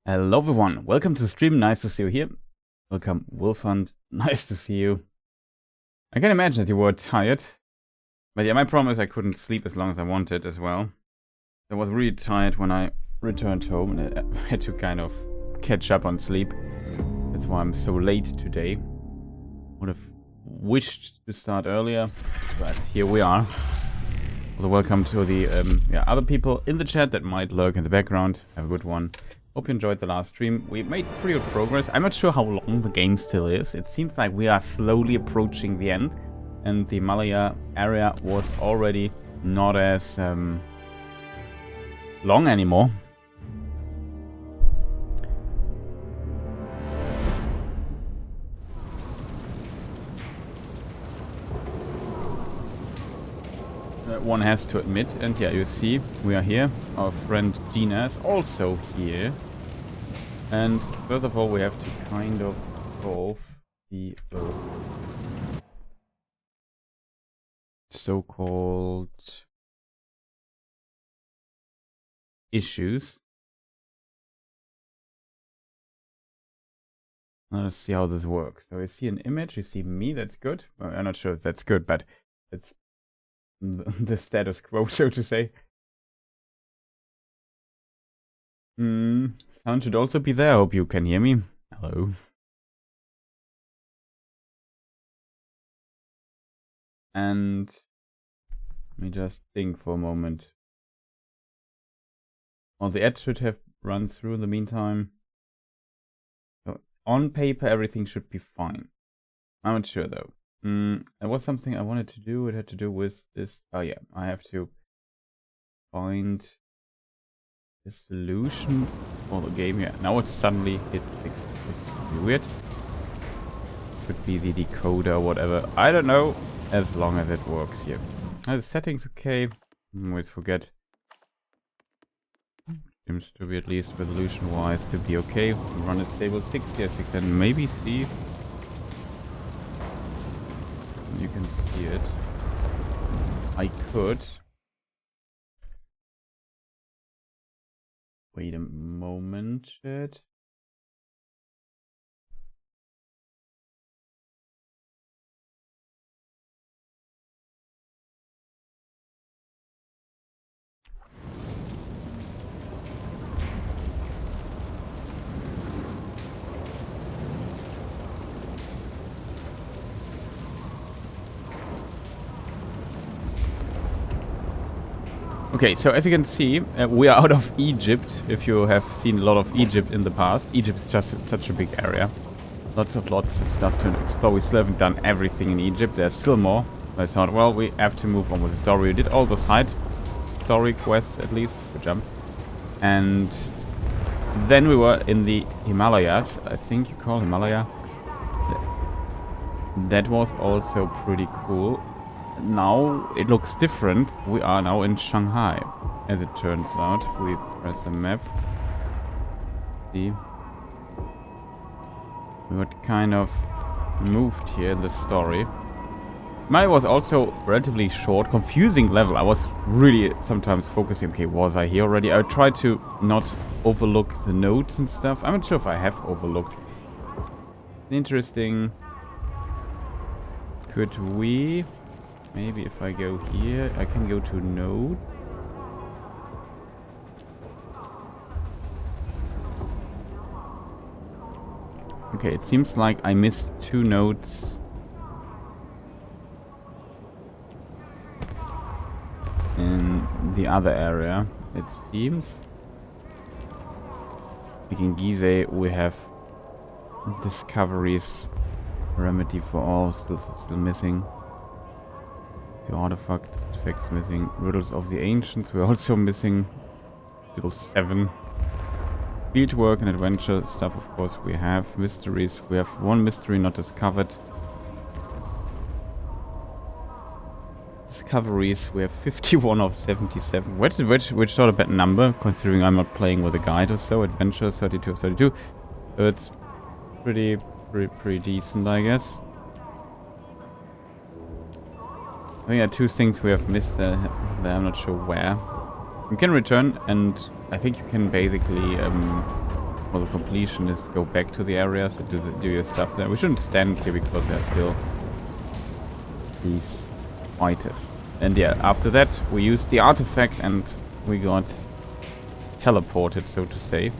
Hello everyone, welcome to the stream, nice to see you here. Welcome Wolfhund, nice to see you. I can imagine that you were tired. But yeah, my problem is I couldn't sleep as long as I wanted as well. I was really tired when I returned home and I had to kind of catch up on sleep. That's why I'm so late today. Would have wished to start earlier, but here we are. Also welcome to the other people in the chat that might lurk in the background. Have a good one. Hope you enjoyed the last stream. We made pretty good progress. I'm not sure how long the game still is. It seems like we are slowly approaching the end. And the Malaya area was already not as long anymore. One has to admit, and yeah, you see, we are here. Our friend Gina is also here. And first of all, we have to kind of solve the so-called issues. Let's see how this works. So you see an image, you see me, that's good. Well, I'm not sure if that's good, but it's the status quo, so to say. Sound should also be there. I hope you can hear me. Hello. And let me just think for a moment. Well, the ad should have run through in the meantime. So on paper, everything should be fine. I'm not sure though. There was something I wanted to do. It had to do with this. Oh yeah, I have to find the solution for the game. Yeah, now it's suddenly hit fixed. It's weird. Could be the decoder or whatever. I don't know. As long as it works here. The settings okay. Always forget. Seems to be at least resolution wise to be okay. Run at stable 60. I think then maybe see. You can see it. I could. Wait a moment, chat. Okay, so as you can see, we are out of Egypt. If you have seen a lot of Egypt in the past, Egypt is just such a big area. Lots of stuff to explore. We still haven't done everything in Egypt. There's still more. I thought, well, we have to move on with the story. We did all the side story quests, at least. Good jump. And then we were in the Himalayas. I think you call Himalaya. That was also pretty cool. Now it looks different. We are now in Shanghai, as it turns out. If we press the map, see, we got kind of moved here in the story. Mine was also relatively short, confusing level. I was really sometimes focusing. Okay, was I here already? I tried to not overlook the notes and stuff. I'm not sure if I have overlooked. Interesting. Could we? Maybe if I go here, I can go to node. Okay, it seems like I missed 2 nodes in the other area, it seems. Like in Gizeh, we have discoveries, remedy for all, still missing. The artifacts missing. Riddles of the Ancients, we're also missing. Still 7. Fieldwork and adventure stuff, of course, we have. Mysteries, we have 1 mystery not discovered. Discoveries, we have 51 of 77. Which not a bad number, considering I'm not playing with a guide or so. Adventure, 32 of 32. So it's pretty decent, I guess. Oh yeah, 2 things we have missed there. I'm not sure where. You can return, and I think you can basically for the completionists, go back to the areas and do your stuff there. We shouldn't stand here because there are still these fighters. And yeah, after that we used the artifact and we got teleported, so to say,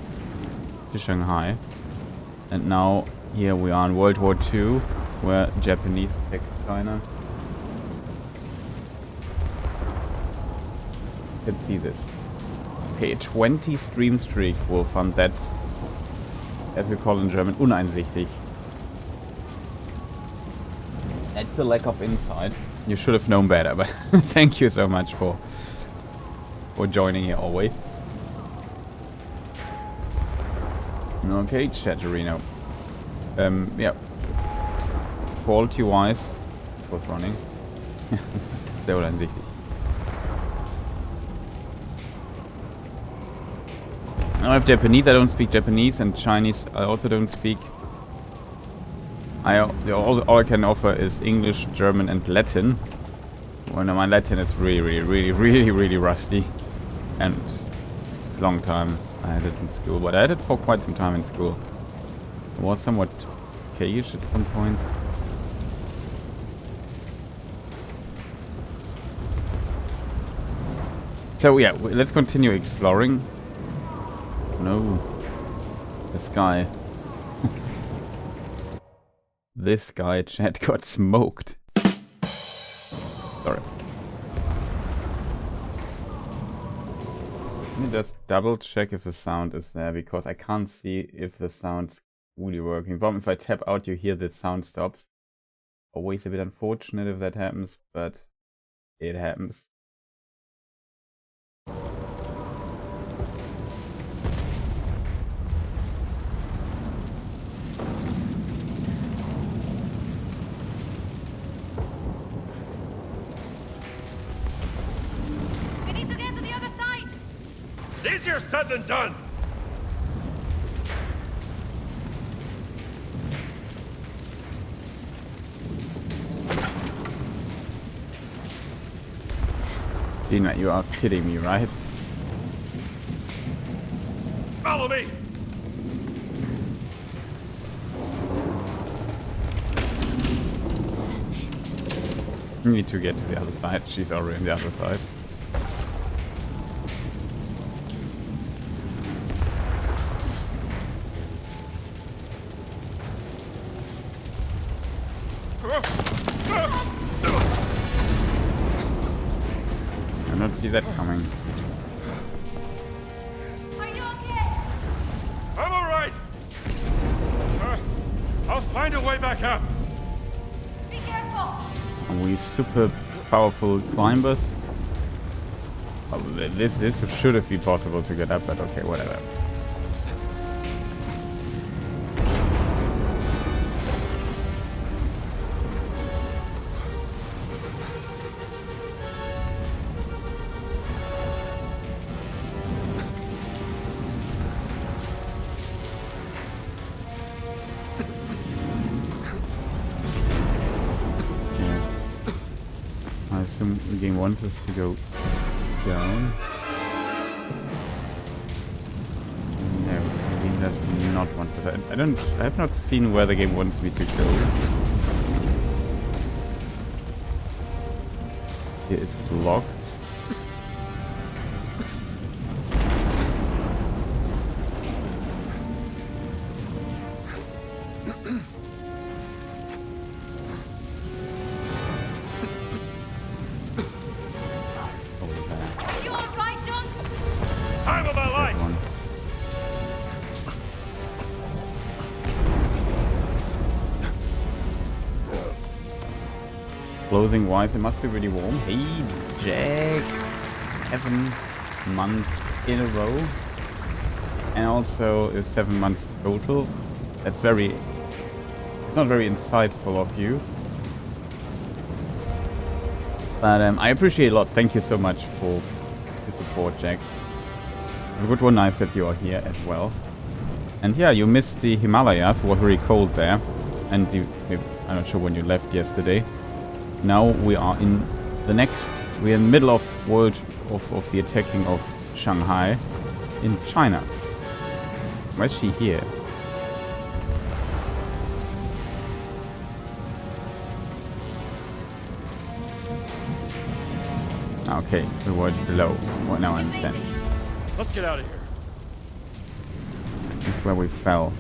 to Shanghai. And now here we are in World War II, where Japanese attacked China. You can see this. Okay, a 20 stream streak, Wolfhand. That's, as we call in German, uneinsichtig. That's a lack of insight. You should have known better, but thank you so much for joining here always. Okay, Chatterino. Yeah. Quality-wise, it's what's running. Sehr uneinsichtig. I have Japanese, I don't speak Japanese, and Chinese I also don't speak. All I can offer is English, German and Latin. Well, no, my Latin is really rusty. And it's a long time I had it in school, but I had it for quite some time in school. It was somewhat okayish at some point. So yeah, let's continue exploring. No. This guy. This guy, chat, got smoked. Sorry. Let me just double check if the sound is there, because I can't see if the sound's really working. Problem, if I tap out, you hear the sound stops. Always a bit unfortunate if that happens, but it happens. Easier said than done! Dina, you are kidding me, right? Follow me! You need to get to the other side. She's already on the other side. I don't see that coming. Are you okay? I'm alright! I'll find a way back up! Be careful! Are we super powerful climbers? Oh, this should have been possible to get up, but okay, whatever. I assume the game wants us to go down. No, the game does not want to. I have not seen where the game wants me to go. Here it's blocked. Clothing wise, it must be really warm. Hey, Jack! 7 months in a row. And also 7 months total. That's very... It's not very insightful of you. But I appreciate it a lot. Thank you so much for the support, Jack. Have a good one. Nice that you are here as well. And yeah, you missed the Himalayas. It was very cold there. And I'm not sure when you left yesterday. Now we are in the next, we're in the middle of the attacking of Shanghai in China. Why is she here? Okay, we were below. Well, now I understand. Let's get out of here. That's where we fell.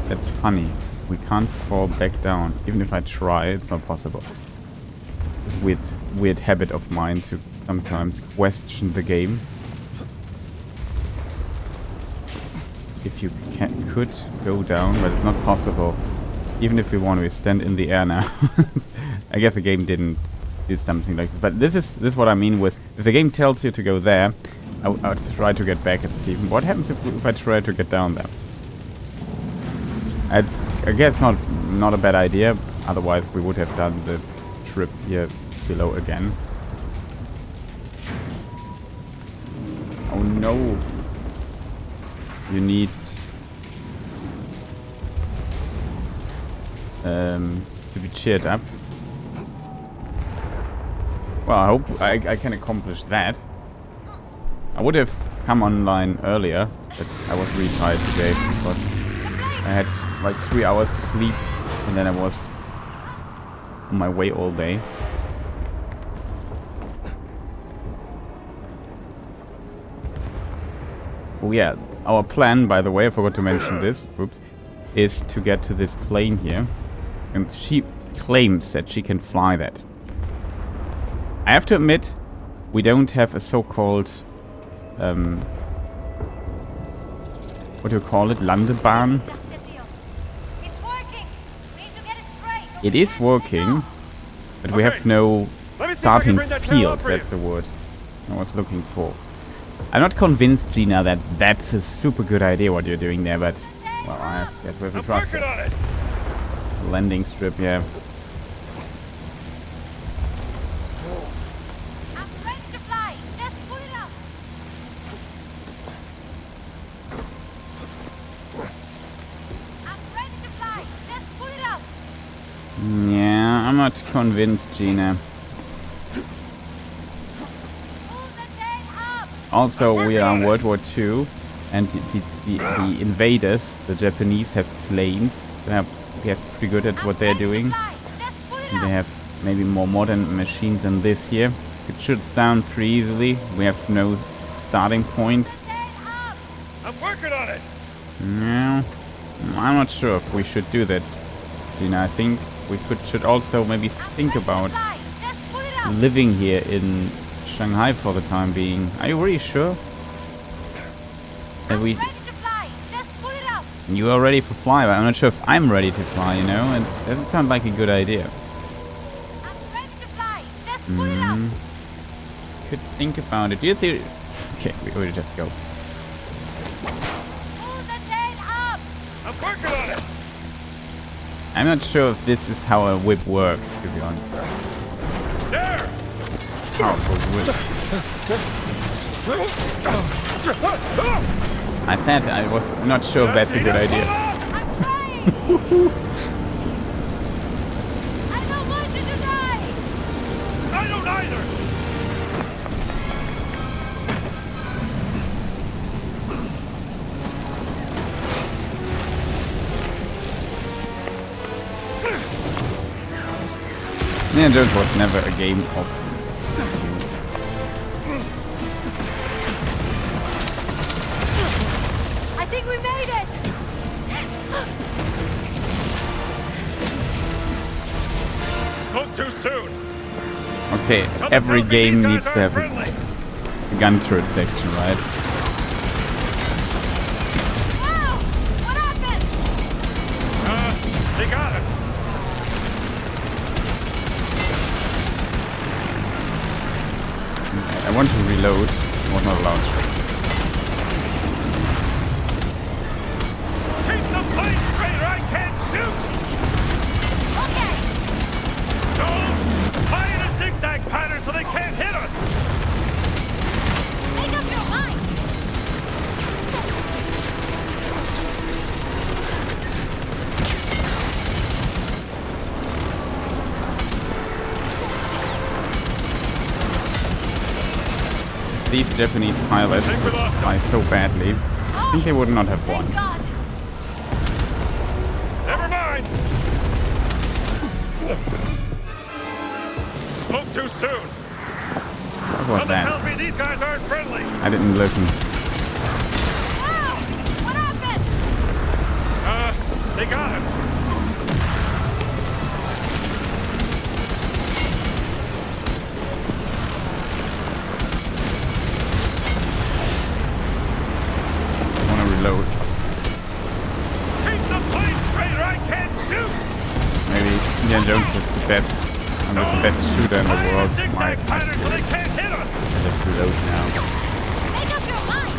That's funny. We can't fall back down. Even if I try, it's not possible. It's weird habit of mine to sometimes question the game. If you could go down, but it's not possible. Even if we want to stand in the air now. I guess the game didn't do something like this. But this is what I mean with, if the game tells you to go there, I would try to get back at Steven. What happens if I try to get down there? It's, I guess, not a bad idea. Otherwise, we would have done the trip here below again. Oh no! You need to be cheered up. Well, I hope I can accomplish that. I would have come online earlier, but I was really tired today because I had like 3 hours to sleep and then I was on my way all day. Oh yeah, our plan, by the way, I forgot to mention this, oops, is to get to this plane here. And she claims that she can fly that. I have to admit, we don't have a so-called, what do you call it, Landebahn? It's working. We need to get it straight. It is working, but we have no Let me see if I can starting bring that trail field, up for you. that's the word I was looking for. I'm not convinced, Gina, that that's a super good idea what you're doing there, but, well, I guess we have to I'm trust working it. on it. Landing strip, yeah. I'm ready to fly. Just put it up. I'm ready to fly. Just put it up. Yeah, I'm not convinced, Gina. Pull the tail up. Also, we are in World War II, and the invaders, the Japanese, have planes. They are pretty good at what they're doing. Just put it And up. they have maybe more modern machines than this here. It shoots down pretty easily. We have no starting point. Tail up. I'm working on it. No, I'm not sure if we should do that, Gina. I think we should also maybe think about Fly. Just put it up. living here in Shanghai for the time being. Are you really sure? That we, Ready to fly. Just put it up. you are ready for fly, but I'm not sure if I'm ready to fly, you know? And it doesn't sound like a good idea. I'm ready to fly. Just put it up. Could think about it. Do you see? Okay, we will just go. Pull the tail up. I'm working on it. I'm not sure if this is how a whip works, to be honest. There. Powerful whip. I said I was not sure if that's a good idea. I'm trying. I don't want you to die. I don't either. Indiana Jones was never a game of... I think we made it. Spoke too soon. Okay, Something every tells me game these needs guys to have aren't friendly. a gun turret section, right? Wow! What happened? They got us. I want to reload. I was not allowed to. Keep the plane straight or I can't shoot. Okay. Don't fly in a zigzag pattern so they can't hit us. Make up your mind. these Japanese pilots would fly so badly, I think they would not have won. Thank God. Never mind. Spoke too soon. What was Something that? tells me these guys aren't friendly. I didn't listen. Wow! What happened? They got us. I want to reload. Keep the plane straight or I can't shoot. Maybe Indiana Jones is the best, and the best shooter in the world. My Zigzag pattern so they can't hit us. just reload now. Make up your mind.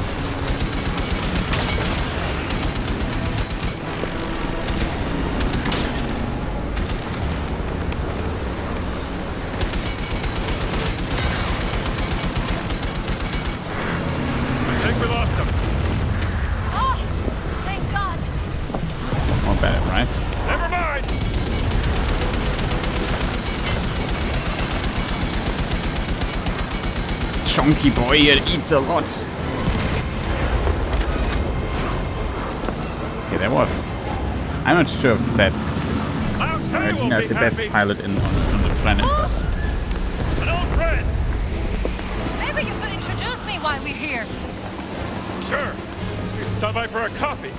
I think we lost them. Oh, thank God. More better, right? Never mind. Chunky boy, it eats a lot. Okay, that was. I'm not sure if that I'll tell you Gina we'll is be the best happy. pilot on the planet. But An old friend. Maybe you could introduce me while we're here. Sure. We can stop by for a coffee.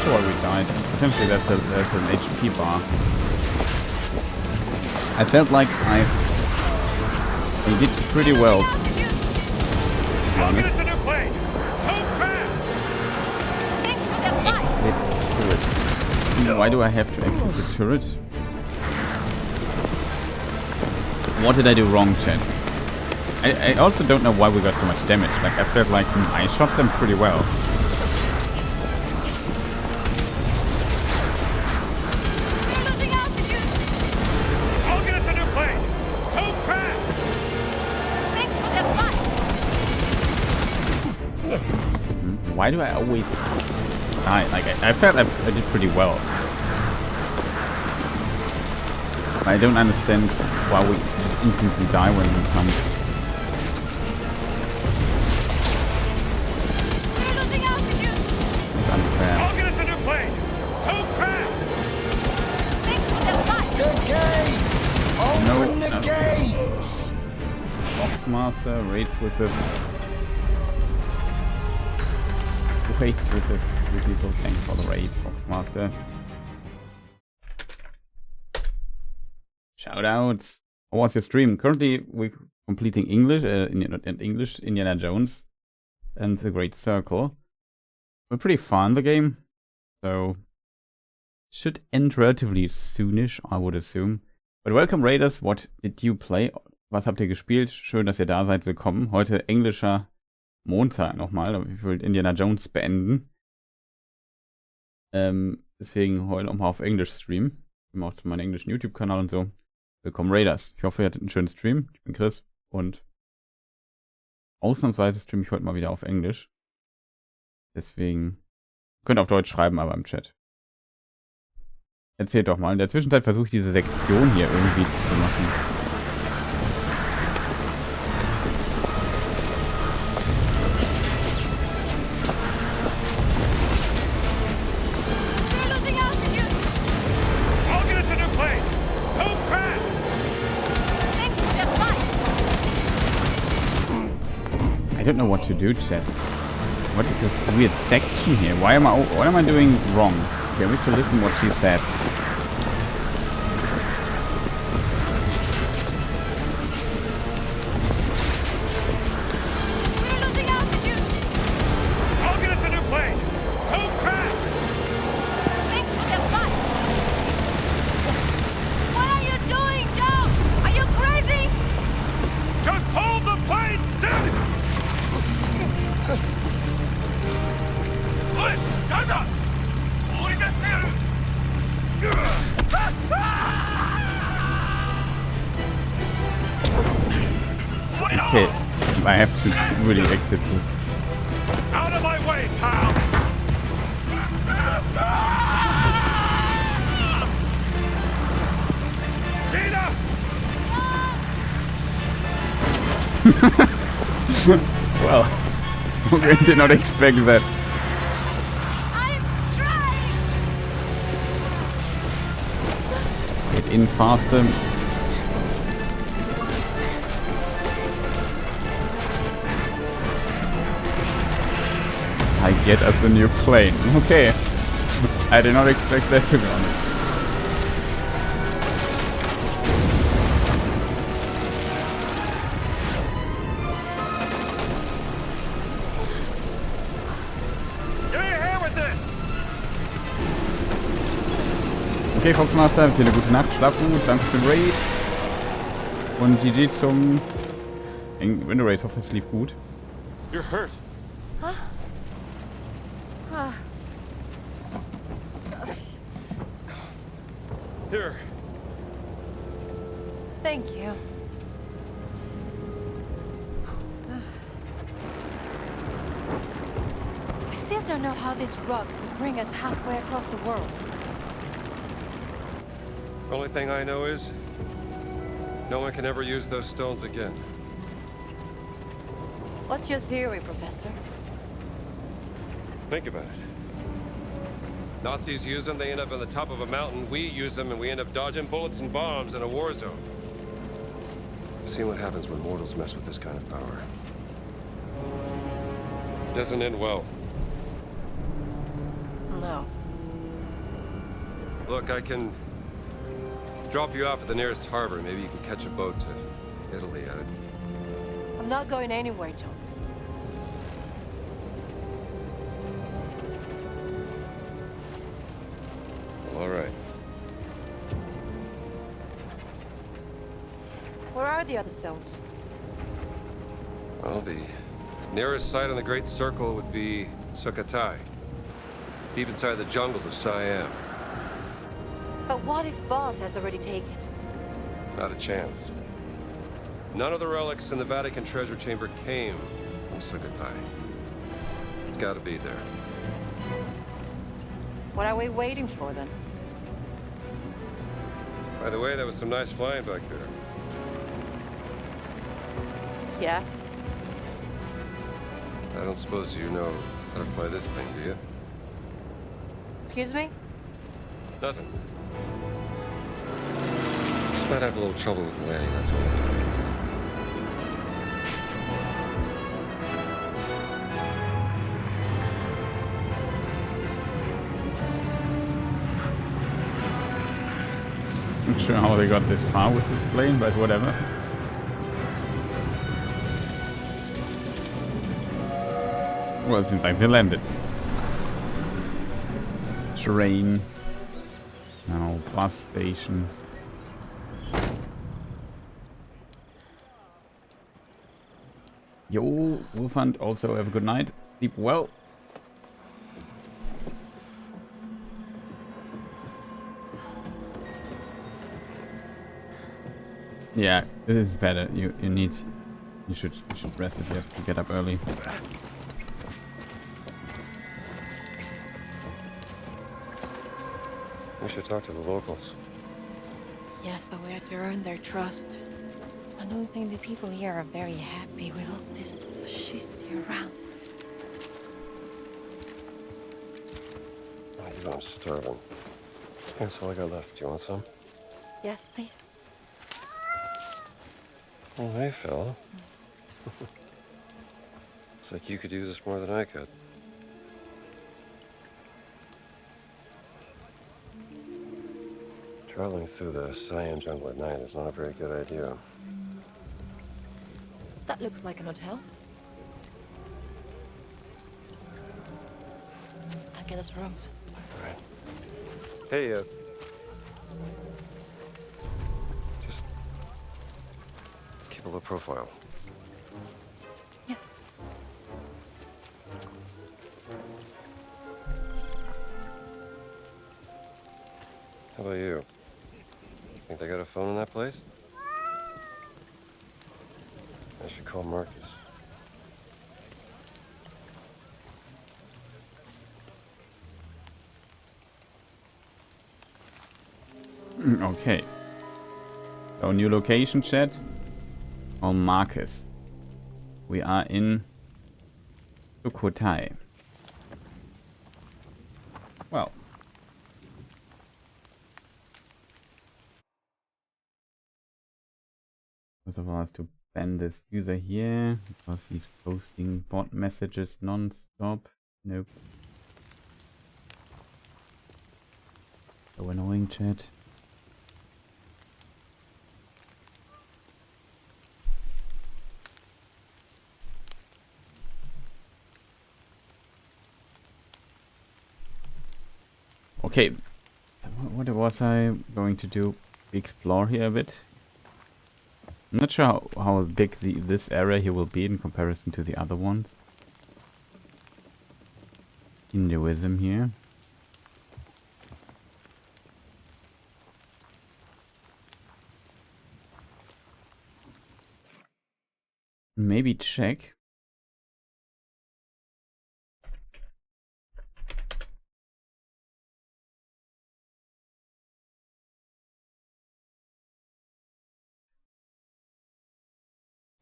sure we died. Potentially that's an HP bar. I felt like I did pretty well. To be I'll get honest. us a new plane. Don't crash. Thanks for the advice. Exit turret. Why do I have to exit the turret? What did I do wrong, chat? I also don't know why we got so much damage. Like, I felt like I shot them pretty well. We're losing altitude. I'll get us a new plane. Don't crash. Thanks for the advice. Why do I always die? Like, I felt I did pretty well. I don't understand why we just instantly die when he comes. We're losing altitude. It's unfair. I'll get us a new plane. Don't crash. Thanks for the advice. The gates! Open No, the no. gates! Foxmaster raids with the... Raids with the people. Thanks for the raid, Foxmaster. Shoutouts. How was your stream? Currently we're completing English, Indiana Jones and the Great Circle. We're pretty fun, the game. So should end relatively soonish, I would assume. But welcome Raiders, what did you play? Was habt ihr gespielt? Schön, dass ihr da seid. Willkommen. Heute englischer Montag nochmal. Ich will Indiana Jones beenden. Deswegen heute nochmal auf Englisch streamen. Ich mache auch meinen englischen YouTube-Kanal und so. Willkommen Raiders. Ich hoffe, ihr hattet einen schönen Stream. Ich bin Chris und ausnahmsweise streame ich heute mal wieder auf Englisch. Deswegen könnt ihr auf Deutsch schreiben, aber im Chat. Erzählt doch mal. In der Zwischenzeit versuche ich diese Sektion hier irgendwie zu machen. We're losing altitude. I'll get us a new plane. Don't crash. Thanks for the advice. I don't know what to do, chat. What is this weird section here? What am I doing wrong? Okay, we have to listen what she said. We're losing altitude. I'll get us a new plane. Don't crash. Thanks for the advice. What are you doing, Jones? Are you crazy? Just hold the plane steady. Oi, Gaza! Hold it still. Okay, I have to really exit this. Out of my way, pal. Gina, Well, I did not expect that. I'm trying! Get in faster. I get us a new plane. Okay. I did not expect that, to be honest. Give me a hand with this! Okay, Foxmaster, habt ihr eine gute Nacht, schlaf gut, danke für den Raid. Und GG zum Window Raid, hoffe es lief gut. You're hurt. Here. Thank you. I still don't know how this rug would bring us halfway across the world. Only thing I know is, no one can ever use those stones again. What's your theory, Professor? Think about it. Nazis use them, they end up on the top of a mountain. We use them, and we end up dodging bullets and bombs in a war zone. I've seen what happens when mortals mess with this kind of power. It doesn't end well. No. Look, I can drop you off at the nearest harbor. Maybe you can catch a boat to Italy. I'm not going anywhere, Jones. All right. Where are the other stones? Well, the nearest site on the Great Circle would be Sukhothai, deep inside the jungles of Siam. But what if Boss has already taken it? Not a chance. None of the relics in the Vatican treasure chamber came from Sukhothai. It's got to be there. What are we waiting for, then? By the way, that was some nice flying back there. Yeah? I don't suppose you know how to fly this thing, do you? Excuse me? Nothing. Just might have a little trouble with the landing, that's all. Not sure how they got this far with this plane, but whatever. Well, it seems like they landed. Train. Now, bus station. Yo, Wolfhand, also have a good night. Sleep well. Yeah, this is better. You should rest if you have to get up early. We should talk to the locals. Yes, but we have to earn their trust. I don't think the people here are very happy with all this fascisty around. I'm starving. That's all I got left. Do you want some? Yes, please. Oh, hey, fella. Looks like you could use this more than I could. Traveling through the Siam jungle at night is not a very good idea. That looks like an hotel. I'll get us rooms. All right. Hey, just keep a low profile. Yeah. How about you? Think they got a phone in that place? I should call Marcus. Okay. So new location, chat. Or Marcus. We are in Sukhothai. Well. First of all, I have to ban this user here because he's posting bot messages non-stop. Nope. So annoying, chat. Okay, what was I going to do? Explore here a bit. I'm not sure how big this area here will be in comparison to the other ones. Hinduism here. Maybe check.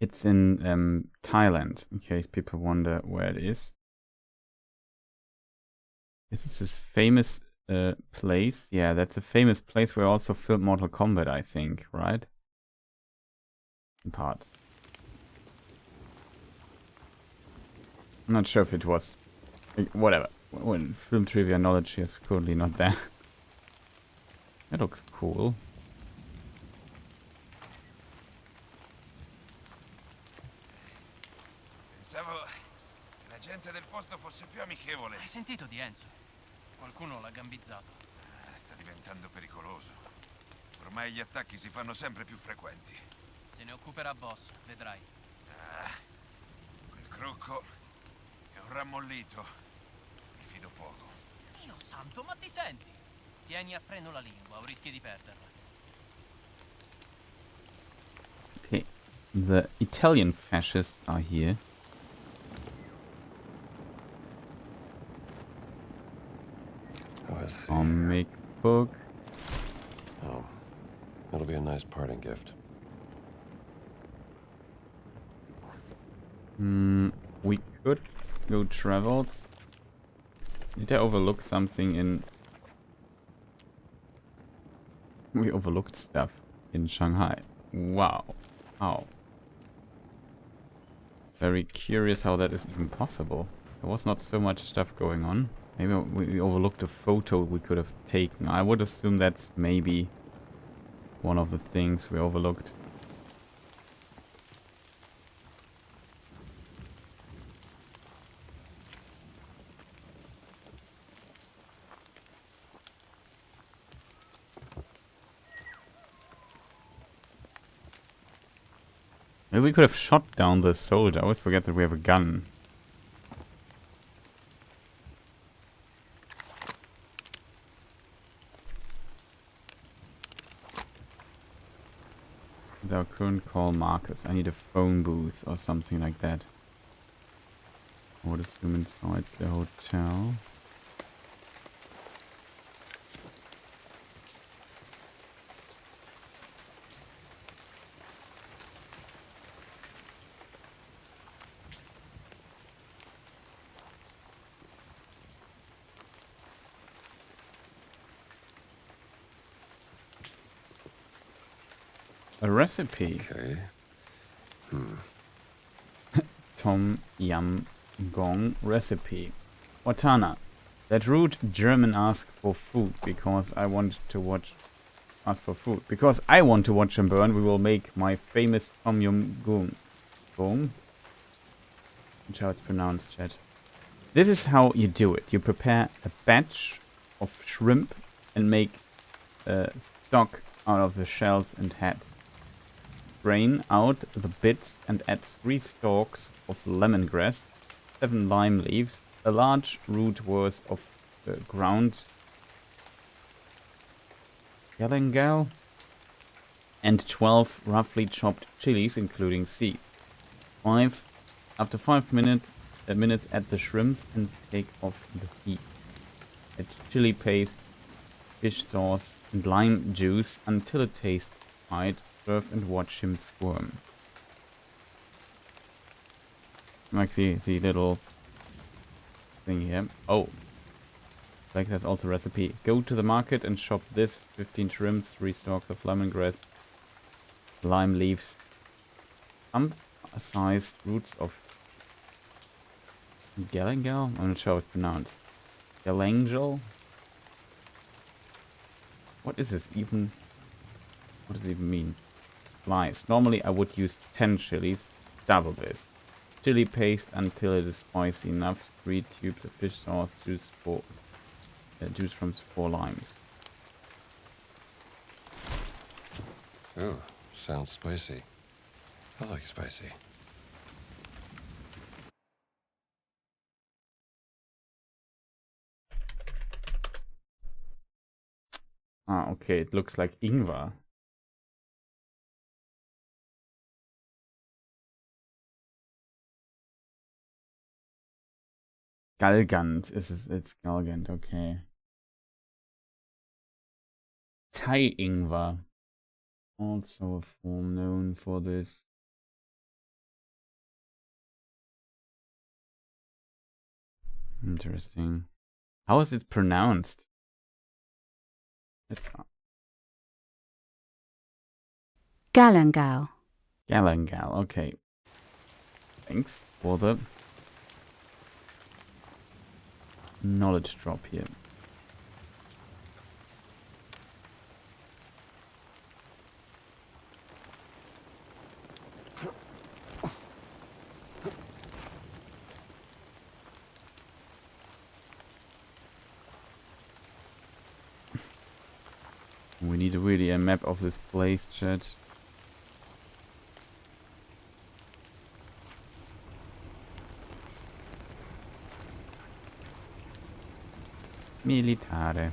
It's in Thailand, in case people wonder where it is. This is this famous place. Yeah, that's a famous place where also filmed Mortal Kombat, I think, right? In parts. I'm not sure if it was. Whatever. When film trivia knowledge is currently not there. That looks cool. Pensavo che la gente del posto fosse più amichevole. Hai sentito di Enzo? Qualcuno l'ha gambizzato. Sta diventando pericoloso. Ormai gli attacchi si fanno sempre più frequenti. Se ne occuperà Boss, vedrai. Quel crocco è un rammollito. Mi fido poco. Dio santo, ma ti senti? Tieni a freno la lingua o rischi di perderla. Okay, the Italian fascists are here. Comic book. Oh, it'll be a nice parting gift. We could go travels. Did I overlook something in... We overlooked stuff in Shanghai. Wow. How? Very curious how that is even possible. There was not so much stuff going on. Maybe we overlooked a photo we could have taken. I would assume that's maybe one of the things we overlooked. Maybe we could have shot down the soldier. I always forget that we have a gun. With our current call markers. I need a phone booth or something like that. I would assume inside the hotel. A recipe. Okay. Tom Yam Gong recipe. Watana. That rude German asked for food because I want to watch... Ask for food. Because I want to watch him burn, we will make my famous Tom Yum Goong. Gong? That's how it's pronounced, chat. This is how you do it. You prepare a batch of shrimp and make stock out of the shells and heads. Drain out the bits and add 3 stalks of lemongrass, 7 lime leaves, a large root worth of ground galangal, and 12 roughly chopped chilies, including seeds. After 5 minutes, add the shrimps and take off the heat. Add chili paste, fish sauce, and lime juice until it tastes right. Serve and watch him squirm. Like the little thing here. Oh. Like there's also a recipe. Go to the market and shop this. 15 shrimps, 3 stalks of lemongrass, lime leaves, some sized roots of galangal? I'm not sure how it's pronounced. Galangal? What is this even? What does it even mean? Lives. Normally I would use 10 chilies. Double this. Chili paste until it is spicy enough. 3 tubes of fish sauce. Juice from 4 limes. Ooh, sounds spicy. I like spicy. Ah, okay, it looks like ingwer. Galgant it's Galgant, okay. Thai ingwer. Also a form known for this. Interesting. How is it pronounced? It's Galangal. Galangal, okay. Thanks for the knowledge drop here. We need really a map of this place, chat. Militare.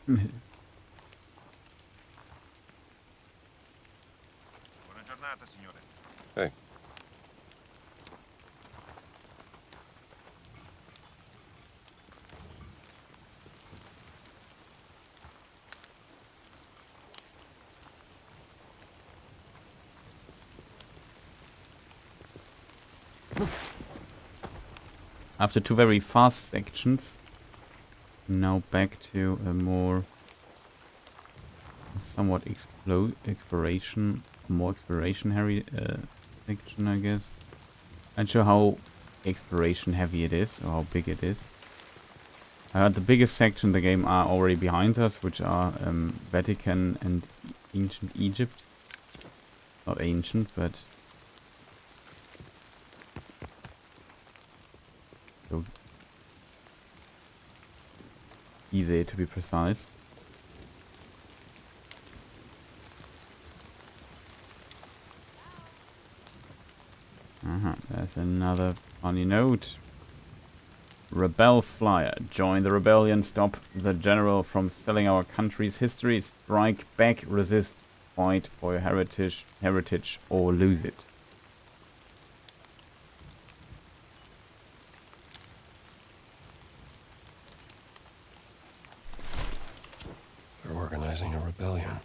Buona giornata, signore. Hey. After 2 very fast sections, now back to a more somewhat exploration, more exploration heavy section, I guess. Not sure how exploration heavy it is or how big it is. The biggest section in the game are already behind us, which are Vatican and ancient Egypt. Not ancient, but so easy to be precise. There's another funny note. Rebel flyer. Join the rebellion. Stop the general from selling our country's history. Strike back. Resist. Fight for your heritage or lose it. They're organizing a rebellion.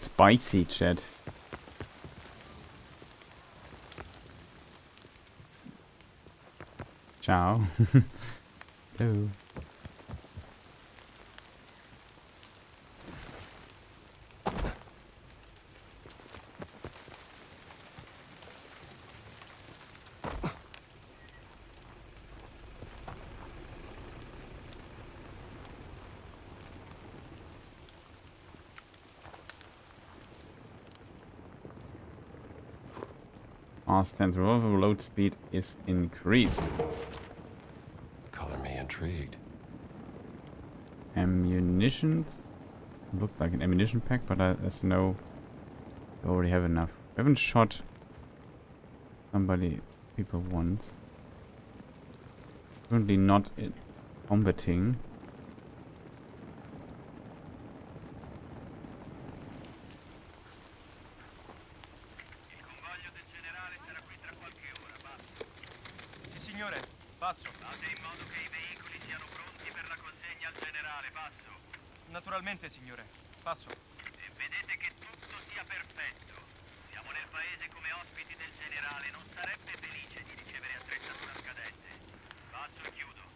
Spicy, chat. Ciao. Hello. Fast and overload speed is increased. Color me intrigued. Ammunitions. Looks like an ammunition pack, but as you know, we already have enough. haven't shot somebody people once. Currently not in combating. Sì, signore, passo. Fate in modo che i veicoli siano pronti per la consegna al generale, passo. Naturalmente, signore, passo. E vedete che tutto sia perfetto. Siamo nel paese come ospiti del generale, non sarebbe felice di ricevere attrezzatura scadente. Passo e chiudo.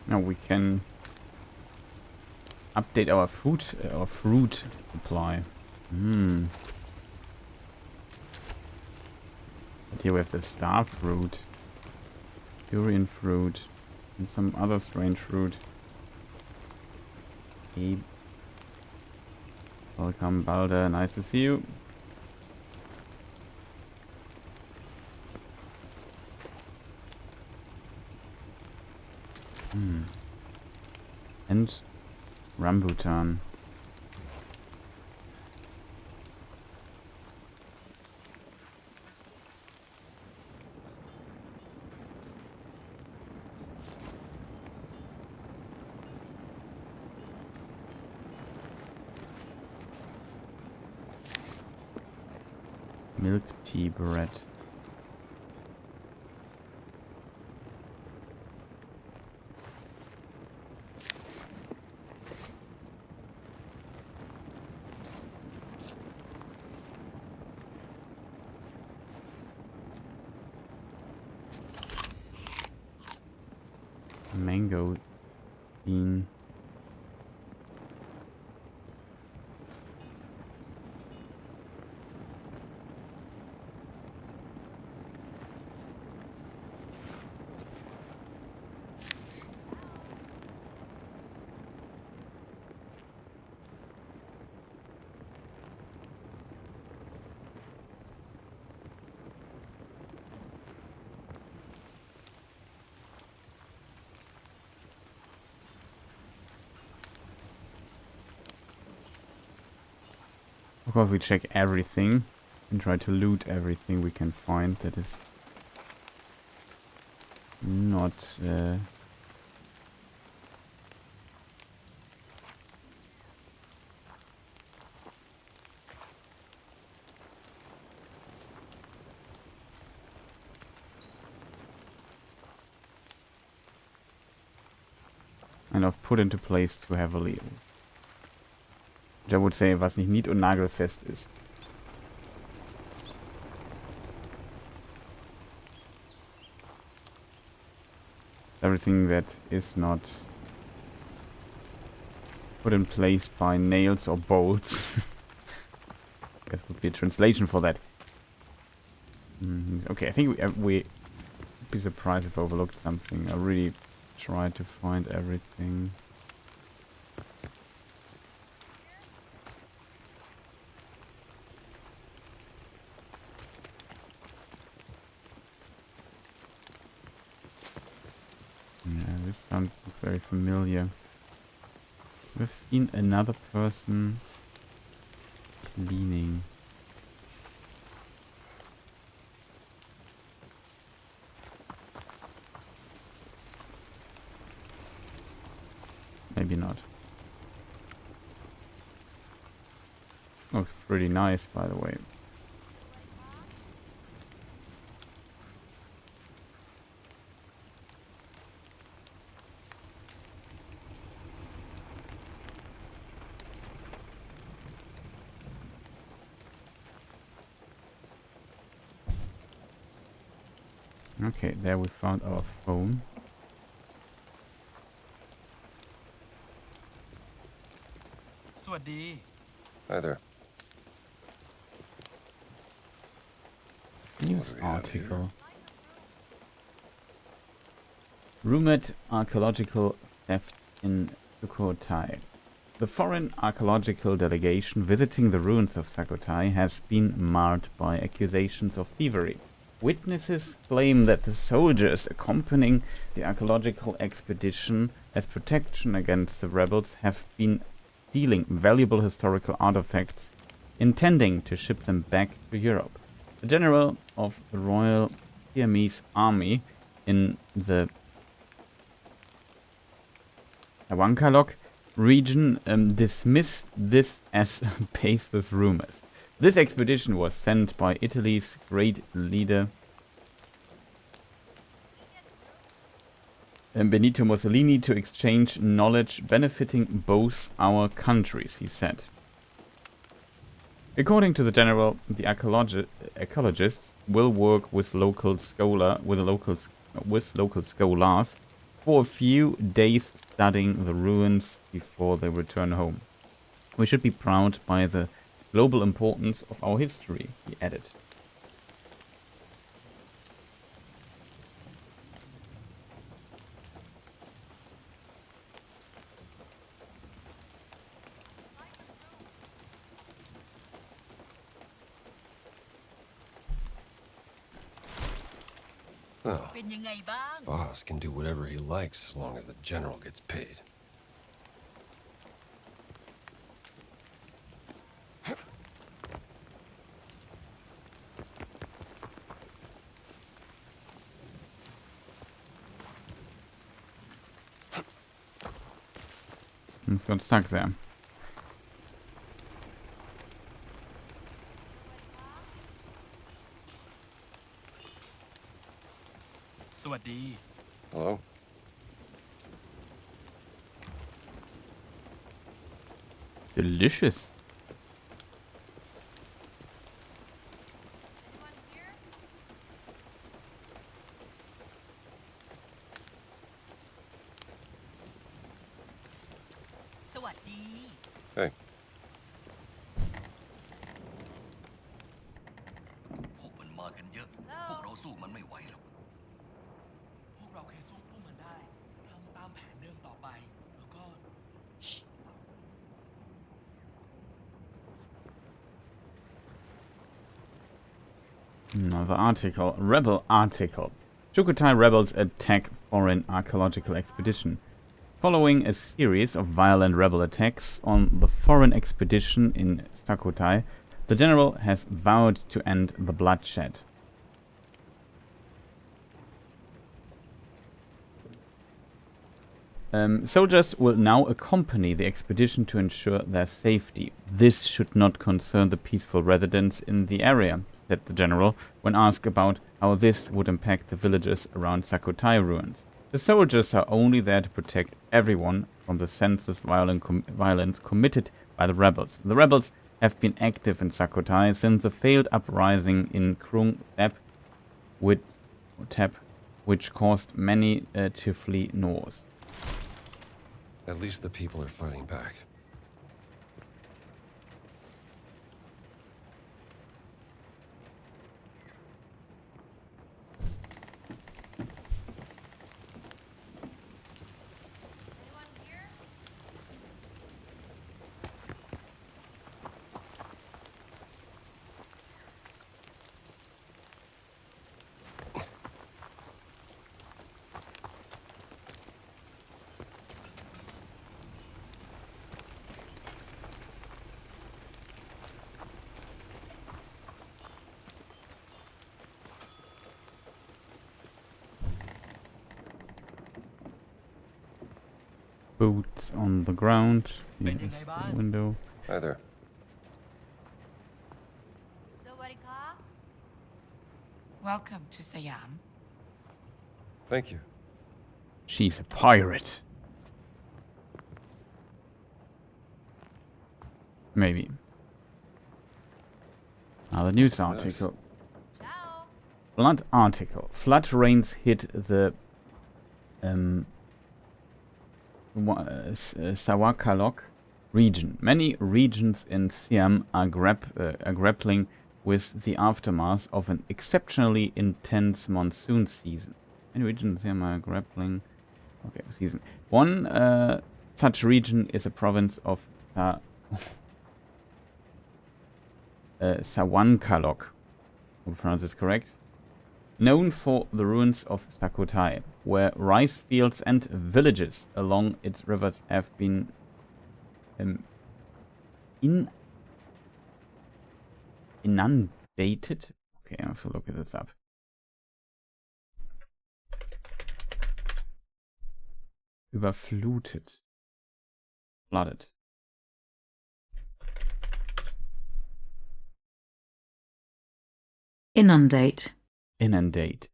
Now we can update our fruit supply. But here we have the star fruit, durian fruit, and some other strange fruit. Hey. Welcome, Balder. Nice to see you. And rambutan. Milk tea bread. Mango bean. Of course we check everything and try to loot everything we can find that is not and I've put into place too heavily. Which I would say, was nicht nied- und nagelfest ist. Everything that is not put in place by nails or bolts. That would be a translation for that. Okay, I think we'd be surprised if I overlooked something. I really tried to find everything. Yeah, this sounds very familiar. We've seen another person cleaning. Maybe not. Looks pretty nice, by the way. Okay, there we found our phone. Swadee. Hi there. News article. Rumored archaeological theft in Sukhothai. The foreign archaeological delegation visiting the ruins of Sakotai has been marred by accusations of thievery. Witnesses claim that the soldiers accompanying the archaeological expedition as protection against the rebels have been stealing valuable historical artifacts, intending to ship them back to Europe. The general of the Royal Siamese Army in the Tawankalok region dismissed this as baseless rumors. This expedition was sent by Italy's great leader Benito Mussolini to exchange knowledge benefiting both our countries, he said. According to the general, the ecologists will work with local scholars for a few days studying the ruins before they return home. We should be proud by the global importance of our history, he added. Oh, boss can do whatever he likes as long as the general gets paid. It's got stuck there. Hello? Delicious. Hey. พวกมันมากันเยอะ พวกเราสู้มันไม่ไหวหรอก พวกเราแค่สู้พวกมันได้ ทำตามแผนเดิมต่อไป แล้วก็ Another article. Rebel article. Sukhothai rebels attack foreign archaeological expedition. Following a series of violent rebel attacks on the foreign expedition in Sukhothai, the general has vowed to end the bloodshed. Soldiers will now accompany the expedition to ensure their safety. This should not concern the peaceful residents in the area, said the general, when asked about how this would impact the villagers around Sukhothai ruins. The soldiers are only there to protect everyone from the senseless violence committed by the rebels. The rebels have been active in Sukhothai since the failed uprising in Krung Thep, which caused many to flee north. At least the people are fighting back. Boots on the ground. Here's the window. Hi there. Welcome to Siam. Thank you. She's a pirate. Maybe. Another news article. Flood article. Flood rains hit the Sawakalok region. Many regions in Siam are grappling with the aftermath of an exceptionally intense monsoon season. Many regions in Siam are grappling. Okay, season. One Such region is a province of Sawankalok, if I pronounce this correct, known for the ruins of Sakotai, where rice fields and villages along its rivers have been inundated. Okay, I have to look this up. Überflutet. Flooded. Inundate. Inundated.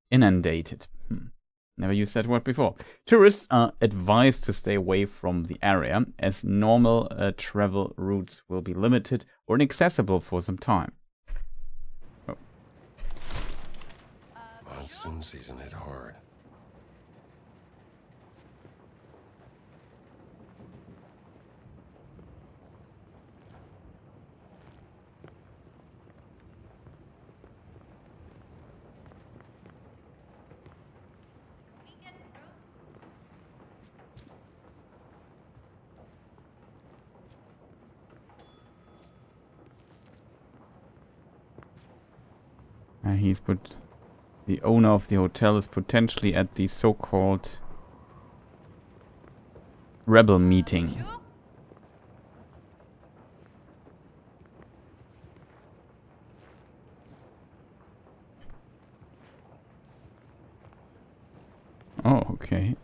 Never used that word before. Tourists are advised to stay away from the area, as normal travel routes will be limited or inaccessible for some time. Oh. Monsoon season hit hard. The owner of the hotel is potentially at the so-called rebel meeting. Oh, okay.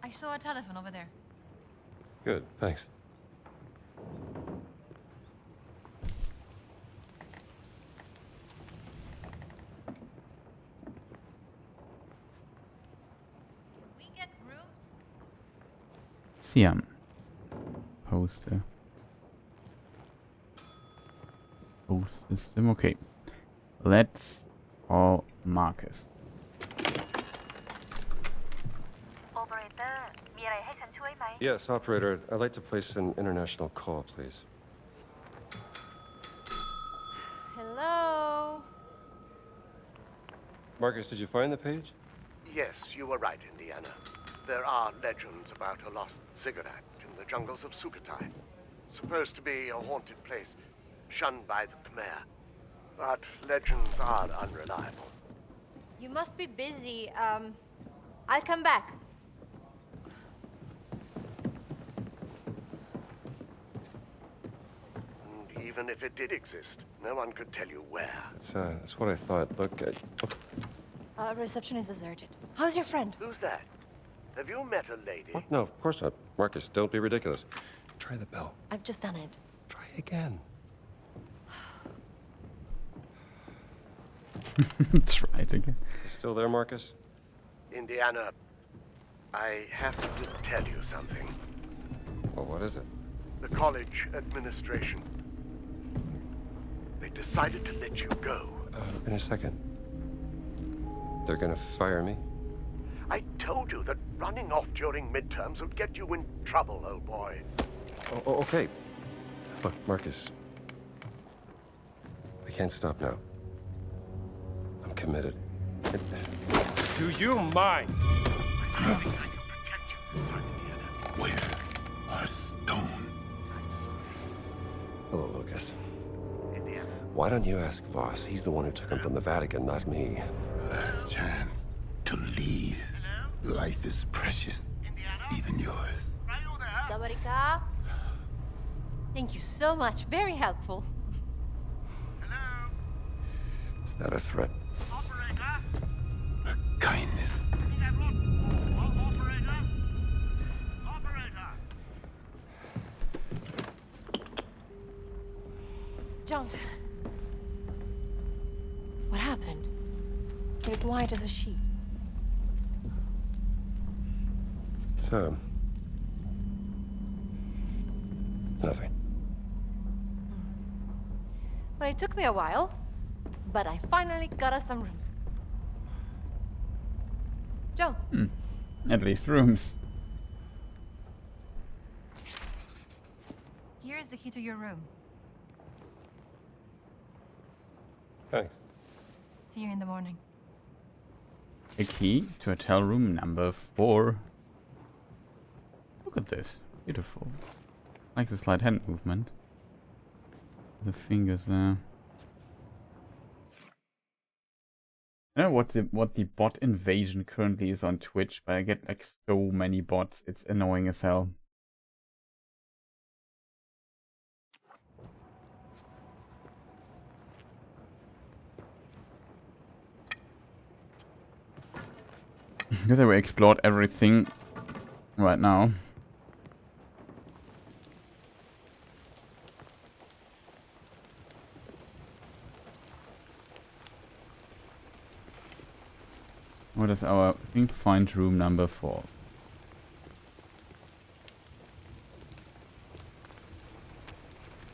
I saw a telephone over there. Good, thanks. We get rooms? Siam. Poster. Post system. Okay. Let's call Marcus. Yes, operator. I'd like to place an international call, please. Hello? Marcus, did you find the page? Yes, you were right, Indiana. There are legends about a lost ziggurat in the jungles of Sukhothai. Supposed to be a haunted place, shunned by the Khmer. But legends are unreliable. You must be busy. I'll come back. And even if it did exist, no one could tell you where. That's what I thought. Look, Reception is deserted. How's your friend? Who's that? Have you met a lady? What? No, of course not. Marcus, don't be ridiculous. Try the bell. I've just done it. Try again. Try it again. You still there, Marcus? Indiana, I have to tell you something. Well, what is it? The college administration. They decided to let you go. In a second. They're gonna fire me? I told you that running off during midterms would get you in trouble, old boy. Oh, okay. Look, Marcus. We can't stop now. I'm committed. Do you mind? Where are stones? Hello, Lucas. Indiana. Why don't you ask Voss? He's the one who took him from the Vatican, not me. Last chance to leave. Life is precious, even yours. Sabarika. Thank you so much. Very helpful. Is that a threat? A kindness. Jones. What happened? You look white as a sheet. So, it's nothing. Well, it took me a while, but I finally got us some rooms. Jones. At least rooms. Here's the key to your room. Thanks. See you in the morning. a key to hotel room number 4. Look at this. Beautiful. I like the slight hand movement. The fingers there. I don't know what the bot invasion currently is on Twitch, but I get like so many bots. It's annoying as hell. Because I will explored everything right now. What is our thing? Find room number 4.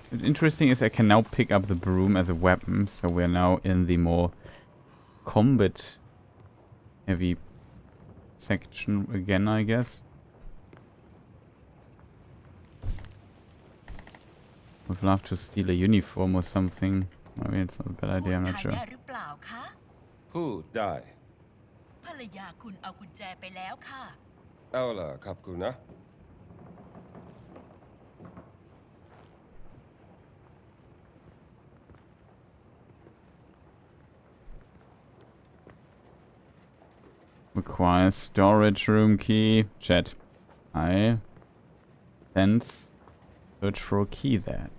What's interesting is I can now pick up the broom as a weapon, so we're now in the more combat heavy section again, I guess. Would love to steal a uniform or something. I mean, it's not a bad idea, I'm not sure. พูดได้ ภรรยาคุณเอากุญแจไปแล้วค่ะ เอาล่ะครับคุณนะ Requires storage room key. Chat. I sense search for a key there.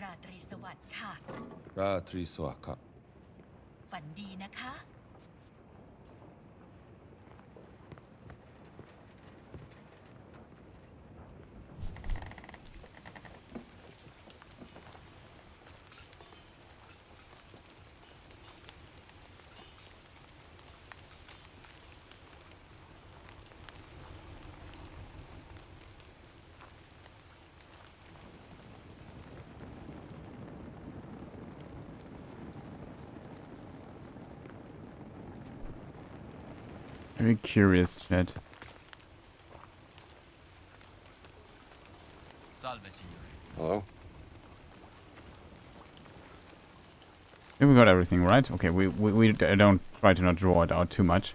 ราตรีสวัสดิ์ค่ะ ราตรีสวัสดิ์ครับ ฝันดีนะคะ Very curious, chat. Salve, signore. Hello? Here we got everything, right? Okay, we don't try to not draw it out too much.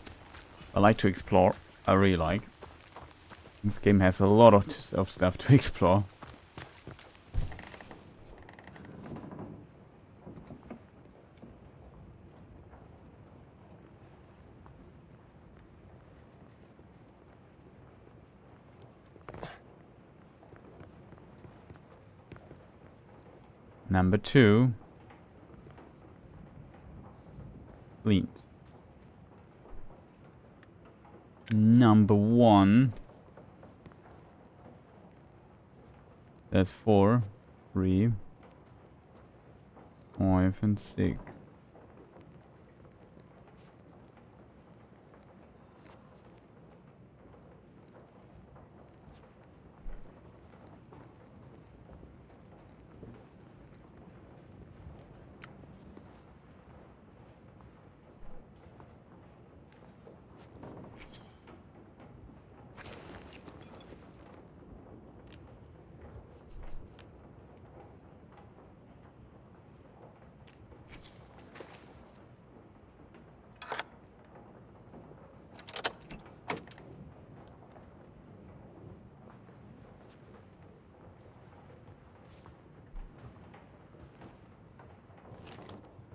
I like to explore. I really like. This game has a lot of stuff to explore. Number 2. Cleaned. Number 1. That's 4, 3, 5, and 6.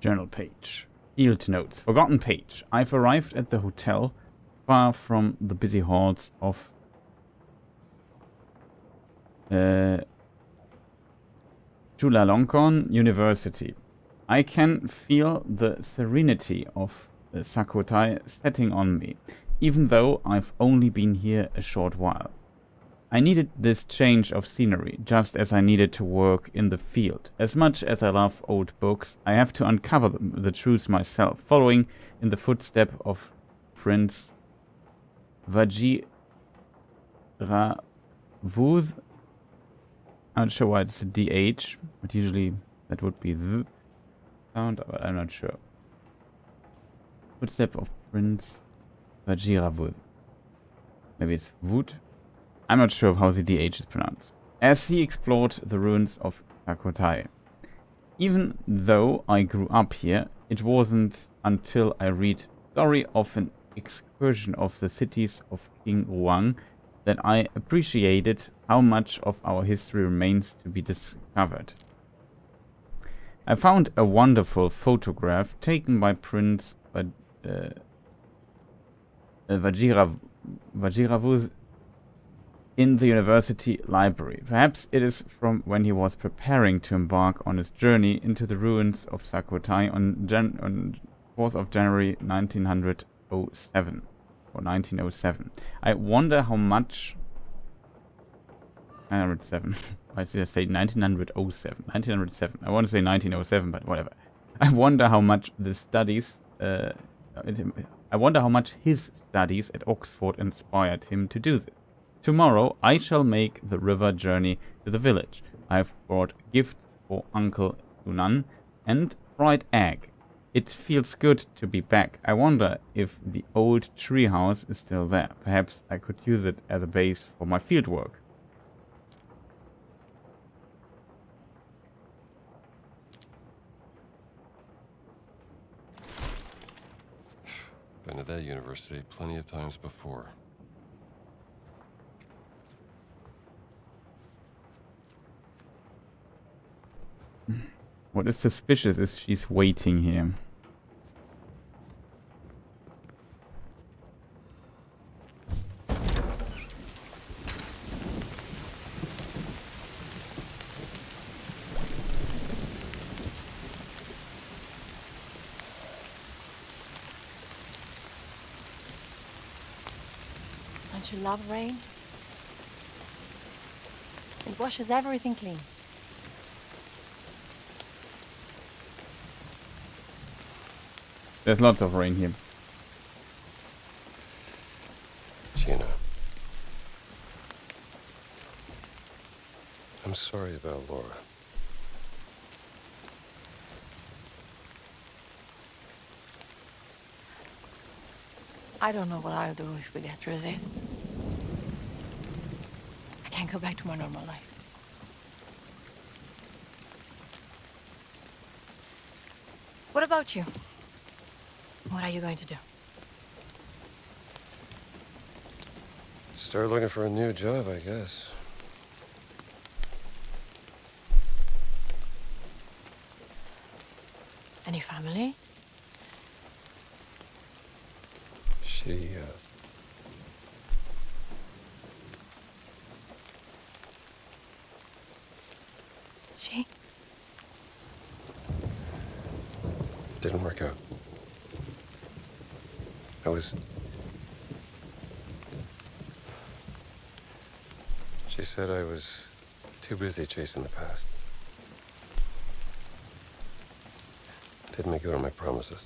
Journal page. Field notes. Forgotten page. I've arrived at the hotel far from the busy halls of Chulalongkorn University. I can feel the serenity of Sakotai setting on me, even though I've only been here a short while. I needed this change of scenery, just as I needed to work in the field. As much as I love old books, I have to uncover the truth myself, following in the footsteps of Prince Vajiravuth. I'm not sure why it's a DH, but usually that would be the sound, but I'm not sure. Footsteps of Prince Vajiravuth. Maybe it's Wood? I'm not sure how the DH is pronounced. As he explored the ruins of Sakotai, Even though I grew up here, it wasn't until I read Story of an Excursion of the Cities of King Ruang that I appreciated how much of our history remains to be discovered. I found a wonderful photograph taken by Prince Vajiravuz in the university library. Perhaps it is from when he was preparing to embark on his journey into the ruins of Sukhothai on 4th of January 1907. Or 1907. I wonder how much... 1907. Why did I say 1907? 1907. I want to say 1907, but whatever. I wonder how much the studies... I wonder how much his studies at Oxford inspired him to do this. Tomorrow I shall make the river journey to the village. I have brought gifts for Uncle Sunan and fried egg. It feels good to be back. I wonder if the old treehouse is still there. Perhaps I could use it as a base for my fieldwork. Been to that university plenty of times before. What is suspicious is she's waiting here. Don't you love rain? It washes everything clean. There's lots of rain here. Gina. I'm sorry about Laura. I don't know what I'll do if we get through this. I can't go back to my normal life. What about you? What are you going to do? Start looking for a new job, I guess. Any family? She, She? didn't work out. I was... She said I was too busy chasing the past. Didn't make good on my promises.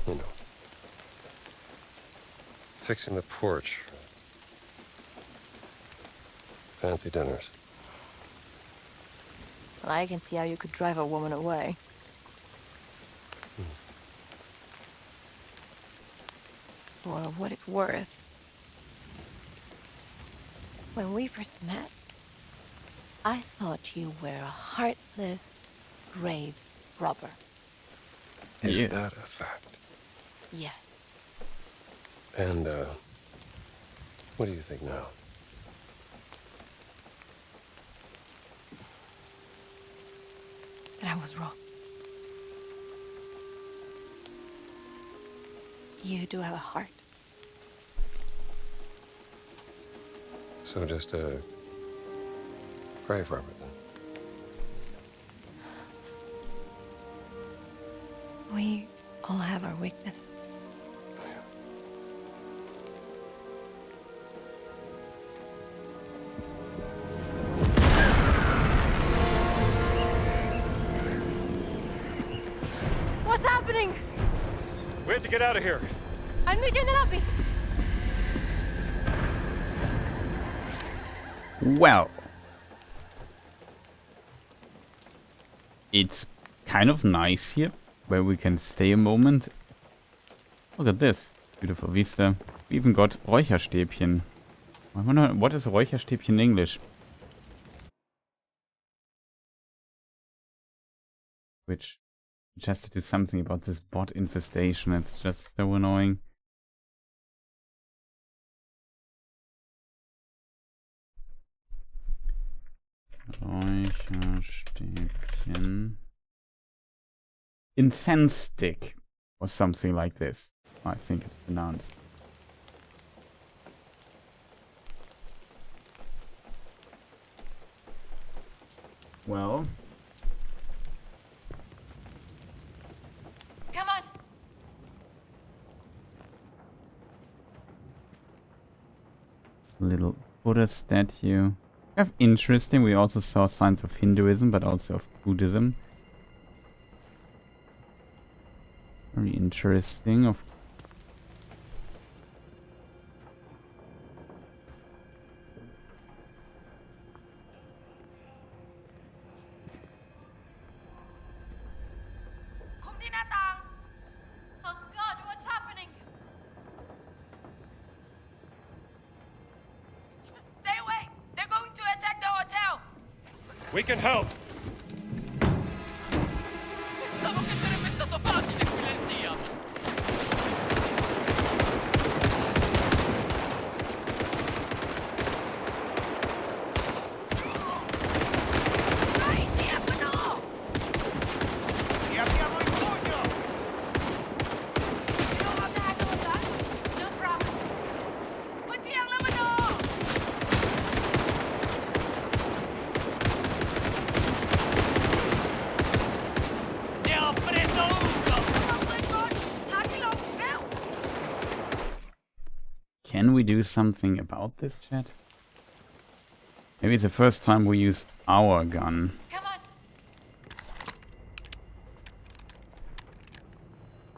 You know. Fixing the porch. Fancy dinners. Well, I can see how you could drive a woman away. For what it's worth. When we first met, I thought you were a heartless grave robber. Is Yeah. that a fact? Yes. And, what do you think now? And I was wrong. You do have a heart. So just a grave robber then? We all have our weaknesses. What's happening? We have to get out of here. I'll meet you in the lobby. Well. It's kind of nice here, where we can stay a moment. Look at this. Beautiful vista. We even got Räucherstäbchen. I wonder, what is Räucherstäbchen in English? which has to do something about this bot infestation. It's just so annoying. Räucherstäbchen. Incense stick or something like this, I think it's pronounced. Well, Come on. little Buddha statue. Kind of interesting. We also saw signs of Hinduism, but also of Buddhism. Very interesting. Of Oh God, what's happening? Stay away! They're going to attack the hotel! We can help. Pensavo che sarebbe stato facile qui nel Siam! Dai, TPhGames! Ti abbiamo in pugno! You know how to handle a gun? No problem. Ne ho preso uno! can we do something about this, chat? Maybe it's the first time we use our gun. Come on.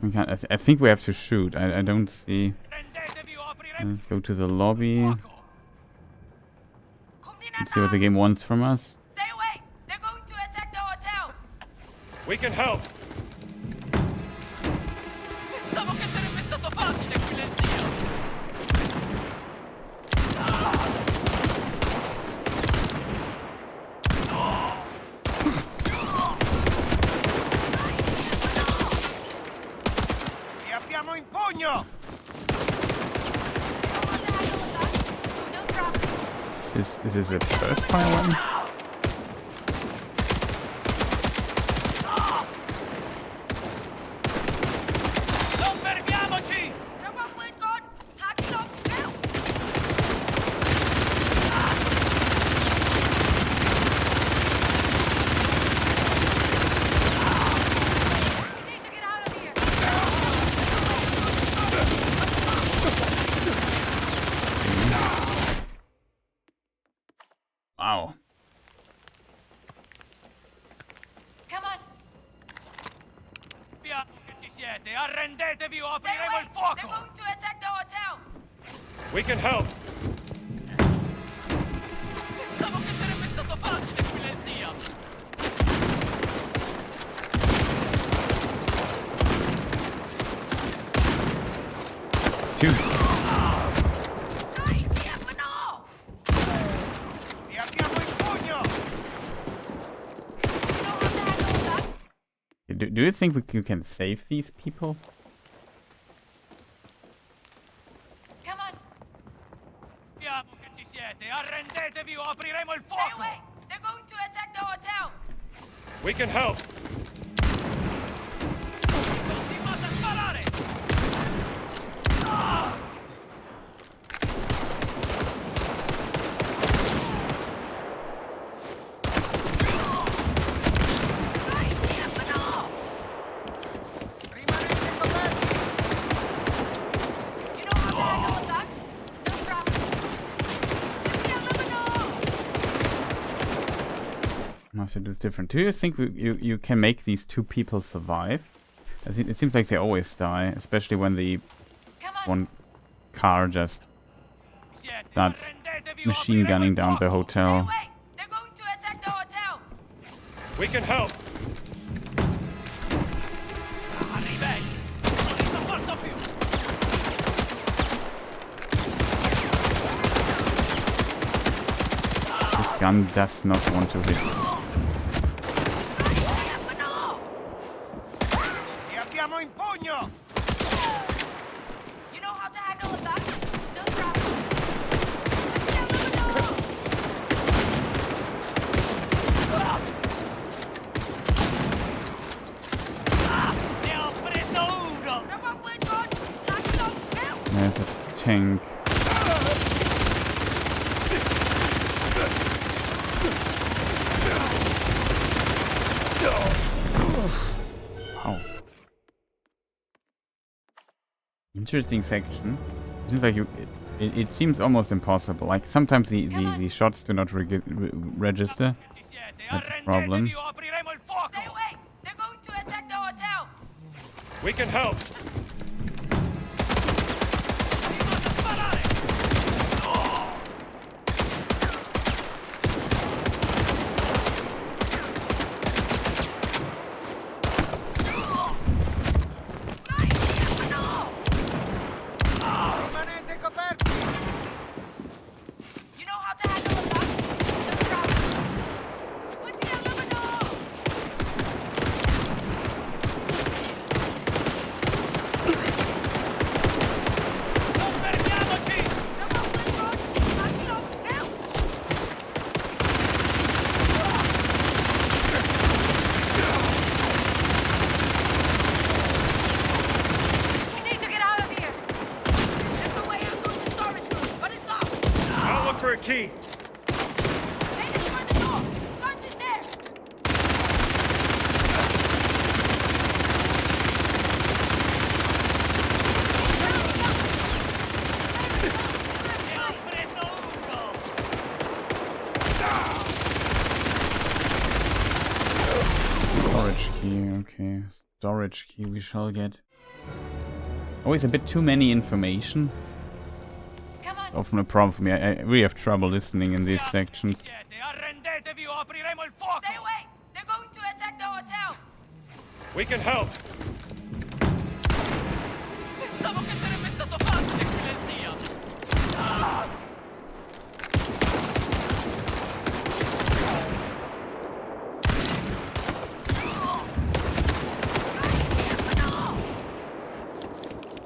We can't, I think we have to shoot. I don't see. Rendetevi o apriremo Go to the lobby. fuoco! See what the game wants from us. Stay away! They're going to attack the hotel! We can help. Pensavo che sarebbe stato facile qui nel Siam! Ti abbiamo in pugno! You know how to handle a gun? No problem. Is this a first fire one? Non fermiamoci!ระวังปืนก่อนหาที่หลบเร็ว We need to get out of here. Wow. Come on. Sappiamo che ci siete! Arrendetevi o apriremo il They're fuoco! going to attack the hotel! We can help. Pensavo che sarebbe stato facile qui nel Siam! Shoot. Dai, TPhGames! Ti abbiamo in pugno! You know how to handle a gun? Do you think you can save these people? Come on. Sappiamo che ci siete! Arrendetevi o apriremo il Stay fuoco! away! They're going to attack the hotel! We can help. Continuate a sparare! Dai, TPhGames! Rimanete coperti! You know how to handle a gun? No problem. I have to do this different. Do you think you can make these two people survive? It seems like they always die, especially when the Come on. one car just Siete! starts Arrendetevi o machine apriremo gunning il down the fuoco! hotel. Away! They're going to attack the hotel! We can help. Arrivederci! Non li sopporto più! This gun does not want to hit. There's a tank. Wow. Interesting section. It seems like it seems almost impossible. Like sometimes the shots do not register. That's a problem. Stay away! They're going to attack the hotel! We can help. You know how to handle a gun? No problem. What's the aluminum? We need to get out of here. There's a way out through the storage room, but it's locked. I'll look for a key. Hey, let's find the door. Sarge in there. Storage key, okay. Storage key we shall get. Always a bit too many information. Come on. Often a problem for me. I really have trouble listening in these sections. Arrendetevi o apriremo il fuoco! Stay away. They're going to attack the hotel. We can help. Pensavo che sarebbe stato facile qui nel Siam!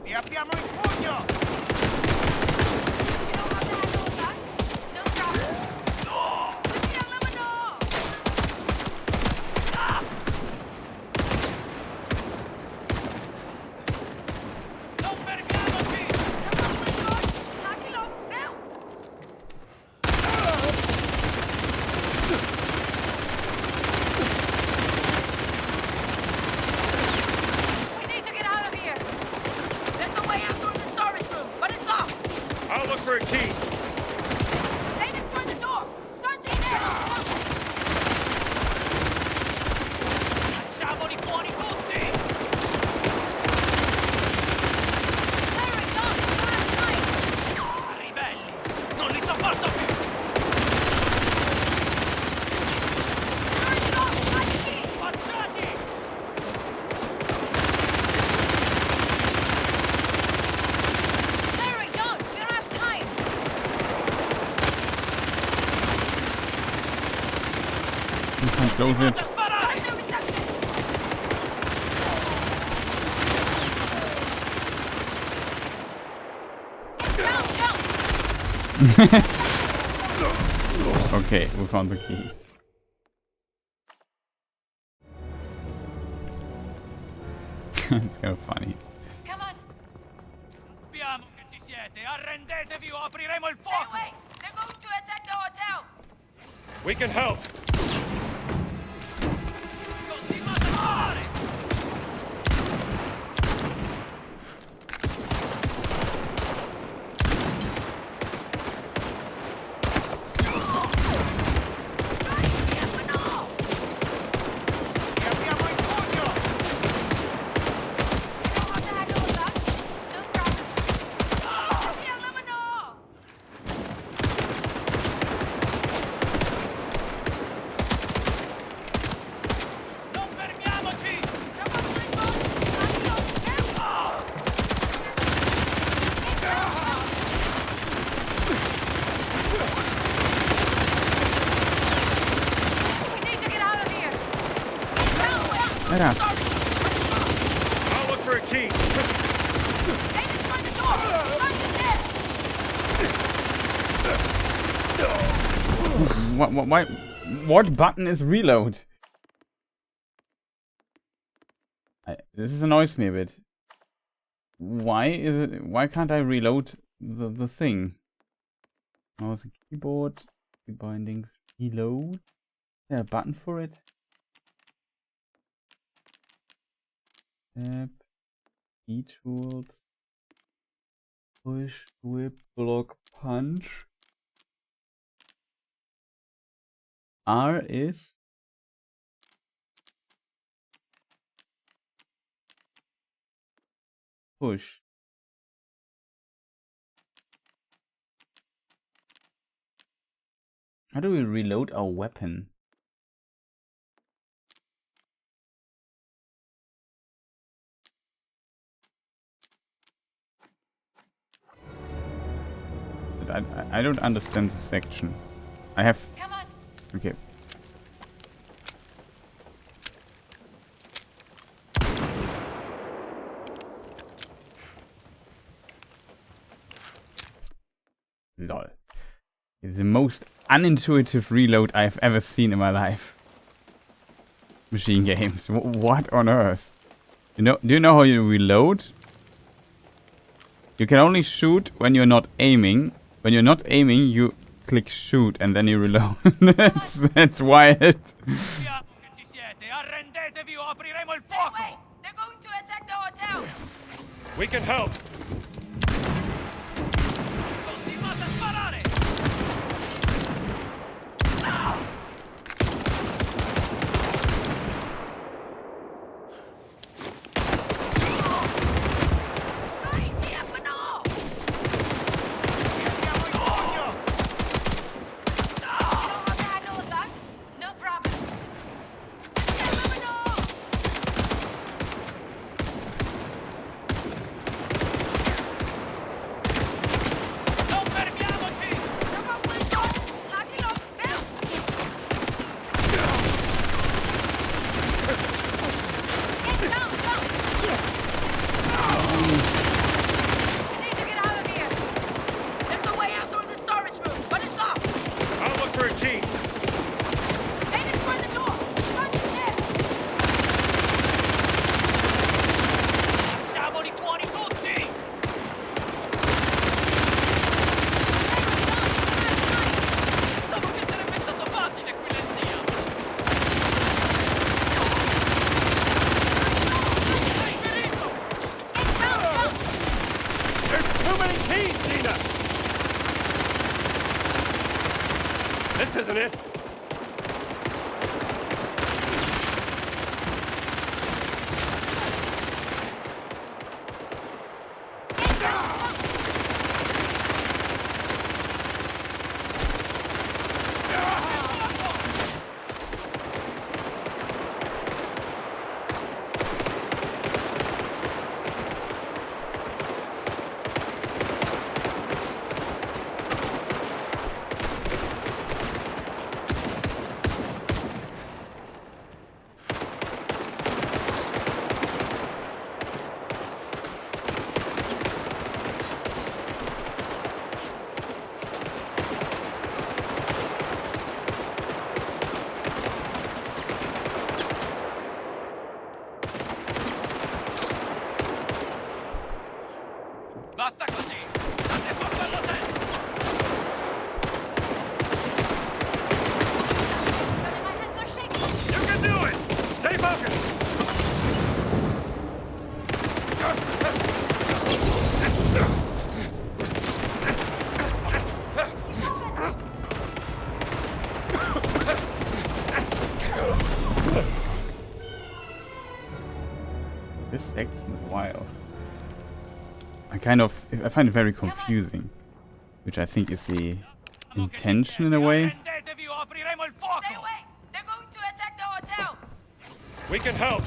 Vi abbiamo in pugno! You know how to handle a gun? No problem. What's the aluminum? Non fermiamoci! Latilo, now. We need to get out of here. There's a way out through the storage room, but it's locked. I'll look for a key. Hey, destroy the door. Sarge in there. Lasciamoli fuori tutti! Larry, go. Last night. Ribelli! Non li sopporto più! Sarge, go. Last key. Facciati! Larry, don't. We don't have time. You can close it. Faccia sparare! Where's the reception? Jump. Okay, we found the keys. It's kind of funny. Come on. Sappiamo che ci siete! Arrendetevi o apriremo il Stay fuoco! away. They're going to attack the hotel. We can help. Continuate a fare! Vi abbiamo in pugno! You know how to handle a gun? No problem. What's the aluminum? Non fermiamoci! Come on, Lincoln. Latilo, now. We need to get out of here. Yeah. I'll look for a key. Hey, destroy the door. Sarge in there. What button is reload? This annoys me a bit. Why can't I reload the thing? Mouse and keyboard, key bindings, reload. Is there a button for it? Tab, key tools, push, whip, block, punch. R is push. How do we reload our weapon? I don't understand this section. I have... Come on. Okay. Lol. It's the most unintuitive reload I've ever seen in my life. Machine games. What on earth? Do you know how you reload? You can only shoot when you're not aiming. When you're not aiming, you click shoot and then you reload. that's wild. They're going to attack the hotel. We can help. Continuate a sparare. No problem. Non fermiamoci! We need to get out of here. There's a way out through the storage room, but it's locked. I'll look for a key. Aim it for the door. Run your head. Siamoli fuori tutti! Pensavo che sarebbe stato facile qui nel Siam. Sei ferito! There's too many keys, Tina! This isn't it. Basta così! Date fuoco all'hotel! My hands are shaking. You can do it! Stay focused! This section is wild. I find it very confusing. Which I think is the intention in a way. Arrendetevi o apriremo il fuoco! Stay away! They're going to attack the hotel! We can help.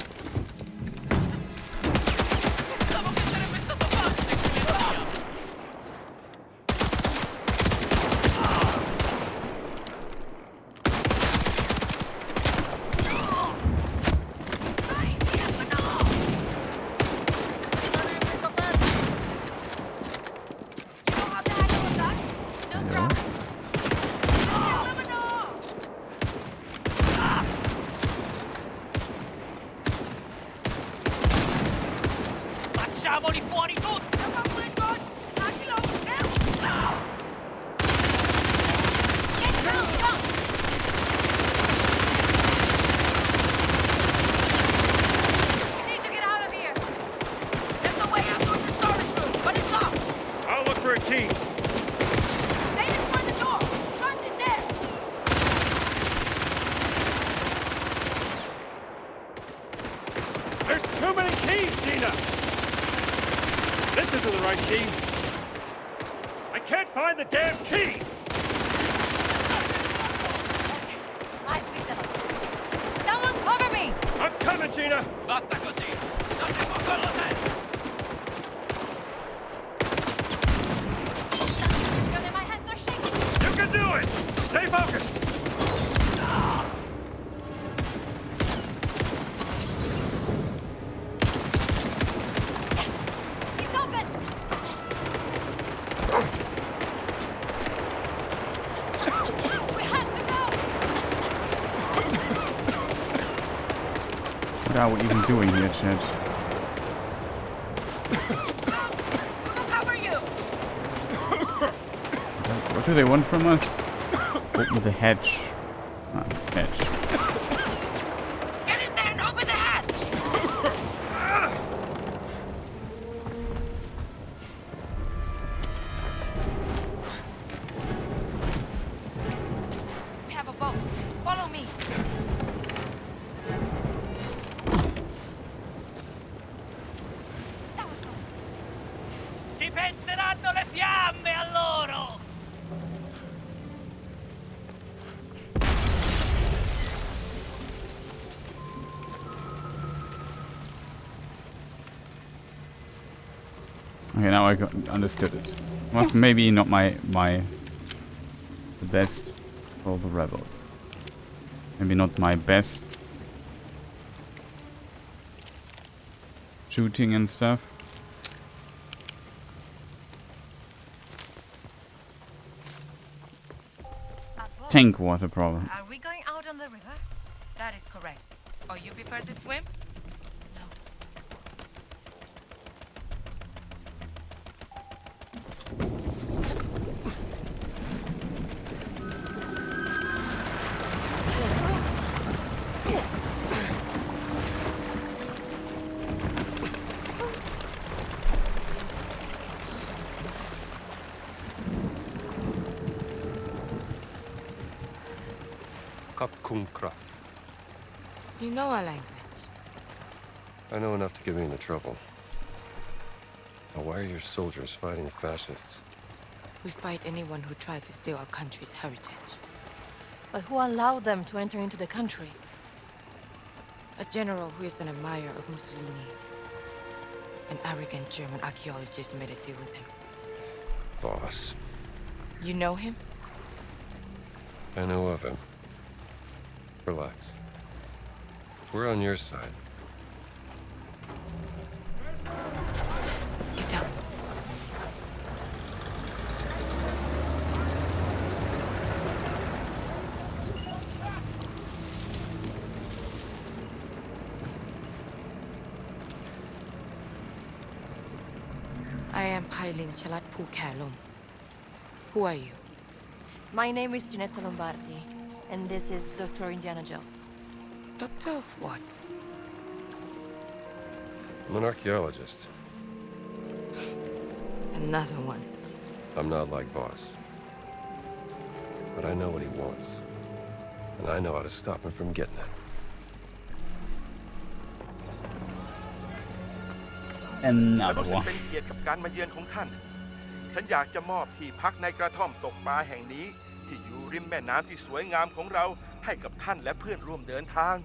Pensavo che sarebbe stato facile qui nel Siam. Siamo lì fuori tutti! We need to get out of here. There's a way out through the storage room, but it's locked. I'll look for a key. They destroyed the door. Front in there. There's too many keys, Gina! This isn't the right key. I can't find the damn key! I picked them up. Someone cover me! I'm coming, Gina! Basta così! Non ti può con l'hotel! My hands are shaking. You can do it! Stay focused! Yes! It's open! We have to go! What are we even doing here, chat? We'll cover you. What do they want from us? Open the hatch. Ah, hatch. Get in there and open the hatch. We have a boat. Follow me. That was close. Ti penseranno le fiamme a loro! Okay, now I understood it. Was maybe not the best for the rebels. Maybe not my best shooting and stuff. Tank was a problem. Are we going out on the river? That is correct. Or you prefer to swim? Kapkunkra. You know our language. I know enough to get me into trouble. Now, why are your soldiers fighting fascists? We fight anyone who tries to steal our country's heritage. But who allowed them to enter into the country? A general who is an admirer of Mussolini. An arrogant German archaeologist made a deal with him. Voss. You know him? I know of him. Relax. We're on your side. Get down. I am Pailin Chalat Pu Kalum. Who are you? My name is Ginetta Lombardi, and this is Dr. Indiana Jones. Doctor of what? I'm an archaeologist. Another one. I'm not like Voss. But I know what he wants. And I know how to stop him from getting it. Another รู้สึก one. เป็นเกียรติกับการมาเยือนของท่าน ฉันอยากจะมอบที่พักในกระท่อมตกปลาแห่งนี้ที่อยู่ริมแม่น้ำที่สวยงามของเราให้กับท่านและเพื่อนร่วมเดินทาง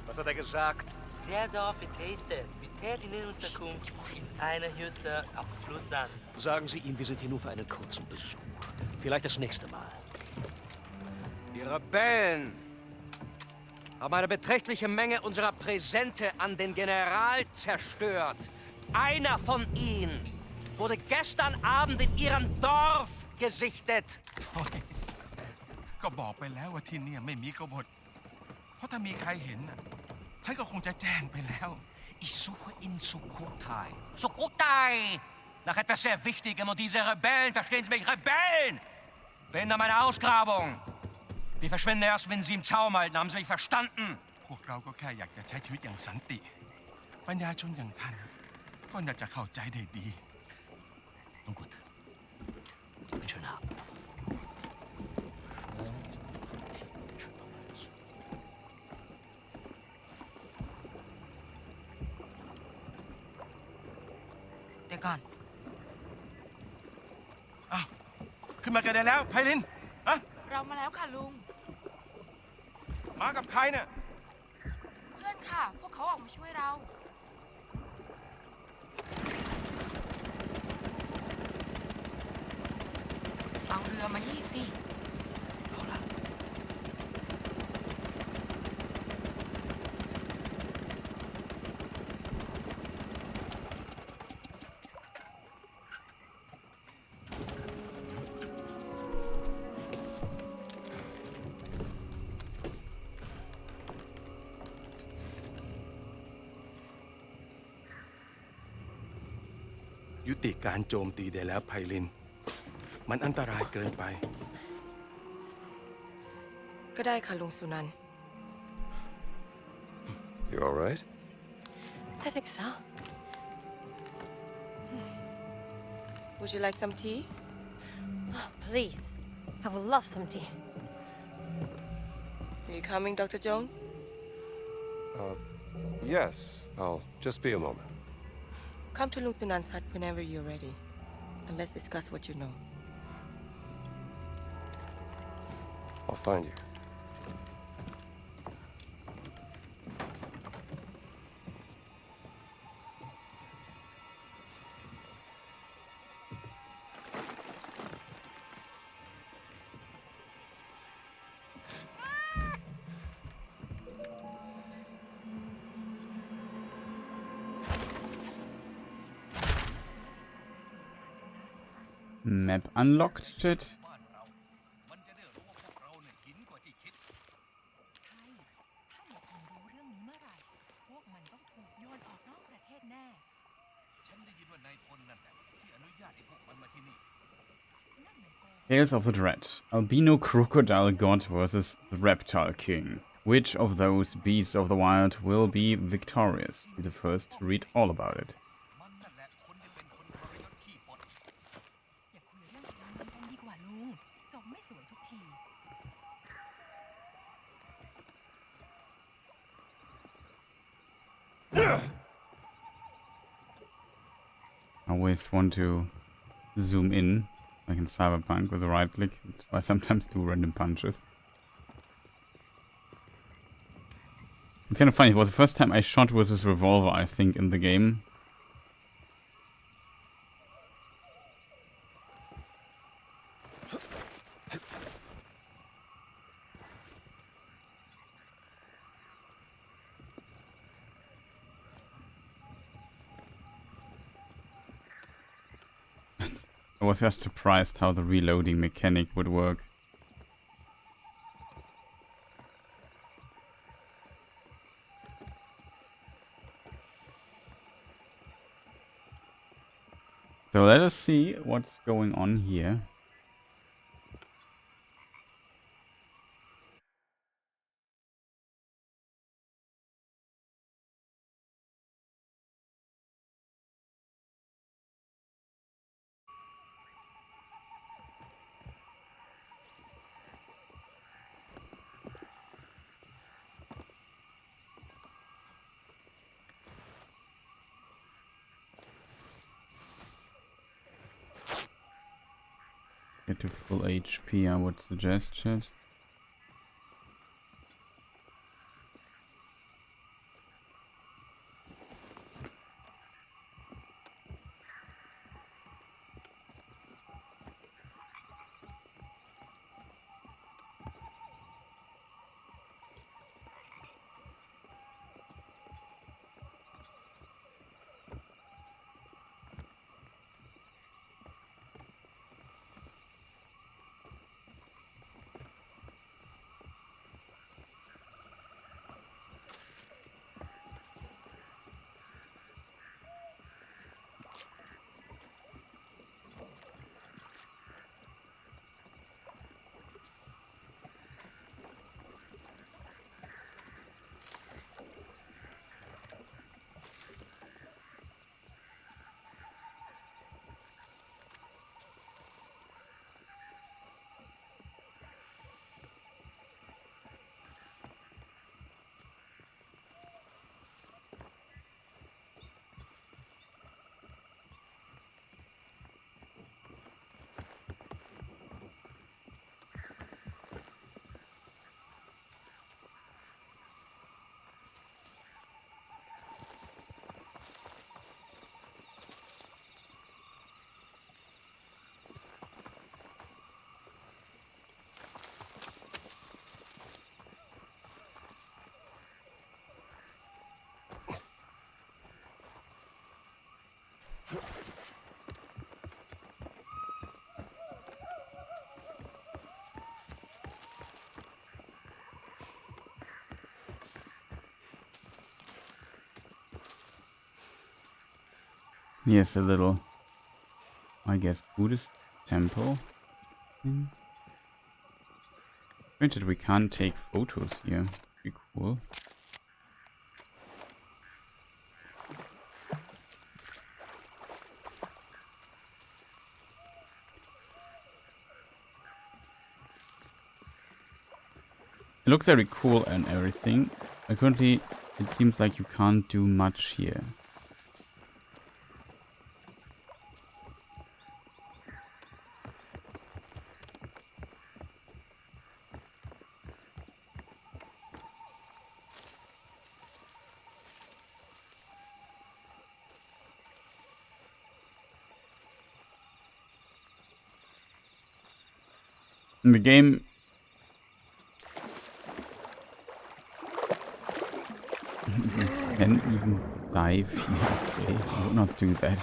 Was hat gesagt? Der Dorf tastet. Wir täten in Unterkunft. Eine Hütte am Fluss an. Sagen Sie ihm, wir sind hier nur für einen kurzen Besuch. Vielleicht das nächste Mal. Die Rebellen haben eine beträchtliche Menge unserer Präsente an den General zerstört. Einer von ihnen wurde gestern Abend in ihrem Dorf gesichtet. ก็บอกไปแล้วว่าที่นี่ไม่มีกบฏเพราะถ้ามีใครเห็นน่ะฉันก็คงจะแจ้งไปแล้ว Ich suche in Sukhothai. Sukhothai! Nach etwas sehr Wichtigem und diese Rebellen, verstehen Sie mich, Rebellen! Behindern meine Ausgrabung! Wir verschwinden erst, wenn Sie im Zaum halten, haben Sie mich verstanden? พวกเราก็แค่อยากจะใช้ชีวิตอย่างสันติปัญญาชนอย่างท่านก็น่าจะเข้าใจได้ดี Nun gut. Einen schönen Abend. They're gone. อ้าวขึ้นมากันได้แล้วไพลินฮะ เรามาแล้วค่ะลุง มากับใครเนี่ย เพื่อนค่ะ พวกเขาออกมาช่วยเรา เอาเรือมานี่สิ เอาละ ยุติการโจมตีได้แล้วไพลิน มันอันตรายเกินไป ก็ได้ค่ะลุงสุนันท์ You all right? I think so. Would you like some tea? Please. I would love some tea. Are you coming, Dr. Jones? Yes. I'll just be a moment. Come to Lung Sunan's hut whenever you're ready. And let's discuss what you know. I'll find you. Map unlocked, chat. มันจะได้รู้ว่าพวกเราเนี่ยหินกว่าที่คิด ใช่ ถ้าหมดคงรู้เรื่องนี้เมื่อไหร่ พวกมันต้องถูกโยนออกนอกประเทศแน่ ฉันได้ยินว่านายพลนั่นแหละที่อนุญาตให้พวกมันมาที่นี่ Tales of the Dread. Albino Crocodile God versus the Reptile King. Which of those beasts of the wild will be victorious? Be the first to read all about it. มันนั่นแหละคนที่เป็นคนทรยศขี้ปด อย่าคุยเรื่องการเมืองกันดีกว่าลุง จบไม่สวยทุกที I always want to zoom in, like in Cyberpunk with the right click. That's why I sometimes do random punches. It's kind of funny. It was the first time I shot with this revolver, I think, in the game. I was just surprised how the reloading mechanic would work. So let us see what's going on here. Get to full HP, I would suggest, chat. Here's a little, I guess, Buddhist temple. Granted, we can't take photos here. Pretty cool. It looks very cool and everything. But currently, it seems like you can't do much here. In the game, you can even dive here. Okay, I would not do that.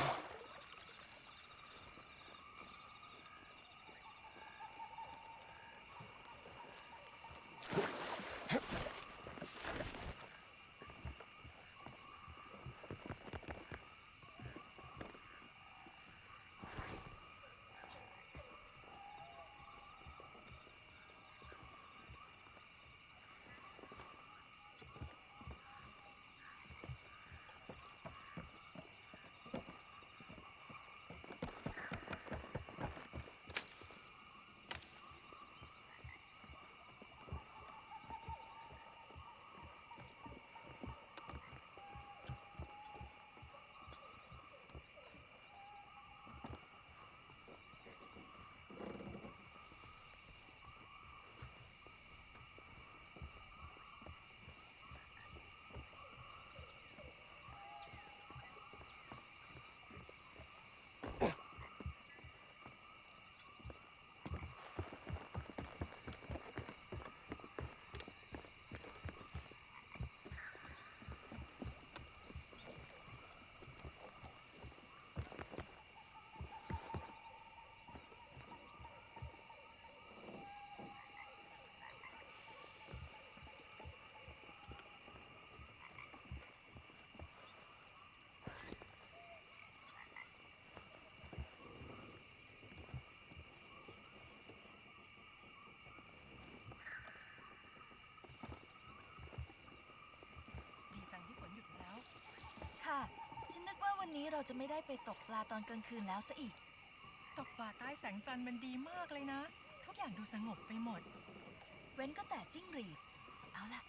ดีจังที่ฝนหยุดแล้ว ค่ะ ฉันนึกว่าวันนี้เราจะไม่ได้ไปตกปลาตอนกลางคืนแล้วซะอีก ตกปลาใต้แสงจันทร์มันดีมากเลยนะ ทุกอย่างดูสงบไปหมด เว้นก็แต่จิ้งหรีด เอาล่ะ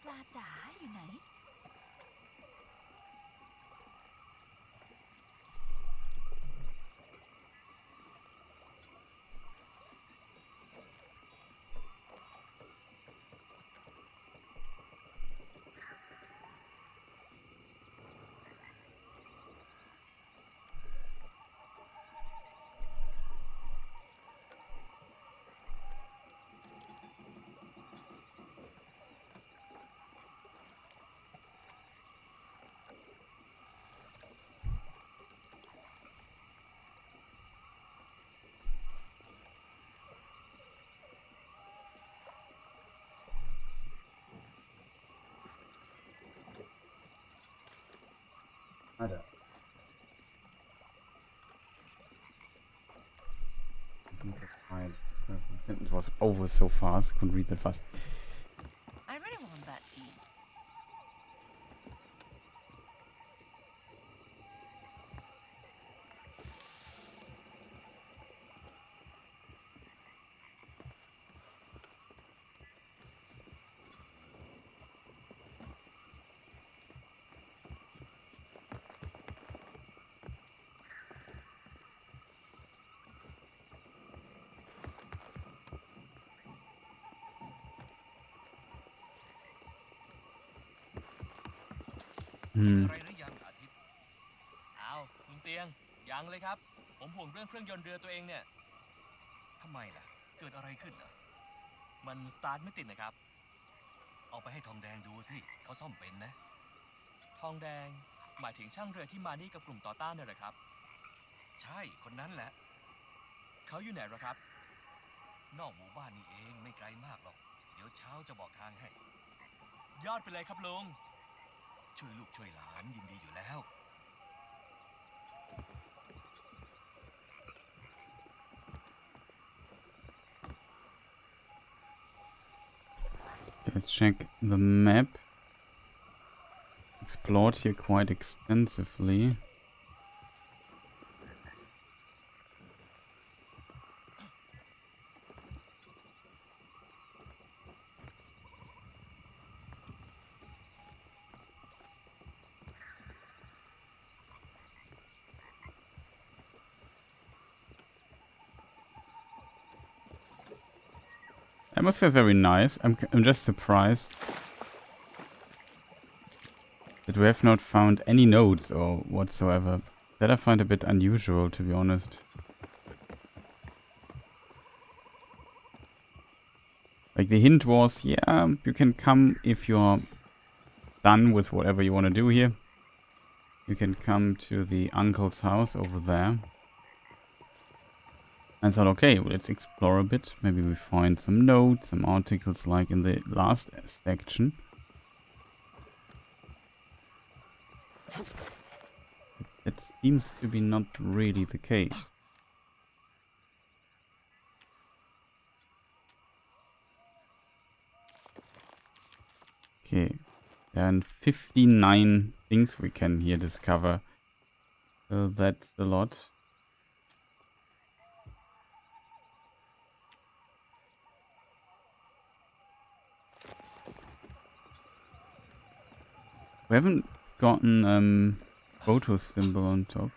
ปลาจ๋าอยู่ไหน I think that's right. The sentence was over so fast, couldn't read that fast. I really want that tea. Hmm. อะไรหรือยังอาทิตย์อ้าวคุณเตียงยังเลยครับผมห่วงเรื่องเครื่องยนต์เรือตัวเองเนี่ยทำไมล่ะเกิดอะไรขึ้นเหรอมันสตาร์ทไม่ติดนะครับเอาไปให้ทองแดงดูสิเขาซ่อมเป็นนะทองแดงหมายถึงช่างเรือที่มานี่กับกลุ่มต่อต้านเนี่ยเหรอครับใช่คนนั้นแหละเขาอยู่ไหนหรอครับนอกหมู่บ้านนี่เองไม่ไกลมากหรอกเดี๋ยวเช้าจะบอกทางให้ยอดไปเลยครับลุงช่วยลูกช่วยหลานยินดีอยู่แล้ว Let's check the map. Explored here quite extensively. Atmosphere is very nice. I'm just surprised that we have not found any nodes or whatsoever. That I find a bit unusual, to be honest. Like the hint was, yeah, you can come if you're done with whatever you want to do here. You can come to the uncle's house over there. And I thought, okay, well, let's explore a bit. Maybe we find some notes, some articles like in the last section. It seems to be not really the case. Okay, there are 59 things we can here discover. So that's a lot. We haven't gotten photo symbol on top.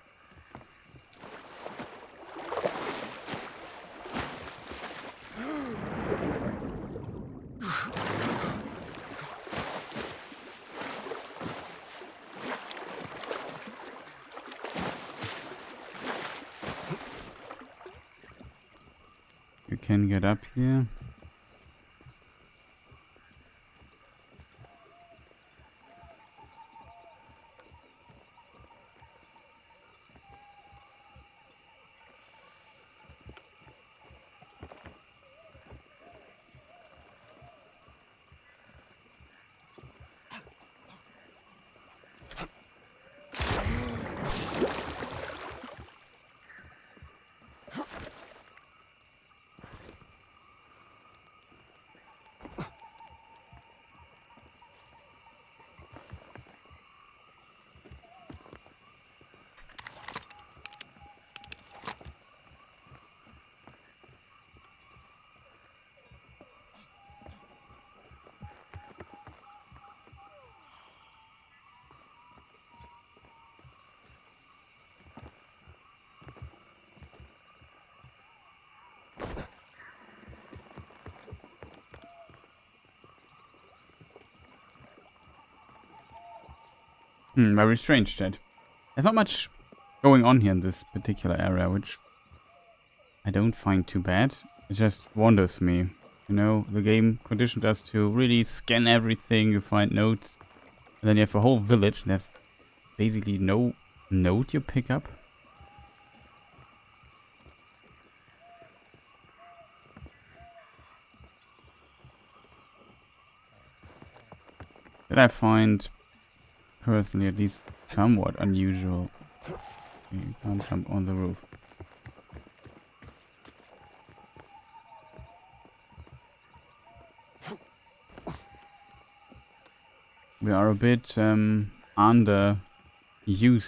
You can get up here. Very strange, chat. There's not much going on here in this particular area, which I don't find too bad. It just wonders me. You know, the game conditioned us to really scan everything, you find notes, and then you have a whole village, and there's basically no note you pick up. That I find, personally at least, somewhat unusual. You can't jump on the roof. We are a bit underused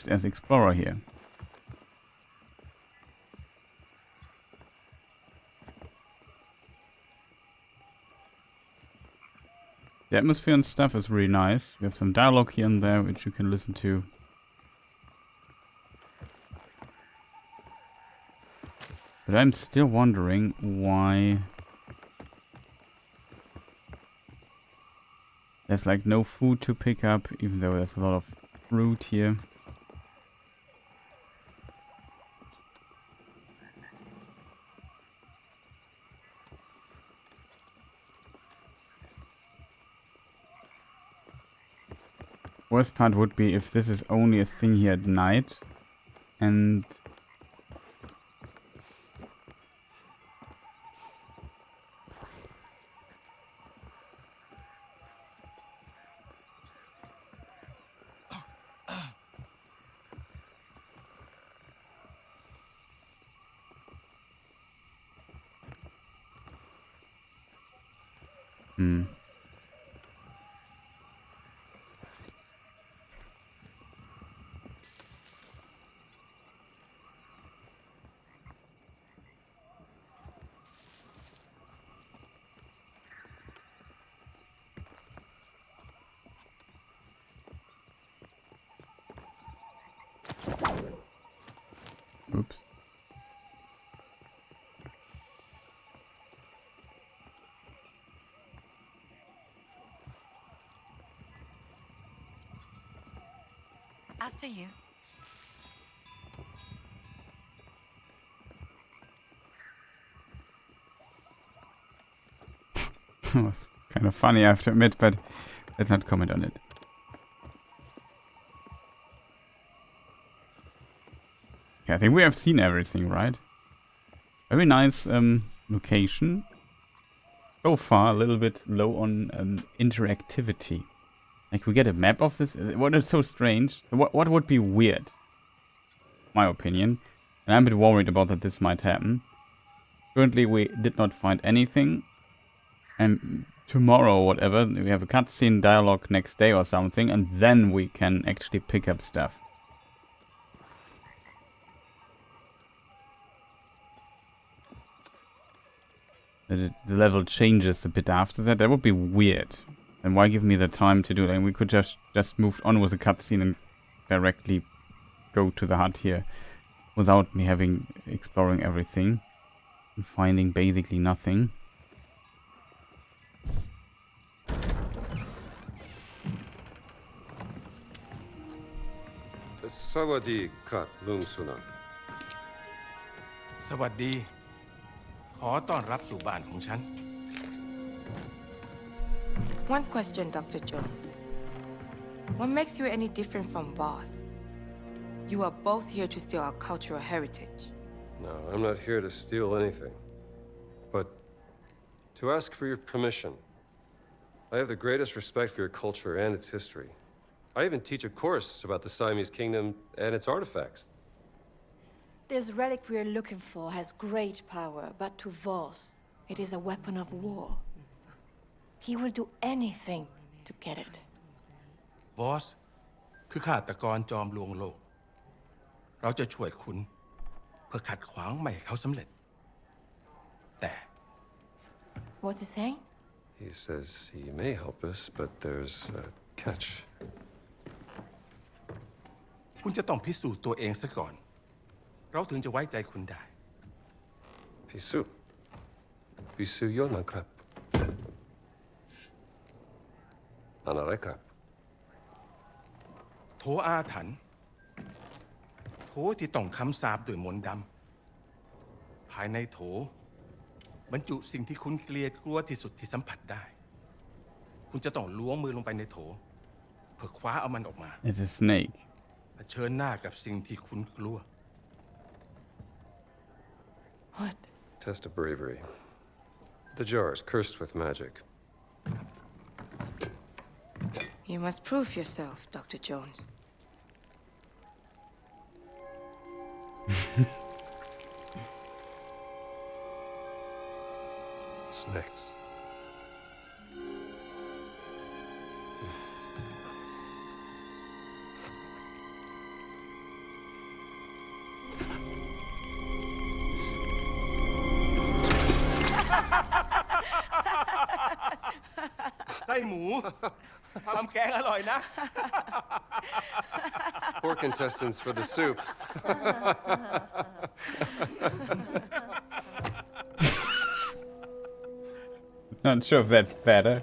as explorer here. The atmosphere and stuff is really nice. We have some dialogue here and there which you can listen to. But I'm still wondering why there's like no food to pick up, even though there's a lot of fruit here. Worst part would be if this is only a thing here at night and After you. It was kind of funny, I have to admit, but let's not comment on it. Okay, I think we have seen everything, right? Very nice location. So far, a little bit low on interactivity. Like, we get a map of this? What is so strange? What would be weird? My opinion. And I'm a bit worried about that this might happen. Currently, we did not find anything. And tomorrow, or whatever, we have a cutscene dialogue next day or something, and then we can actually pick up stuff. The level changes a bit after that. That would be weird. And why give me the time to do that? And we could just move on with the cutscene and directly go to the hut here without me exploring everything and finding basically nothing. Sawadi krap lung sunan. สวัสดี ขอต้อนรับสู่บ้านของฉัน One question, Dr. Jones. What makes you any different from Voss? You are both here to steal our cultural heritage. No, I'm not here to steal anything. But to ask for your permission. I have the greatest respect for your culture and its history. I even teach a course about the Siamese kingdom and its artifacts. This relic we're looking for has great power, but to Voss, it is a weapon of war. He will do anything to get it. Voss คือฆาตกรจอมลวงโลก เราจะช่วยคุณเพื่อขัดขวางไม่ให้เขาสำเร็จ แต่ What's he saying? He says he may help us, but there's a catch. คุณจะต้องพิสูจน์ตัวเองซะก่อน เราถึงจะไว้ใจคุณได้ Pisu yonan krap. Anarai krap. โถอาถรรพ์โถที่ต้องคำสาปด้วยมนต์ดำภายในโถบรรจุสิ่งที่คุณเกลียดกลัวที่สุดที่สัมผัสได้ คุณจะต้องล้วงมือลงไปในโถเพื่อคว้าเอามันออกมา It's a snake. เผชิญหน้ากับสิ่งที่คุณกลัว What? Test of bravery. The jar is cursed with magic. You must prove yourself, Dr. Jones. Snakes. Poor contestants for the soup. Not sure if that's better.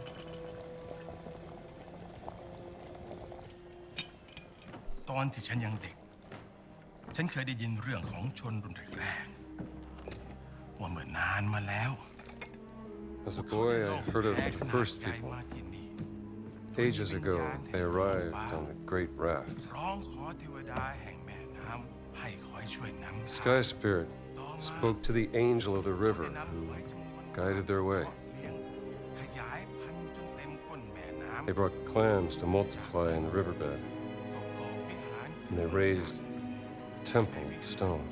ตอนที่ฉันยังเด็ก ฉันเคยได้ยินเรื่องของชนรุ่นแรกๆว่าเมื่อนานมาแล้ว As a boy, I heard of the first people. Ages ago, they arrived on a great raft. ร้องขอเทวดาแห่งแม่น้ำให้คอยช่วยนำ Sky Spirit spoke to the angel of the river who guided their way. ขยายพันธุ์จนเต็มก้นแม่น้ำ They brought clams to multiply in the riverbed, and they raised a temple of stone.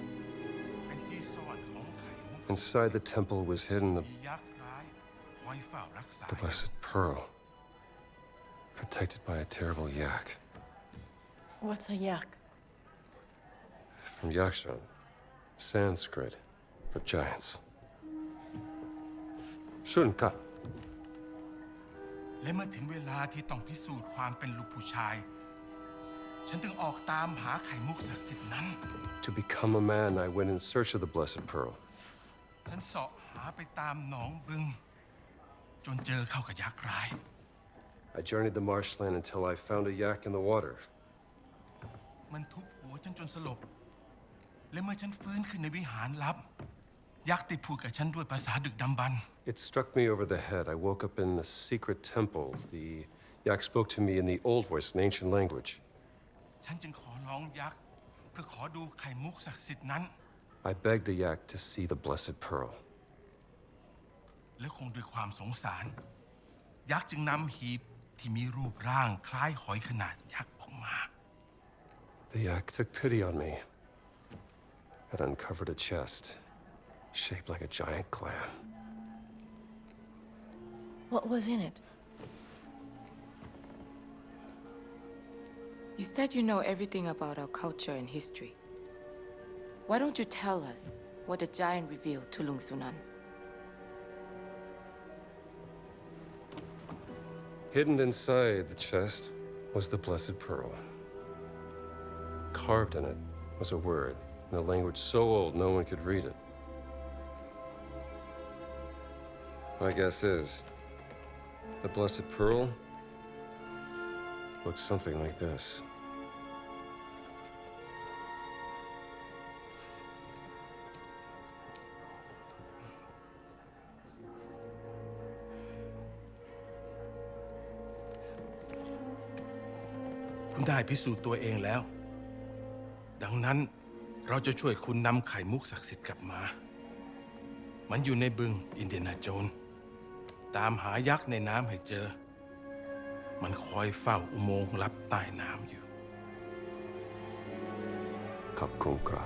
Inside the temple was hidden the blessed pearl, protected by a terrible yak. What's a yak? From Yakshan, Sanskrit for giants. Shunka. และเมื่อถึงเวลาที่ต้องพิสูจน์ความเป็นลูกผู้ชาย ฉันถึงออกตามหาไข่มุกศักดิ์สิทธิ์นั้น To become a man, I went in search of the blessed pearl. ฉันเสาะหาไปตามหนองบึง จนเจอเข้ากับยักษ์ร้าย I journeyed the marshland until I found a yak in the water. มันทุบหัวฉันจนสลบและเมื่อฉันฟื้นขึ้นในวิหารลับยักษ์ได้พูดกับฉันด้วยภาษาดึกดำบรรพ์ It struck me over the head. I woke up in a secret temple. The yak spoke to me in the old voice, an ancient language. ฉันจึงขอร้องยักษ์เพื่อขอดูไข่มุกศักดิ์สิทธิ์นั้น I begged the yak to see the blessed pearl. และคงด้วยความสงสารยักษ์จึงนำหีบที่มีรูปร่างคล้ายหอยขนาดยักษ์ออกมา The yak took pity on me. It uncovered a chest, shaped like a giant clam. What was in it? You said you know everything about our culture and history. Why don't you tell us what the giant revealed to Lung Sunan? Hidden inside the chest was the blessed pearl. Carved in it was a word in a language so old no one could read it. My guess is, the blessed pearl looks something like this.คุณได้พิสูจน์ตัวเองแล้วดังนั้นเราจะช่วยคุณนำไข่มุกศักดิ์สิทธิ์กลับมามันอยู่ในบึงอินเดียนาโจนส์ตามหายักษ์ในน้ำให้เจอมันคอยเฝ้าอุโมงค์ลับใต้น้ำอยู่ Kapkunkra,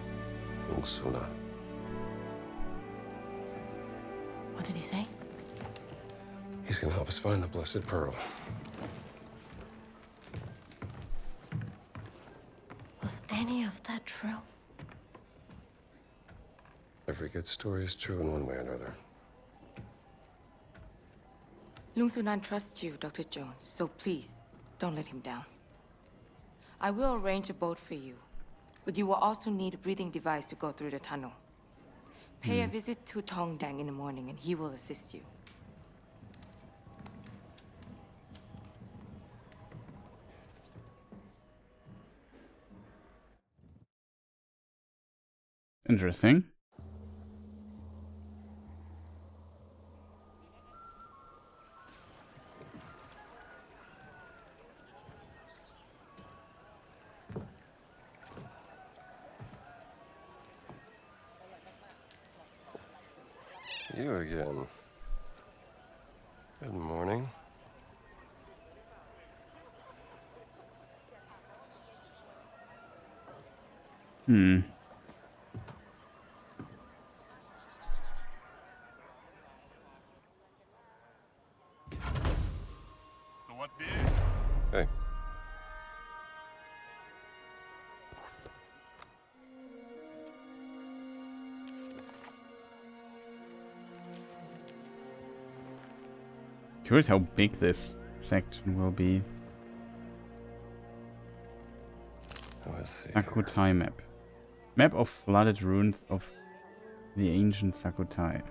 Ungsuna. What did he say? He's gonna help us find the blessed pearl. Was any of that true? Every good story is true in one way or another. Lung Sunan trusts you, Dr. Jones, so please, don't let him down. I will arrange a boat for you, but you will also need a breathing device to go through the tunnel. Pay a visit to Tong Dang in the morning and he will assist you. Interesting. You again. Good morning. Hey. Curious how big this section will be. Sakutai map. Map of flooded ruins of the ancient Sakutai.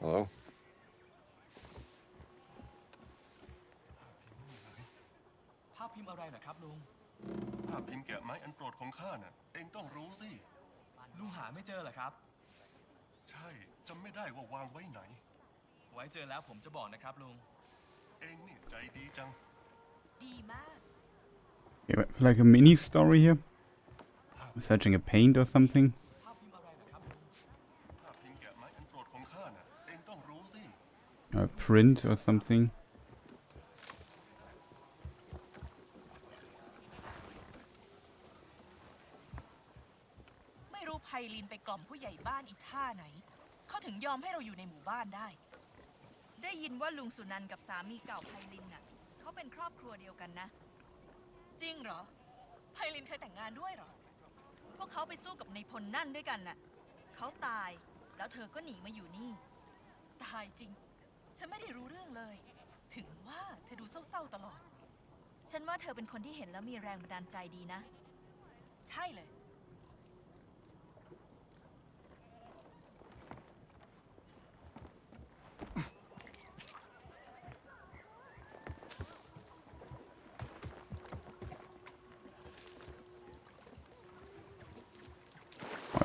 Hello? ภาพพิมพ์อะไรนะครับลุง ภาพพิมพ์แกะไม้อันโปรดของข้าน่ะเองต้องรู้สิ ลุงหาไม่เจอเหรอครับ ใช่จำไม่ได้ว่าวางไว้ไหน ไว้เจอแล้วผมจะบอกนะครับลุง เองนี่ใจดีจัง ดีมาก Okay, like a mini story here? Searching a paint or something? ภาพพิมพ์แกะไม้อันโปรดของข้าน่ะเองต้องรู้สิ A print or something? ไม่รู้ไพลินไปกล่อมผู้ใหญ่บ้านอีท่าไหน เขาถึงยอมให้เราอยู่ในหมู่บ้านได้ ได้ยินว่าลุงสุนันท์กับสามีเก่าไพลินน่ะ เขาเป็นครอบครัวเดียวกันนะจริงเหรอไพลินเคยแต่งงานด้วยเหรอพวกเขาไปสู้กับในพลนั่นด้วยกันน่ะเขาตายแล้วเธอก็หนีมาอยู่นี่ตายจริงฉันไม่ได้รู้เรื่องเลยถึงว่าเธอดูเศร้าๆตลอดฉันว่าเธอเป็นคนที่เห็นแล้วมีแรงบันดาลใจดีนะใช่เลย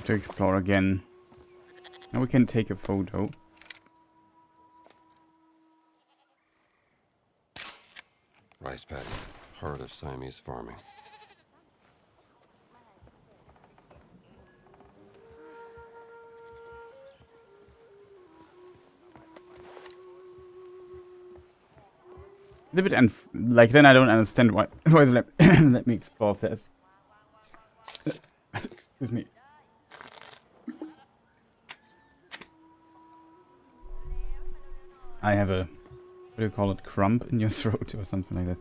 To explore again. Now we can take a photo. Rice paddy, heart of Siamese farming. It's a bit like then I don't understand why let me explore this. Excuse me. I have a, what do you call it, crump in your throat or something like that.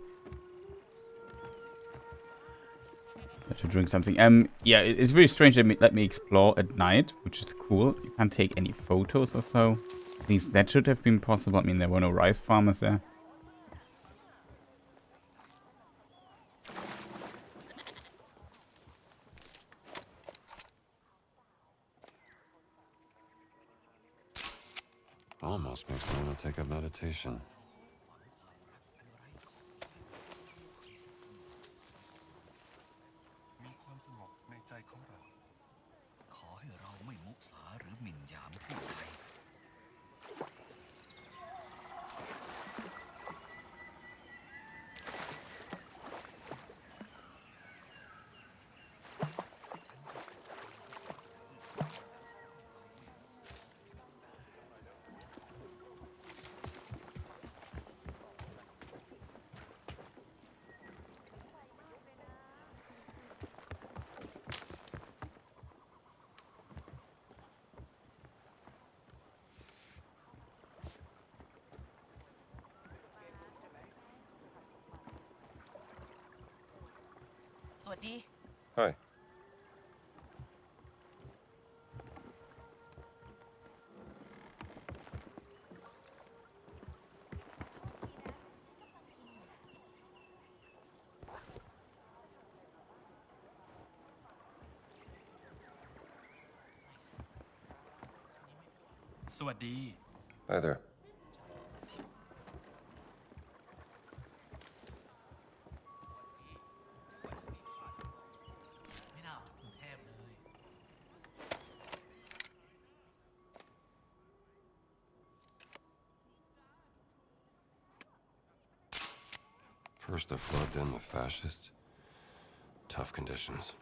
To drink something. Yeah, it's very strange that let me explore at night, which is cool. You can't take any photos or so. At least that should have been possible. I mean, there were no rice farmers there. Almost makes me want to take up meditation. มีความสงบในใจของเราขอให้เราไม่มุสาหรือหมิ่นหยามผู้ใด สวัสดี Hi. Hi there. First the flood, then the fascists. Tough conditions.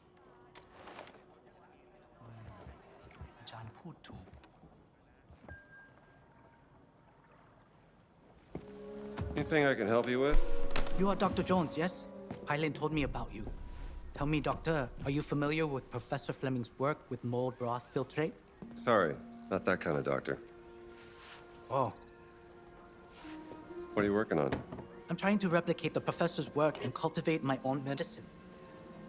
Anything I can help you with? You are Dr. Jones, yes? Hylan told me about you. Tell me, Doctor, are you familiar with Professor Fleming's work with mold broth filtrate? Sorry, not that kind of doctor. Oh. What are you working on? I'm trying to replicate the professor's work and cultivate my own medicine.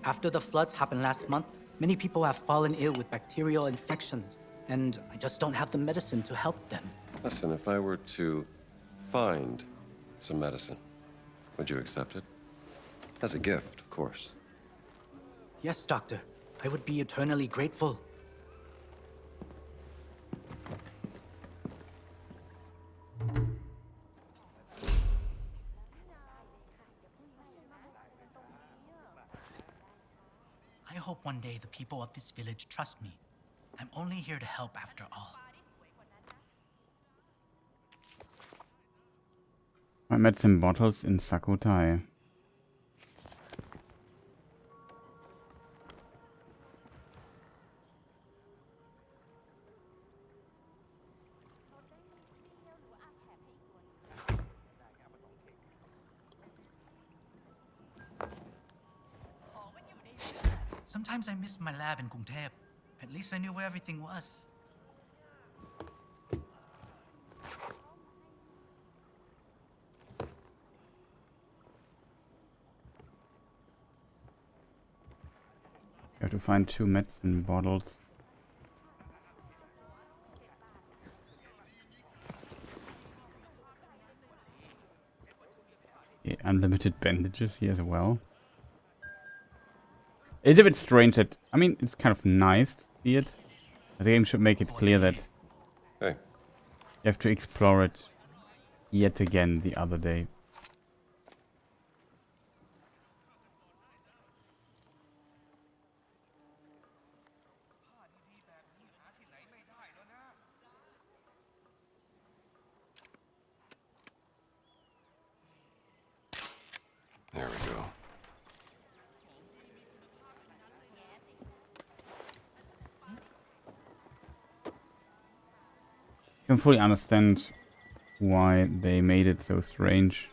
After the floods happened last month, many people have fallen ill with bacterial infections, and I just don't have the medicine to help them. Listen, if I were to find some medicine, would you accept it? As a gift, of course. Yes, Doctor. I would be eternally grateful. I hope one day the people of this village trust me. I'm only here to help after all. I met some bottles in Sakotai. Sometimes I miss my lab in Gungthep. At least I knew where everything was. You have to find 2 medicine bottles. Okay, unlimited bandages here as well. It's a bit strange that, I mean, it's kind of nice to see it. The game should make it clear that Hey. you have to explore it yet again the other day. There we go. I can fully understand why they made it so strange.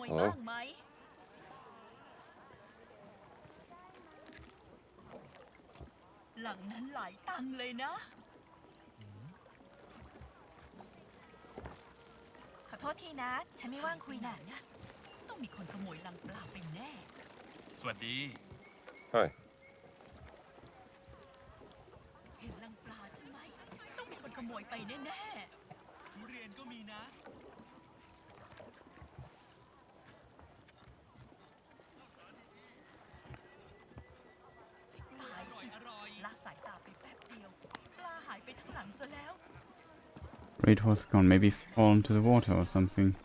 Hello? หลังนั้นหลายตังค์เลยนะ ขอโทษทีนะ ฉันไม่ว่างคุยน่ะต้องมีคนขโมยลังปลาไปแน่ สวัสดี Hi. เห็นลังปลาใช่ไหมต้องมีคนขโมยไปแน่ๆทุเรียนก็มีนะ ตายสิละสายตาไปแป๊บเดียว ปลาหายไปทั้งหลังซะแล้ว Great horse gone, maybe fall into the water or something.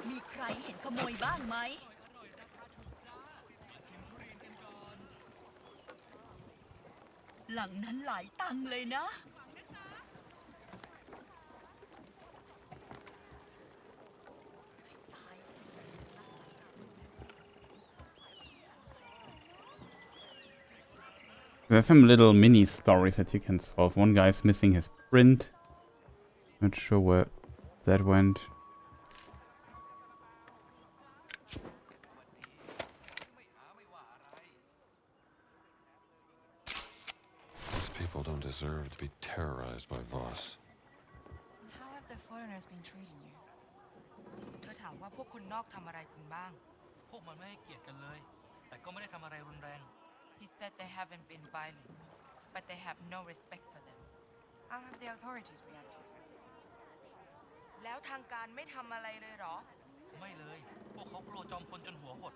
มีใครเห็นขโมยบ้างไหม หลังนั้นหลายตังค์เลยนะ There's some little mini stories that you can solve. One guy's missing his print. Not sure where that went. These people don't deserve to be terrorized by Voss. How have the foreigners been treating you? เธอถามว่าพวกคนนอกทำอะไรคุณบ้าง พวกมันไม่ให้เกียรติกันเลย แต่ก็ไม่ได้ทำอะไรรุนแรง He said they haven't been violent, but they have no respect for them. How have the authorities reacted? แล้วทางการไม่ทำอะไรเลยเหรอ ไม่เลย พวกเขากลัวจอมพลจนหัวหด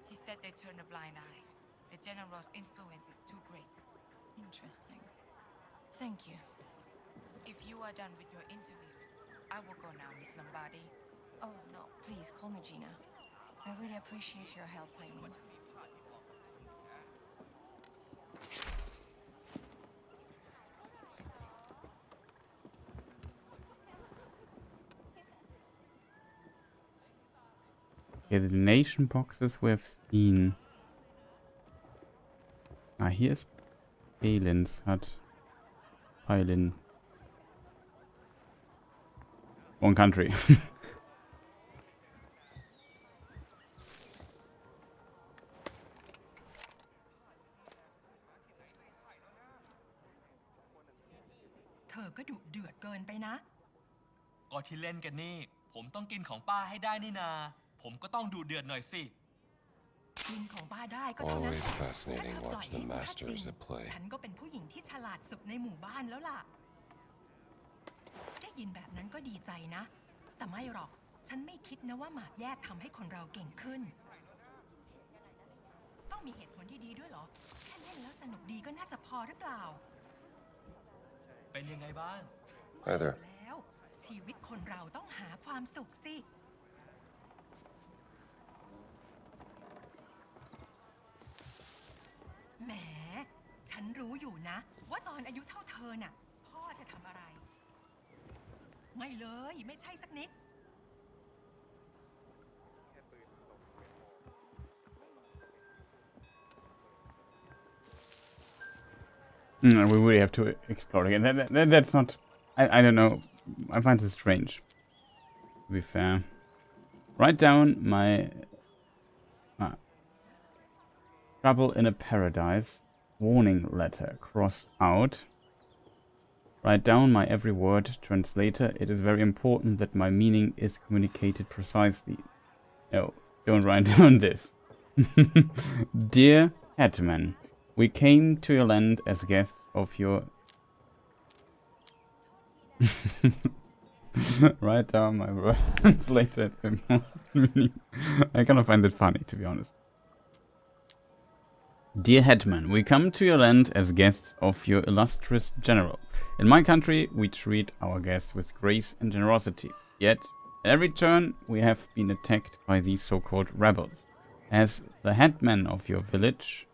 He said they turn a blind eye. The general's influence is too great. Interesting. Thank you. If you are done with your interviews, I will go now, Miss Lombardi. Oh, no, please call me Gina. I really appreciate your help, Eileen. Okay, the donation boxes we have seen. Ah, here's Balin's hut. Bailin. One country. เธอก็ดุเดือดเกินไปนะ ก็ที่เล่นกันนี่ ผมต้องกินของป้าให้ได้นี่นา ผมก็ต้องดูเดือดหน่อยสิ กินของป้าได้ก็เท่านั้น Always ถ้า fascinating เธอปล่อย watch ให้ the มันทัดจริง masters at play. ฉันก็เป็นผู้หญิงที่ฉลาดสุดในหมู่บ้านแล้วล่ะ ได้ยินแบบนั้นก็ดีใจนะ แต่ไม่หรอก ฉันไม่คิดนะว่าหมากแยกทำให้คนเราเก่งขึ้น ต้องมีเหตุผลที่ดีด้วยเหรอ แค่เล่นแล้วสนุกดีก็น่าจะพอหรือเปล่า เป็นยังไงบ้าง Hi there. แล้วชีวิตคนเราต้องหาความสุขสิ แหม ฉันรู้อยู่นะ ว่าตอนอายุเท่าเธอน่ะ พ่อเธอทำอะไร ไม่เลย ไม่ใช่สักนิด We really have to explore again. That's not... I don't know. I find this strange, to be fair. Write down my... Trouble in a Paradise. Warning letter. Crossed out. Write down my every word. Translator. It is very important that my meaning is communicated precisely. No, don't write down this. Dear Hetman, we came to your land as guests of your... Write down my word. Translated. I kind of find it funny, to be honest. Dear Hetman, we come to your land as guests of your illustrious general. In my country, we treat our guests with grace and generosity. Yet, at every turn, we have been attacked by these so-called rebels. As the headman of your village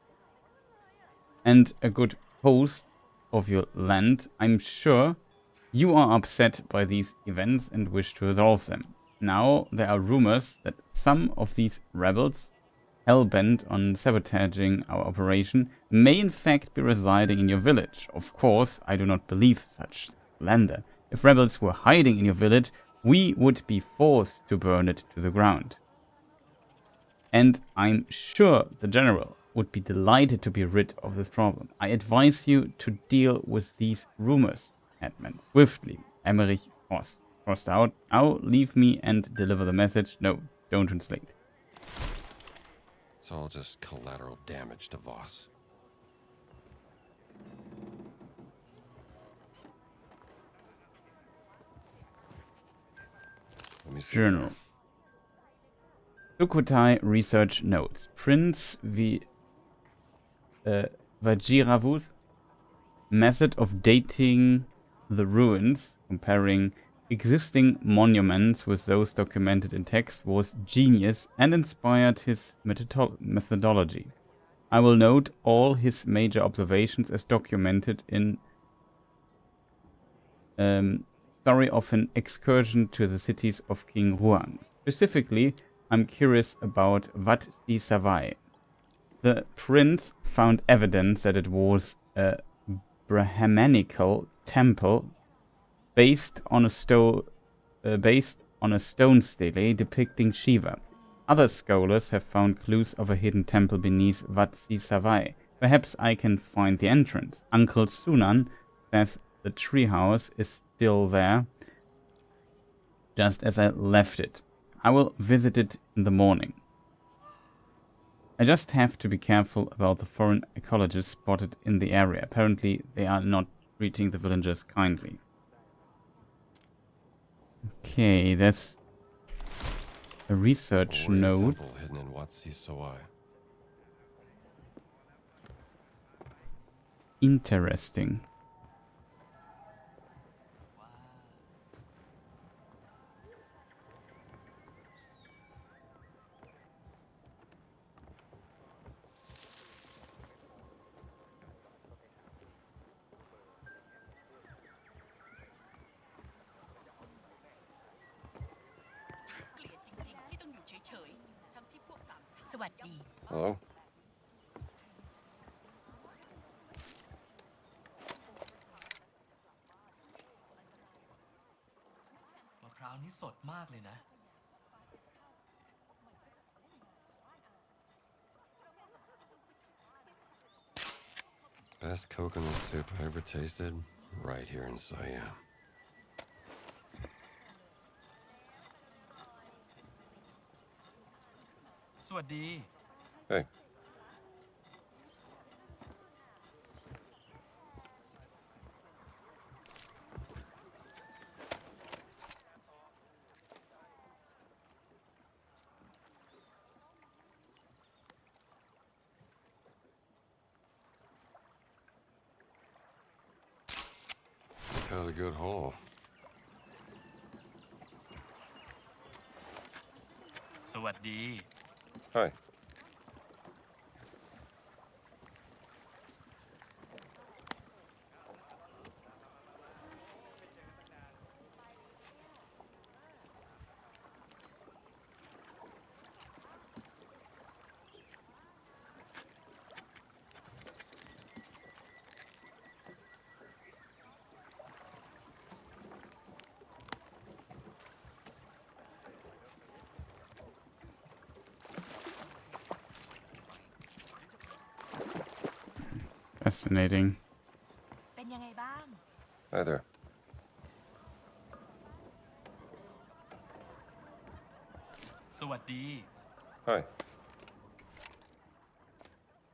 and a good host of your land, I'm sure you are upset by these events and wish to resolve them. Now, there are rumors that some of these rebels, hell-bent on sabotaging our operation, may in fact be residing in your village. Of course, I do not believe such slander. If rebels were hiding in your village, we would be forced to burn it to the ground. And I'm sure the general would be delighted to be rid of this problem. I advise you to deal with these rumors, Hetman, swiftly. Emmerich Frost. Crossed out. Now leave me and deliver the message. No, don't translate. It's all just collateral damage to Voss. Let me see. Journal. Sukhothai research notes. Prince Vajiravus' method of dating the ruins, comparing existing monuments with those documented in text, was genius and inspired his methodology. I will note all his major observations as documented in Story of an Excursion to the Cities of King Ruang. Specifically, I'm curious about Wat Si Savai. The prince found evidence that it was a Brahmanical temple based on a stone stele depicting Shiva. Other scholars have found clues of a hidden temple beneath Wat Si Savai. Perhaps I can find the entrance. Uncle Sunan says the treehouse is still there, just as I left it. I will visit it in the morning. I just have to be careful about the foreign ecologists spotted in the area. Apparently, they are not treating the villagers kindly. Okay, that's a research note. Temple hidden in Wat Si Savai. Interesting. Hello? มะพร้าวนี่สดมากเลยนะ Best coconut soup I ever tasted, right here in Siam. สวัสดี Hey. had a good haul. สวัสดี Hi. Fascinating. เป็นยังไงบ้าง Hi there. Hi.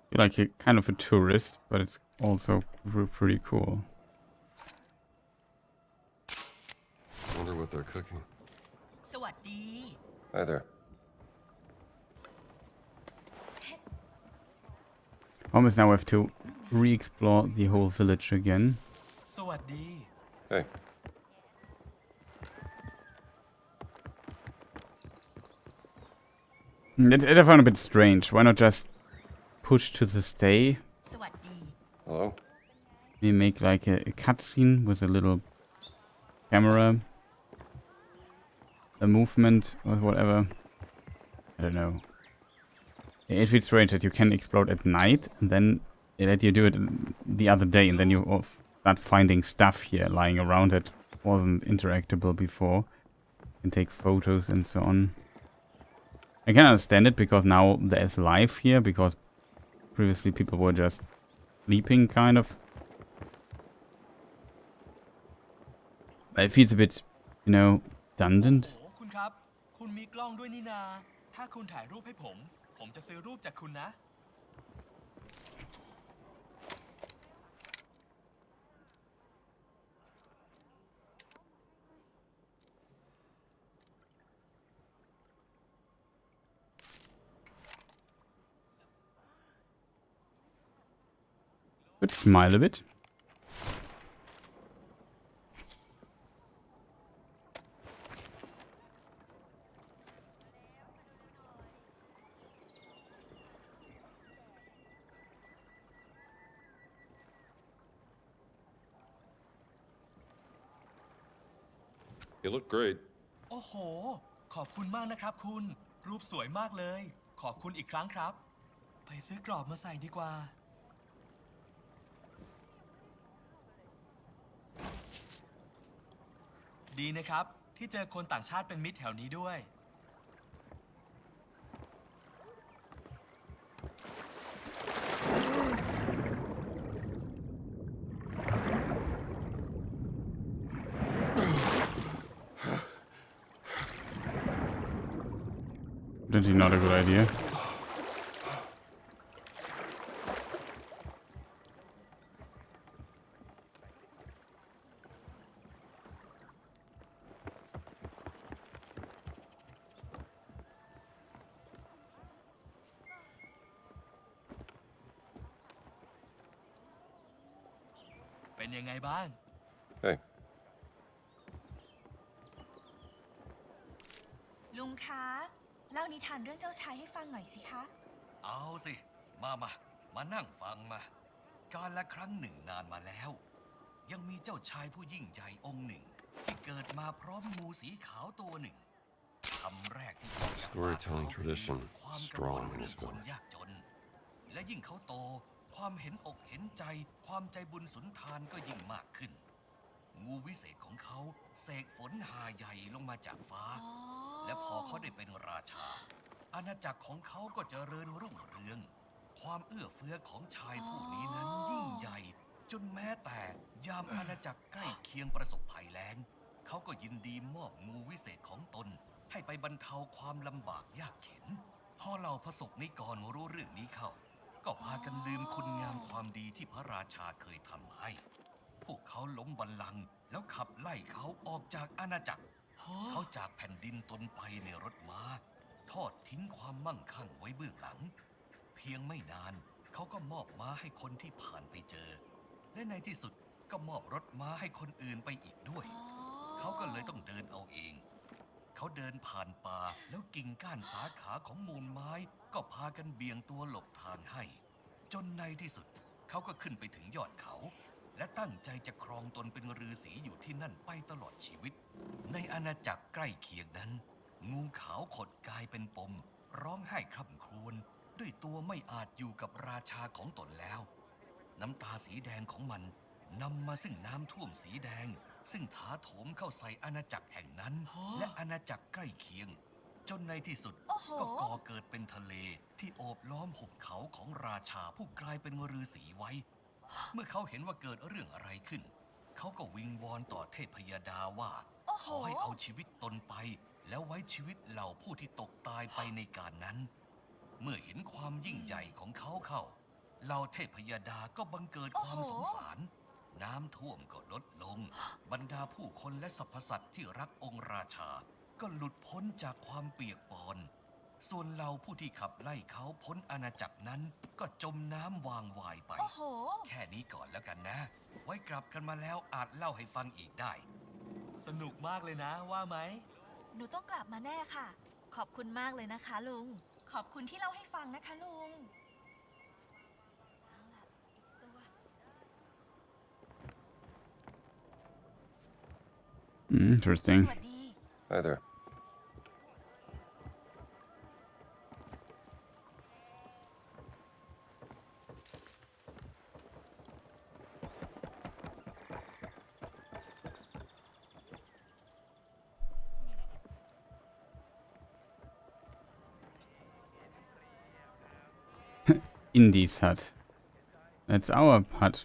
You're like a kind of a tourist, but it's also pretty cool. Wonder what they're cooking. สวัสดี Hi there. Almost now we have to re-explore the whole village again. สวัสดี Hey. It I found a bit strange. Why not just push to the stay? สวัสดี Hello? Maybe make like a cutscene with a little camera, a movement or whatever. I don't know. It feels strange that you can explode at night and then that you do it the other day and then you start finding stuff here lying around that wasn't interactable before. You can take photos and so on. I can understand it because now there's life here because previously people were just sleeping kind of. But it feels a bit, you know, redundant. โอ้คุณครับ คุณมีกล้องด้วยนี่นา ถ้าคุณถ่ายรูปให้ผม ผมจะซื้อรูปจากคุณนะ Could smile a bit. You look great. โอ้โห ขอบคุณมากนะครับคุณ รูปสวยมากเลย ขอบคุณอีกครั้งครับ ไปซื้อกรอบมาใส่ดีกว่า ดีนะครับ ที่เจอคนต่างชาติเป็นมิตรแถวนี้ด้วย Definitely not a good idea.เป็นยังไงบ้าง Hey. ลุงคะ เล่านิทานเรื่องเจ้าชายให้ฟังหน่อยสิคะ เอาสิ มานั่งฟังมา การละครั้งหนึ่งนานมาแล้ว ยังมีเจ้าชายผู้ยิ่งใหญ่องค์หนึ่ง ที่เกิดมาพร้อมงูสีขาวตัวหนึ่งคำแรกที่ออกจากปาก Storytelling เขาคือ tradition ความกังว strong ล in เรื่อ this งคน village. ยากจน และยิ่งเขาโต ความเห็นอกเห็นใจ ความใจบุญสุนทานก็ยิ่งมากขึ้น งูวิเศษของเขาเสกฝนหาใหญ่ลงมาจากฟ้า และพอเขาได้เป็นราชา อาณาจักรของเขาก็เจริญรุ่งเรือง ความเอื้อเฟื้อของชายผู้นี้นั้นยิ่งใหญ่ จนแม้แต่ยามอาณาจักรใกล้เคียงประสบภัยแล้ง เขาก็ยินดีมอบงูวิเศษของตน ให้ไปบรรเทาความลำบากยากเข็น พอเหล่าพระสงฆ์นิกรรู้เรื่องนี้เข้า ก็พากันลืมคุณงามความดีที่พระราชาเคยทำให้ พวกเขาล้มบัลลังก์แล้วขับไล่เขาออกจากอาณาจักร เขาจากแผ่นดินตนไปในรถม้า ทอดทิ้งความมั่งคั่งไว้เบื้องหลัง เพียงไม่นานเขาก็มอบม้าให้คนที่ผ่านไปเจอ และในที่สุด ก็มอบรถม้าให้คนอื่นไปอีกด้วย เขาก็เลยต้องเดินเอาเอง เขาเดินผ่านป่าแล้วกิ่งก้านสาขาของมูลไม้ก็พากันเบี่ยงตัวหลบทางให้ จนในที่สุดเขาก็ขึ้นไปถึงยอดเขา และตั้งใจจะครองตนเป็นฤาษีอยู่ที่นั่นไปตลอดชีวิต ในอาณาจักรใกล้เคียงนั้น งูขาวขดกายเป็นปมร้องไห้คร่ำครวญด้วยตัวไม่อาจอยู่กับราชาของตนแล้ว น้ำตาสีแดงของมันนำมาซึ่งน้ำท่วมสีแดงซึ่งถาโถมเข้าใส่อาณาจักรแห่งนั้นและอาณาจักรใกล้เคียงจนในที่สุดก็ก่อเกิดเป็นทะเลที่โอบล้อมหุบเขาของราชาผู้กลายเป็นฤาษีไว้เมื่อเขาเห็นว่าเกิดเรื่องอะไรขึ้นเขาก็วิงวอนต่อเทพยดาว่าขอให้เอาชีวิตตนไปแล้วไว้ชีวิตเหล่าผู้ที่ตกตายไปในการนั้นเมื่อเห็นความยิ่งใหญ่ของเขาเข้าเหล่าเทพยดาก็บังเกิดความสงสารน้ำท่วมก็ลดลงบรรดาผู้คนและสรรพสัตว์ที่รักองค์ราชาก็หลุดพ้นจากความเปียกปอนส่วนเหล่าผู้ที่ขับไล่เขาพ้นอาณาจักรนั้นก็จมน้ำวางวายไปแค่นี้ก่อนแล้วกันนะไว้กลับกันมาแล้วอาจเล่าให้ฟังอีกได้สนุกมากเลยนะว่าไหม หนูต้องกลับมาแน่ค่ะ ขอบคุณมากเลยนะคะลุง ขอบคุณที่เล่าให้ฟังนะคะลุง Interesting. Hi there. Indy's hut. That's our hut.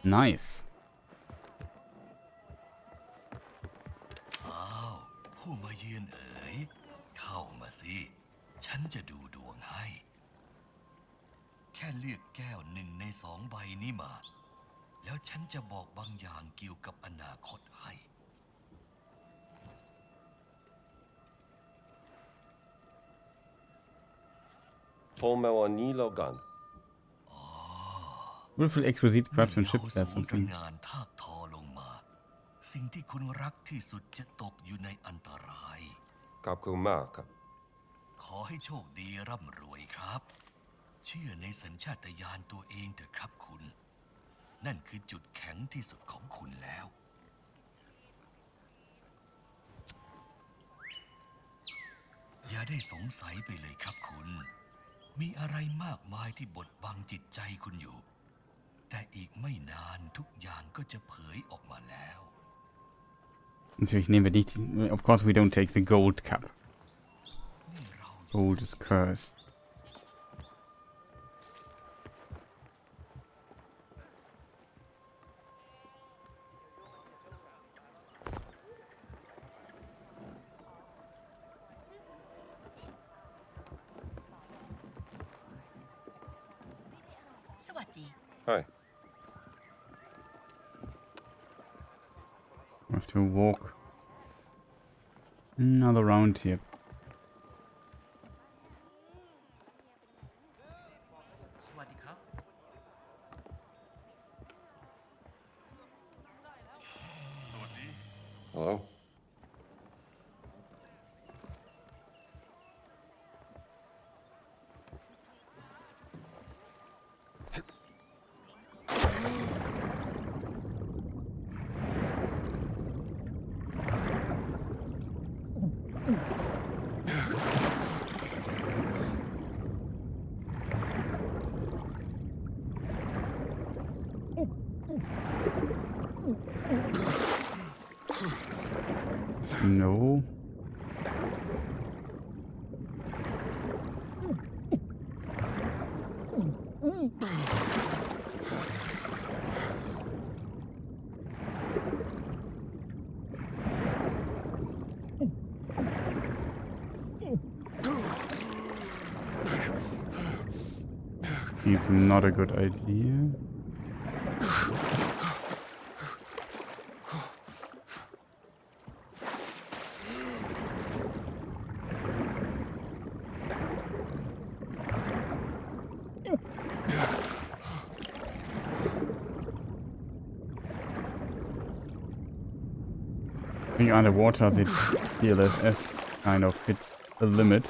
Nice. อ้าวผู้มาเยือนเอ๋ยเข้ามาสิฉันจะดูดวงให้แค่เลือกแก้ว1 ใน 2 ใบนี้มาแล้วฉันจะบอกบางอย่างเกี่ยวกับอนาคตให้Willful exquisite craftsmanship or something. งานทากทอลงมาสิ่งที่คุณรักที่สุดจะตกอยู่ในอันตรายขอบคุณมากครับ ขอให้โชคดีร่ำรวยครับเชื่อในสัญชาตญาณตัวเองเถอะครับคุณนั่นคือจุดแข็งที่สุดของคุณแล้วอย่าได้สงสัยไปเลยครับคุณมีอะไรมากมายที่บดบังจิตใจคุณอยู่แต่อีกไม่นานทุกอย่างก็จะเผยออกมาแล้ว Natürlich nehmen wir nicht. Of course, we don't take the gold cup. Gold is cursed. Hi. We have to walk another round here. Hello? No. It's not a good idea. Being underwater, the DLSS kind of hits a limit.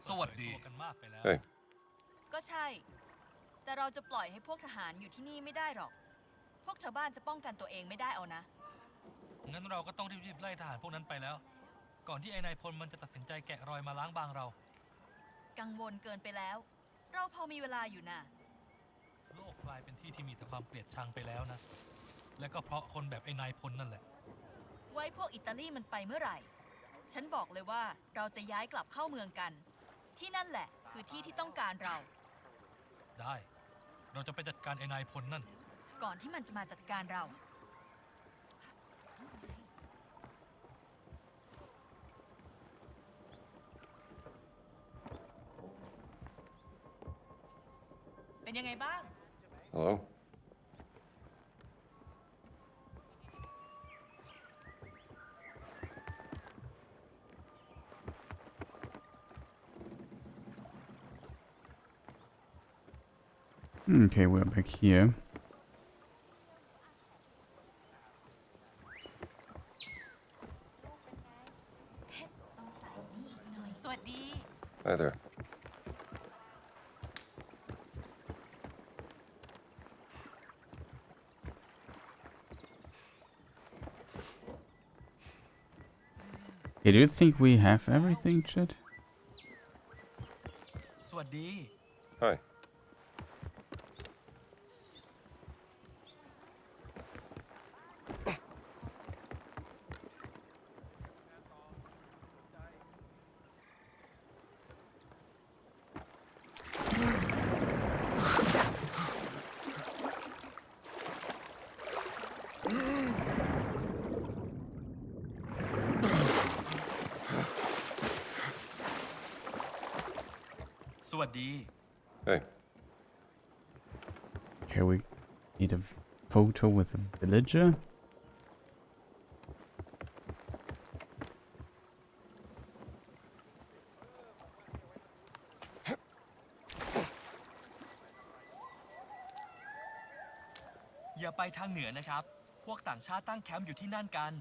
สวัสดี Hey. ก็ใช่ แต่เราจะปล่อยให้พวกทหารอยู่ที่นี่ไม่ได้หรอก พวกชาวบ้านจะป้องกันตัวเองไม่ได้เอานะ งั้นเราก็ต้องรีบๆไล่ทหารพวกนั้นไปแล้ว ก่อนที่ไอ้นายพลมันจะตัดสินใจแกะรอยมาล้างบางเรา กังวลเกินไปแล้ว เราพอมีเวลาอยู่นะ โลกกลายเป็นที่ที่มีแต่ความเกลียดชังไปแล้วนะ และก็เพราะคนแบบไอ้นายพลนั่นแหละ ไว้พวกอิตาลีมันไปเมื่อไหร่ ฉันบอกเลยว่าเราจะย้ายกลับเข้าเมืองกัน ที่นั่นแหละคือที่ที่ต้องการเรา ได้ เราจะไปจัดการไอ้นายพลนั่น ก่อนที่มันจะมาจัดการเรา เป็นยังไงบ้าง Hello? Okay, we're back here. สวัสดี Hi there. Okay, do you think we have everything, Chet? สวัสดี Hi. Hey. Okay, we need a photo with a villager.อย่าไปทางเหนือนะครับ พวกต่างชาติตั้งแคมป์อยู่ที่นั่นกัน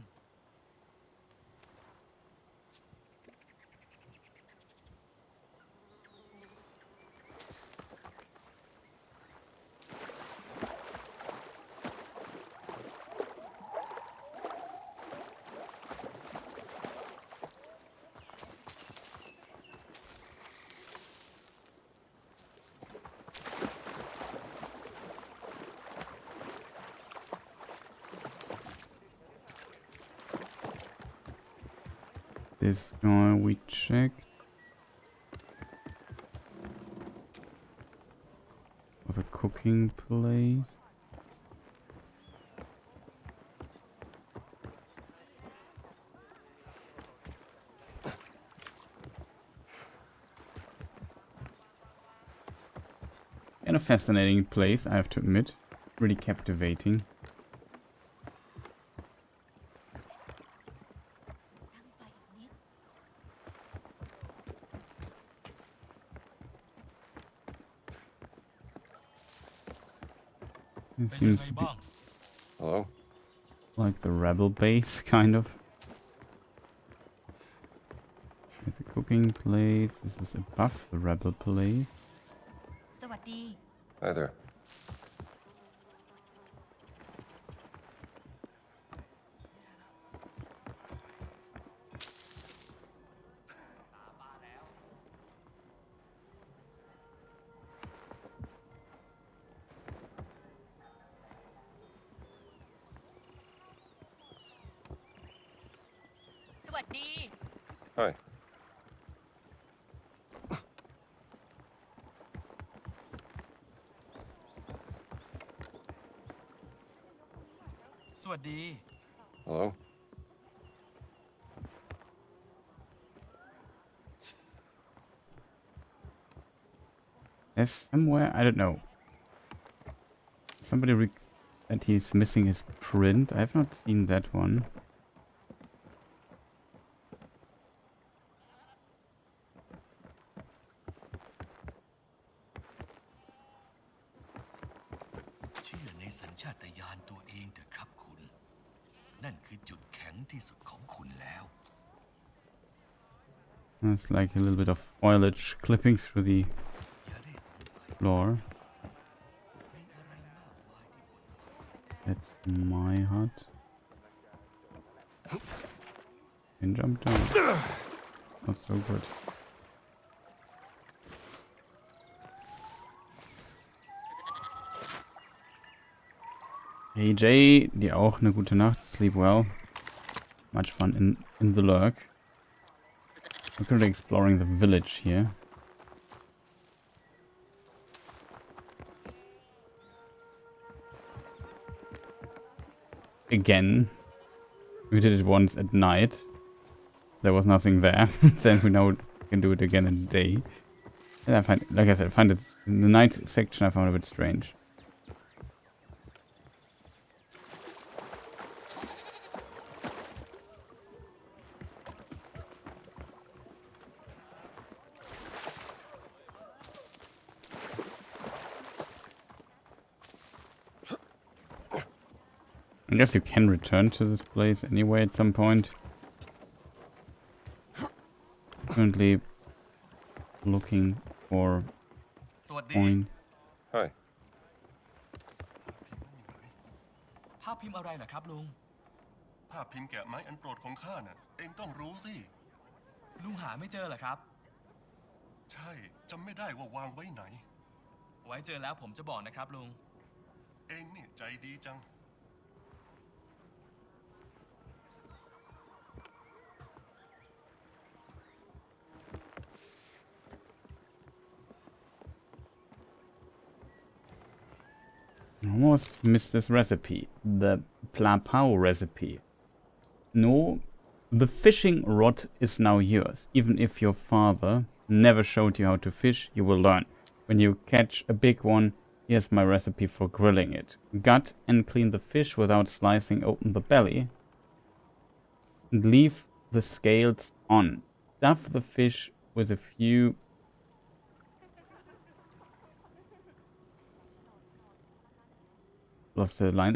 This guy we checked. Was a cooking place. And a fascinating place, I have to admit. Really captivating. It seems to be Hello? like the rebel base, kind of. There's a cooking place. This is above the rebel place. สวัสดี Hi there. Hi. Hello? There's somewhere, I don't know. Somebody that he's missing his print. I have not seen that one. สัญชาตญาณตัวเองเถอะครับคุณนั่นคือจุดแข็งที่สุดของคุณแล้ว There's like a little bit of foliage clipping through the floor. That's my hut. Can jump down. Not so good. Hey Jay, dir auch eine gute Nacht. Sleep well. Much fun in the lurk. We're currently exploring the village here. Again, we did it once at night. There was nothing there. Then we know we can do it again in the day. And I find, like I said, I find it in the night section I found a bit strange. I guess you can return to this place anyway at some point. Currently looking for point. Hi. ภาพพิมพ์อะไรเหรอครับลุง ภาพพิมพ์แกะไม้อันโปรดของข้าน่ะเองต้องรู้สิ ลุงหาไม่เจอเหรอครับ ใช่จำไม่ได้ว่าวางไว้ไหน ไว้เจอแล้วผมจะบอกนะครับลุง เองนี่ใจดีจัง I almost missed this recipe. The Plapao recipe. No, the fishing rod is now yours. Even if your father never showed you how to fish, you will learn. When you catch a big one, here's my recipe for grilling it. Gut and clean the fish without slicing open the belly. And leave the scales on. Stuff the fish with a few... Lost the line.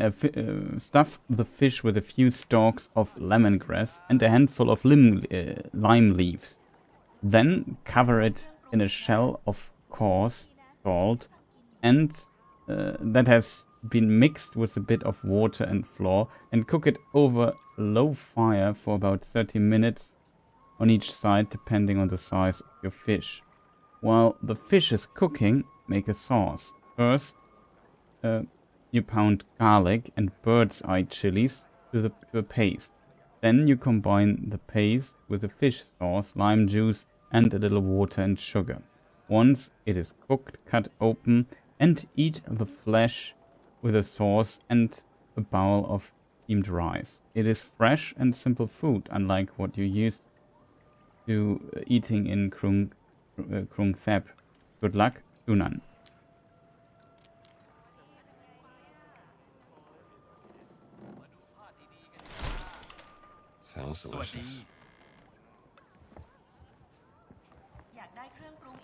Stuff the fish with a few stalks of lemongrass and a handful of lime leaves. Then cover it in a shell of coarse salt and that has been mixed with a bit of water and flour, and cook it over low fire for about 30 minutes on each side depending on the size of your fish. While the fish is cooking, make a sauce. First, you pound garlic and bird's eye chilies to a paste. Then you combine the paste with the fish sauce, lime juice and a little water and sugar. Once it is cooked, cut open and eat the flesh with a sauce and a bowl of steamed rice. It is fresh and simple food, unlike what you used to eating in Krung Thep. Good luck, Tunan. Sounds delicious.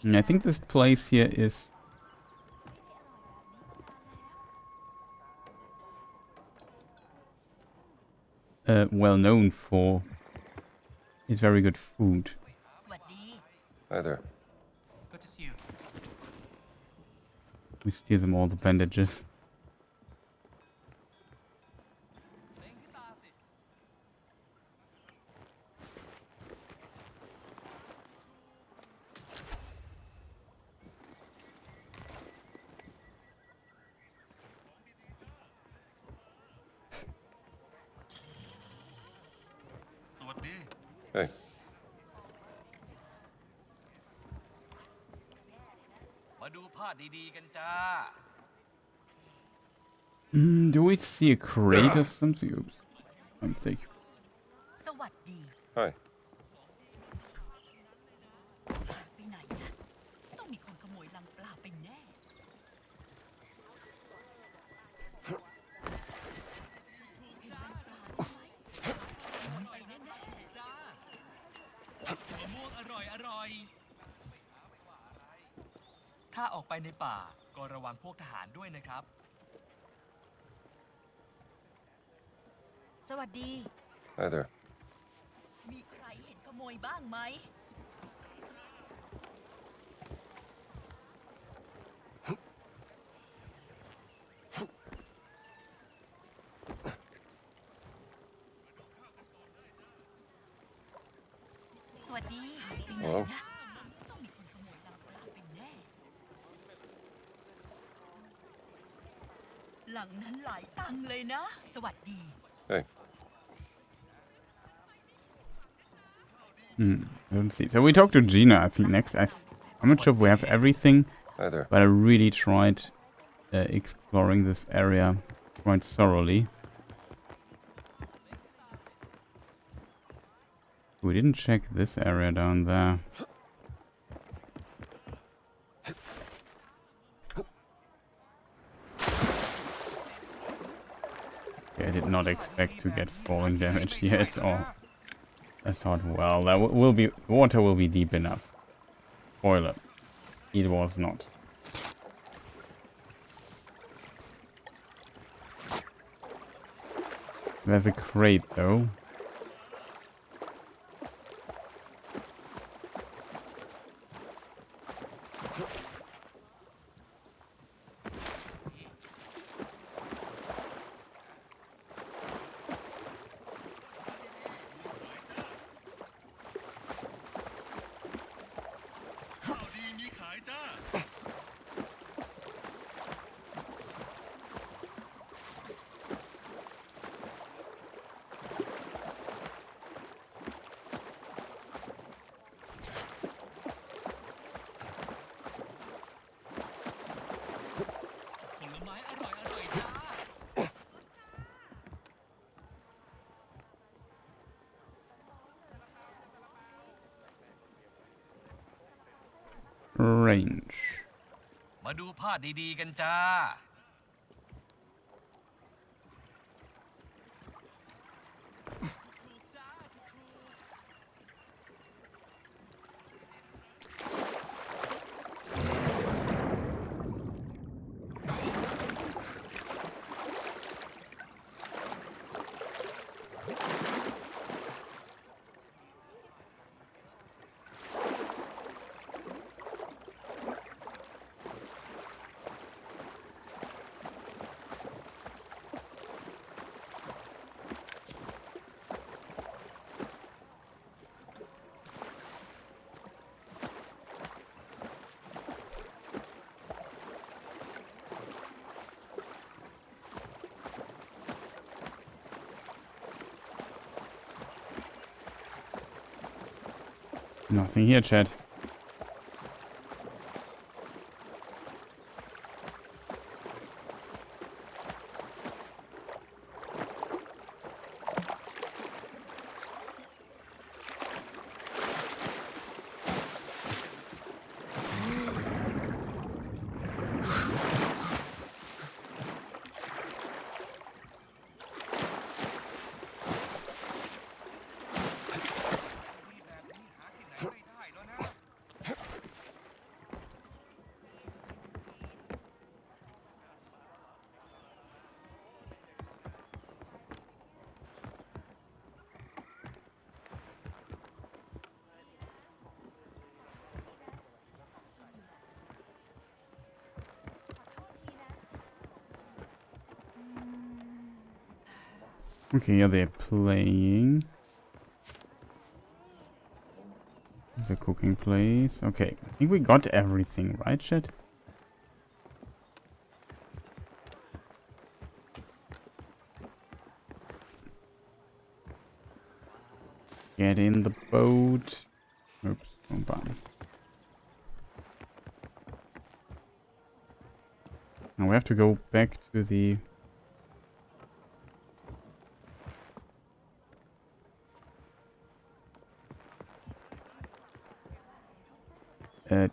And I think this place here is well known for its very good food. Hi there. Good to see you. We steal them all the bandages. Hey. Do we see a crate or something? Oops. My mistake. Hi. Oi. ถ้าออกไปในป่าก็ระวังพวกทหารด้วยนะครับ สวัสดี Hi there. มีใครเห็นขโมยบ้างไหม สวัสดี Hello. ต้องมีคนขโมยลังปลาเป็นแน่ หลังนั้นหลายตังค์เลยนะ สวัสดี Hey. I don't see. So we talked to Gina, I think, next. I'm not sure if we have everything, Hi there. but I really tried exploring this area quite thoroughly. We didn't check this area down there. Okay, I did not expect to get falling damage here at all. I thought, well, that will be water will be deep enough. Spoiler, it was not. There's a crate though. Range. มาดูผ้าดีๆกันจ้า Nothing here, Chad. Okay, yeah, they're playing. There's a cooking place. Okay, I think we got everything, right, Chet? Get in the boat. Oops, wrong button. Now we have to go back to the...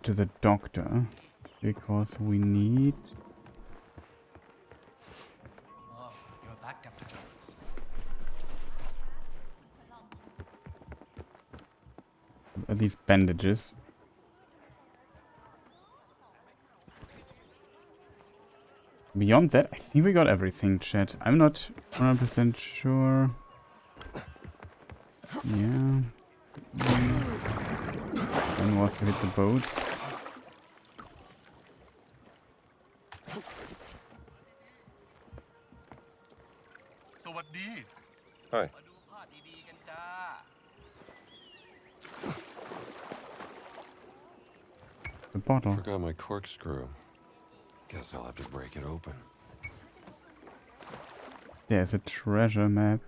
to the doctor, because we need... Oh, you're back, Dr. Jones. At least bandages. Beyond that, I think we got everything, chat. I'm not 100% sure. Yeah. One was to hit the boat. Hi. The bottle. Forgot my corkscrew. Guess I'll have to break it open. There's a treasure map.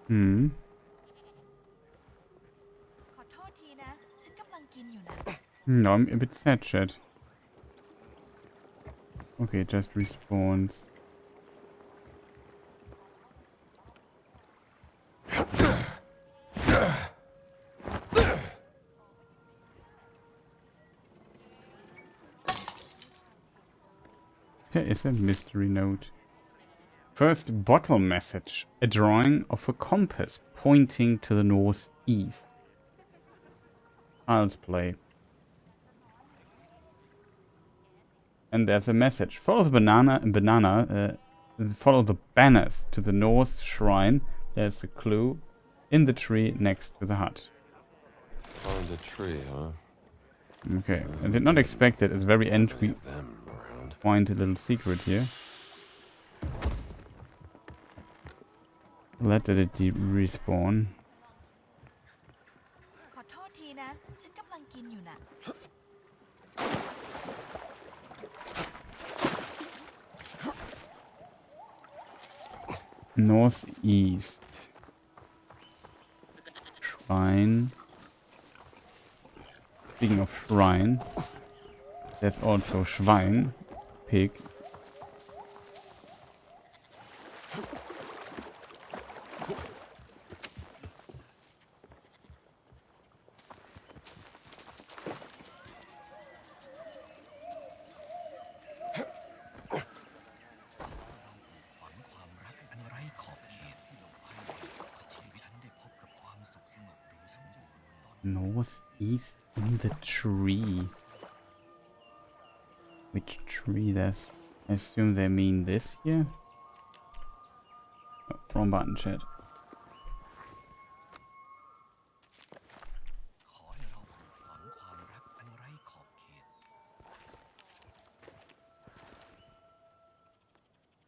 Hmm. ขอโทษทีนะ ฉันกำลังกินอยู่นะ No, I'm a bit sad, chat. Okay, it just respawns. There is a mystery note. First bottle message. A drawing of a compass pointing to the northeast. Child's play. And there's a message. Follow the follow the banners to the north shrine. There's a clue in the tree next to the hut. Found a tree, huh? Okay, I did not expect that at the very end we find a little secret here. Let it respawn. ขอโทษทีนะ ฉันกำลังกินอยู่นะ Northeast. Shrine. Speaking of shrine, there's also Schwein, pig. Northeast in the tree. Which tree that's... I assume they mean this here? Oh, wrong button, chat.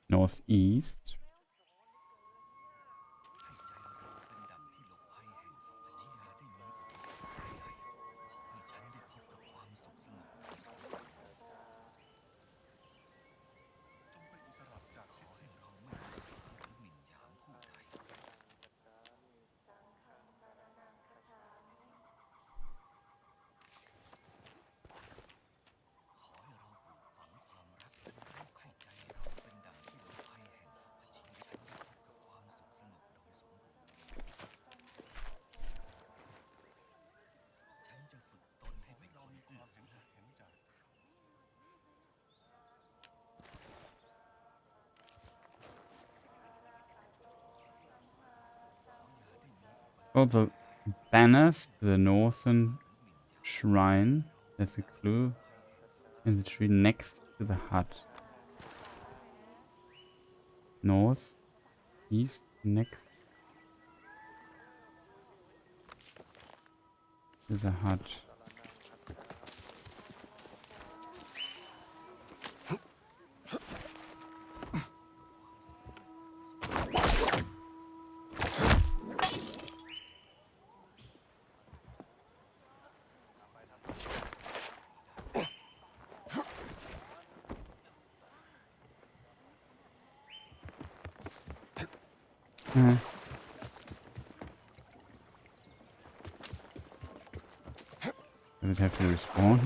Northeast. Oh, the banners to the northern shrine. There's a clue in the tree next to the hut. North, east, next to the hut. Does it have to respawn?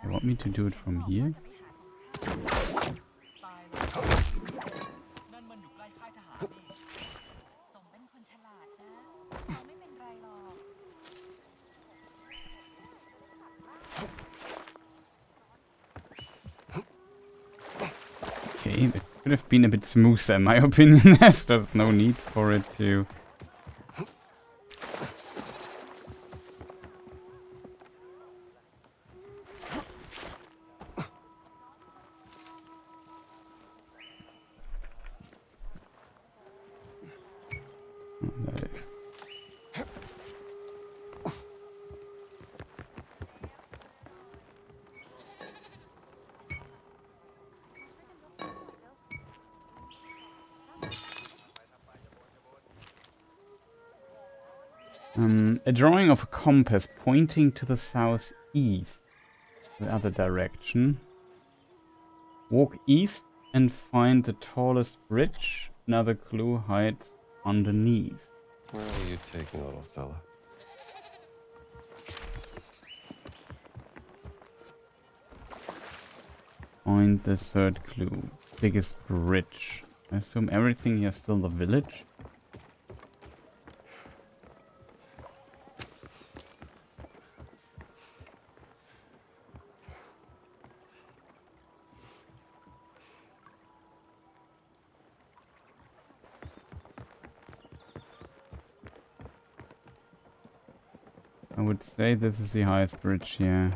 You want me to do it from here? okay. It could have been a bit smoother in my opinion. There's no need for it to... A drawing of a compass pointing to the southeast, the other direction. Walk east and find the tallest bridge. Another clue hides underneath. Where are you taking, little fella? Find the third clue. Biggest bridge. I assume everything here is still the village. I would say this is the highest bridge here.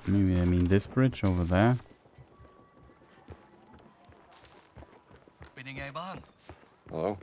Maybe I mean this bridge over there. Hello?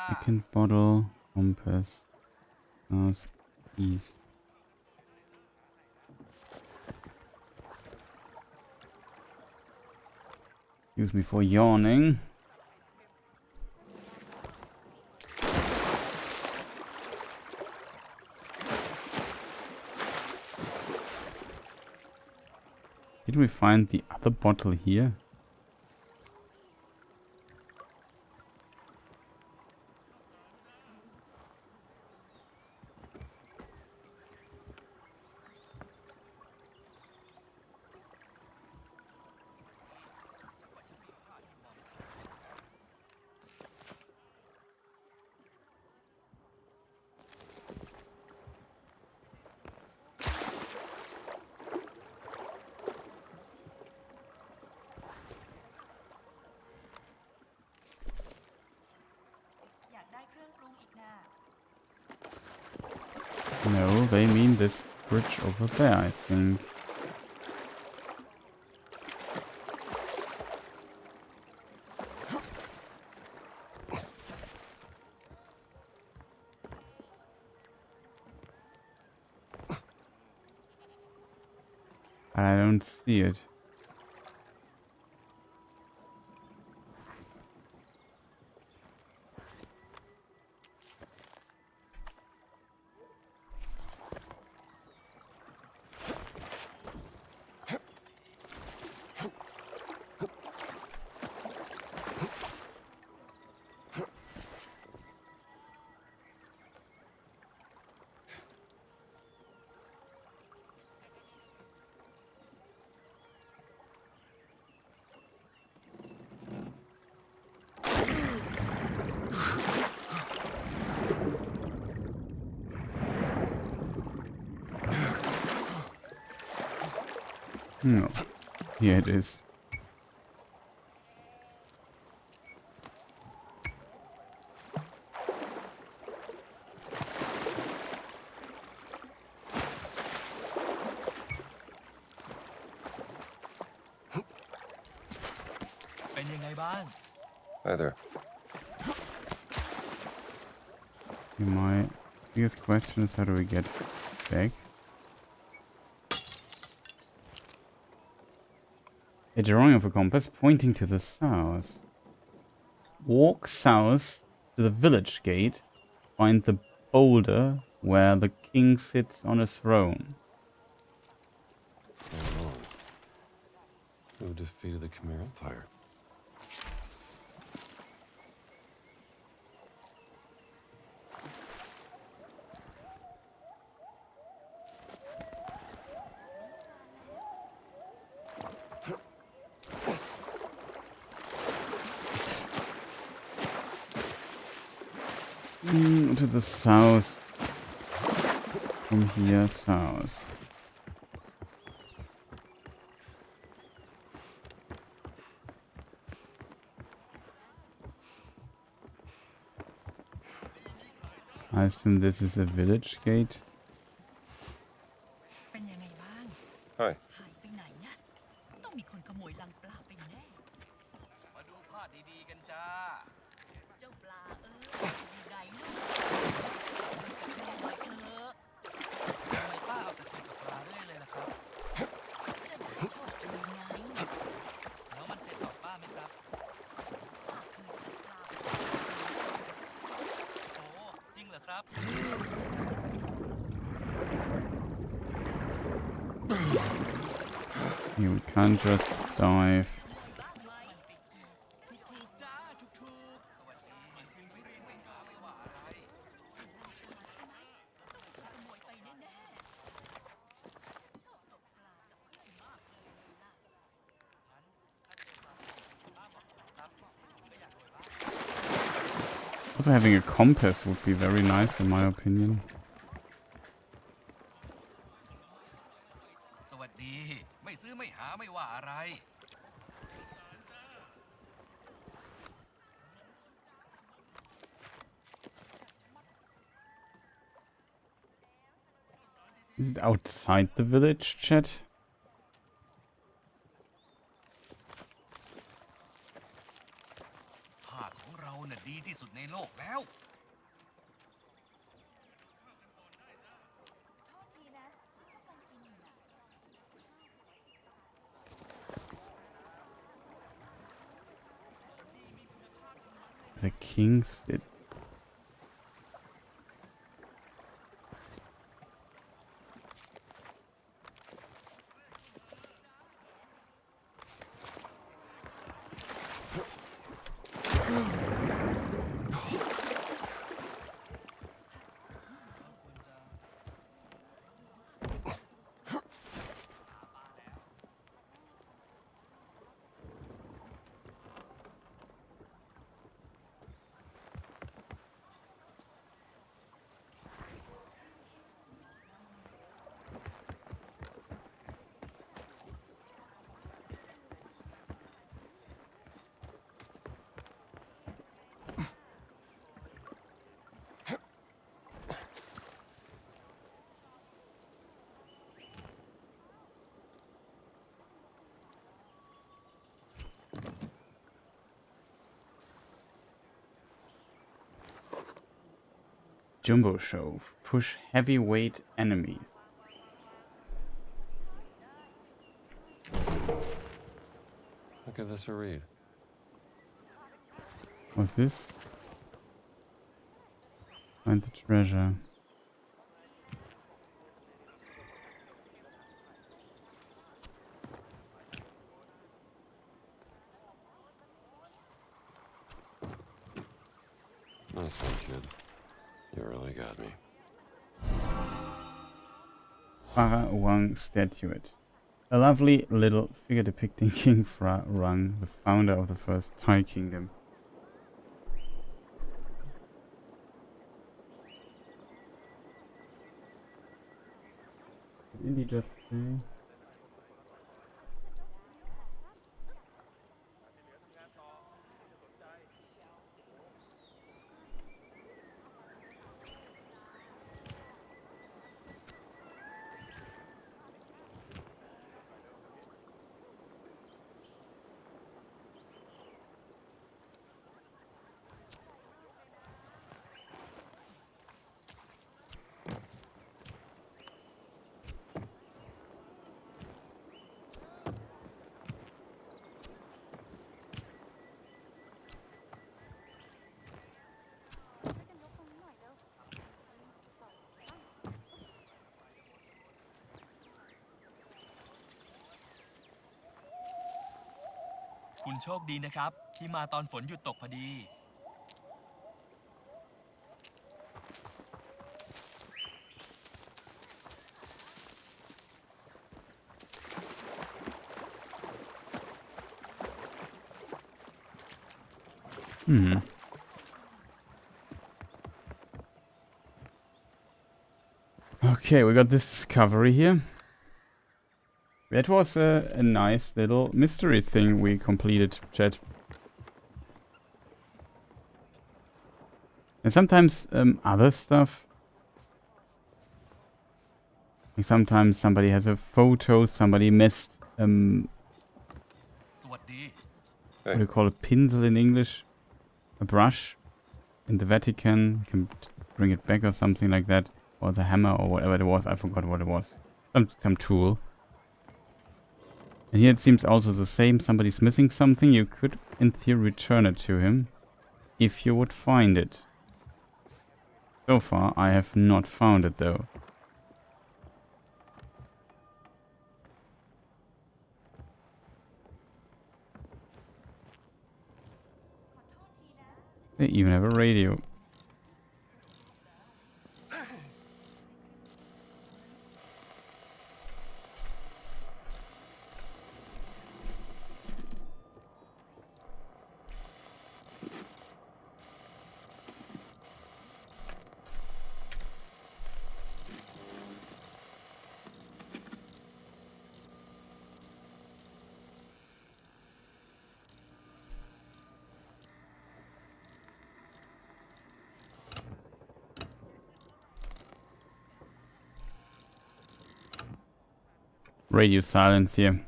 Second bottle, compass, south, east. Excuse me for yawning. Did we find the other bottle here? No, they mean this bridge over there, I think. I don't see it. No. Here it is. Hi there. My biggest question is how do we get back? A drawing of a compass pointing to the south. Walk south to the village gate. Find the boulder where the king sits on a throne. Oh. Who defeated the Khmer Empire? To the south. From here, south. I assume this is a village gate. Hi. ต้องมีคนขโมยลังปลาไปแน่ มาดูภาพดีๆกันจ้า เจ้าปลาอยู่ไหนลูกขโมยเถอะ ทำไมป้าเอาแต่คุยกับปลาเรื่อยเลยล่ะครับ จะได้โชคดีไง แล้วมันเป็นต่อป้าไหมครับ ป้าเคยจับปลา โอ้จริงเหรอครับ You can't just dive. Also having a compass would be very nice in my opinion. สวัสดี ไม่ซื้อไม่หาไม่ว่าอะไร Is it outside the village, chat? ผ้าของเราน่ะดีที่สุดในโลกแล้ว The king sit. Jumbo Shove. Push heavyweight enemies. I'll give this a read. What's this? Find the treasure. Nice one, kid. You really got me. Farah Wang statuette. A lovely little figure depicting King Phra Rang, the founder of the first Thai kingdom. Did Indy just say? คุณโชคดีนะครับ ที่มาตอนฝนหยุดตกพอดี Okay, we got this discovery here. That was a nice little mystery thing we completed, chat. And sometimes other stuff. Like sometimes somebody has a photo, somebody missed what do you call a pinsel in English? A brush in the Vatican. You can bring it back or something like that. Or the hammer or whatever it was. I forgot what it was. Some tool. And here it seems also the same. Somebody's missing something. You could, in theory, return it to him. If you would find it. So far, I have not found it though. They even have a radio. Radio silence here.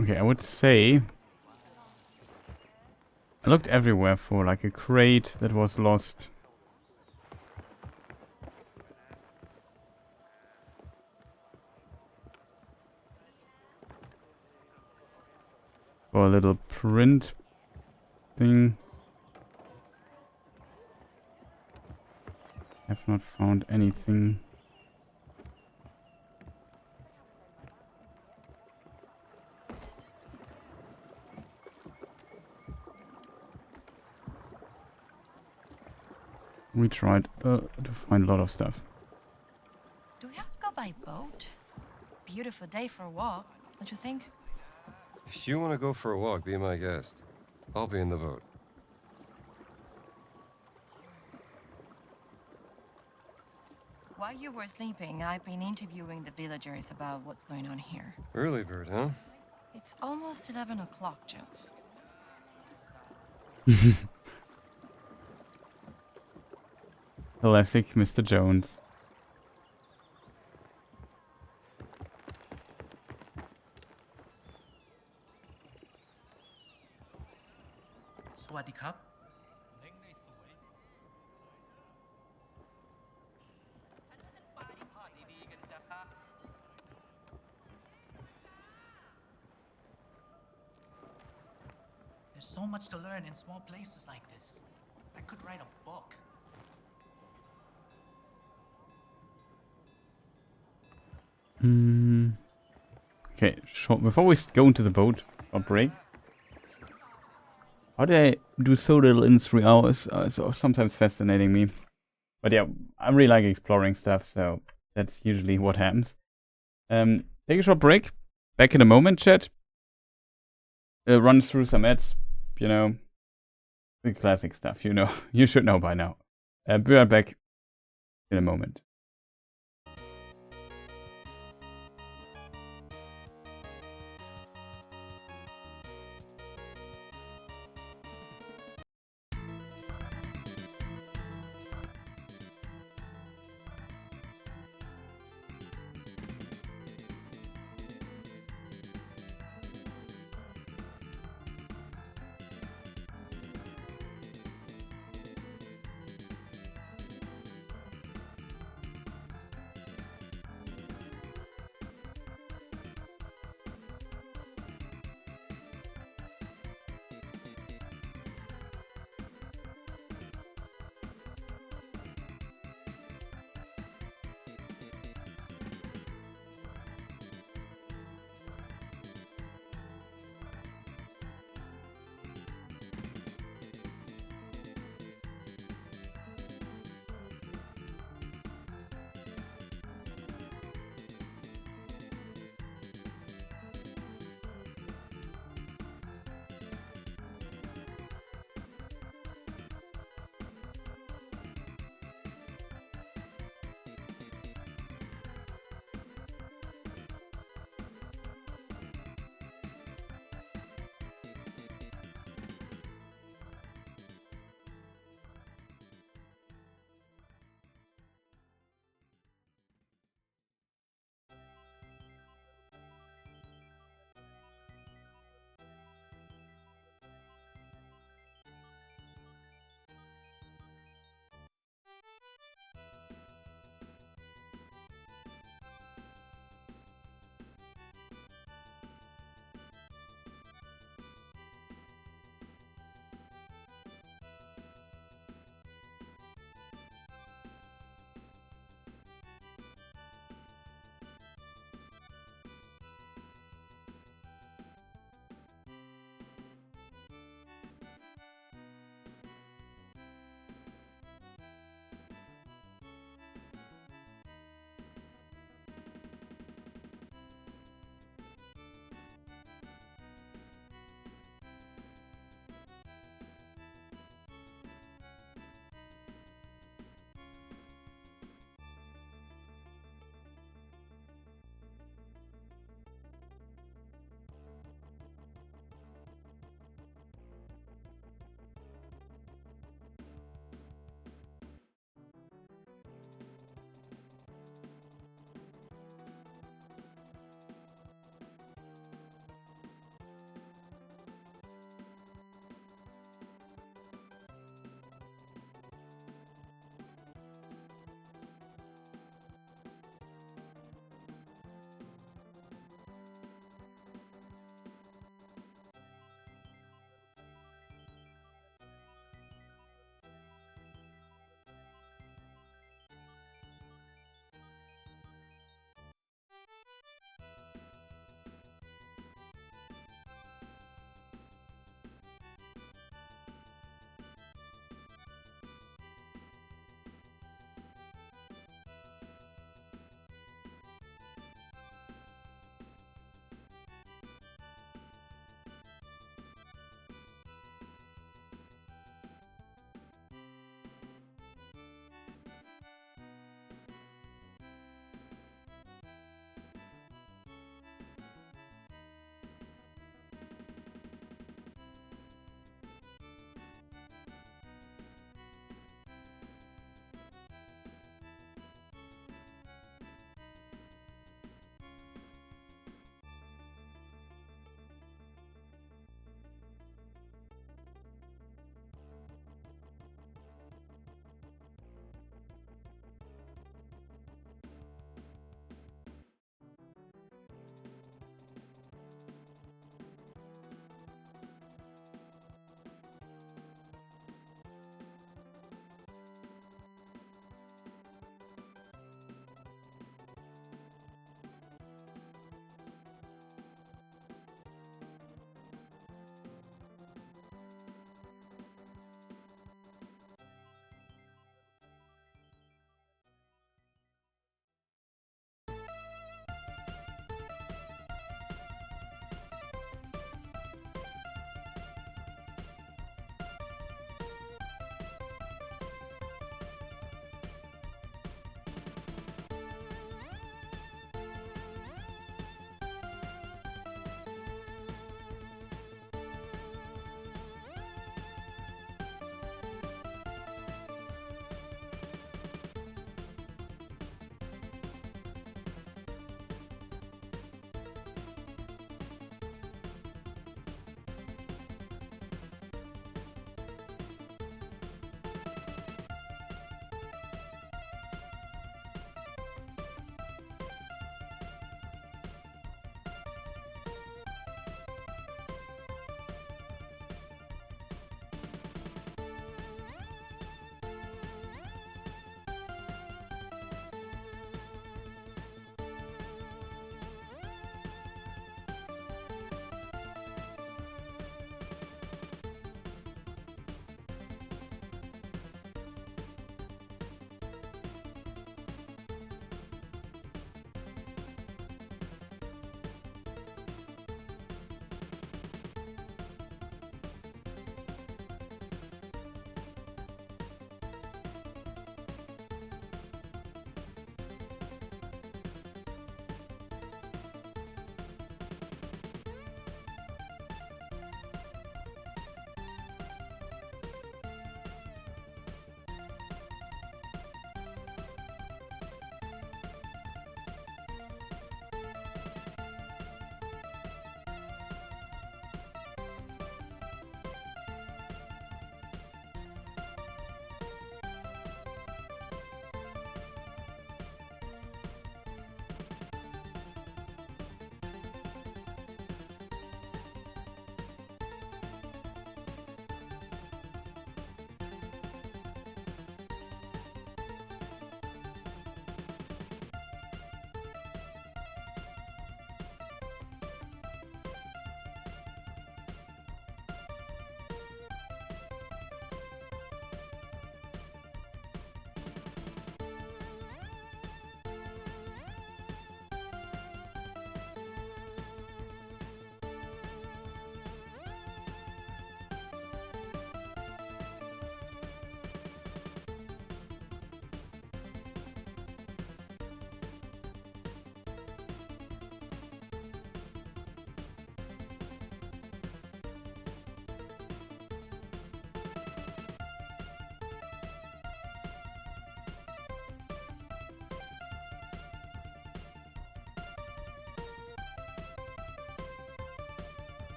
Okay, I would say I looked everywhere for like a crate that was lost. For a little print thing. Have not found anything. We tried to find a lot of stuff. Do we have to go by boat? Beautiful day for a walk, don't you think? If you want to go for a walk, be my guest. I'll be in the boat. While you were sleeping, I've been interviewing the villagers about what's going on here. Early bird, huh? It's almost 11 o'clock, Jones. Classic Mr. Jones. Swaddy Cup. There's so much to learn in small places like this. I could write a book. Okay, before we go into the boat or break. How did I do so little in 3 hours? It's sometimes fascinating me. But yeah, I really like exploring stuff, so that's usually what happens. Take a short break. Back in a moment, chat. Run through some ads, you know. The classic stuff, you know. You should know by now. Be right back in a moment.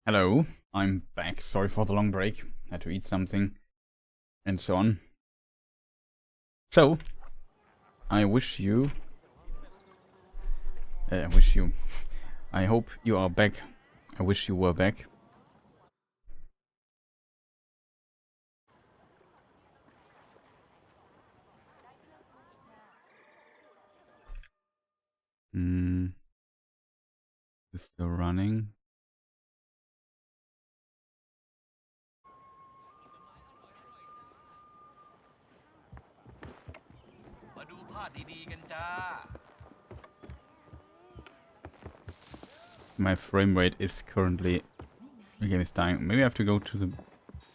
Hello, I'm back. Sorry for the long break. Had to eat something and so on. So, I hope you are back. I wish you were back. It's still running. My frame rate is currently... The game is dying. Maybe I have to go to the...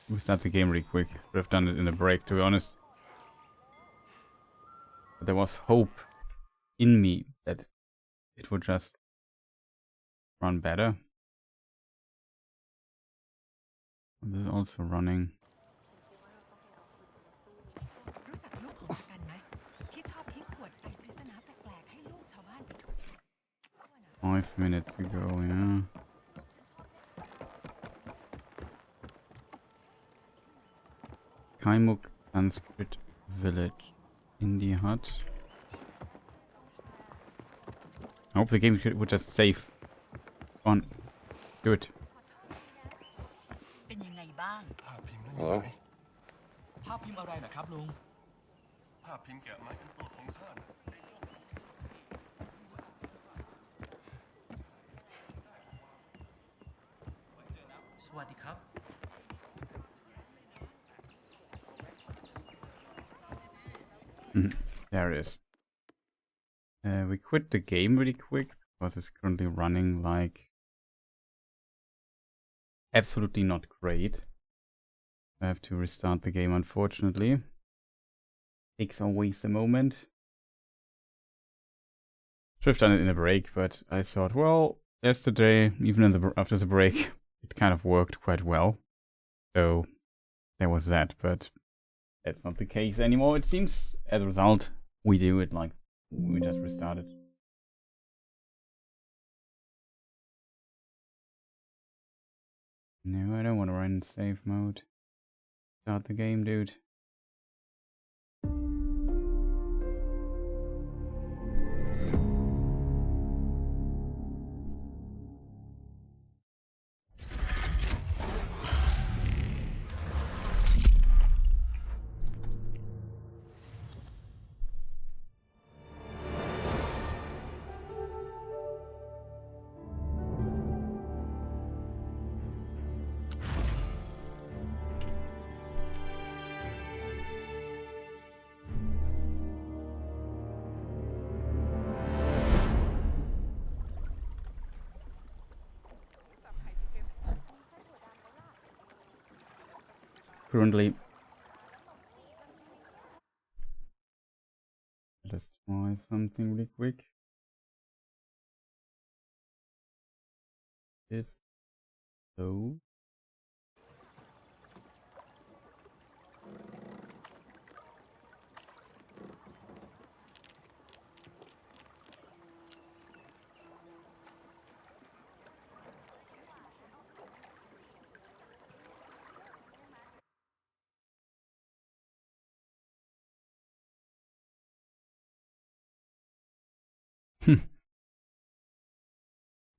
Restart the game really quick. Would have done it in a break, to be honest. But there was hope in me that it would just run better. This is also running. 5 minutes ago, yeah. Kaimuk Sanskrit Village. Indie Hut. I hope the game would just save. On. Do it. Hello? ภาพพิมพ์อะไรนะครับลุง ภาพพิมพ์แกะไม้เป็นตัวของข้าน่ะ สวัสดีครับ There it is. We quit the game really quick because it's currently running like absolutely not great. I have to restart the game, unfortunately. Takes always a moment. Should have done it in a break, but I thought, well, yesterday, even in after the break, it kind of worked quite well. So there was that, but that's not the case anymore. It seems, as a result, we do it like we just restarted. No, I don't want to run in safe mode. Start the game, dude. Currently, let's try something really quick. This so.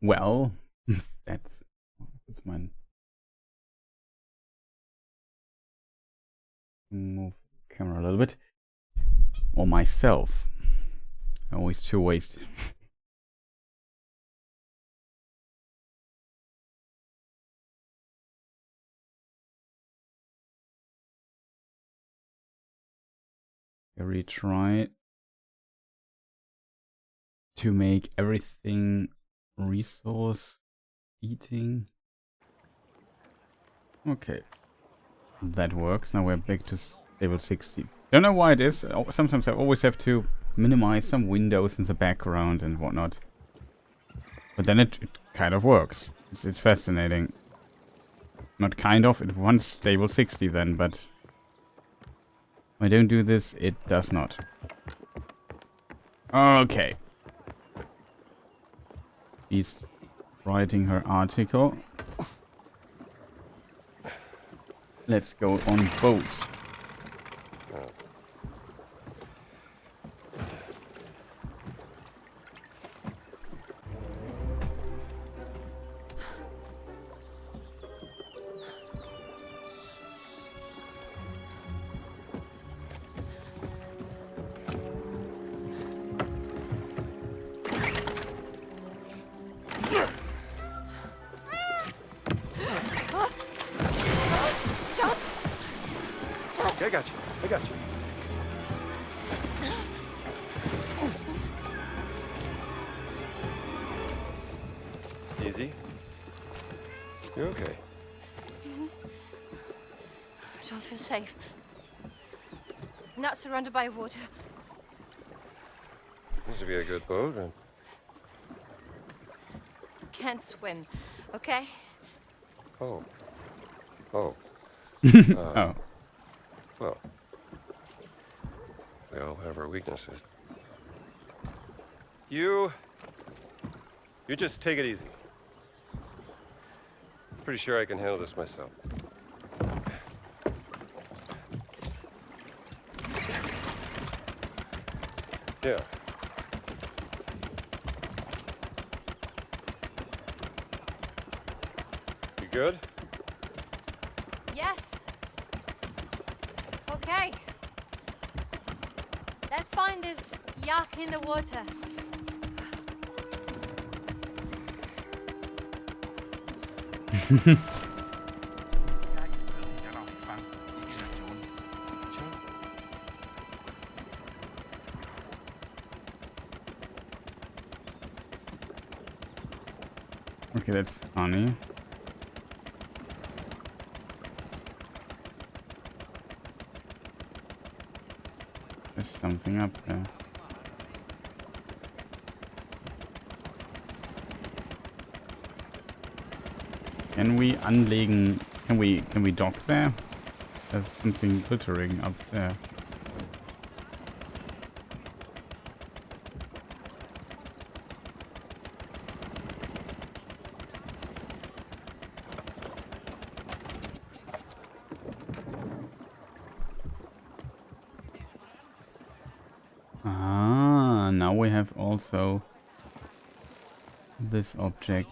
Well, that's mine. Move the camera a little bit. Or myself. Always two ways. Retry to make everything resource eating. Okay, that works. Now we're back to stable 60. Don't know why it is. Sometimes I always have to minimize some windows in the background and whatnot. But then it kind of works. It's fascinating. Not kind of, it wants stable 60 then, but when I don't do this, it does not. Okay. She's writing her article. Let's go on boat. I got you. I got you. Easy. You're okay. I don't feel safe. Not surrounded by water. This would be a good boat. And Can't swim, okay? oh. Oh. Oh. Well. We all have our weaknesses. You just take it easy. Pretty sure I can handle this myself. Yeah. You good? Yes. Okay. Let's find this yak in the water. Okay, that's funny. There's something up there. Can we anlegen? Can we dock there? There's something glittering up there. Ah, now we have also this object.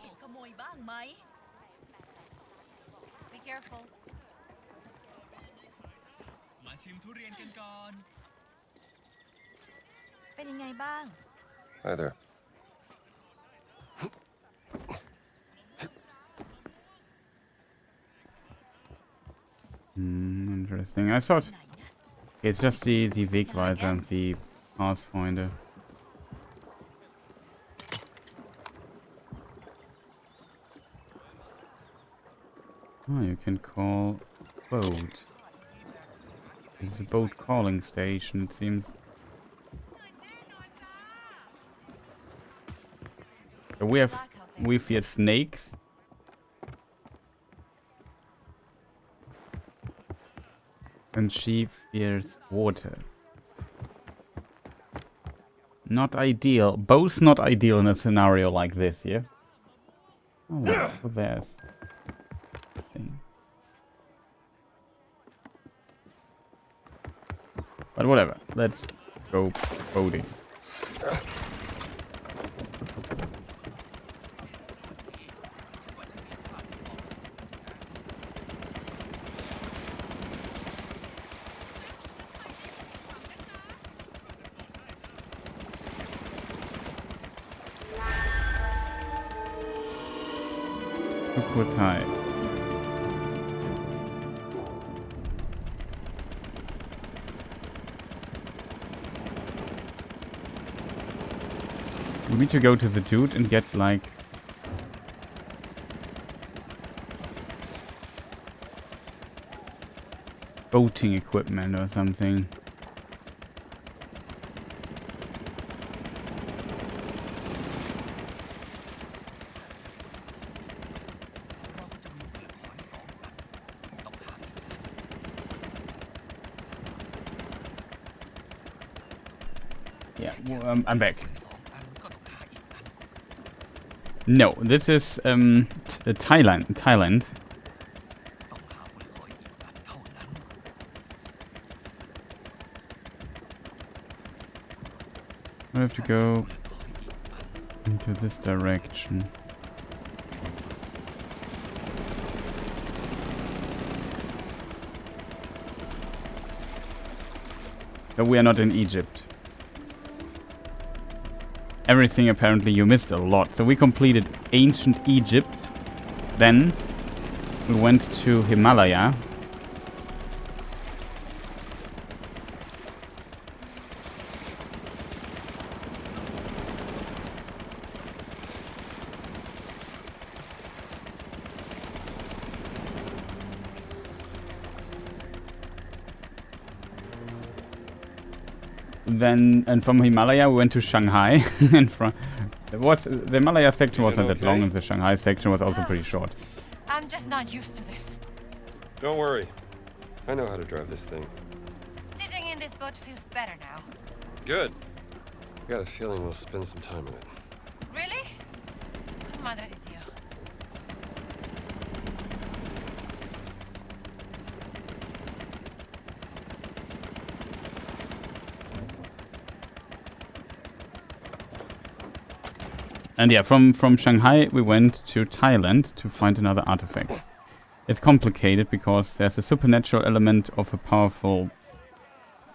Be careful. มาชิมทุเรียนกันก่อน เป็นยังไงบ้าง Hi there. Interesting. I thought it's just the Wegweiser and the Pathfinder. Oh, you can call boat. It's a boat calling station, it seems. So we fear snakes. And she fears water. Not ideal. Both not ideal in a scenario like this, yeah? Oh, well, there's... thing. But whatever. Let's go boating. High. We need to go to the dude and get like boating equipment or something. Yeah, well, I'm back. No, this is Thailand. We have to go into this direction. So we are not in Egypt. Everything apparently you missed a lot. So we completed ancient Egypt. Then we went to Himalaya. Then, and from Himalaya we went to Shanghai. And from the Himalaya section wasn't that long, and the Shanghai section was also pretty short. I'm just not used to this. Don't worry. I know how to drive this thing. Sitting in this boat feels better now. Good. I got a feeling we'll spend some time in it. Really? Madre de Dios. And yeah, from Shanghai we went to Thailand to find another artifact. It's complicated because there's a supernatural element of a powerful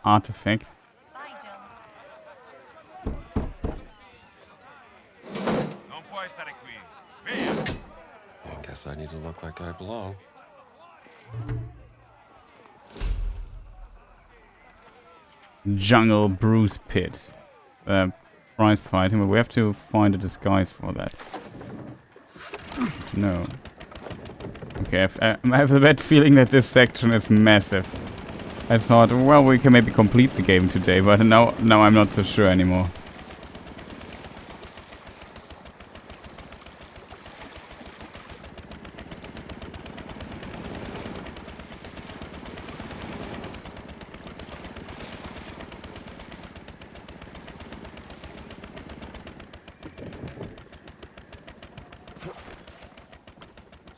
artifact. I guess I need to look like I belong. Jungle Bruce Pit. Prize fighting, but we have to find a disguise for that. No. Okay, I have a bad feeling that this section is massive. I thought, well, we can maybe complete the game today, but now I'm not so sure anymore.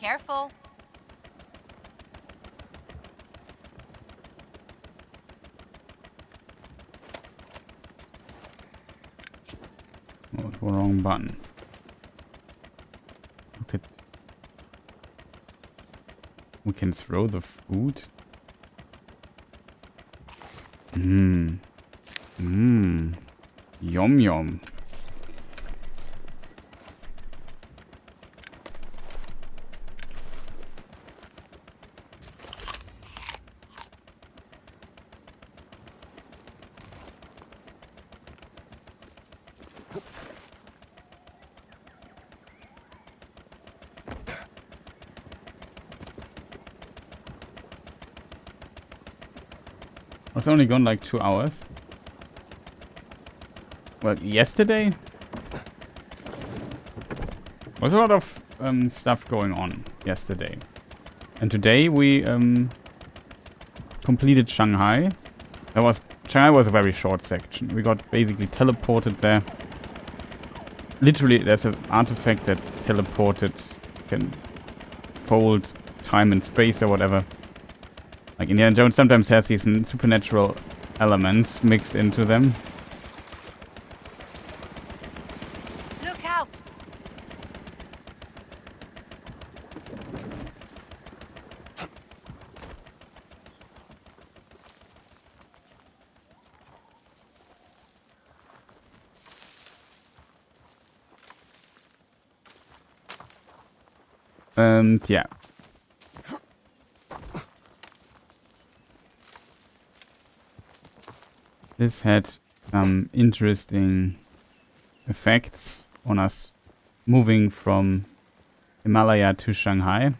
Careful. Oh, the wrong button. Look at... We can throw the food? Mmm. Mmm. Yum yum. It's only gone like 2 hours. Well, yesterday was a lot of stuff going on yesterday. And today we completed Shanghai. Shanghai was a very short section. We got basically teleported there. Literally, there's an artifact that teleported, can fold time and space or whatever. Like Indiana Jones sometimes has these supernatural elements mixed into them. Look out! And yeah. This had some interesting effects on us moving from Himalaya to Shanghai.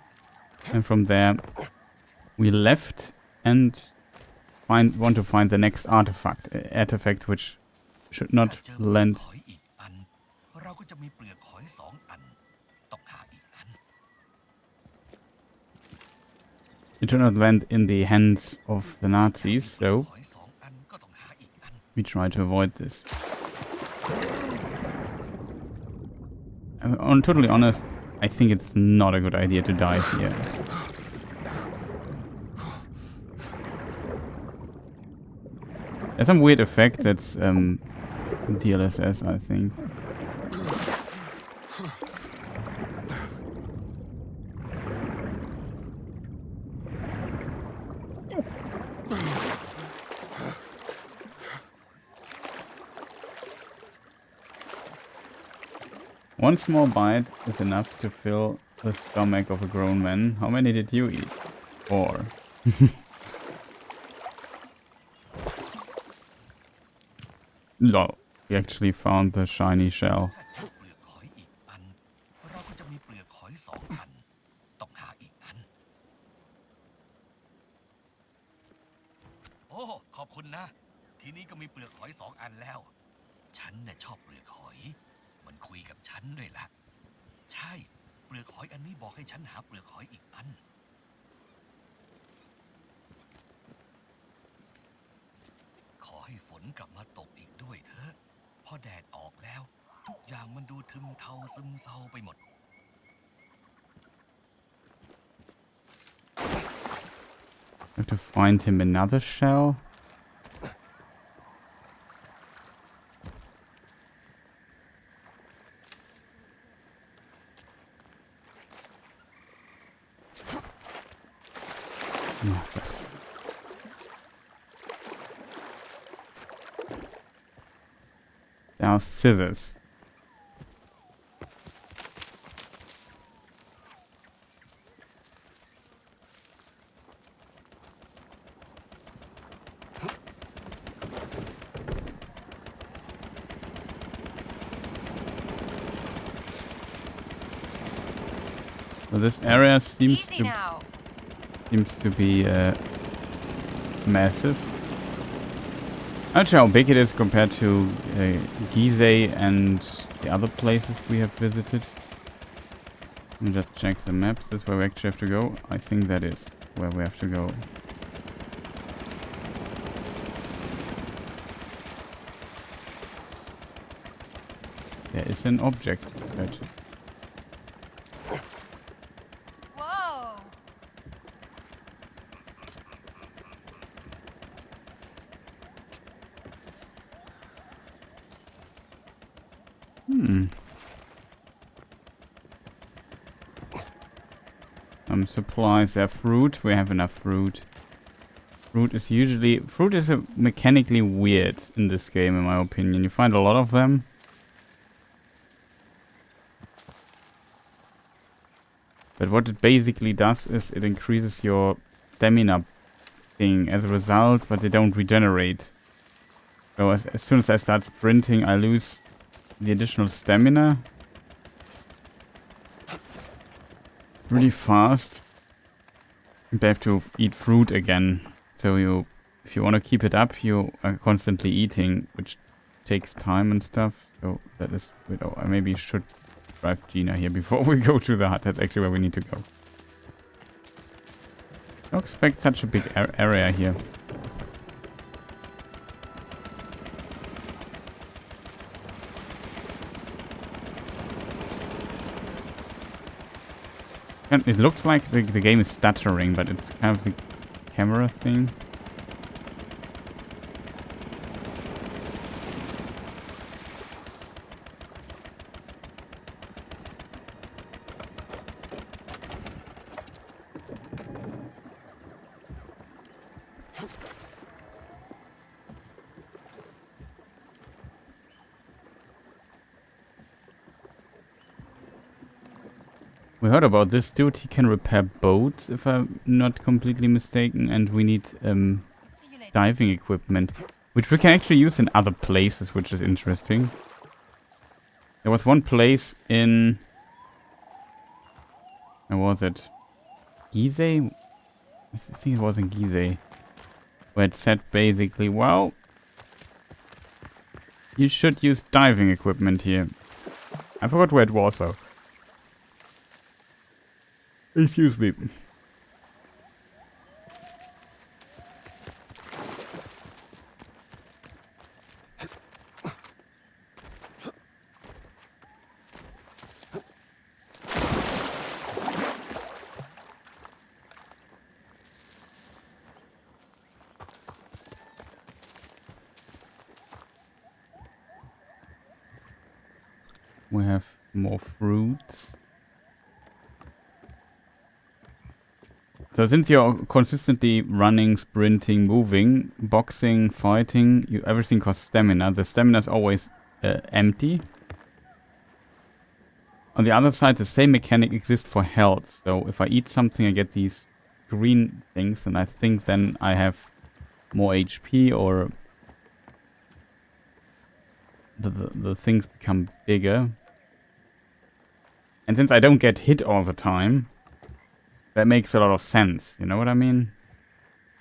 And from there we left and want to find the next artifact which should not land. It should not land in the hands of the Nazis, so we try to avoid this. I'm totally honest, I think it's not a good idea to dive here. There's some weird effect that's DLSS, I think. One small bite is enough to fill the stomach of a grown man. How many did you eat? 4. No, we actually found the shiny shell. เราก็จะมีเปลือกหอย2 อันต้องหาอีกอันโอ้ขอบคุณนะทีนี้ก็มีเปลือกหอย2 อันแล้วฉันน่ะชอบเปลือกหอยมันคุยกับฉันด้วยล่ะใช่เปลือกหอยอันนี้บอกให้ฉันหาเปลือกหอยอีกอันขอให้ฝนกลับมาตกอีกด้วยเถอะพอแดดออกแล้วทุกอย่างมันดูทึมเทาซึมเศร้าไปหมด I have to find him another shell. Now scissors. So this area seems to be massive. I'm not sure how big it is compared to Gizeh and the other places we have visited. Let me just check the maps. This is where we actually have to go. I think that is where we have to go. There is an object. Right. Whoa! Some supplies. There, fruit. We have enough fruit. Fruit is mechanically weird in this game, in my opinion. You find a lot of them. But what it basically does is it increases your stamina thing as a result, but they don't regenerate. So as soon as I start sprinting, I lose the additional stamina really fast. And I have to eat fruit again. So if you want to keep it up, you are constantly eating, which takes time and stuff. So that is, I maybe should drive Gina here before we go to the hut. That's actually where we need to go. Don't expect such a big area here. And it looks like the game is stuttering, but it's kind of the camera thing. We heard about this dude. He can repair boats, if I'm not completely mistaken, and we need diving equipment, which we can actually use in other places, which is interesting. There was one place in... Where was it? Gizeh? I think it was in Gizeh, where it said basically, well, you should use diving equipment here. I forgot where it was though. Excuse me. We have more fruits. So since you're consistently running, sprinting, moving, boxing, fighting, everything costs stamina. The stamina is always empty. On the other side, the same mechanic exists for health. So if I eat something, I get these green things, and I think then I have more HP, or the things become bigger. And since I don't get hit all the time, that makes a lot of sense. You know what I mean?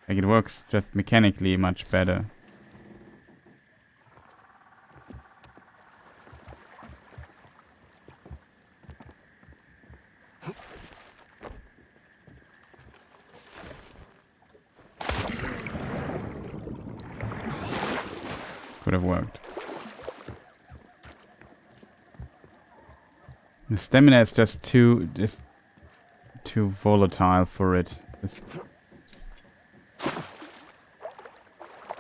Like, it works just mechanically much better. Could have worked. The stamina is just too volatile for it.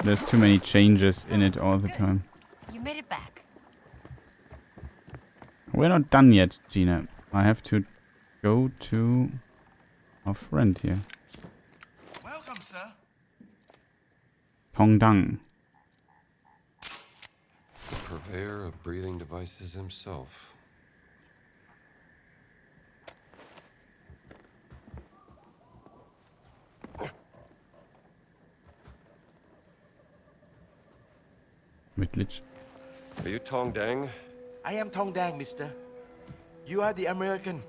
There's too many changes in it all the time. You made it back. We're not done yet, Gina. I have to go to our friend here. Welcome, sir. Tongdang. The purveyor of breathing devices himself. Mitlich. Are you Tong Dang? I am Tong Dang, mister. You are the American.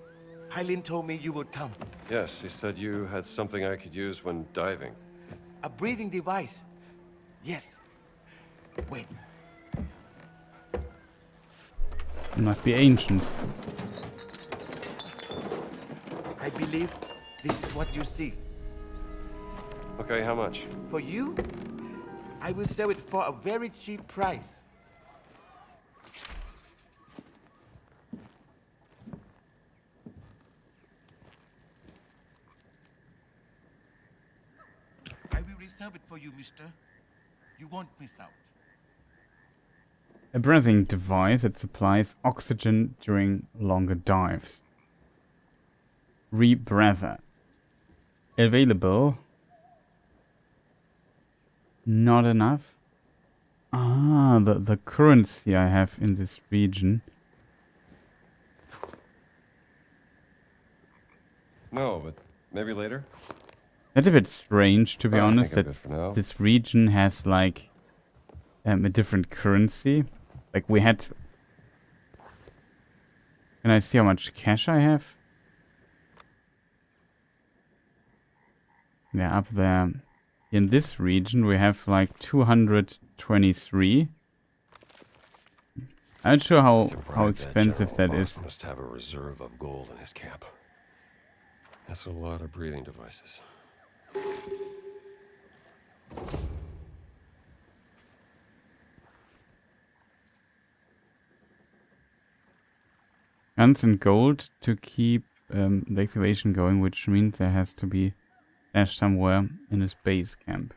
Hylin told me you would come. Yes, he said you had something I could use when diving. A breathing device. Yes. Wait. It must be ancient. I believe this is what you see. Okay, how much? For you, I will sell it for a very cheap price. I will reserve it for you, mister. You won't miss out. A breathing device that supplies oxygen during longer dives. Rebreather. Available. Not enough. Ah, the currency I have in this region. No, but maybe later? That's a bit strange, to be honest, think I'm that good for now. this region has, like, a different currency. Like, we had... Can I see how much cash I have? Yeah, up there. In this region, we have, like, 223. I'm not sure how expensive that is. Must have a reserve of gold in his camp. That's a lot of breathing devices. Guns and gold to keep the excavation going, which means there has to be ash somewhere in his base camp.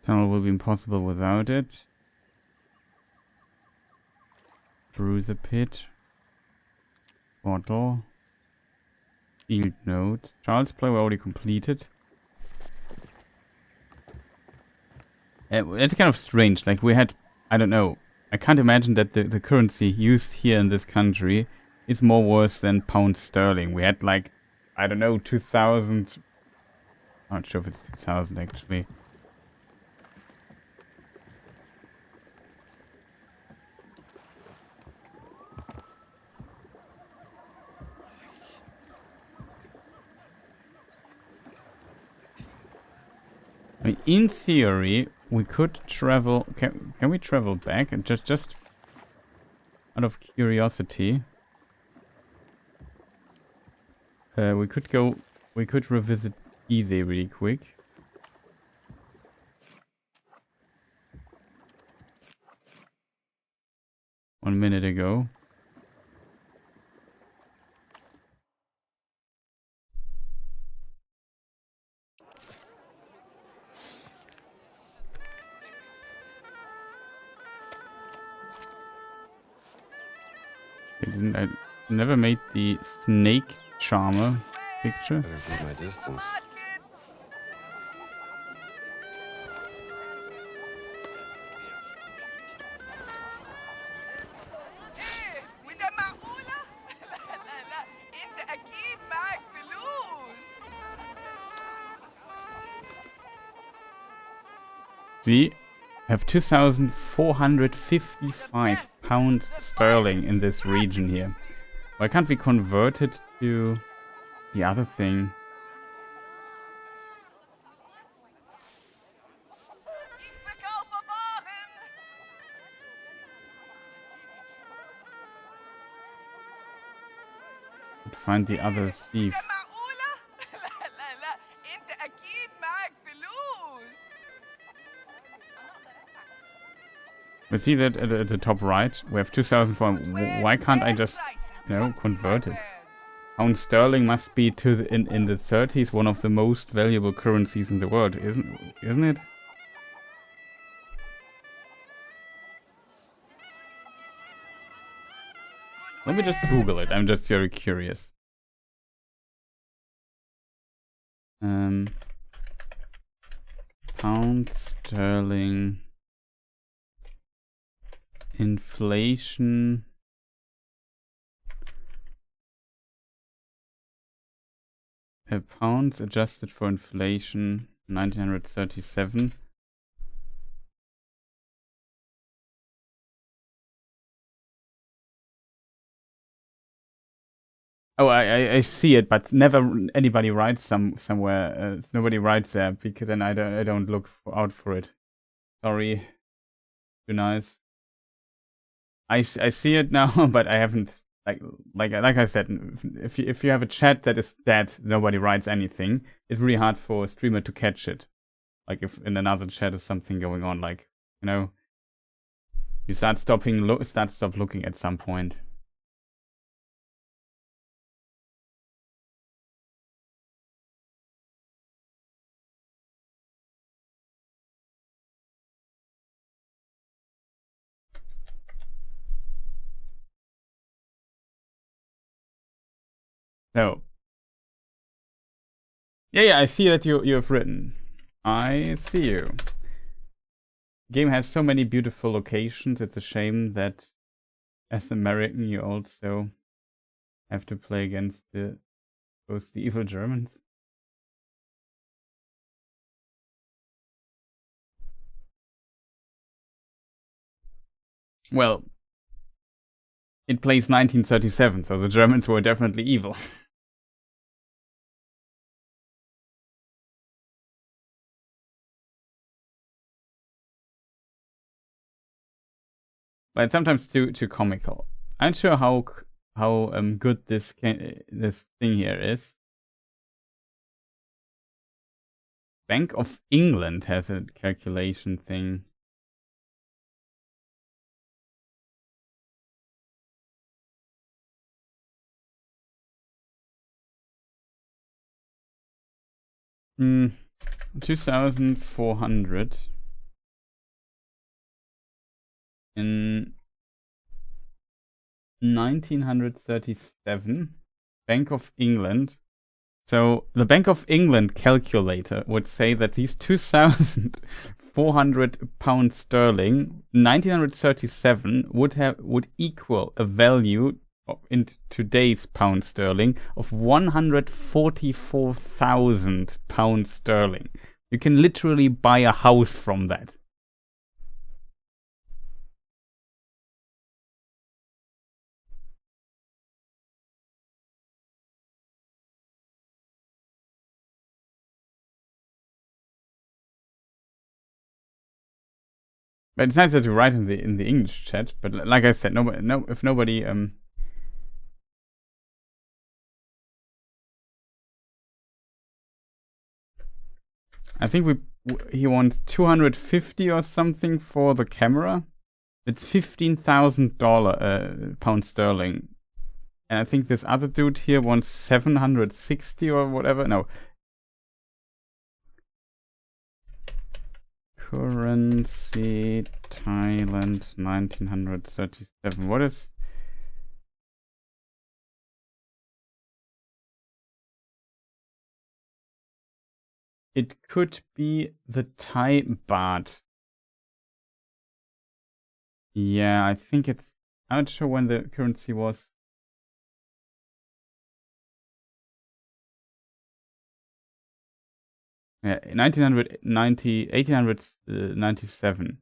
Tunnel will be impossible without it. Through the pit. Bottle. Field note. Child's play we already completed. It's kind of strange. Like, we had, I don't know. I can't imagine that the currency used here in this country is more worth than pound sterling. We had, like, I don't know, 2,000. Not sure if it's 2,000 actually. I mean, in theory, we could travel. Can we travel back? And just out of curiosity, we could go. We could revisit Gizeh really quick. One minute ago. I never made the snake charmer picture. Better keep my distance. See, I have 2,455 pounds sterling in this region here. Why can't we convert it to the other thing? Find the other thief. We see that at the top right, we have 2,004. Why can't I just, convert it? Pound sterling must be to the, in the 30s one of the most valuable currencies in the world, isn't it? Let me just Google it. I'm just very curious. Pound sterling inflation pounds adjusted for inflation 1937. Oh, I see it, but never anybody writes somewhere. Nobody writes there because then I don't look out for it. Sorry. Too nice. I see it now, but I haven't like I said. If you have a chat that is dead, nobody writes anything. It's really hard for a streamer to catch it. Like if in another chat is something going on, like you stop looking at some point. So, yeah, I see that you have written. I see you. Game has so many beautiful locations. It's a shame that as American you also have to play against both the evil Germans. Well, it plays 1937, so the Germans were definitely evil. But it's sometimes too comical. I'm not sure how good this thing here is. Bank of England has a calculation thing. Hmm, 2,400 in 1937. Bank of England. So the Bank of England calculator would say that these 2,400 pounds sterling, 1937 would equal a value in today's pound sterling of 144,000 pounds sterling. You can literally buy a house from that. But it's nice that you write in the English chat. But like I said, if nobody I think he wants 250 or something for the camera. It's $15,000 pound sterling, and I think this other dude here wants 760 or whatever. No. Currency Thailand 1937. What is It could be the Thai baht. Yeah, I think it's... I'm not sure when the currency was. Yeah, 1897.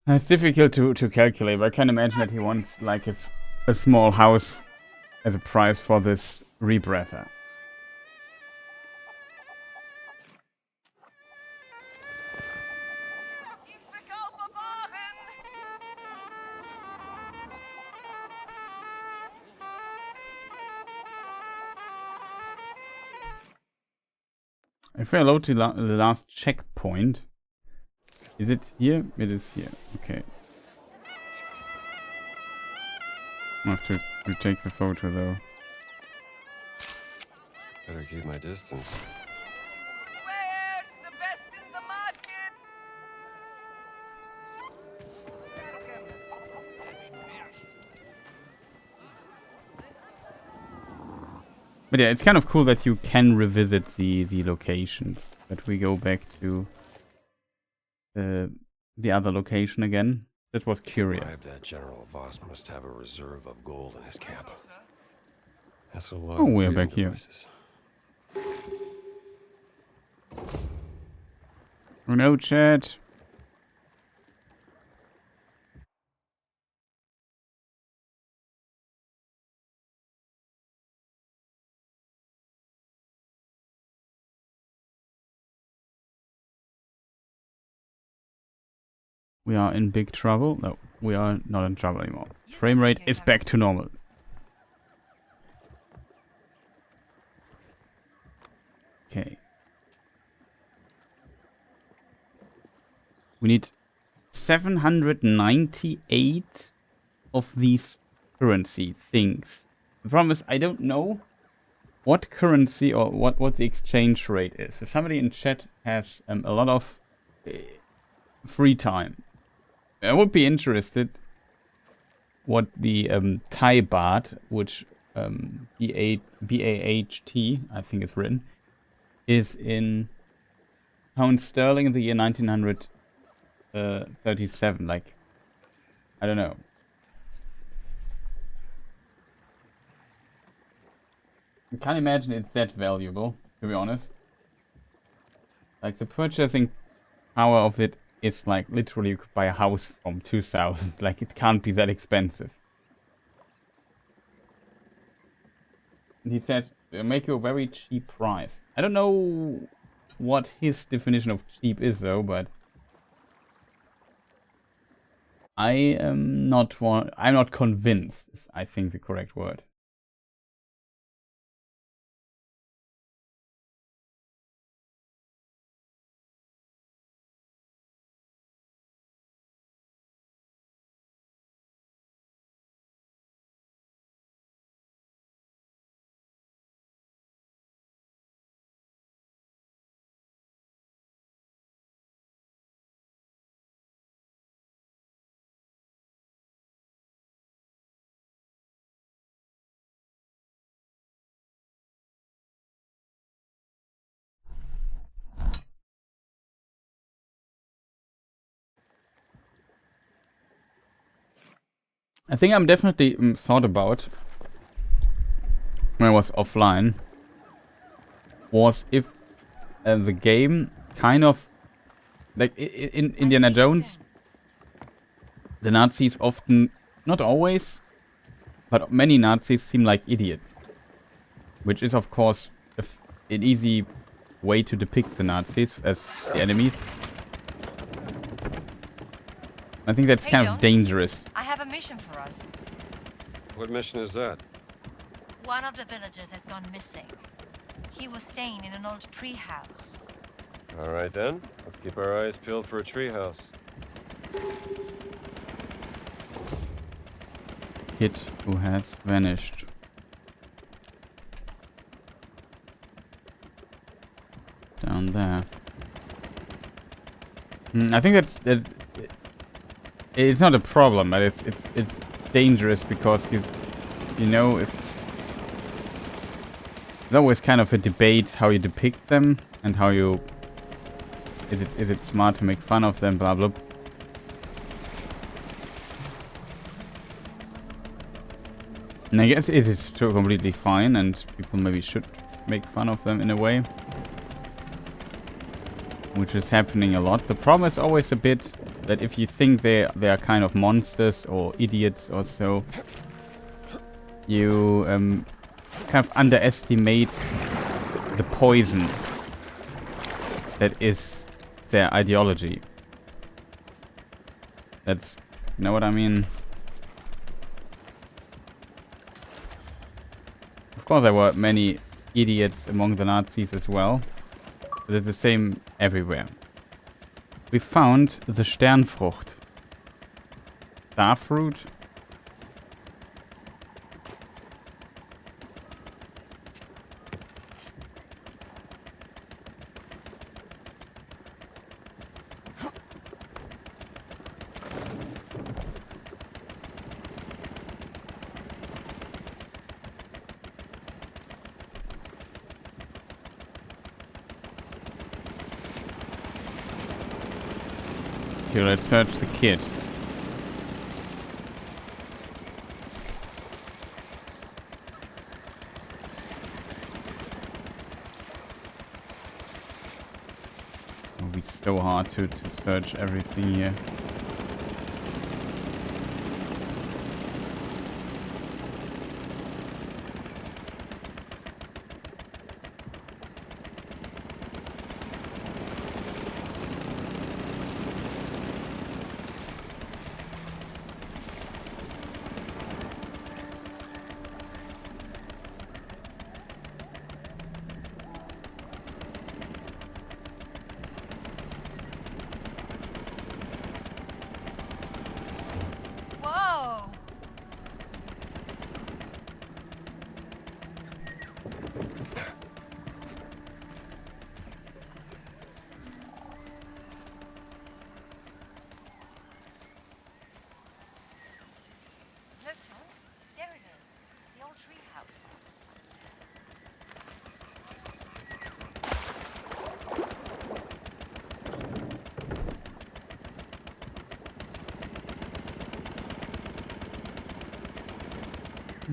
It's difficult to calculate, but I can imagine that he wants like a small house as a price for this rebreather. If I load the last checkpoint, is it here? It is here. Okay. I have to take the photo though. Better keep my distance. But yeah, it's kind of cool that you can revisit the locations. But we go back to the other location again. That was curious. That General Voss must have a reserve of gold in his camp. That's a lot. Oh, we're back here. Oh no, chat. We are in big trouble. No, we are not in trouble anymore. Frame rate is back to normal. Okay. We need 798 of these currency things. The problem is I don't know what currency or what the exchange rate is. If somebody in chat has a lot of free time, I would be interested what the Thai baht, which BAHT, I think it's written, is in pounds sterling in the year 1937. Like, I don't know. I can't imagine it's that valuable, to be honest. Like, the purchasing power of it is like, literally you could buy a house from 2000. Like, it can't be that expensive. He says, make you a very cheap price. I don't know what his definition of cheap is though, but I'm not convinced, is I think the correct word. I think I'm definitely thought about when I was offline was if the game kind of like in Indiana Jones, the Nazis often, not always, but many Nazis seem like idiots, which is of course an easy way to depict the Nazis as the enemies. I think that's kind of dangerous. I have a mission for us. What mission is that? One of the villagers has gone missing. He was staying in an old tree house. All right then, let's keep our eyes peeled for a treehouse. Kid who has vanished. Down there. I think that it's not a problem, but it's dangerous because you know, if there's always kind of a debate how you depict them and how you is it smart to make fun of them, blah blah. And I guess it is still completely fine, and people maybe should make fun of them in a way, which is happening a lot. The problem is always a bit that if you think they are kind of monsters or idiots or so, you kind of underestimate the poison that is their ideology. That's, you know what I mean? Of course there were many idiots among the Nazis as well, but it's the same everywhere. We found the Sternfrucht. Starfruit? Here, let's search the kit. It'll be so hard to search everything here.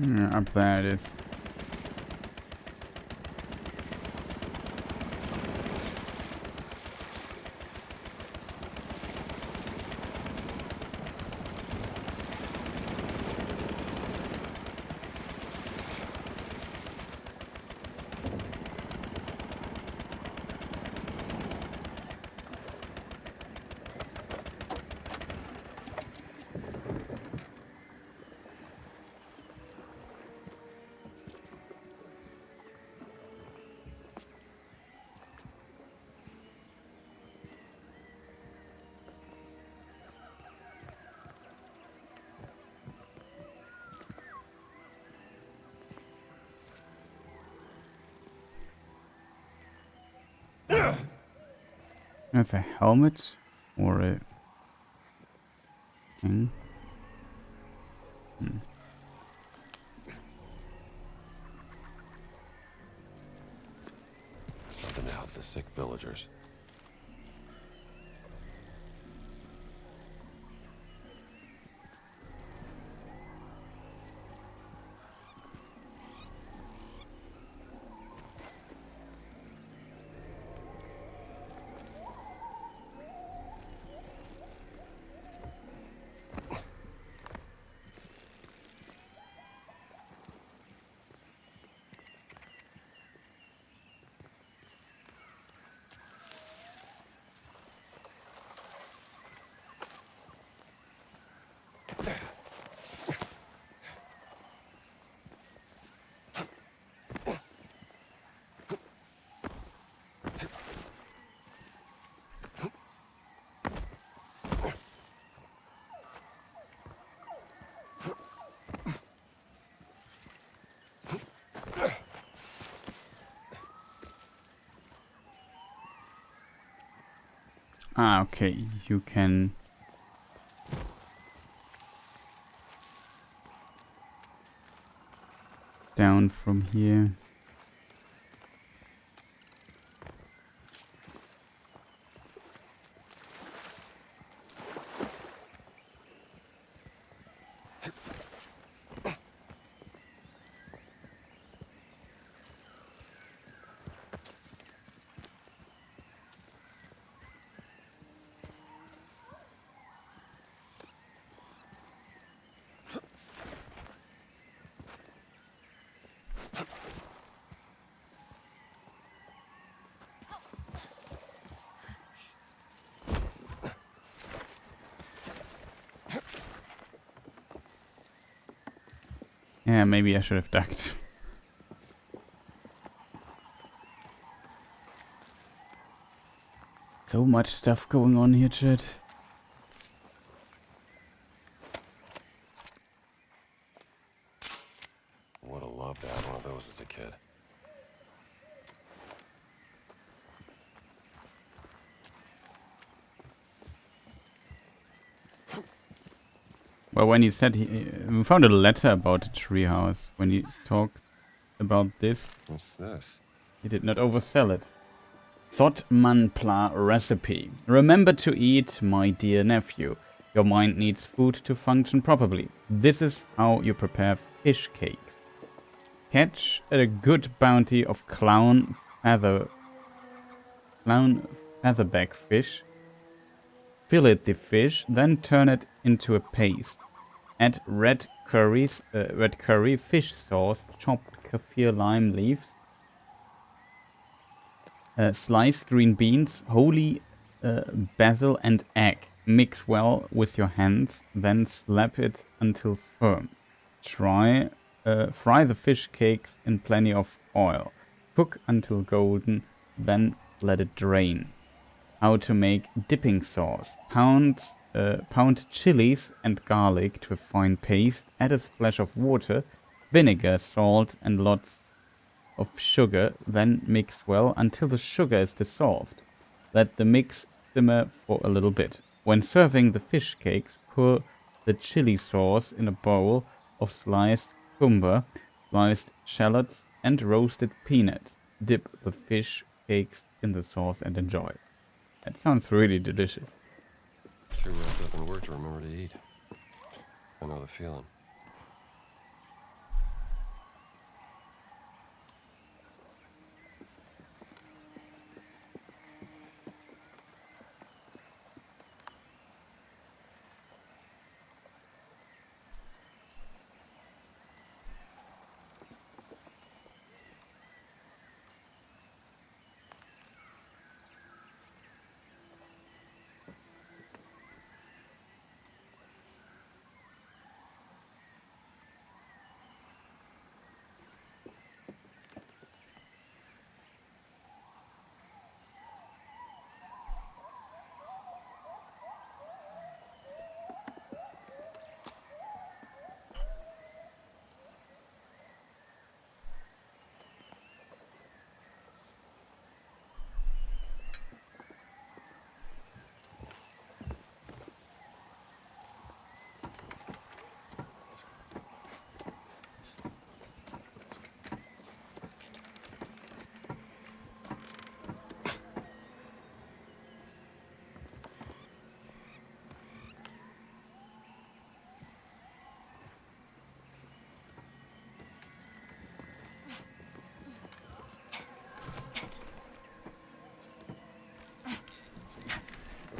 Yeah, up there it is. That's a helmet or a thing. Something to help the sick villagers. Ah, okay, you can down from here. Yeah, maybe I should have ducked. So much stuff going on here, chat. Would have loved to have one of those as a kid. Well, when he said we found a letter about a treehouse. When he talked about this, What's this? he did not oversell it. Thot Manpla recipe. Remember to eat, my dear nephew. Your mind needs food to function properly. This is how you prepare fish cakes. Catch a good bounty of clown featherback fish. Fillet the fish, then turn it into a paste. Add red curry fish sauce, chopped kaffir lime leaves, sliced green beans, holy basil and egg. Mix well with your hands, then slap it until firm. Fry the fish cakes in plenty of oil. Cook until golden, then let it drain. How to make dipping sauce. Pound chilies and garlic to a fine paste. Add a splash of water, vinegar, salt and lots of sugar. Then mix well until the sugar is dissolved. Let the mix simmer for a little bit. When serving the fish cakes, pour the chili sauce in a bowl of sliced cucumber, sliced shallots and roasted peanuts. Dip the fish cakes in the sauce and enjoy. That sounds really delicious. Too wrapped up in work to remember to eat. I know the feeling.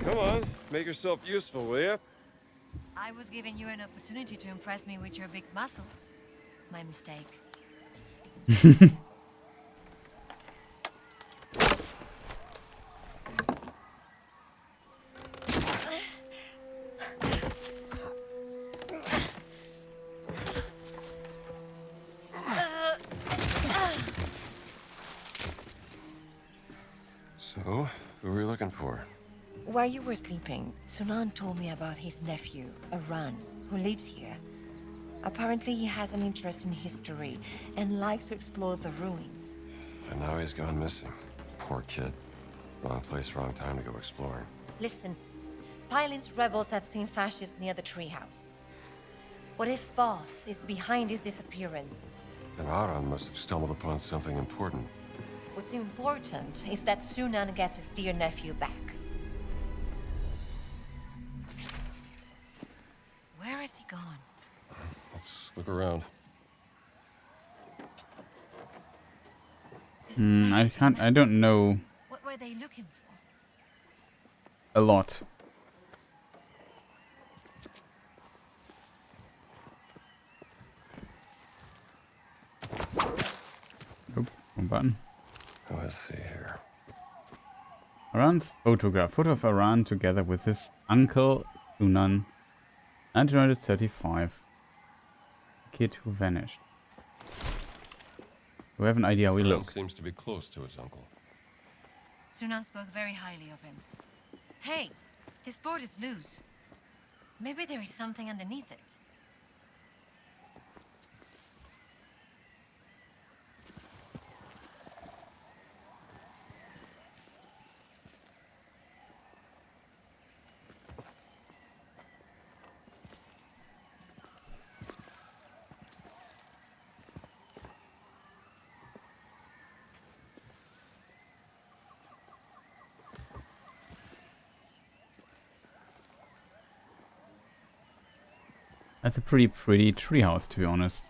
Come on, make yourself useful, will ya? I was giving you an opportunity to impress me with your big muscles. My mistake. So, who were you looking for? While you were sleeping, Sunan told me about his nephew, Aran, who lives here. Apparently he has an interest in history and likes to explore the ruins. And now he's gone missing. Poor kid. Wrong place, wrong time to go exploring. Listen, Pylin's rebels have seen fascists near the treehouse. What if Voss is behind his disappearance? Then Aran must have stumbled upon something important. What's important is that Sunan gets his dear nephew back. Where has he gone? Let's look around. I don't know What were they looking for? a lot. Oh, wrong button. Let's see here. Aran's photograph. Photo of Aran together with his uncle Sunan. 1935. Kid who vanished. We have an idea how he Aran looks. seems to be close to his uncle. Sunan spoke very highly of him. Hey, this board is loose. Maybe there is something underneath it. That's a pretty treehouse, to be honest.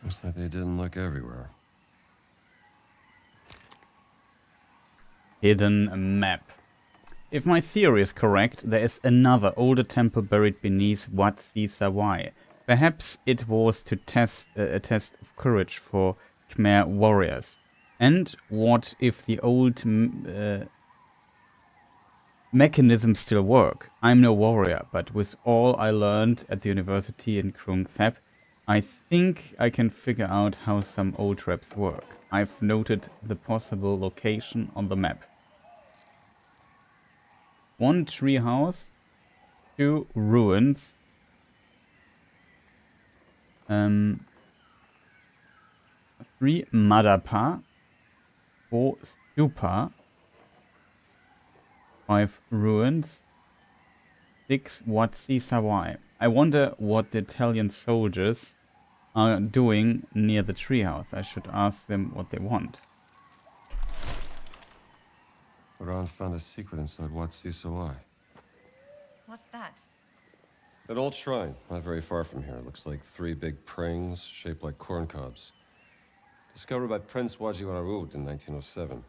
Looks like they didn't look everywhere. Hidden map. If my theory is correct, there is another older temple buried beneath Wat Si Sawai. Perhaps it was to test a test of courage for Khmer warriors. And what if the old mechanisms still work? I'm no warrior, but with all I learned at the university in Krung Thep, I think I can figure out how some old traps work. I've noted the possible location on the map. 1 treehouse, 2 ruins, 3 Madapa, 4 stupa, 5 ruins, 6 Wat Si Sawai. I wonder what the Italian soldiers are doing near the treehouse. I should ask them what they want. Aran found a secret inside Wat Si Sawai. What's that? An old shrine, not very far from here. Looks like 3 big prings shaped like corn cobs. Discovered by Prince Wajiwarud in 1907.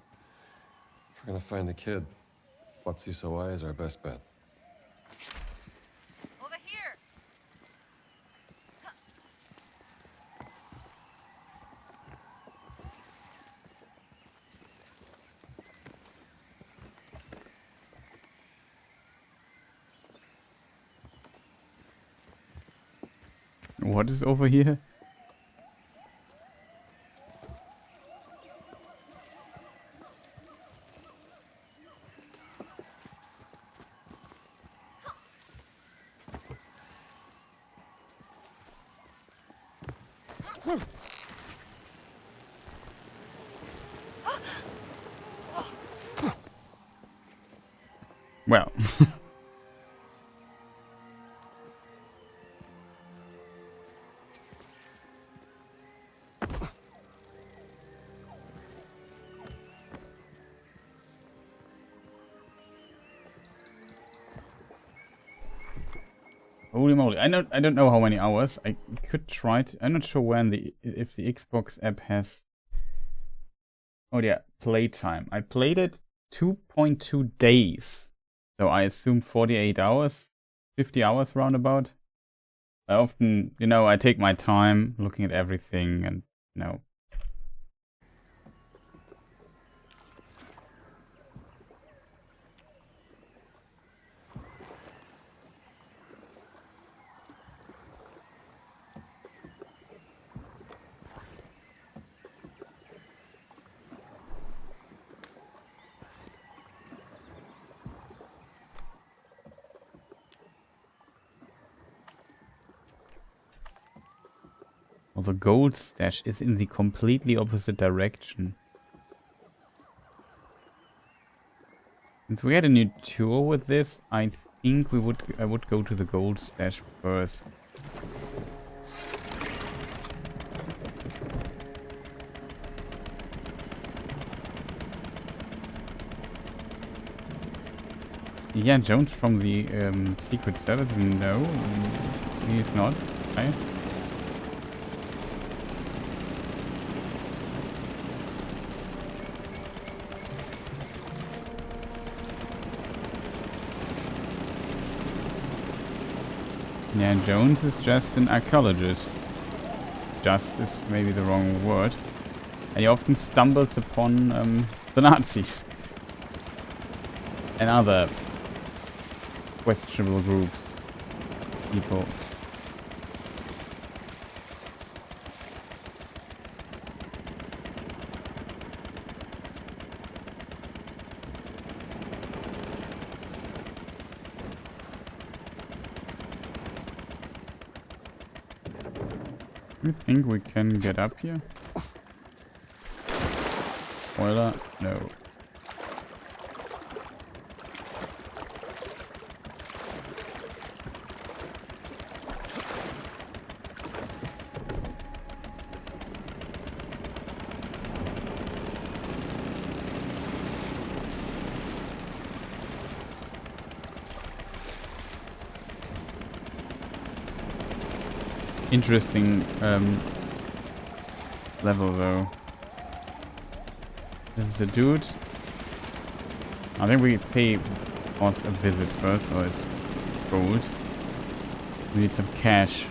If we're gonna find the kid, Wat Si Sawai is our best bet. Over here! What is over here? Well. Holy moly! I don't know how many hours. I could try to. I'm not sure when if the Xbox app has. Oh yeah, playtime. I played it 2.2 days, so I assume 48 hours, 50 hours roundabout. I often, I take my time looking at everything and Well, the gold stash is in the completely opposite direction. Since we had a new tour with this, I think I would go to the gold stash first. Yeah, Jones from the Secret Service? No, he's not. Right? Yeah, Jones is just an archaeologist. Just is maybe the wrong word. And he often stumbles upon the Nazis and other questionable groups, people. You think we can get up here? Spoiler, no. Interesting level though. This is a dude. I think we pay us a visit first, or it's gold. We need some cash.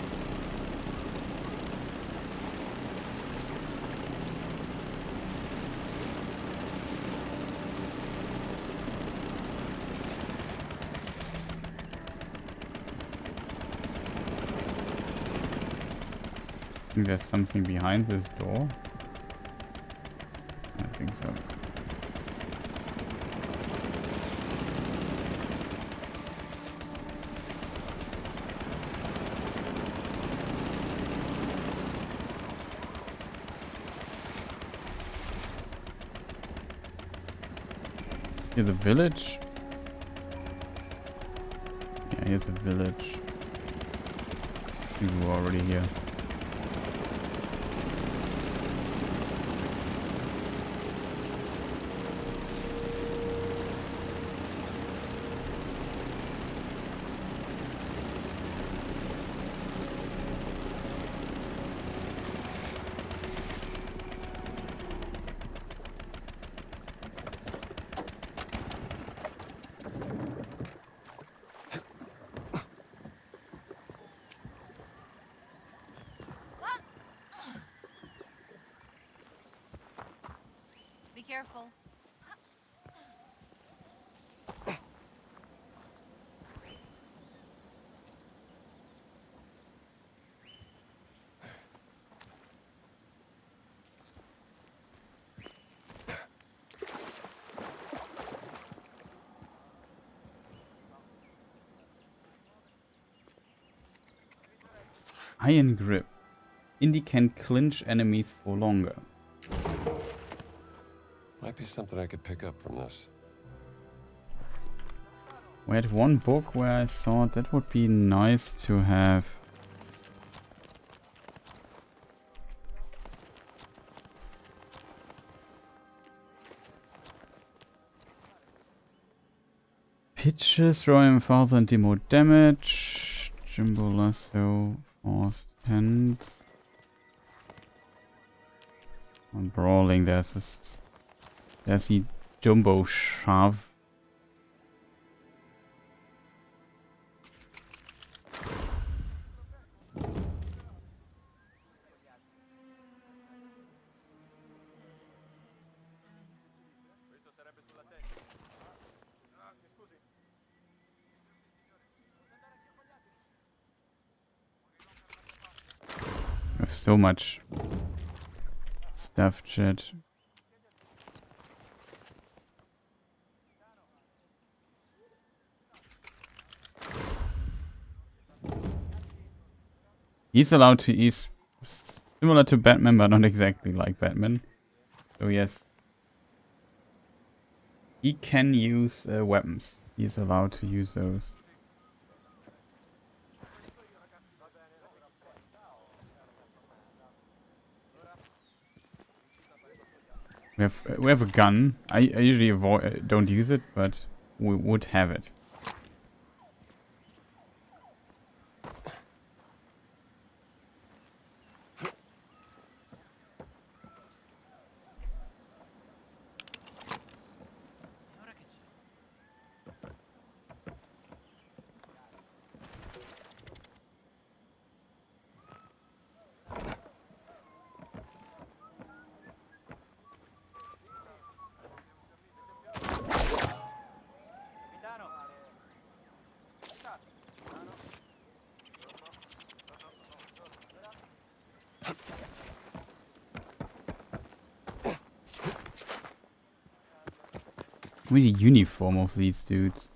I think there's something behind this door. I think so. Here's a village. Yeah, here's a village. People were already here. Be careful. Iron grip. Indy can clinch enemies for longer. Might be something I could pick up from this. We had one book where I thought that would be nice to have. Pitches, throw him farther and do more damage. Jumbo lasso, forced hands. On brawling, there's the jumbo shove. There's so much stuff, chat. He's allowed to use similar to Batman, but not exactly like Batman. So yes, he can use weapons. He's allowed to use those. We have a gun. I usually don't use it, but we would have it. Really uniform of these dudes.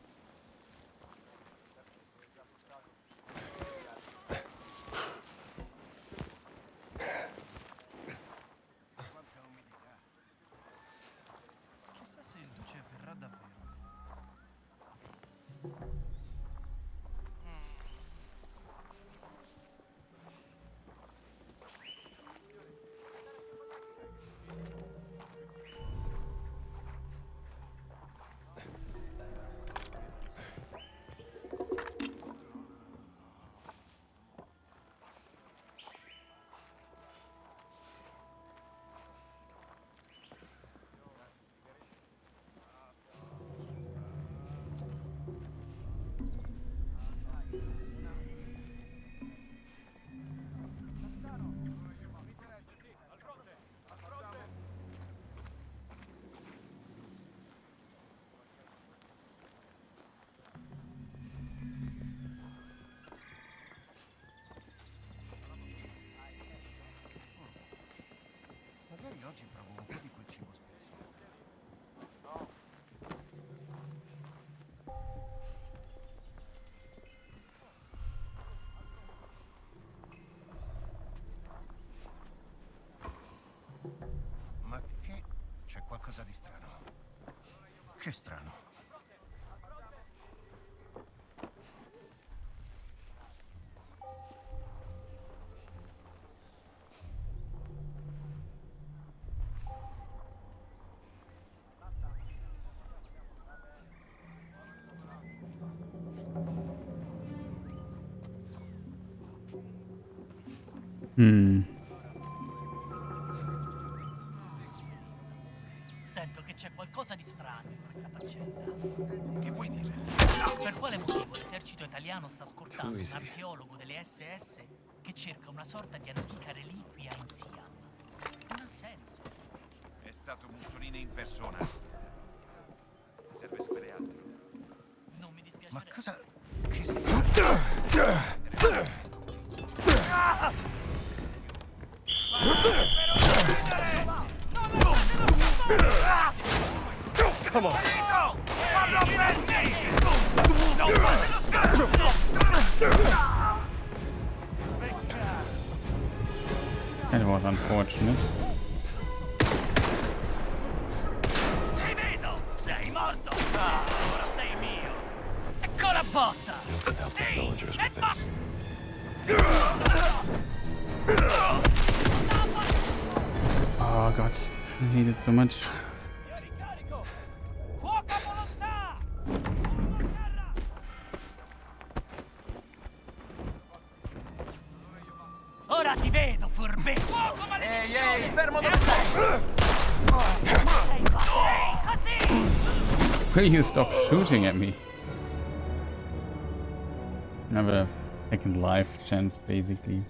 Magari oggi provo un po' di quel cibo speziato. Ma che... c'è qualcosa di strano. Che strano. Sento che c'è qualcosa di strano in questa faccenda. Che vuoi dire? Per quale motivo l'esercito italiano sta scortando un archeologo delle SS che cerca una sorta di antica reliquia in Siam? Non ha senso. È stato Mussolini in persona. Serve sapere altro. Non mi dispiace. Ma cosa... che strano. Come on. Guarda pezzi! Non fate lo scherzo! That was unfortunate. Ti vedo! Sei morto! Ah, ora sei mio! Ecco la botta! Ehi! E Oh god, I hate it so much. Ehi, ehi, fermo dove sei! Will you stop shooting at me? Have a second life chance, basically.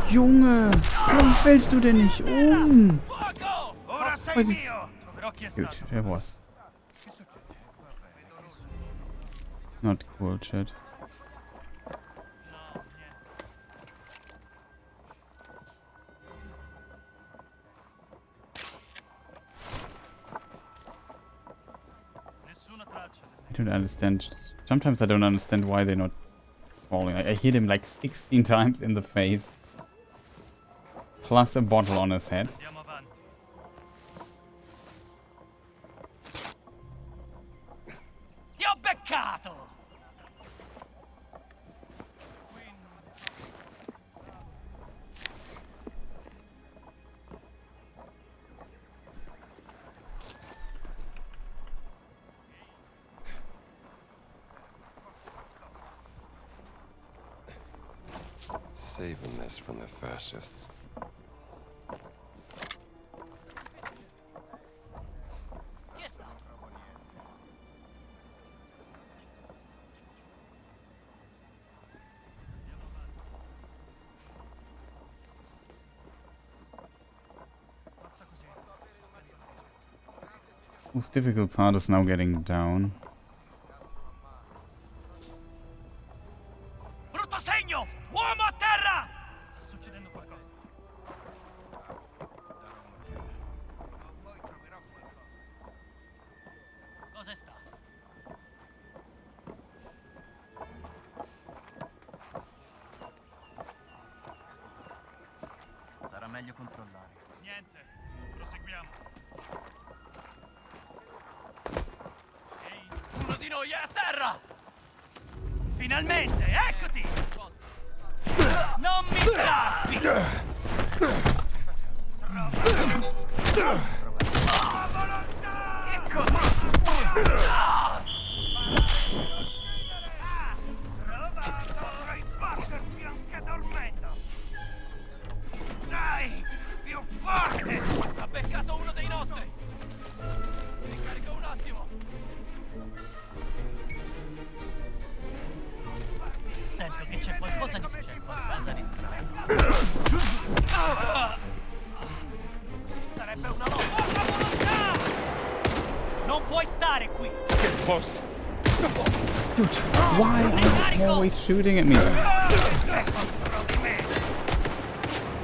Junge, warum fällst du denn nicht um? Gut, der was. Not cool, chat. I don't understand. Sometimes I don't understand why they're not falling. I hit him like 16 times in the face. Plus a bottle on his head. Ti ho beccato! Saving this from the fascists. Most difficult part is now getting down. Brutto segno! Uomo a terra! Sta succedendo qualcosa. Cosa sta? Sarà meglio controllare. Niente, proseguiamo. Uno di noi è a terra! Finalmente, eccoti! Non mi strappi! Dovrai batterti anche dormendo! Dai, più forte! Ha beccato uno dei nostri! Ricarico un attimo! Sento che c'è qualcosa di strano. Sarebbe una lotta! Non puoi stare qui! Get close. Dude, why are you always shooting at me?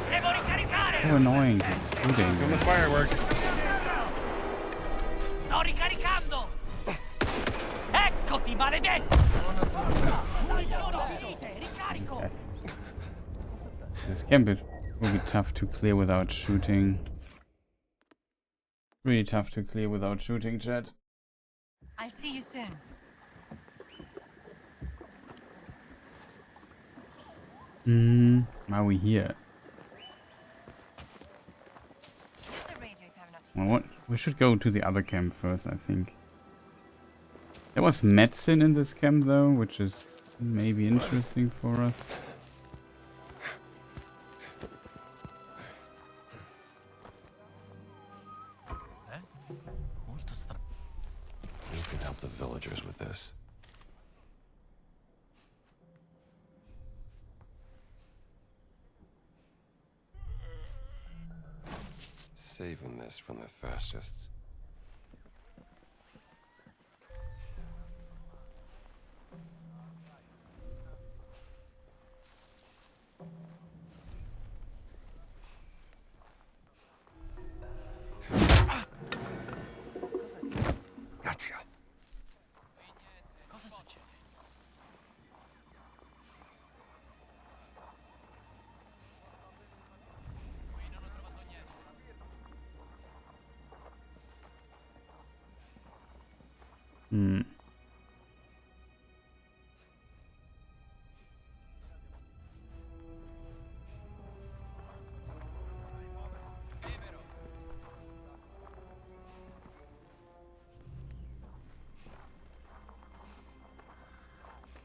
Devo ricaricare! So annoying, he's shooting. From the fireworks. Sto ricaricando! Eccoti, maledetto! Non sono finite, ricarico! This camp will be tough to clear without shooting. Really tough to clear without shooting, chat. I'll see you soon. Why are we here? Use the radio if you have not. Well, what? We should go to the other camp first, I think. There was medicine in this camp though, which is maybe interesting for us. You can help the villagers with this. Saving this from the fascists. Cosa succede? Hmm.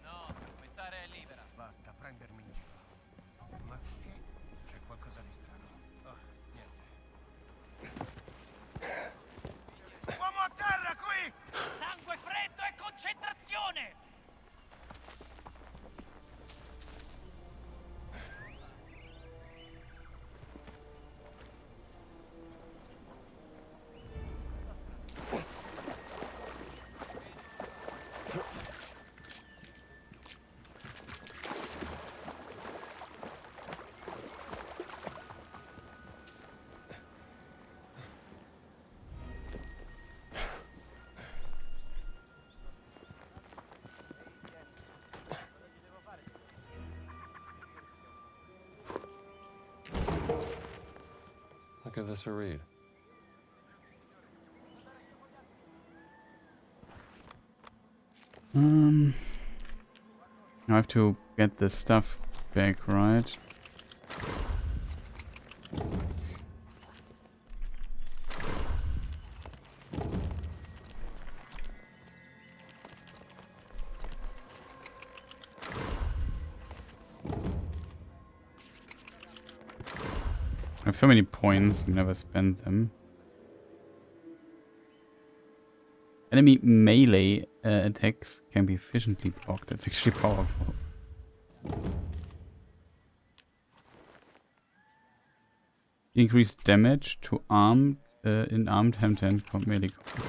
No, puoi stare libera. Basta prendermi in giro. Ma che? C'è qualcosa di strano. Oh, niente. Uomo a terra, qui! Sangue freddo e concentrazione! I'll give this a read. I have to get this stuff back, right? I have so many points, never spend them. Enemy melee attacks can be efficiently blocked. That's actually powerful. Increase damage to armed in armed hand-to-hand melee combat.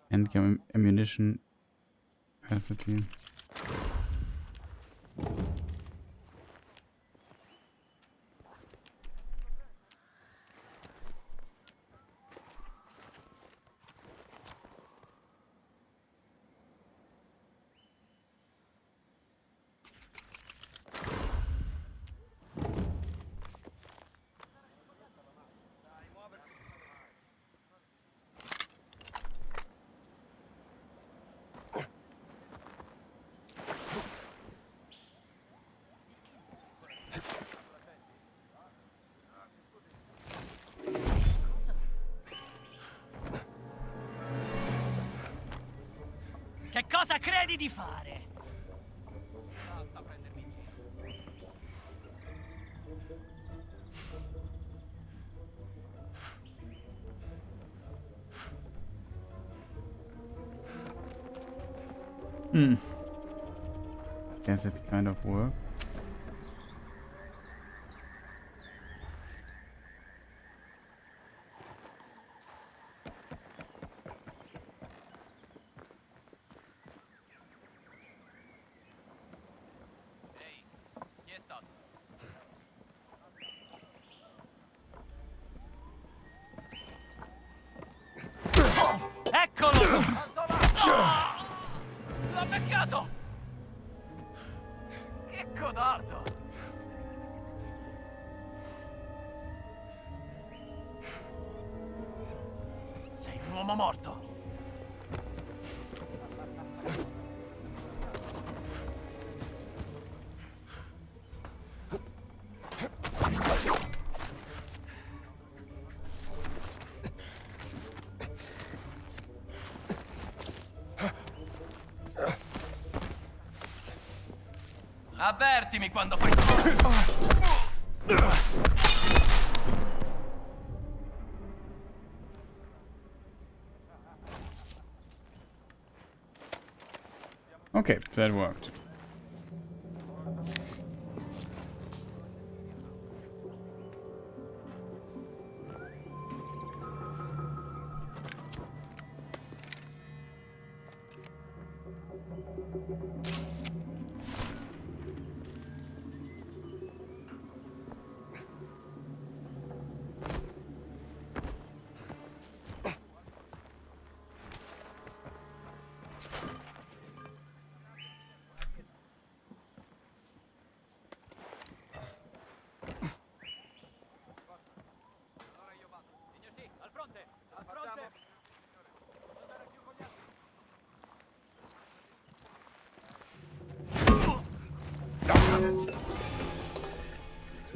And ammunition capacity. Che cosa credi di fare? Basta prendermi in giro. Guess it kind of work. Chi è stato? Eccolo! Ah! L'ha beccato! Che codardo! Sei un uomo morto! Avvertimi quando fai... Okay, that worked.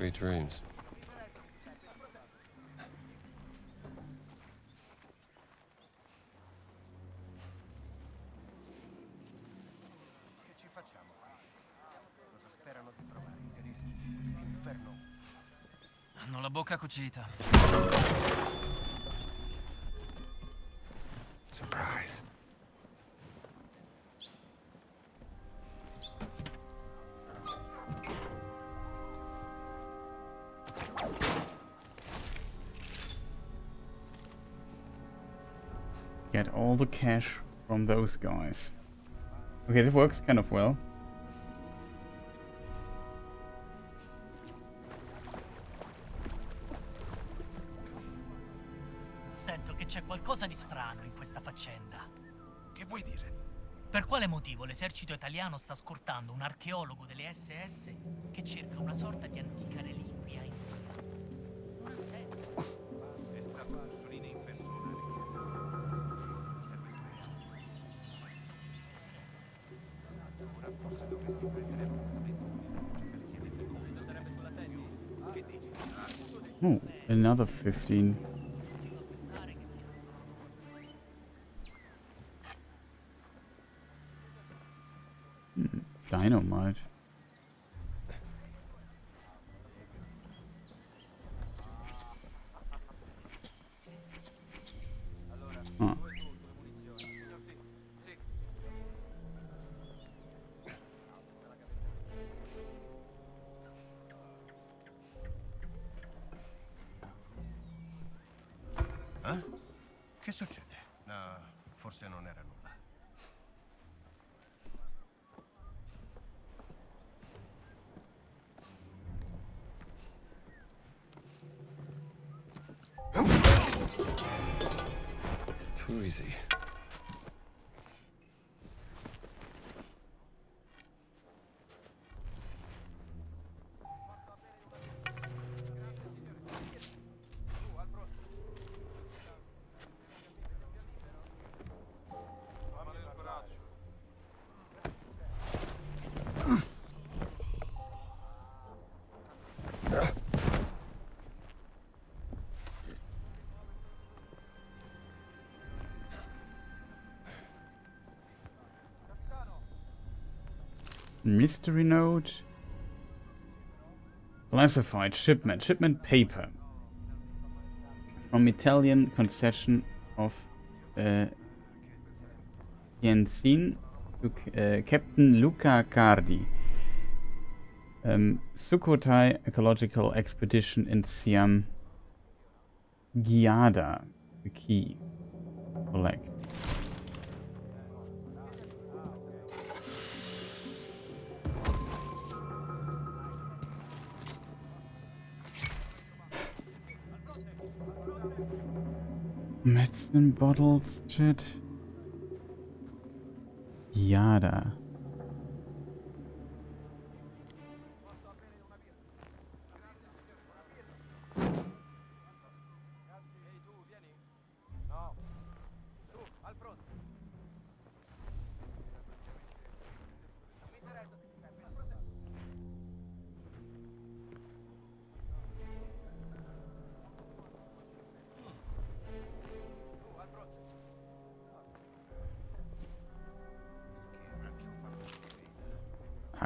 Sweet dreams. Che ci facciamo qui? Cosa sperano di trovare i tedeschi in quest'inferno? Hanno la bocca cucita. Surprise. Get all the cash from those guys. Okay, this works kind of well. Sento che c'è qualcosa di strano in questa faccenda. Che vuoi dire? Per quale motivo l'esercito italiano sta scortando un archeologo delle SS che cerca una sorta di antica reliquia in Siam? Non ha senso. È stato Mussolini in persona. Ora forse dovresti prendere Che dici? Oh, another 15. Dynamite. Huh. Che succede? No, forse non era nulla. Too easy. Mystery note. Classified shipment. Shipment paper. From Italian concession of Tientsin to Captain Luca Cardi. Sukhothai Ecological Expedition in Siam. Giada. The key. Collect. Medicine bottles, shit. Yada.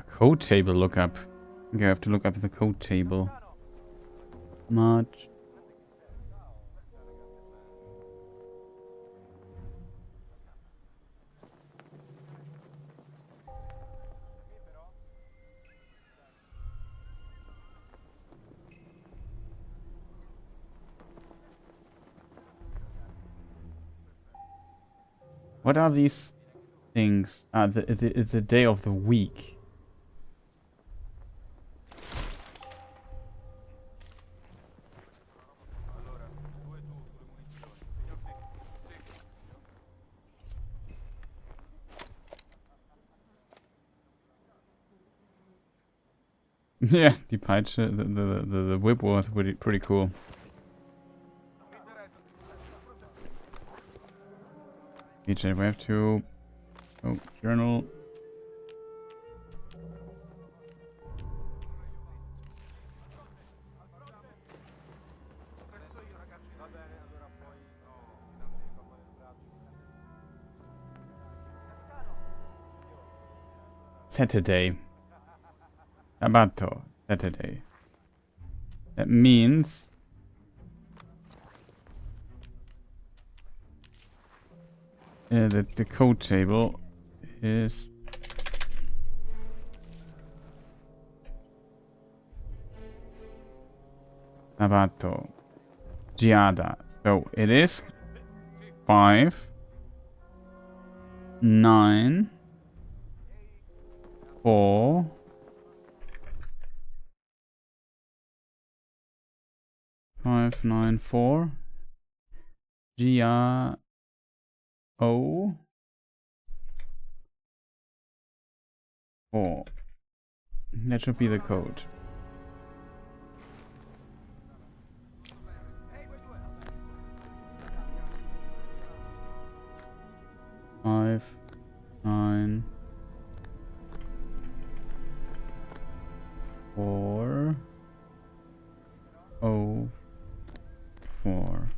Code table lookup. Okay, I have to look up the code table. March. What are these things? The day of the week. Yeah, die Peitsche, the whip was pretty cool. DJ, we have to... Oh, journal. Saturday. Sabato. Saturday. That means that the code table is Sabato. Giada. So it is 5, 9, 4, 5, 9, 4, G-R-O 4. That should be the code. Five, 9, 4, 0, 4.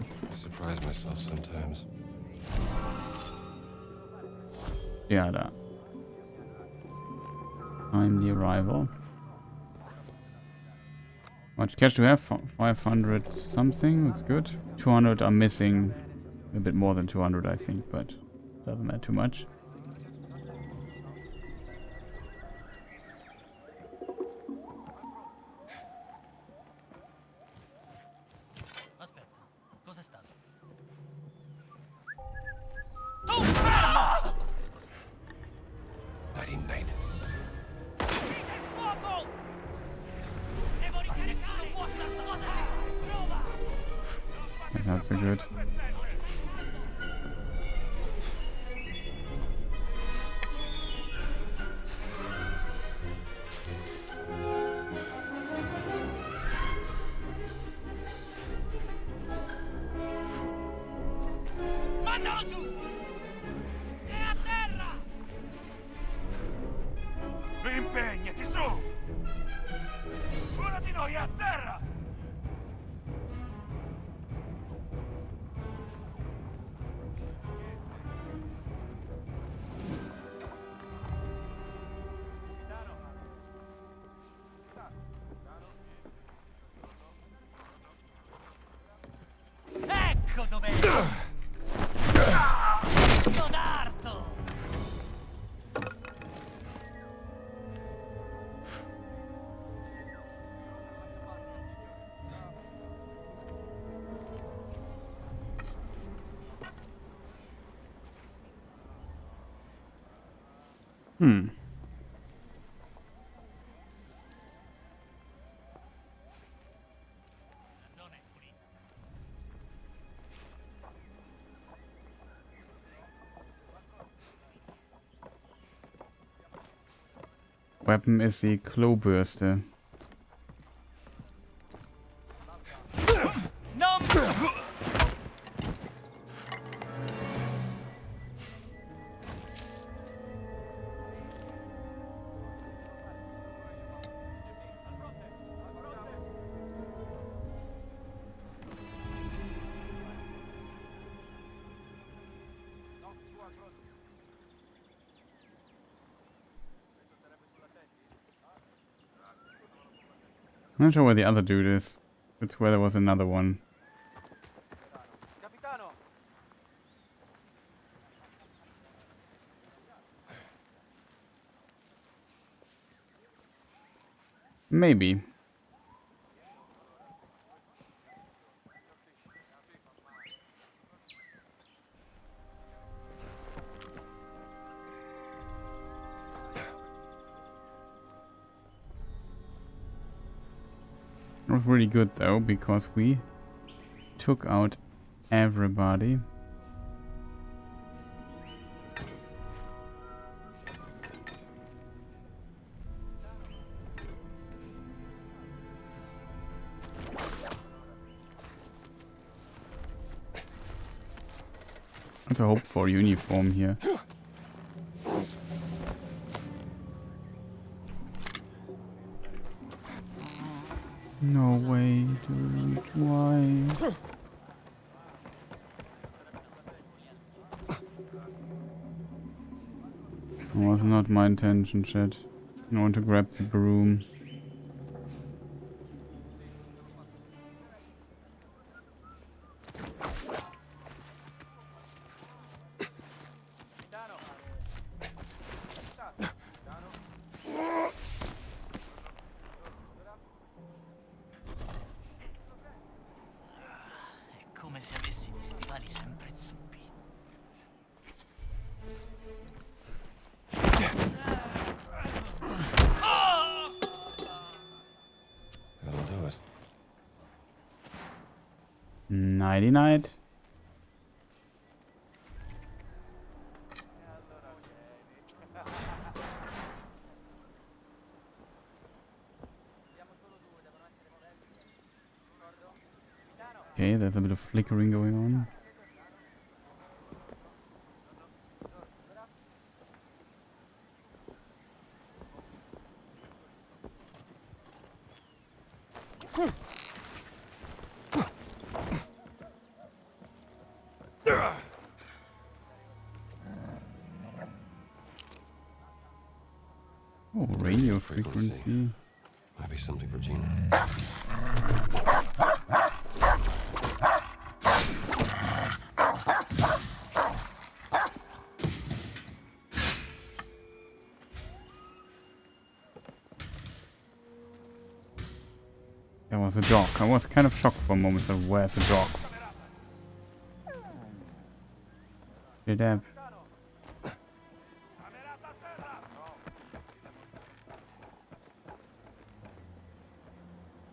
I surprise myself sometimes. Giada. Timely arrival. Much cash do we have? 500 something. That's good. 200 are missing. A bit more than 200, I think, but doesn't matter too much. Aspetta, cos'è stato? Mighty Knight. That's not so good. Mandalo giù! È a terra! Impegnati, su! Uno di noi è a terra! Ecco dov'è! Codardo! Weapon ist die Klobürste. I'm not sure where the other dude is. It's where there was another one. Maybe. Not really good though, because we took out everybody. There's a hope for uniform here. No way, dude. Why? was not my intention, chat. I want to grab the broom. È come se avessi gli stivali sempre zuppi. That'll do it. Nighty night. Okay, there's a bit of flickering going on. Oh, radio frequency. Might be something for Gina. There was a dog. I was kind of shocked for a moment of where's the dog. Get up.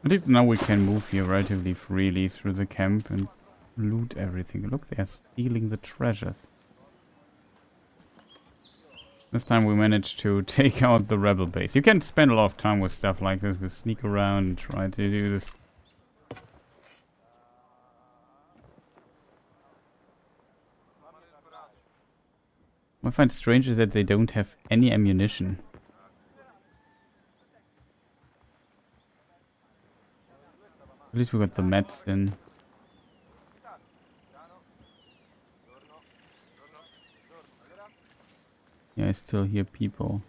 At least now we can move here relatively freely through the camp and loot everything. Look, they're stealing the treasures. This time we managed to take out the rebel base. You can spend a lot of time with stuff like this. We sneak around and try to do this. What I find strange is that they don't have any ammunition. At least we got the medicine. Yeah, I still hear people.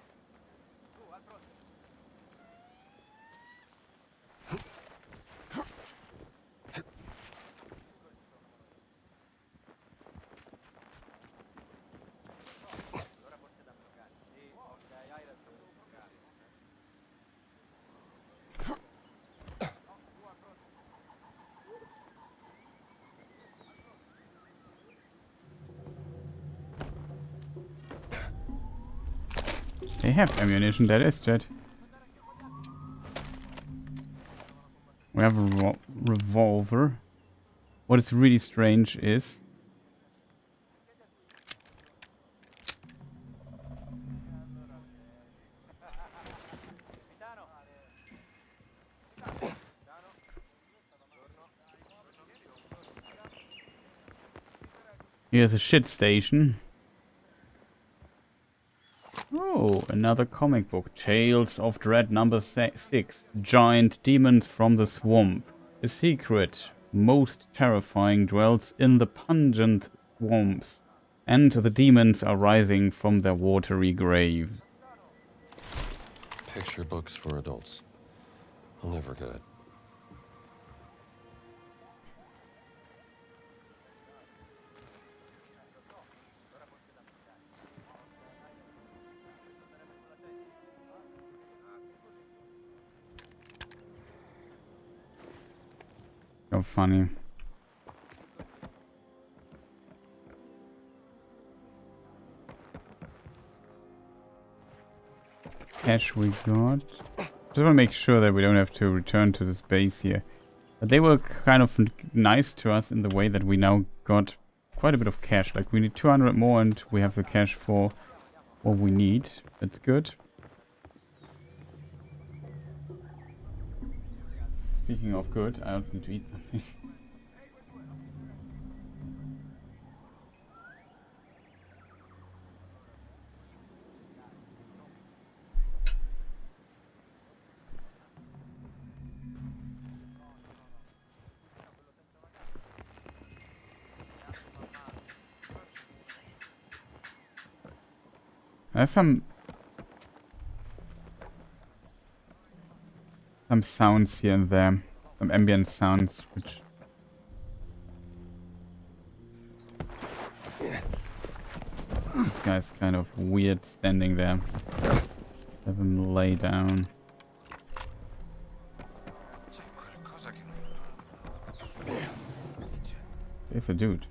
They have ammunition, that is it. We have a revolver. What is really strange is... Here's a shit station. Oh, another comic book. Tales of Dread number 6. Giant demons from the swamp. The secret, most terrifying, dwells in the pungent swamps, and the demons are rising from their watery graves. Picture books for adults. I'll never get it. So funny. Cash we got. Just want to make sure that we don't have to return to this base here. But they were kind of nice to us in the way that we now got quite a bit of cash. Like we need 200 more and we have the cash for what we need. That's good. Speaking of good, I also need to eat something. There's some sounds here and there, some ambient sounds, which this guy's kind of weird standing there. Have him lay down. There's a dude.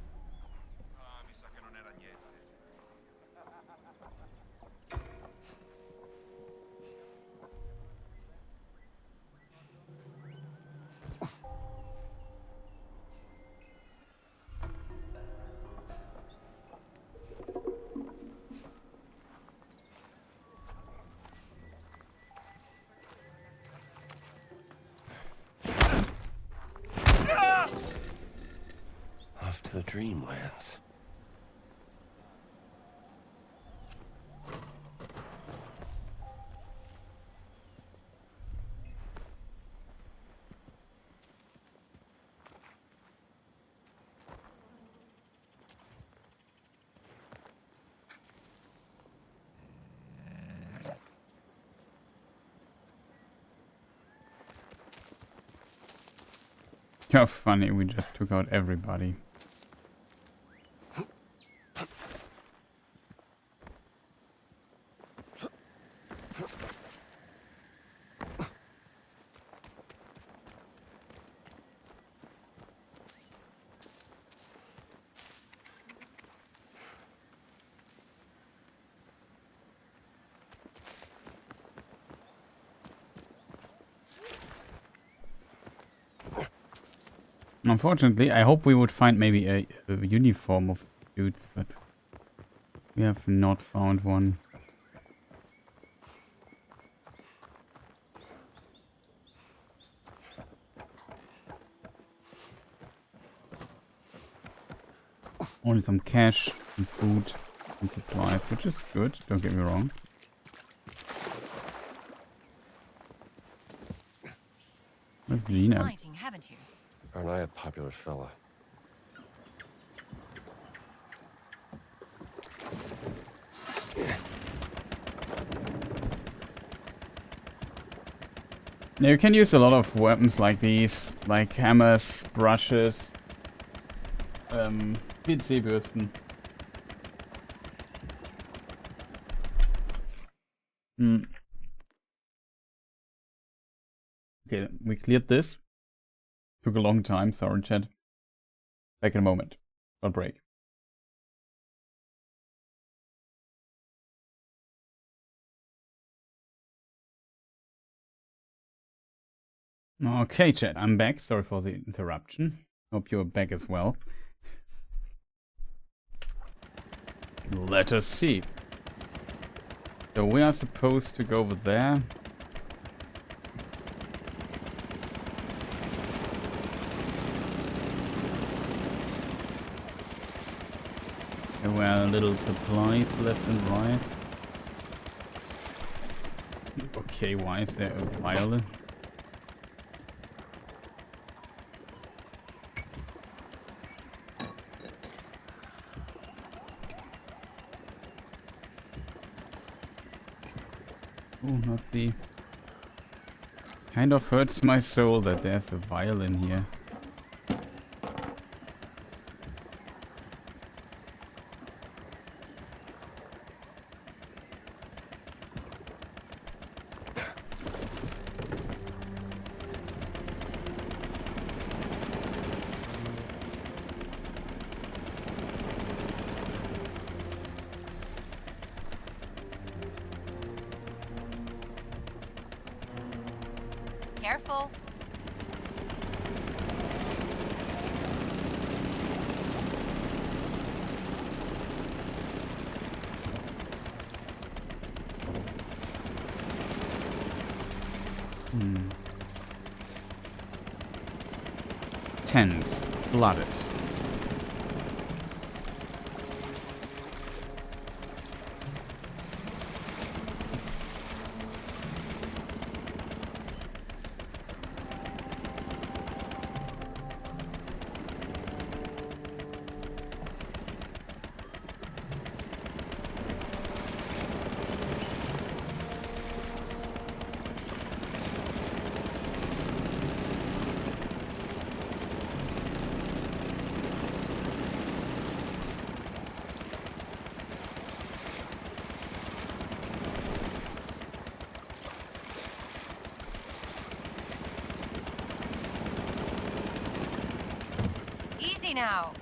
Off to the dreamlands. How funny, we just took out everybody. Unfortunately, I hope we would find maybe a uniform of dudes, but we have not found one. Only some cash and food and supplies, which is good, don't get me wrong. Where's Gina? Fighting, haven't you? Aren't I a popular fella? Yeah, you can use a lot of weapons like these, like hammers, brushes, PC-Bürsten. Okay, we cleared this. Took a long time, sorry chat. Back in a moment. Short break. Okay chat, I'm back. Sorry for the interruption. Hope you're back as well. Let us see. So we are supposed to go over there. There were little supplies left and right. Okay, why is there a violin? Oh, not the... Kind of hurts my soul that there's a violin here. Careful. Tense, blooded. now.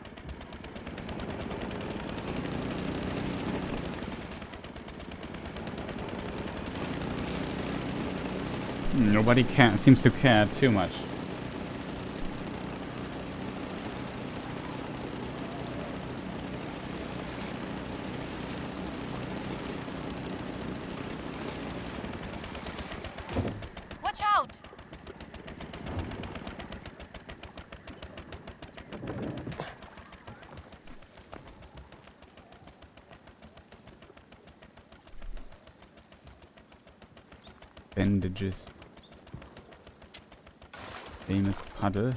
Nobody seems to care too much. Watch out! Bandages. Famous puddle.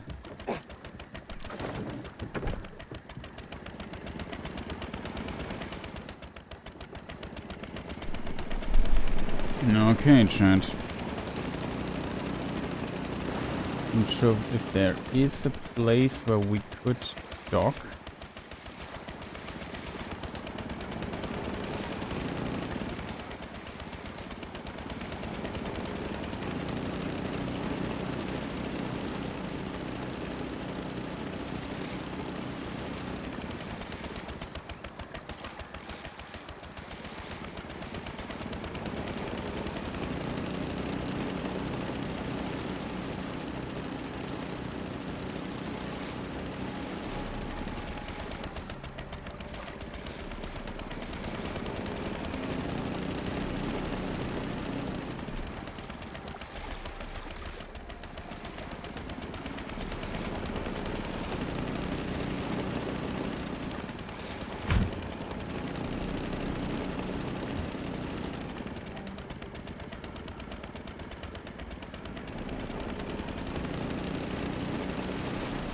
Okay, chat. Not sure if there is a place where we could dock.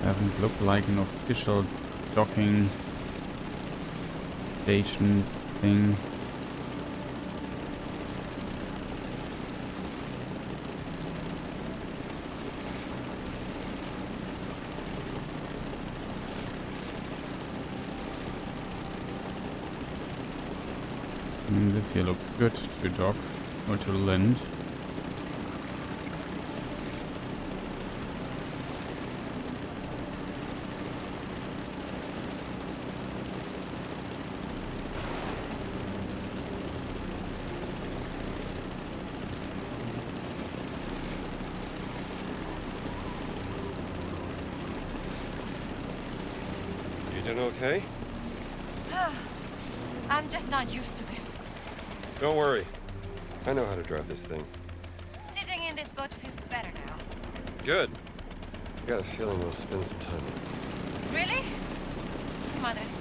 Doesn't look like an official docking station thing. This here looks good to dock or to land. You doing okay? I'm just not used to this. Don't worry. I know how to drive this thing. Sitting in this boat feels better now. Good. I got a feeling we'll spend some time. Really? Madre de Dios.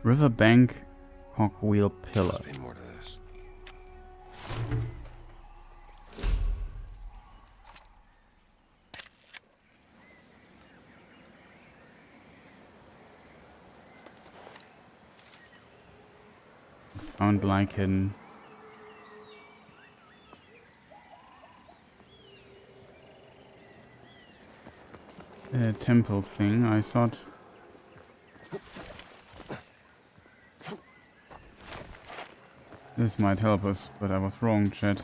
Riverbank cogwheel pillar. Must be more to this. Found like an temple thing. I thought this might help us, but I was wrong, chat.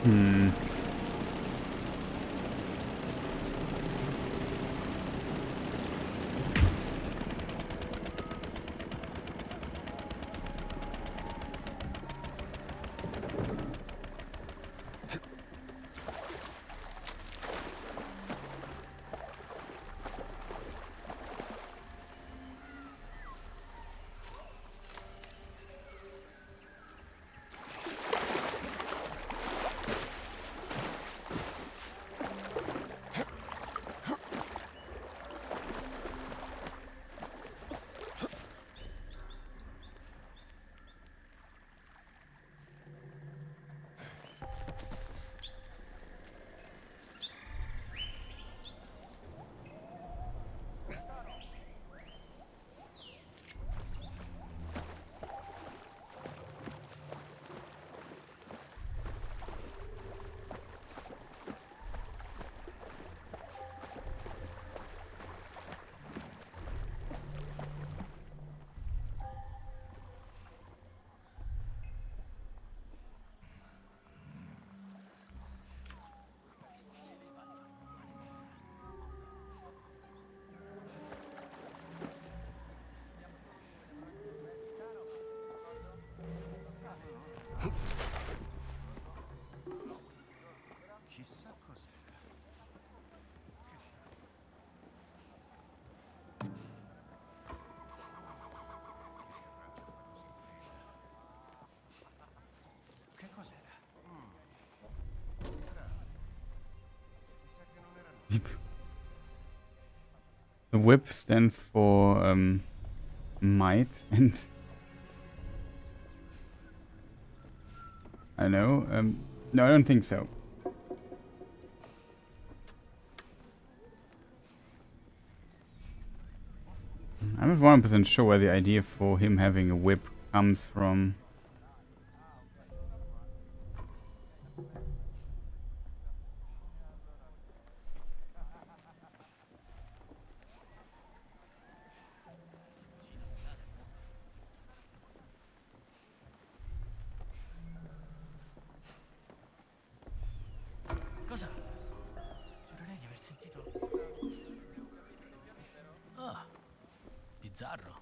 Hmm. Chissà cos'era. Che cos'era? The whip stands for might and I know. No, I don't think so. I'm not 100% sure where the idea for him having a whip comes from. Cosa? Giurerei di aver sentito... Ah, bizzarro.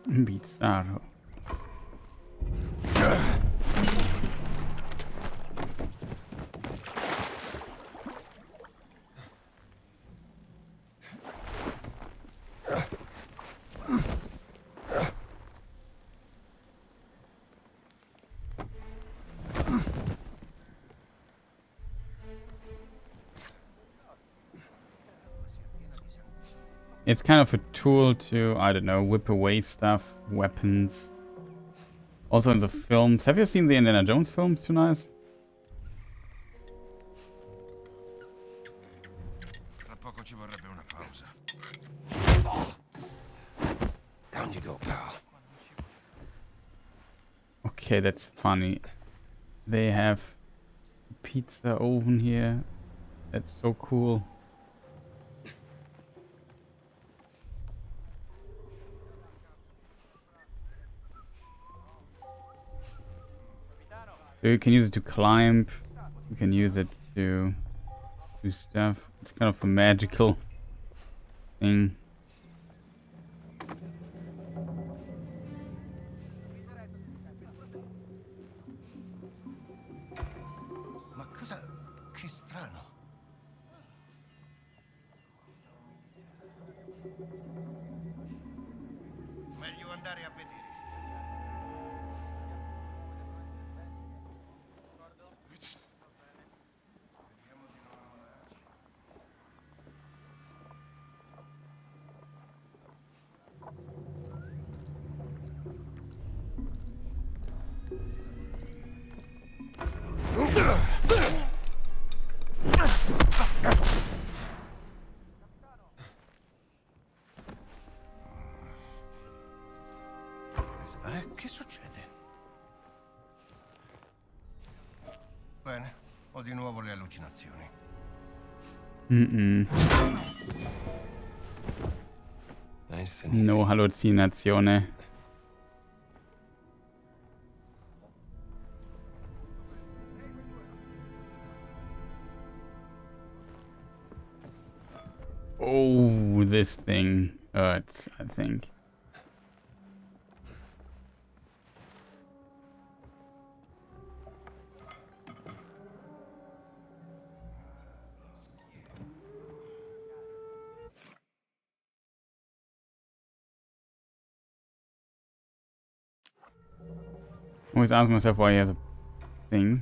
Bizzarro. It's kind of a tool to, I don't know, whip away stuff, weapons. Also in the films. Have you seen the Indiana Jones films, Too Nice? Tra poco ci vorrebbe una pausa. Down you go, pal. Okay, that's funny. They have a pizza oven here. That's so cool. So you can use it to climb. You can use it to do stuff. It's kind of a magical thing. Ma cosa... Che strano. Meglio andare a vedere. Speriamo di non ammalarci. Che succede? Bene, ho di nuovo le allucinazioni. Nice and easy. No Halluzinazione. this thing hurts, I think. I always ask myself why he has a thing.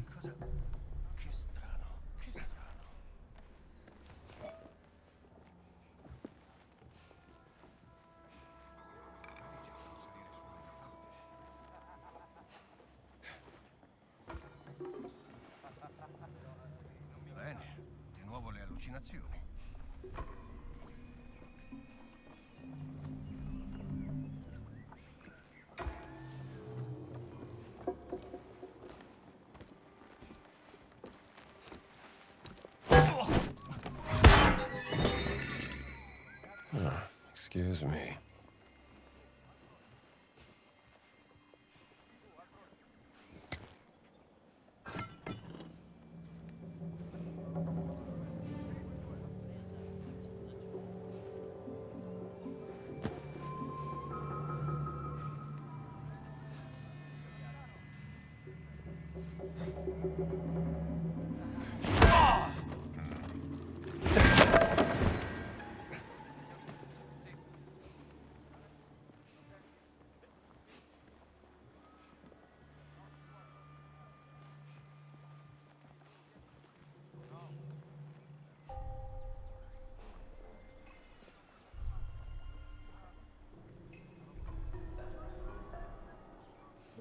Bene, di nuovo le allucinazioni. Excuse me.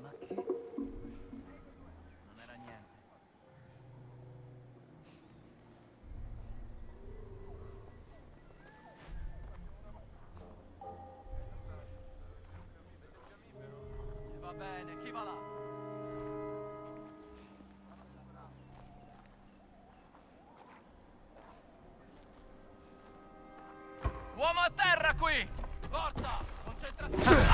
Ma che... non era niente. E va bene, chi va là? Uomo a terra qui! Forza! Concentrazione!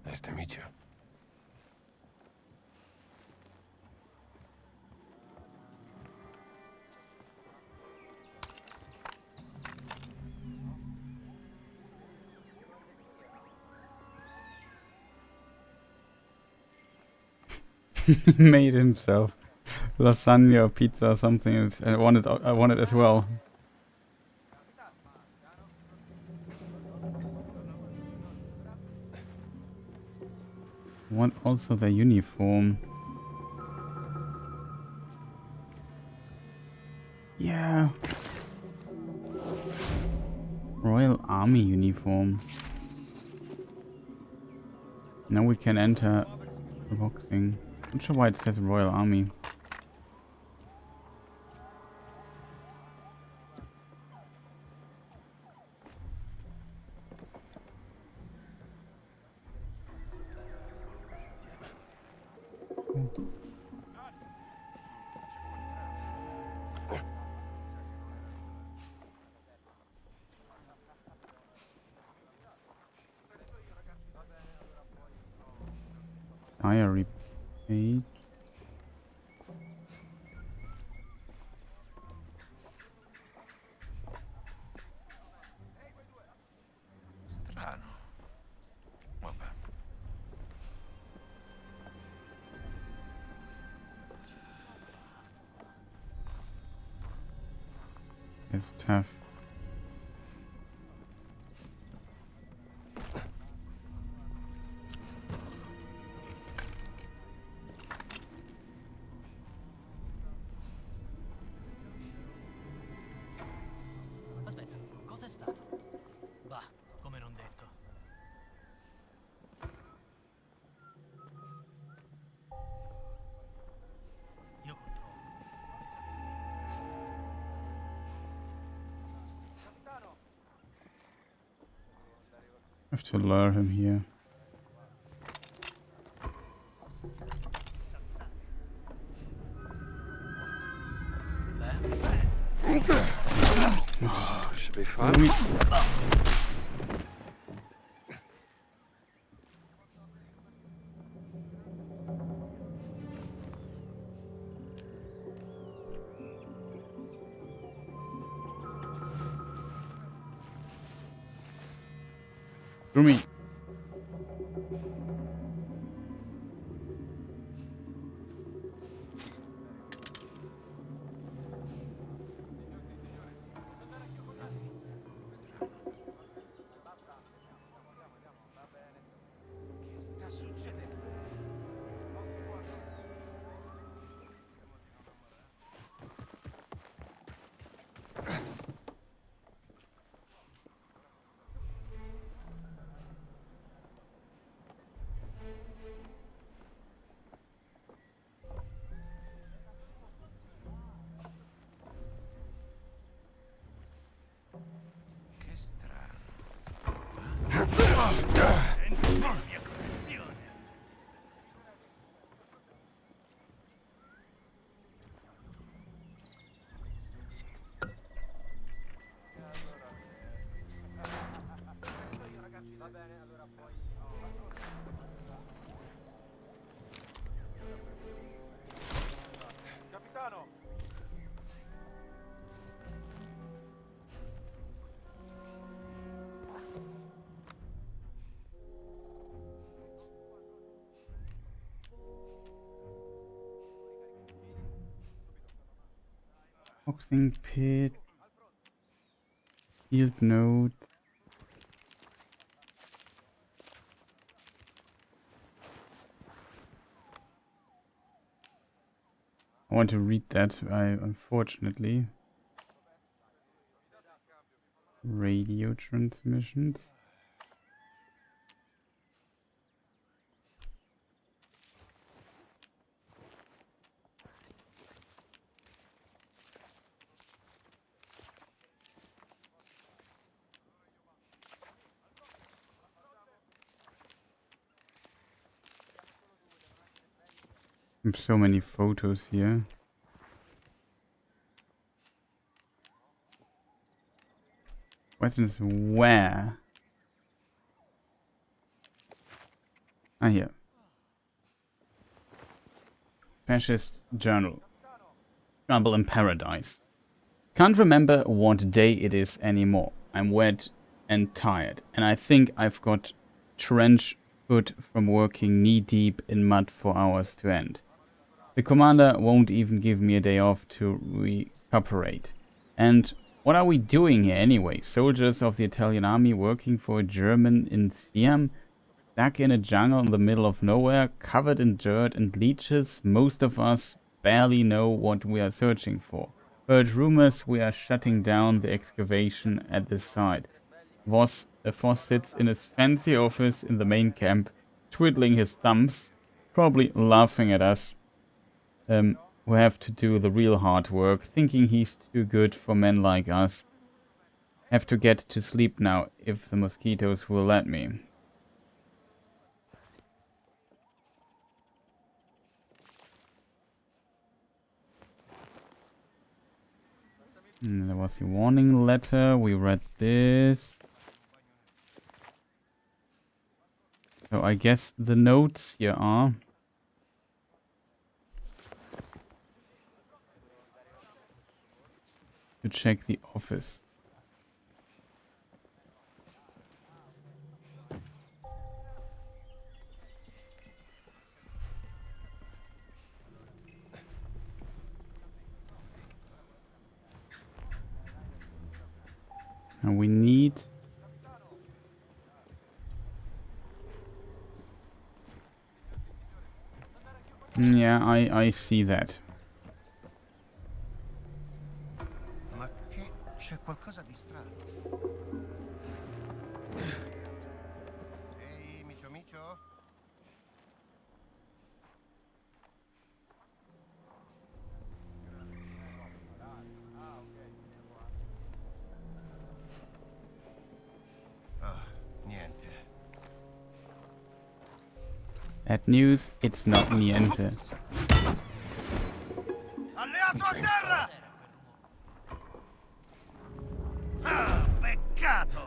Nice to meet you. He made himself lasagna or pizza or something. I wanted as well. I want also their uniform. Yeah. Royal Army uniform. Now we can enter the boxing. Not sure why it says Royal Army. Diary page. Strano. Vabbè. It's tough. Aspetta, cos'è stato? Bah, come non detto. Io controllo, non si sa. have to lure him here. Should be fine. Rumi. Boxing pit. Field note. I want to read that, unfortunately. Radio transmissions. So many photos here. Question is where? Ah, here. Fascist Journal. Trouble in Paradise. Can't remember what day it is anymore. I'm wet and tired, and I think I've got trench foot from working knee-deep in mud for hours to end. The commander won't even give me a day off to recuperate. And what are we doing here anyway? Soldiers of the Italian army working for a German in Siam? Stuck in a jungle in the middle of nowhere, covered in dirt and leeches? Most of us barely know what we are searching for. Heard rumors we are shutting down the excavation at this site. Voss sits in his fancy office in the main camp, twiddling his thumbs, probably laughing at us. Who have to do the real hard work, thinking he's too good for men like us. Have to get to sleep now, if the mosquitoes will let me. There was a warning letter, we read this. So I guess the notes here are... to check the office. And we need... Yeah, I see that. Ma che c'è qualcosa di strano. Ehi, micio micio? Ah, niente. Bad news, it's not niente. Alleato a terra! Ah, peccato!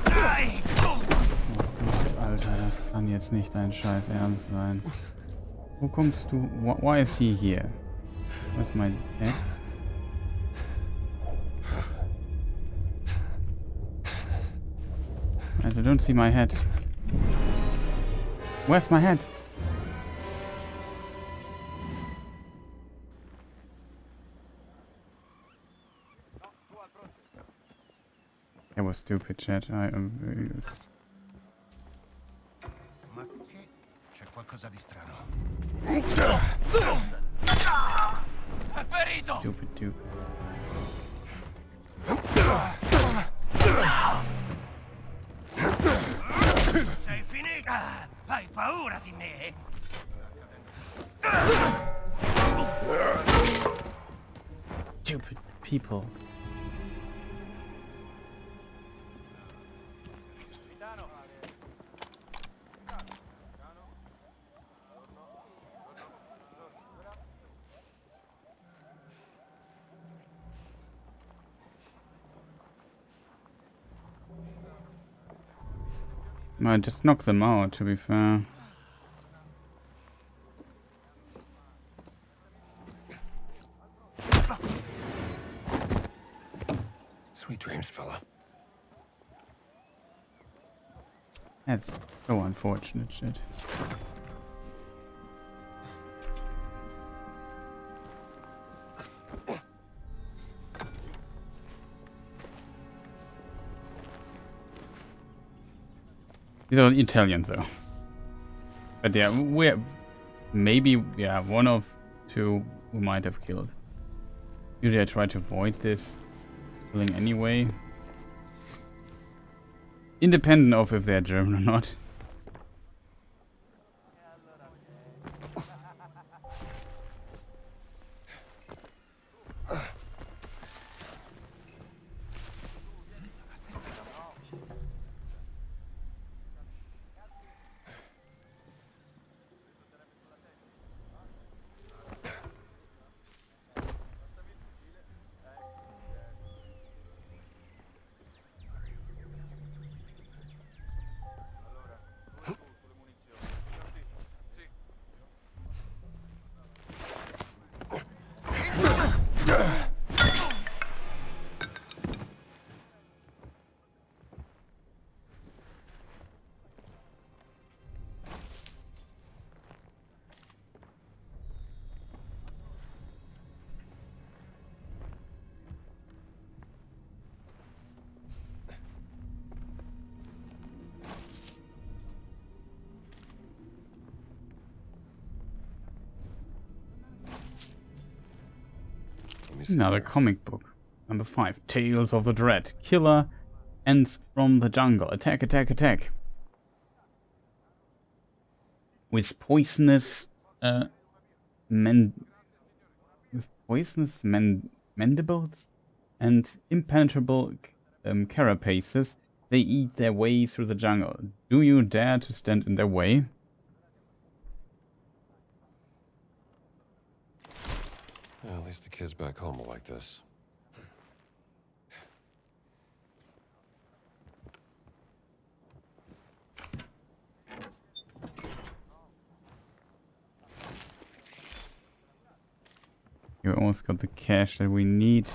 Dai! Gott, Alter, das kann jetzt nicht dein Scheiß Ernst sein. Wo kommst du? Why is he here? Where's my head? I don't see my head. Where's my head? That was stupid, chat. Ma che? C'è qualcosa di strano. È ferito! Stupid dupe. Sei finito? Hai paura di me? Stupid people. I just knock them out, to be fair. Sweet dreams, fella. That's so unfortunate shit. These are Italians though. But yeah, we're maybe one of two we might have killed. Usually I try to avoid this killing anyway. Independent of if they're German or not. Another comic book. Number 5. Tales of the Dread. Killer ends from the jungle. Attack, attack, attack. With poisonous mandibles and impenetrable carapaces, they eat their way through the jungle. Do you dare to stand in their way? Well, at least the kids back home are like this. You almost got the cash that we need.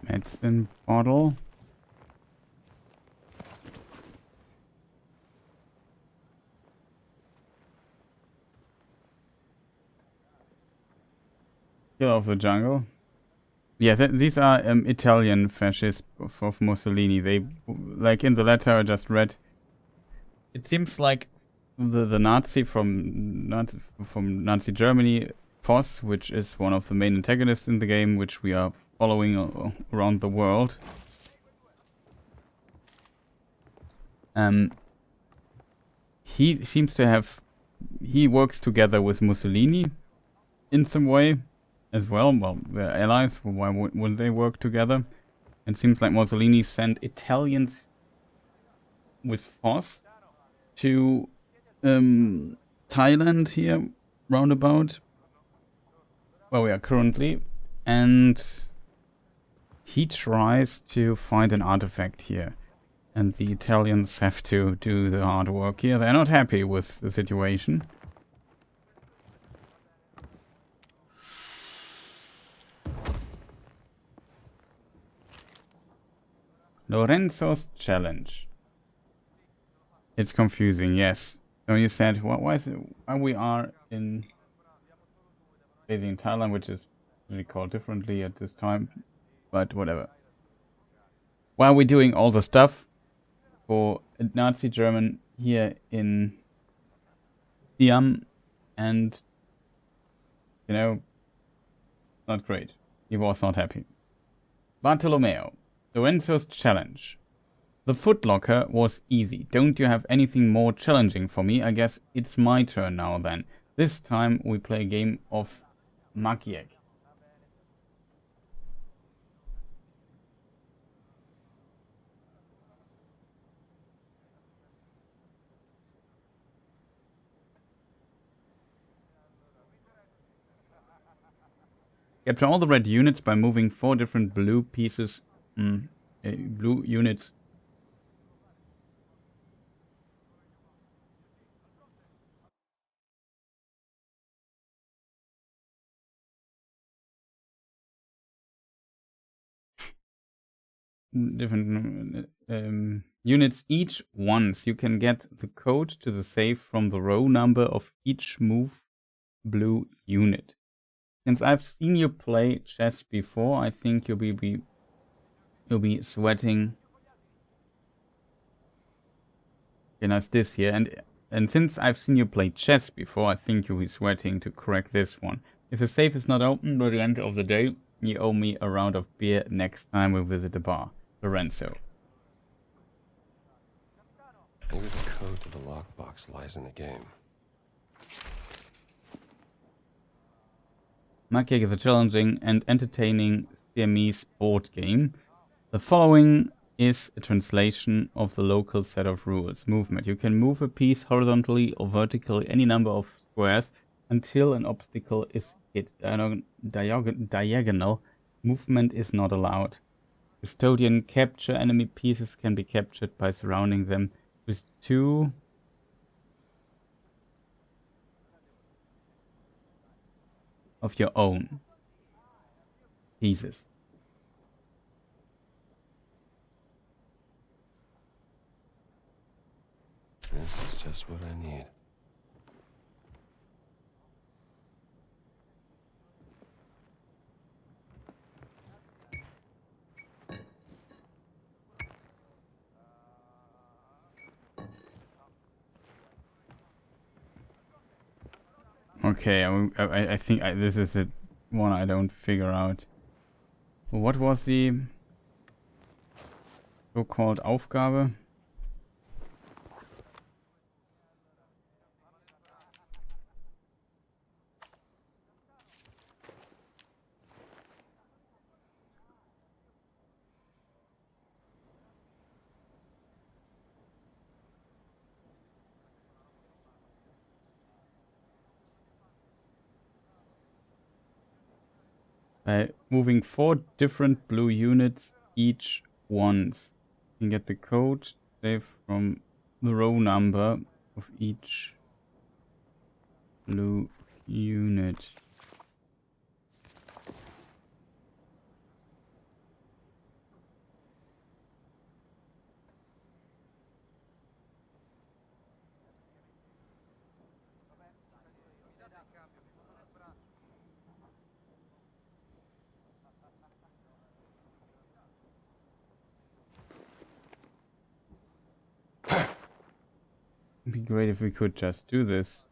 Medicine bottle. Kill of the jungle. Yeah, these are Italian fascists of Mussolini. They, like in the letter I just read, it seems like the Nazi from Nazi Germany, Voss, which is one of the main antagonists in the game, which we are following around the world. He seems to have, he works together with Mussolini in some way as well. Well, they're allies, why wouldn't they work together? It seems like Mussolini sent Italians with Voss to Thailand here, roundabout, where we are currently, and he tries to find an artifact here. And the Italians have to do the hard work here. They're not happy with the situation. Lorenzo's challenge. It's confusing, yes. So you said, why is it, why we are in basically in Thailand, which is really called differently at this time, but whatever. Why are we doing all the stuff for Nazi German here in Siam, and you know, not great. He was not happy. Bartolomeo, Lorenzo's challenge. The footlocker was easy. Don't you have anything more challenging for me? I guess it's my turn now then. This time we play a game of Magiek. Capture all the red units by moving 4 different blue pieces, blue units. Different units each once. You can get the code to the safe from the row number of each move blue unit. Since I've seen you play chess before, I think you'll be sweating. Okay, now it's this here, and since I've seen you play chess before, I think you'll be sweating to correct this one. If the safe is not open by the end of the day, you owe me a round of beer next time we visit the bar. Lorenzo. Maybe the code to the lockbox lies in the game. Magiek is a challenging and entertaining Siamese board game. The following is a translation of the local set of rules. Movement. You can move a piece horizontally or vertically any number of squares until an obstacle is hit. Diagonal movement is not allowed. Custodian capture enemy pieces can be captured by surrounding them with 2 of your own pieces. This is just what I need. Okay, I think this is the one I don't figure out. What was the so-called Aufgabe? Moving 4 different blue units each once. You can get the code saved from the row number of each blue unit. It'd be great if we could just do this.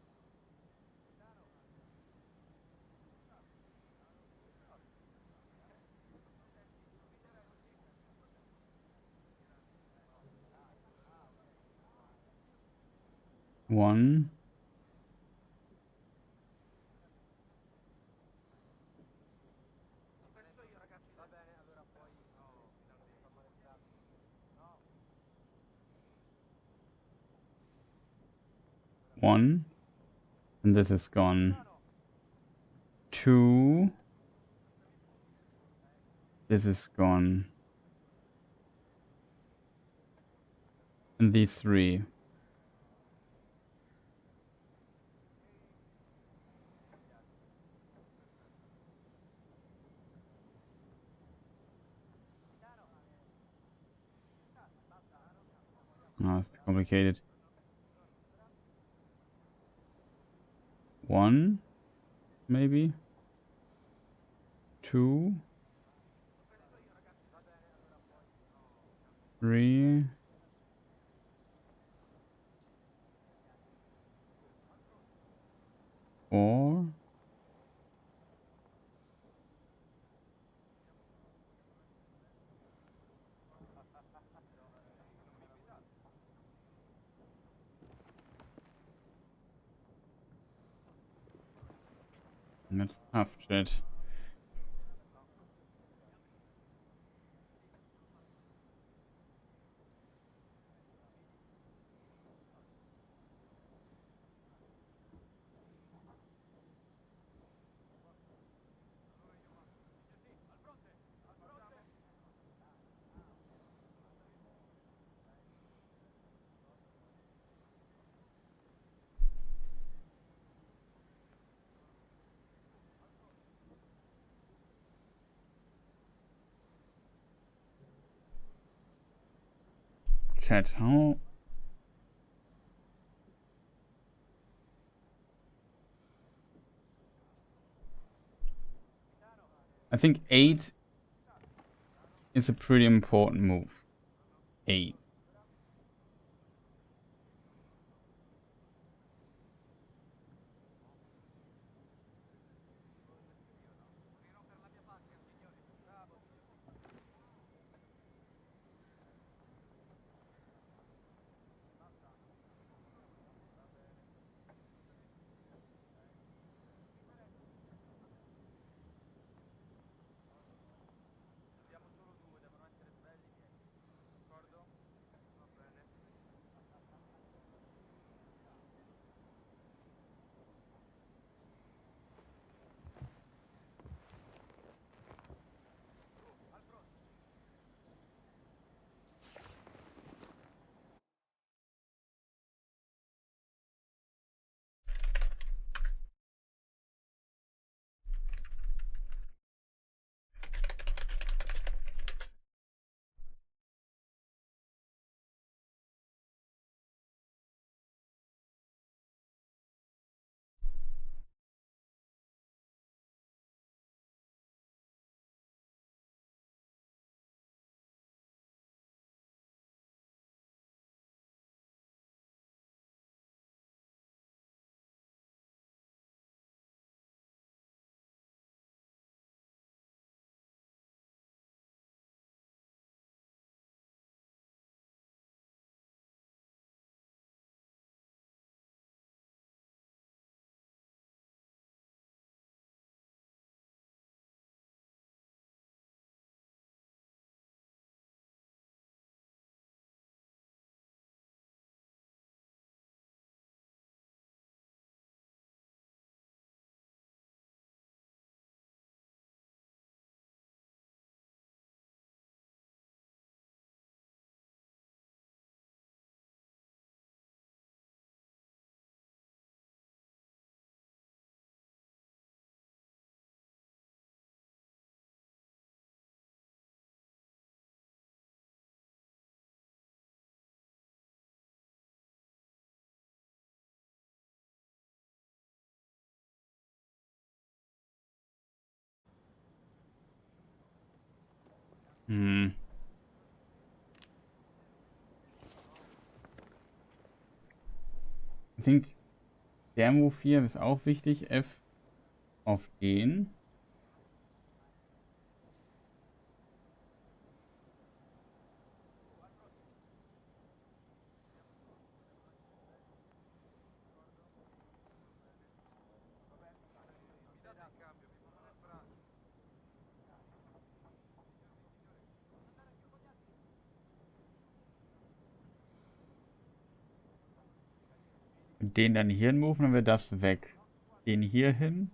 One. One. And this is gone. Two. This is gone. And these three. Oh, it's complicated. One, maybe. Two. Three. Four. That's tough shit. Chat, how? I think 8 is a pretty important move. 8. Hmm. I think der Move hier ist auch wichtig. F auf gehen. Den dann hier hin moven, dann wird das weg. Den hier hin.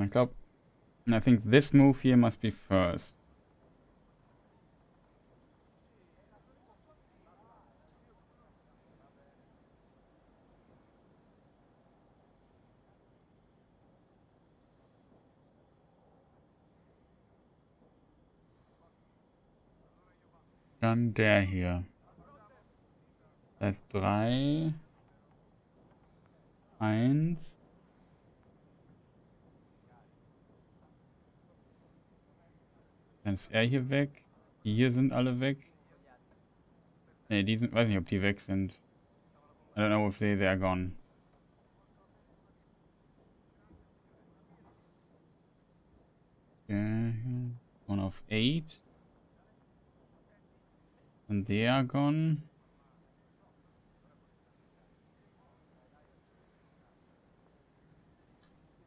Ich glaube, I think this move here must be first. Dann der hier. Das heißt 3, 1. Dann ist er hier weg. Die hier sind alle weg. Ne, die sind, weiß nicht, ob die weg sind. I don't know if they're gone. Okay. One of 8. And they are gone.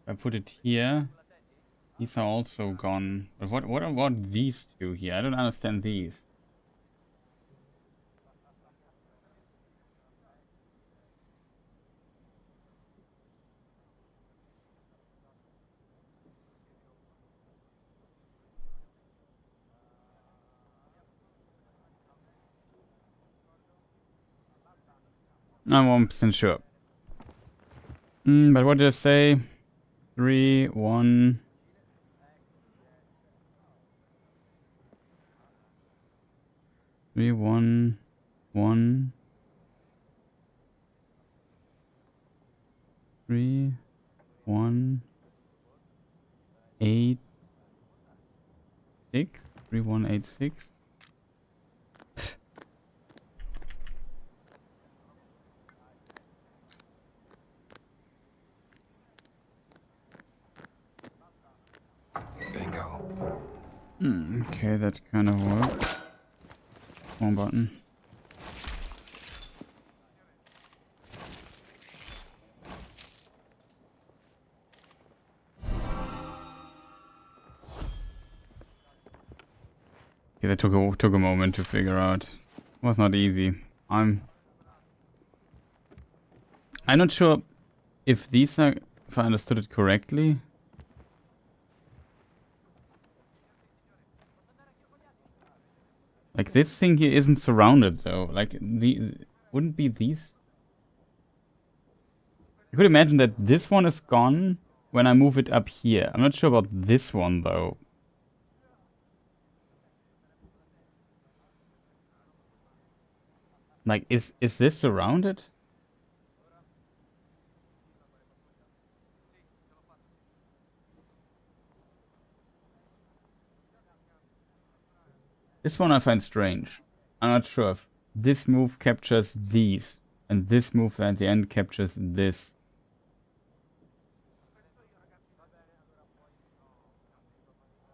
I put it here. These are also gone. But what about these two here? I don't understand these. I'm 1% sure. But what did I say? 3, 1. Three, 1, 1. 3, 1, 8, 6. 3, 1, 8, 6. Bingo. Okay, that kind of works. One button. Yeah, that took a moment to figure out. It was not easy. I'm not sure if these are, if I understood it correctly. Like this thing here isn't surrounded though. Like wouldn't be these. I could imagine that this one is gone when I move it up here. I'm not sure about this one though. Like is this surrounded? This one I find strange. I'm not sure if this move captures these, and this move at the end captures this.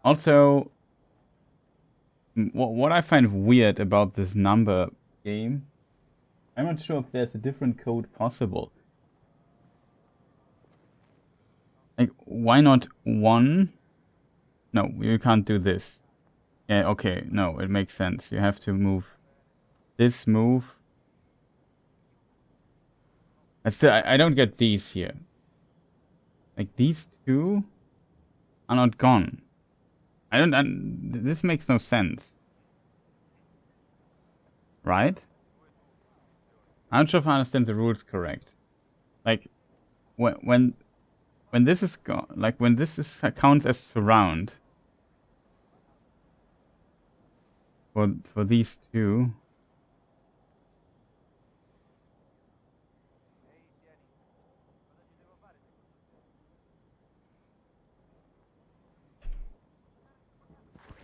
Also, what I find weird about this number game, I'm not sure if there's a different code possible. Like, why not 1? No, you can't do this. Yeah, okay, no, it makes sense. You have to move this move. I don't get these here. Like, these two are not gone. This makes no sense. Right? I'm not sure if I understand the rules correct. Like, when this is gone, like when this is counts as surround for these two.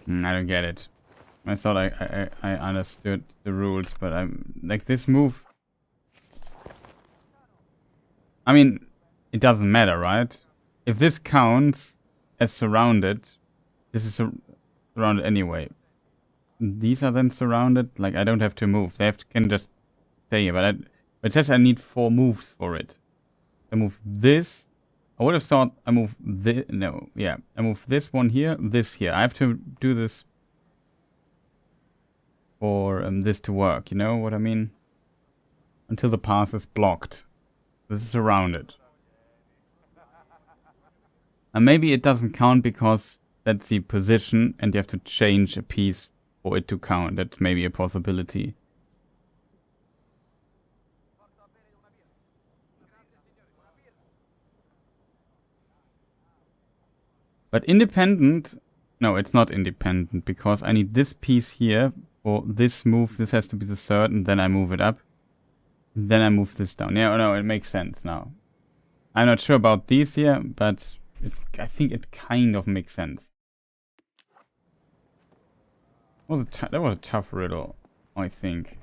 I don't get it. I thought I understood the rules, but I'm like this move. I mean, it doesn't matter, right? If this counts as surrounded, this is surrounded anyway. These are then surrounded. Like I don't have to move. Can just stay here. But it says I need 4 moves for it. I move this. I would have thought I move this. No, yeah, I move this one here, this here. I have to do this for this to work. You know what I mean? Until the path is blocked. This is surrounded. And maybe it doesn't count because that's the position and you have to change a piece for it to count. That may be a possibility. But independent... No, it's not independent because I need this piece here for this move. This has to be the third and then I move it up. Then I move this down. Yeah, no, it makes sense now. I'm not sure about these here, but I think it kind of makes sense. That was a tough riddle, I think.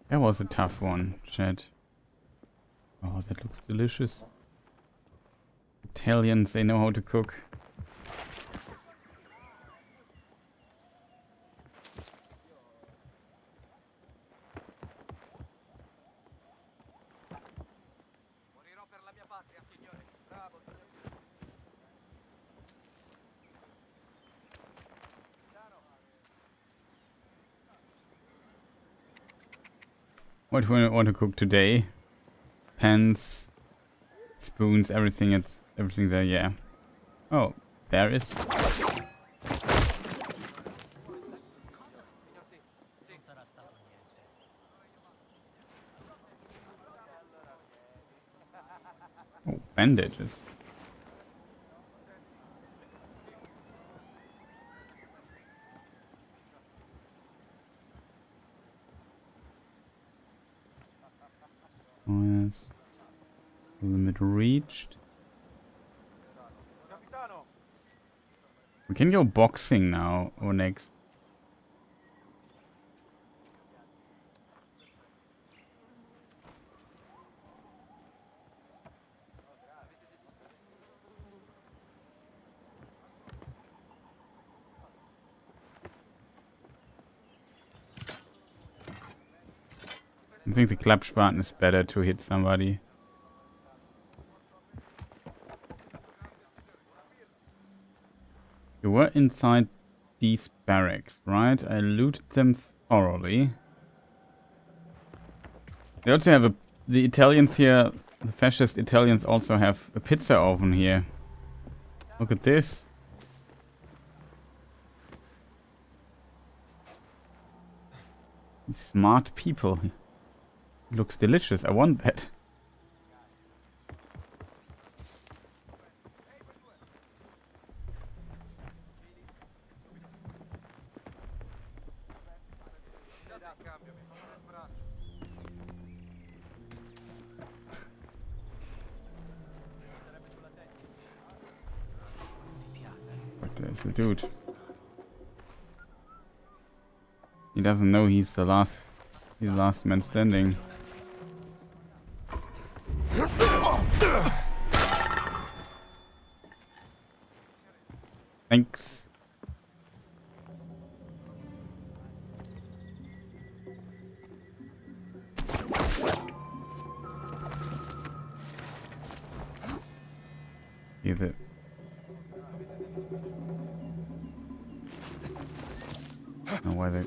That was a tough one, chat. Oh, that looks delicious. Italians, they know how to cook. What do we want to cook today? Pans, spoons, everything there, yeah. Oh, there is. Oh, bandages. Oh yes. Limit reached. We can go boxing now or next. I think the Klappspaten is better to hit somebody. You were inside these barracks, right? I looted them thoroughly. They also have the Italians here, the fascist Italians also have a pizza oven here. Look at this. Smart people. It looks delicious. I want that. But there's the dude. He doesn't know he's the last man standing. Thanks. Give it. Oh, why they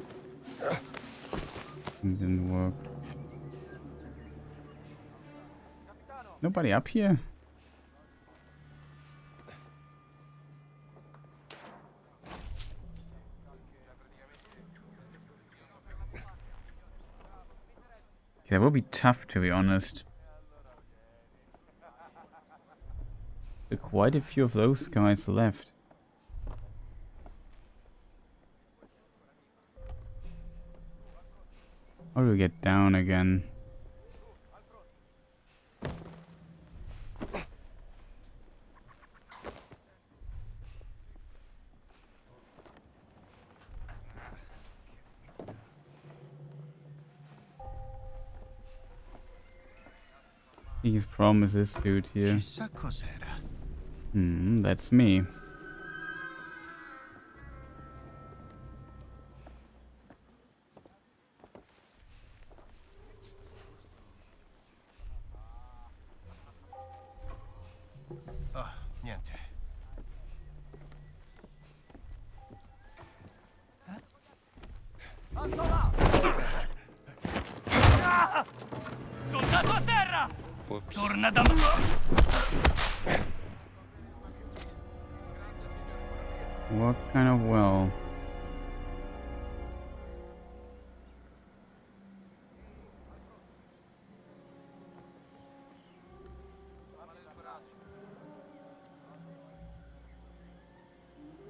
didn't work. Nobody up here? That will be tough, to be honest. There are quite a few of those guys left. How do we get down again? Biggest problem is this dude here. That's me. Oh, niente. Soldato a terra! Whoops. Torna da What kind of well?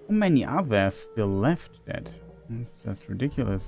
How many are there still left dead? It's just ridiculous.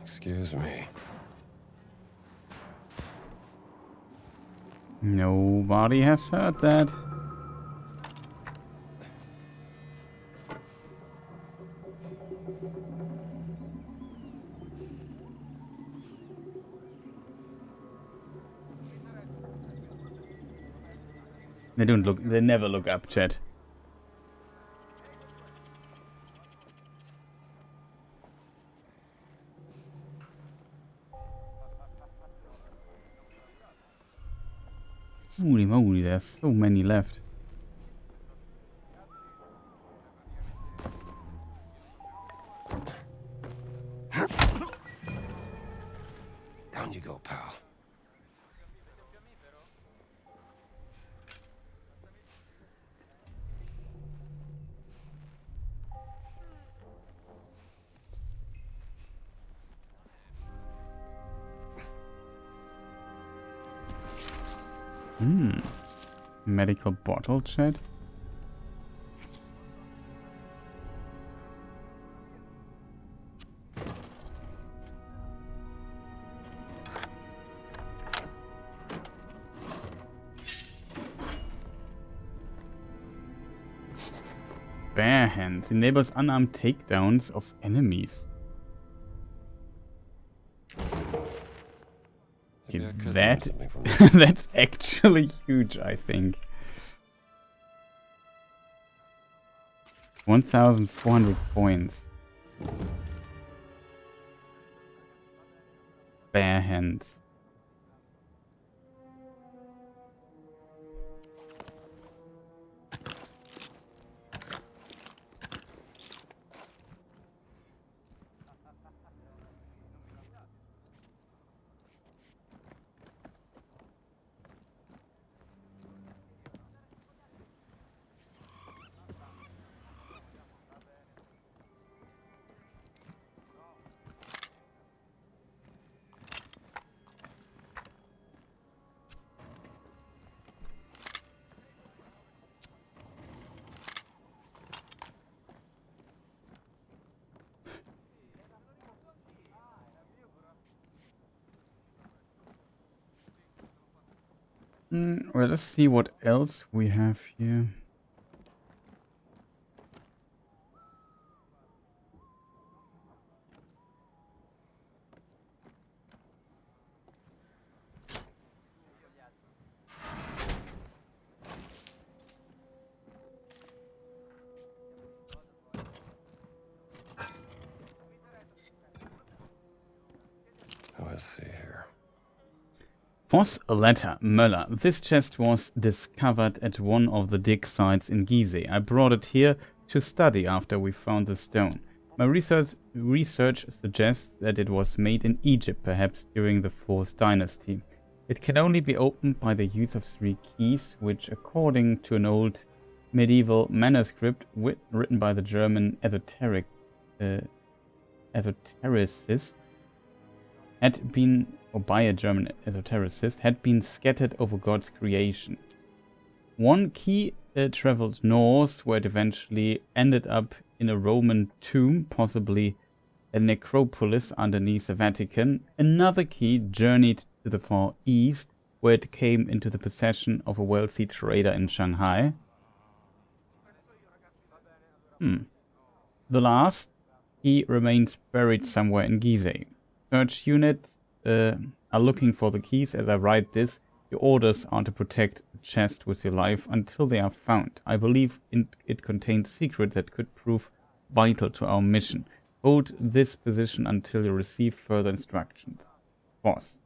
Excuse me. Nobody has heard that. They don't look. They never look up, chat. Holy moly, there's so many left. On you go, pal. Medical bottle chat. Bare hands enables unarmed takedowns of enemies. Okay, that's actually huge, I think. 1,400 points. Bare hands. Well, let's see what else we have here. Let's see here. Voss letter Möller. This chest was discovered at one of the dig sites in Gizeh. I brought it here to study after we found the stone. My research suggests that it was made in Egypt, perhaps during the 4th dynasty. It can only be opened by the use of 3 keys, which, according to an old medieval manuscript written by the German esotericist, had been scattered over God's creation. One key traveled north, where it eventually ended up in a Roman tomb, possibly a necropolis underneath the Vatican. Another key journeyed to the far east, where it came into the possession of a wealthy trader in Shanghai. The last key remains buried somewhere in Gizeh. Search units are looking for the keys. As I write this, your orders are to protect the chest with your life until they are found. I believe it contains secrets that could prove vital to our mission. Hold this position until you receive further instructions. Boss.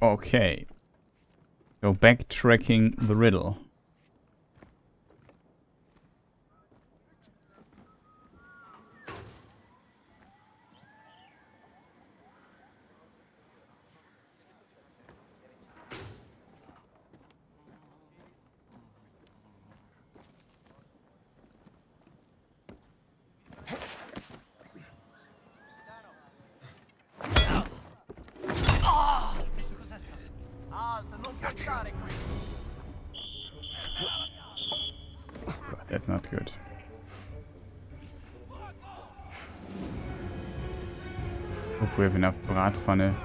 Okay. So backtracking the riddle. That's not good. Hope we have enough Bratpfanne.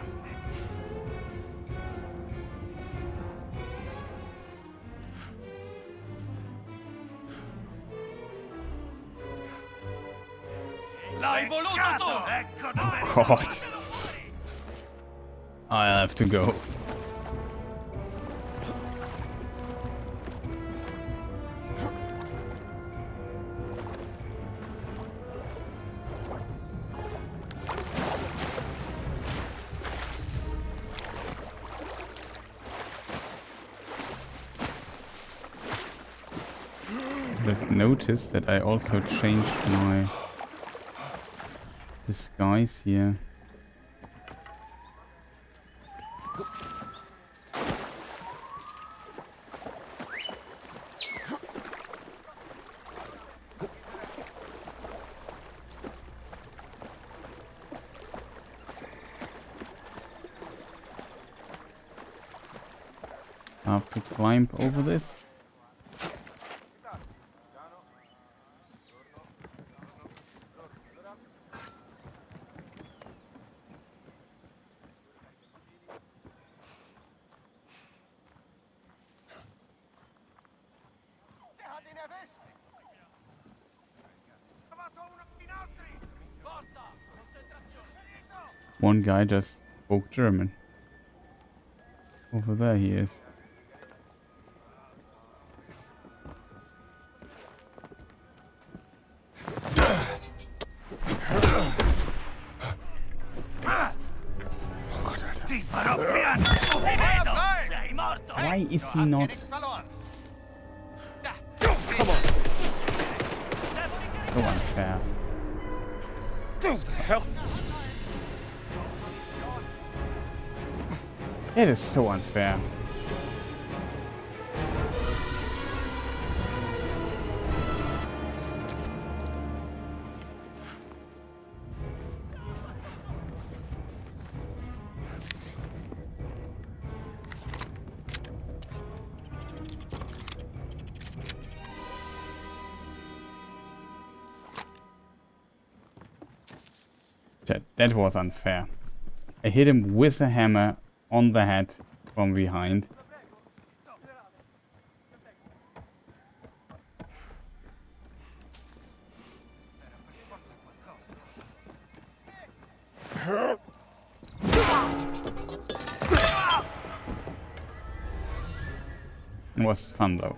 Oh God. I have to go. just noticed that I also changed my disguise here. I have to climb over this. One guy just spoke German. Over there he is. Why is he not? So unfair. What the hell? It is so unfair. That was unfair. I hit him with a hammer on the head from behind. It was fun though.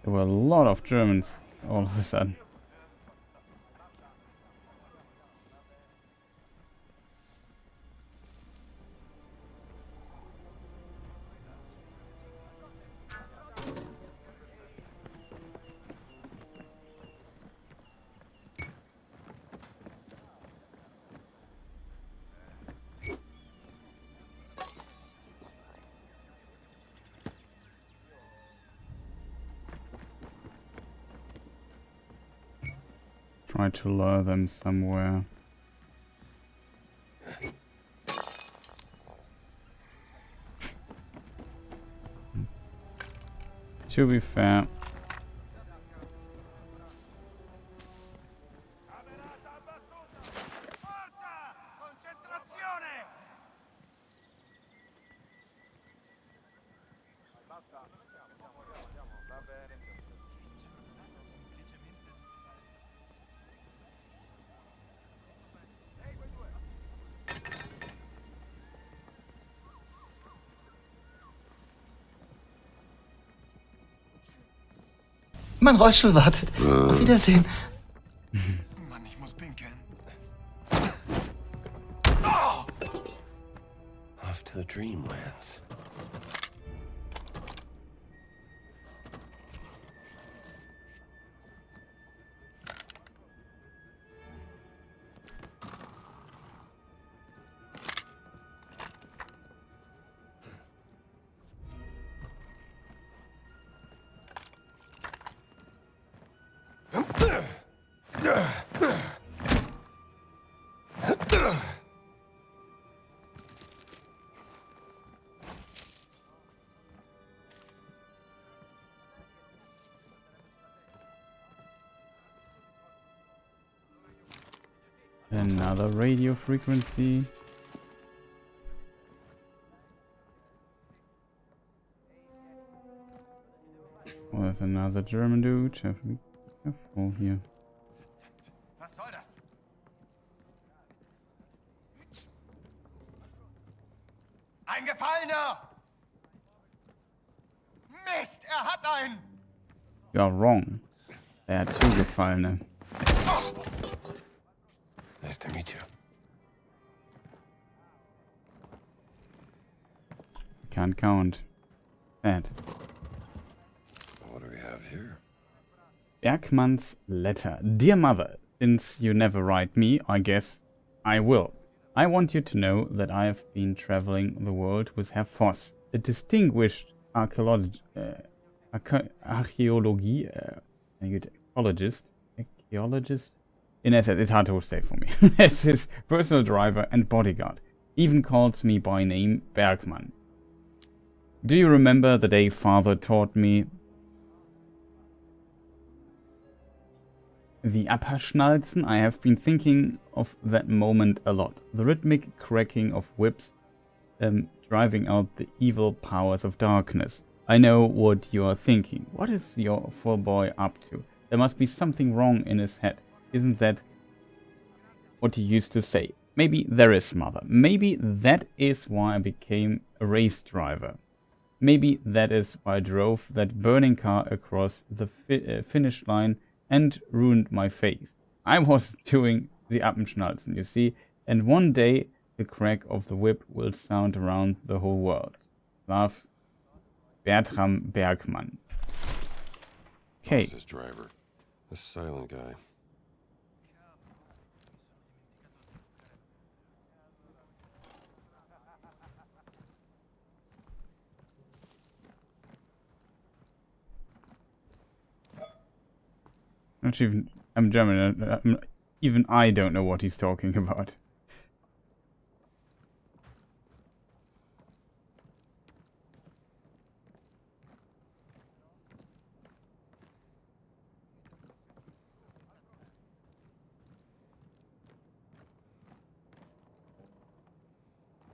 There were a lot of Germans all of a sudden. Try to lure them somewhere. To be fair, Mein Rollstuhl wartet. Auf Wiedersehen. Mann, ich muss pinkeln. Off to the dreamlands. another radio frequency. Oh, there's another German dude. Have to be careful here. Was soll das? fest, hat einen! You are wrong. There are 2 Gefallene. Nice to meet you. Can't count. Bad. What do we have here? Bergmann's letter. Dear Mother, since you never write me, I guess I will. I want you to know that I have been traveling the world with Herr Voss, a distinguished archaeologist, in essence, it's hard to say for me, as his personal driver and bodyguard, even calls me by name Bergmann. Do you remember the day Father taught me the Abschnalzen? I have been thinking of that moment a lot. The rhythmic cracking of whips driving out the evil powers of darkness. I know what you are thinking. What is your poor boy up to? There must be something wrong in his head. Isn't that what you used to say? Maybe there is, Mother. Maybe that is why I became a race driver. Maybe that is why I drove that burning car across the finish line and ruined my face. I was doing the Appenschnalzen, you see, and one day the crack of the whip will sound around the whole world. Love, Bertram Bergmann. Okay. Who's his driver? The silent guy. Not even, I'm German, even I don't know what he's talking about.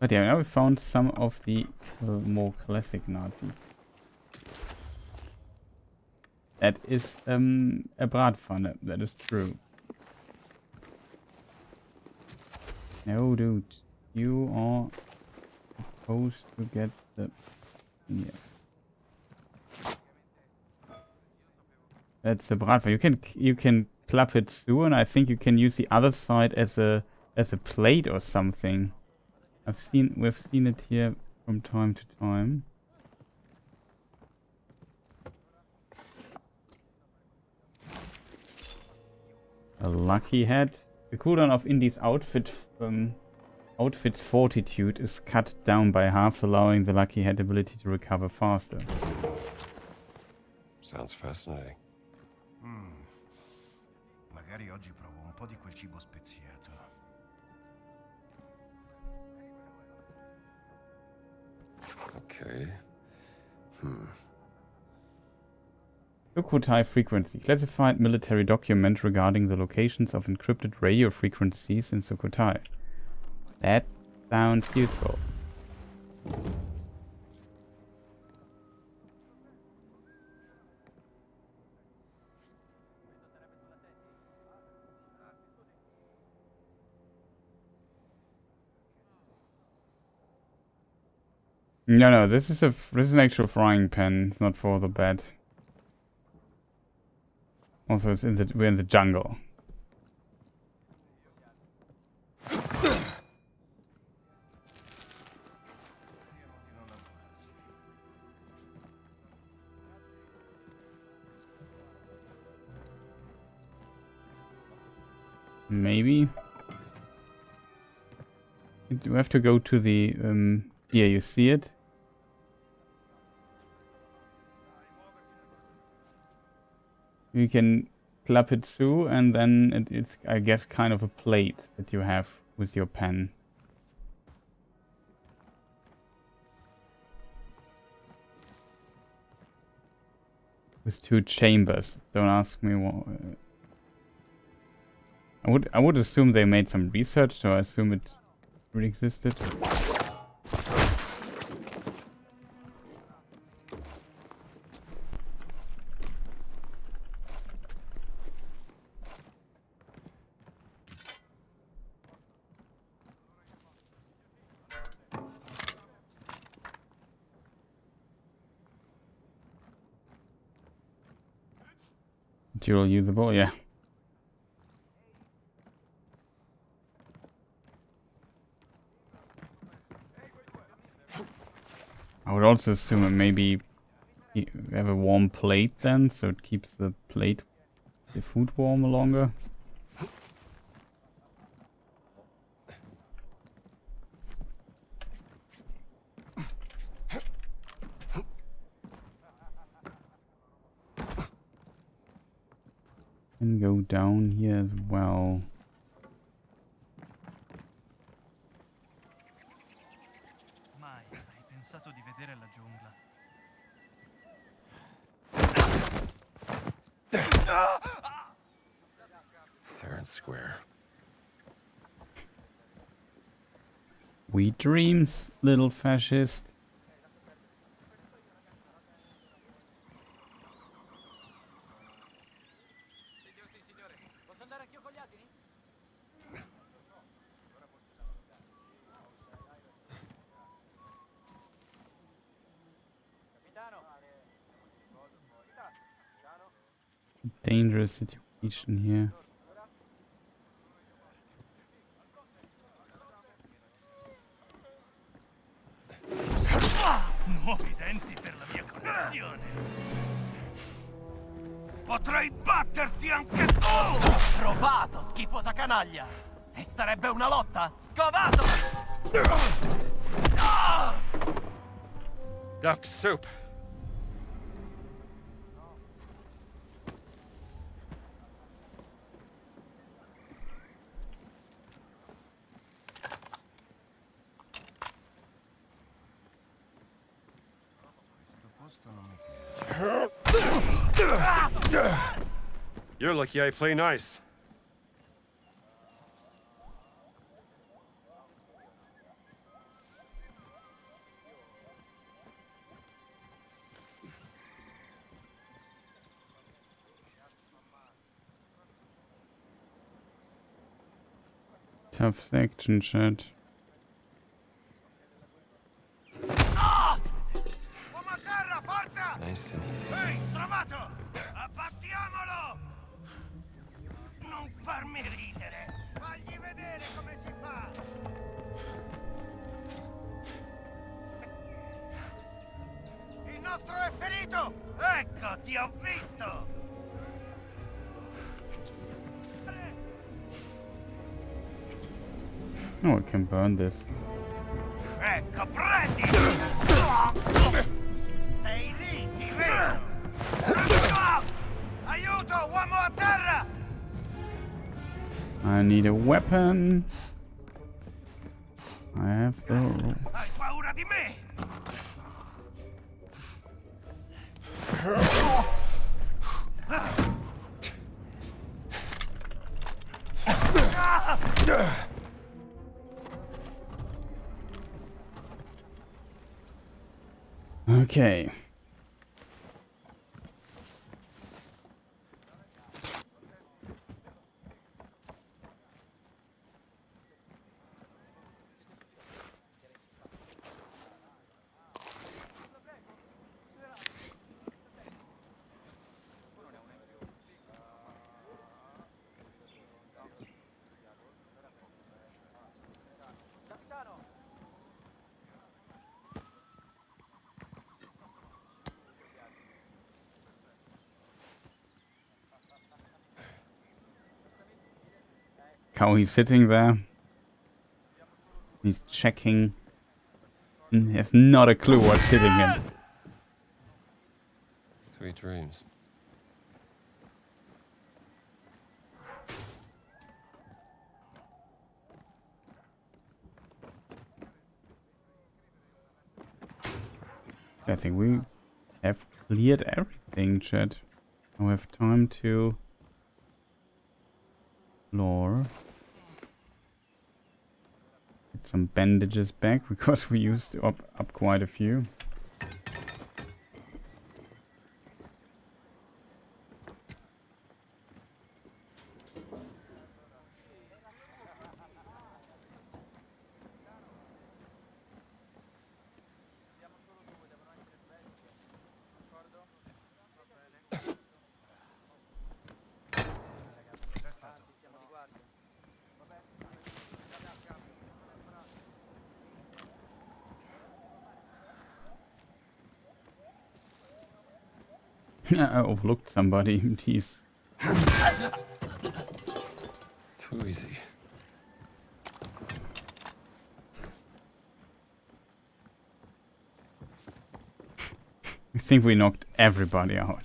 But yeah, now we found some of the more classic Nazis. That is a Bratpfanne, that is true. No, dude, you are supposed to get the... Yeah. That's a Bratpfanne. You can clap it through, and I think you can use the other side as a plate or something. We've seen it here from time to time. A lucky head. The cooldown of Indy's outfit's fortitude is cut down by half, allowing the lucky head ability to recover faster. Sounds fascinating. Magari oggi provo un po' di quel cibo speziato. Okay. Sukhothai frequency. Classified military document regarding the locations of encrypted radio frequencies in Sukhothai. That sounds useful. No, this is an actual frying pan. It's not for the bed. Also, we're in the jungle. Maybe. We have to go to the here you see it. You can clap it through, and then it's, I guess, kind of a plate that you have with your pen. With 2 chambers. Don't ask me what. I would assume they made some research, so I assume it really existed. material usable, yeah. I would also assume it maybe you have a warm plate then, so it keeps the food warm longer. Can go down here as well. Mai avrei pensato di vedere la giungla. Fair and square. Sweet dreams, little fascist. Dangerous situation here. Nuovi denti per la mia collezione. Potrei batterti anche tu! Trovato, schifosa canaglia! E sarebbe una lotta? Scovato! Duck soup. You're lucky I play nice. Tough section, chat. Nice and easy. Ehi, trovato! Abbattiamolo! Non farmi ridere! Fagli vedere come si fa! Il nostro è ferito! Ecco, ti ho visto! Oh, I can burn this. Ecco, prendi! Sei lì, ti vedo! Aiuto, uomo a terra! I need a weapon. I have the... Hai paura di me? Okay. How he's sitting there. He's checking. He has not a clue what's hitting him. Sweet dreams. I think we have cleared everything, chat. Now we have time to explore. Get some bandages back because we used up quite a few. I overlooked somebody. Jeez. Too easy. I think we knocked everybody out.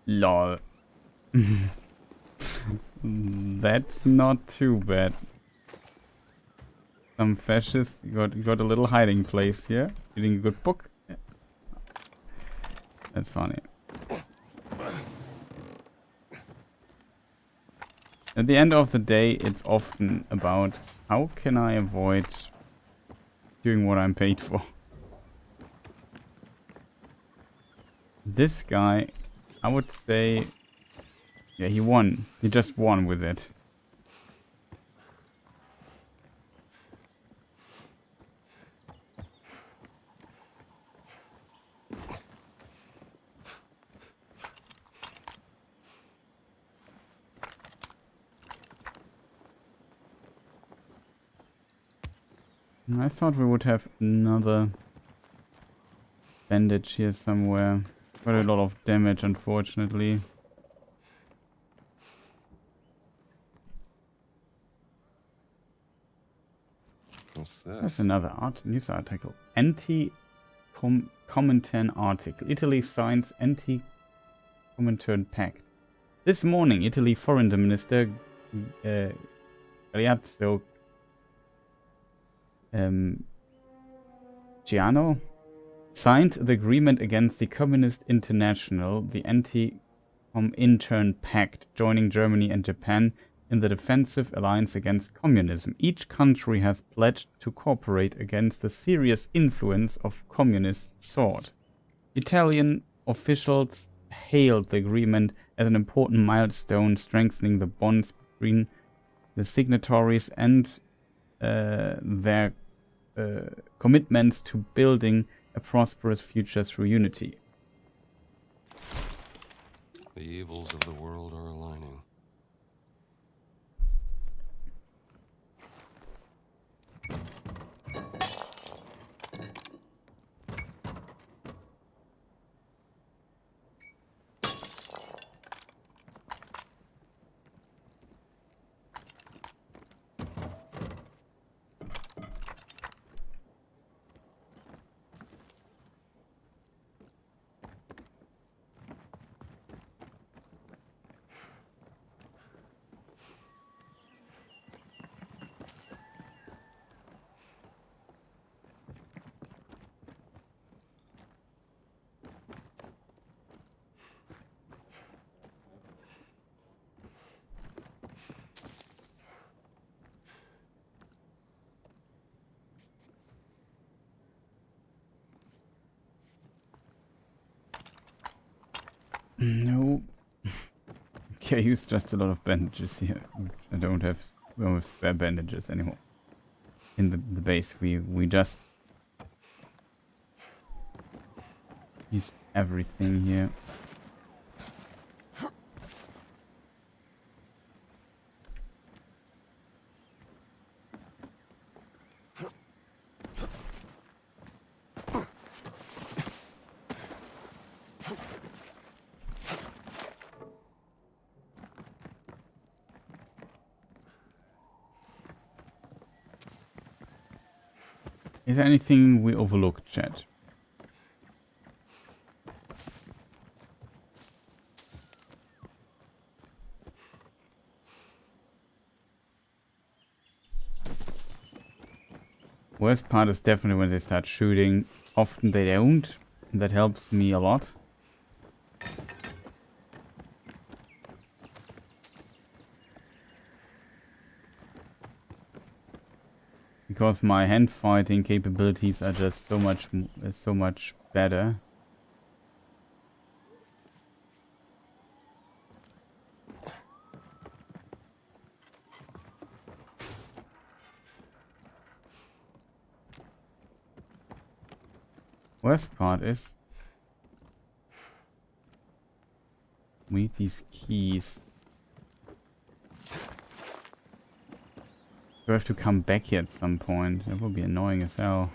Lol. That's not too bad. Some fascist, you got a little hiding place here. Reading a good book. Yeah. That's funny. At the end of the day, it's often about how can I avoid doing what I'm paid for. This guy, I would say, yeah, he won. He just won with it. I thought we would have another bandage here somewhere. Got a lot of damage, unfortunately. What's this? That's another news article. Anti-Comintern article. Italy signs anti-Comintern pact. This morning, Italy Foreign Minister Galeazzo Giano signed the agreement against the Communist International, the Anti-Comintern Pact, joining Germany and Japan in the defensive alliance against communism. Each country has pledged to cooperate against the serious influence of communist thought. Italian officials hailed the agreement as an important milestone, strengthening the bonds between the signatories and their commitments to building a prosperous future through unity. The evils of the world are aligning. No. Okay, I used just a lot of bandages here. I don't have spare bandages anymore. In the base, we just used everything here. Is there anything we overlooked, chat? Worst part is definitely when they start shooting. Often they don't. And that helps me a lot. Because my hand fighting capabilities are just so much better. Worst part is We need these keys. Do I have to come back here at some point? That would be annoying as hell.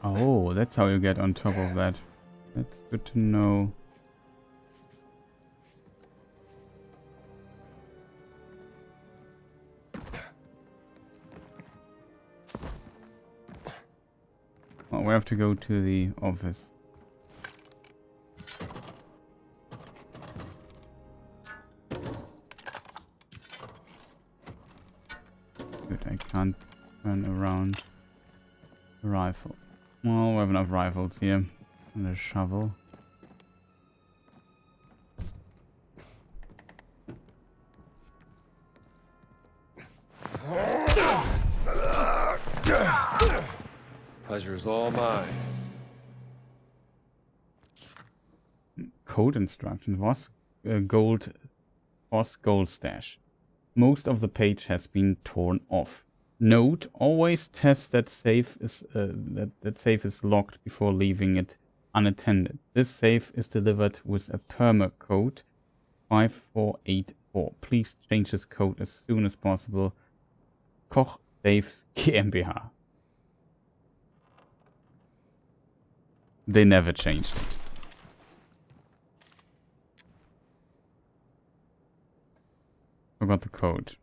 Oh, that's how you get on top of that. That's good to know. Well, we have to go to the office. Good, I can't turn around the rifle. Well, we have enough rifles here. And a shovel. Pleasure is all mine. Code instructions was gold stash. Most of the page has been torn off. Note: always test that safe is locked before leaving it unattended. This safe is delivered with a perma code 5484. Please change this code as soon as possible. Koch Safes GmbH. They never changed it. Forgot the code.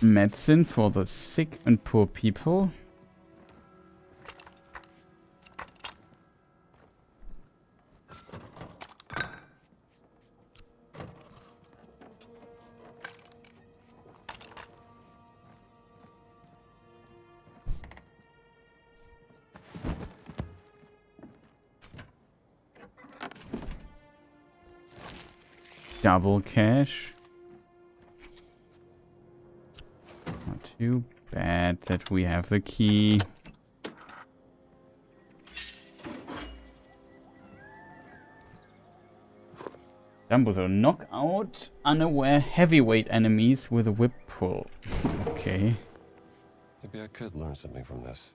Medicine for the sick and poor people. Double cash. Not too bad that we have the key. Dumbledore, knock out unaware heavyweight enemies with a whip pull. Okay. Maybe I could learn something from this.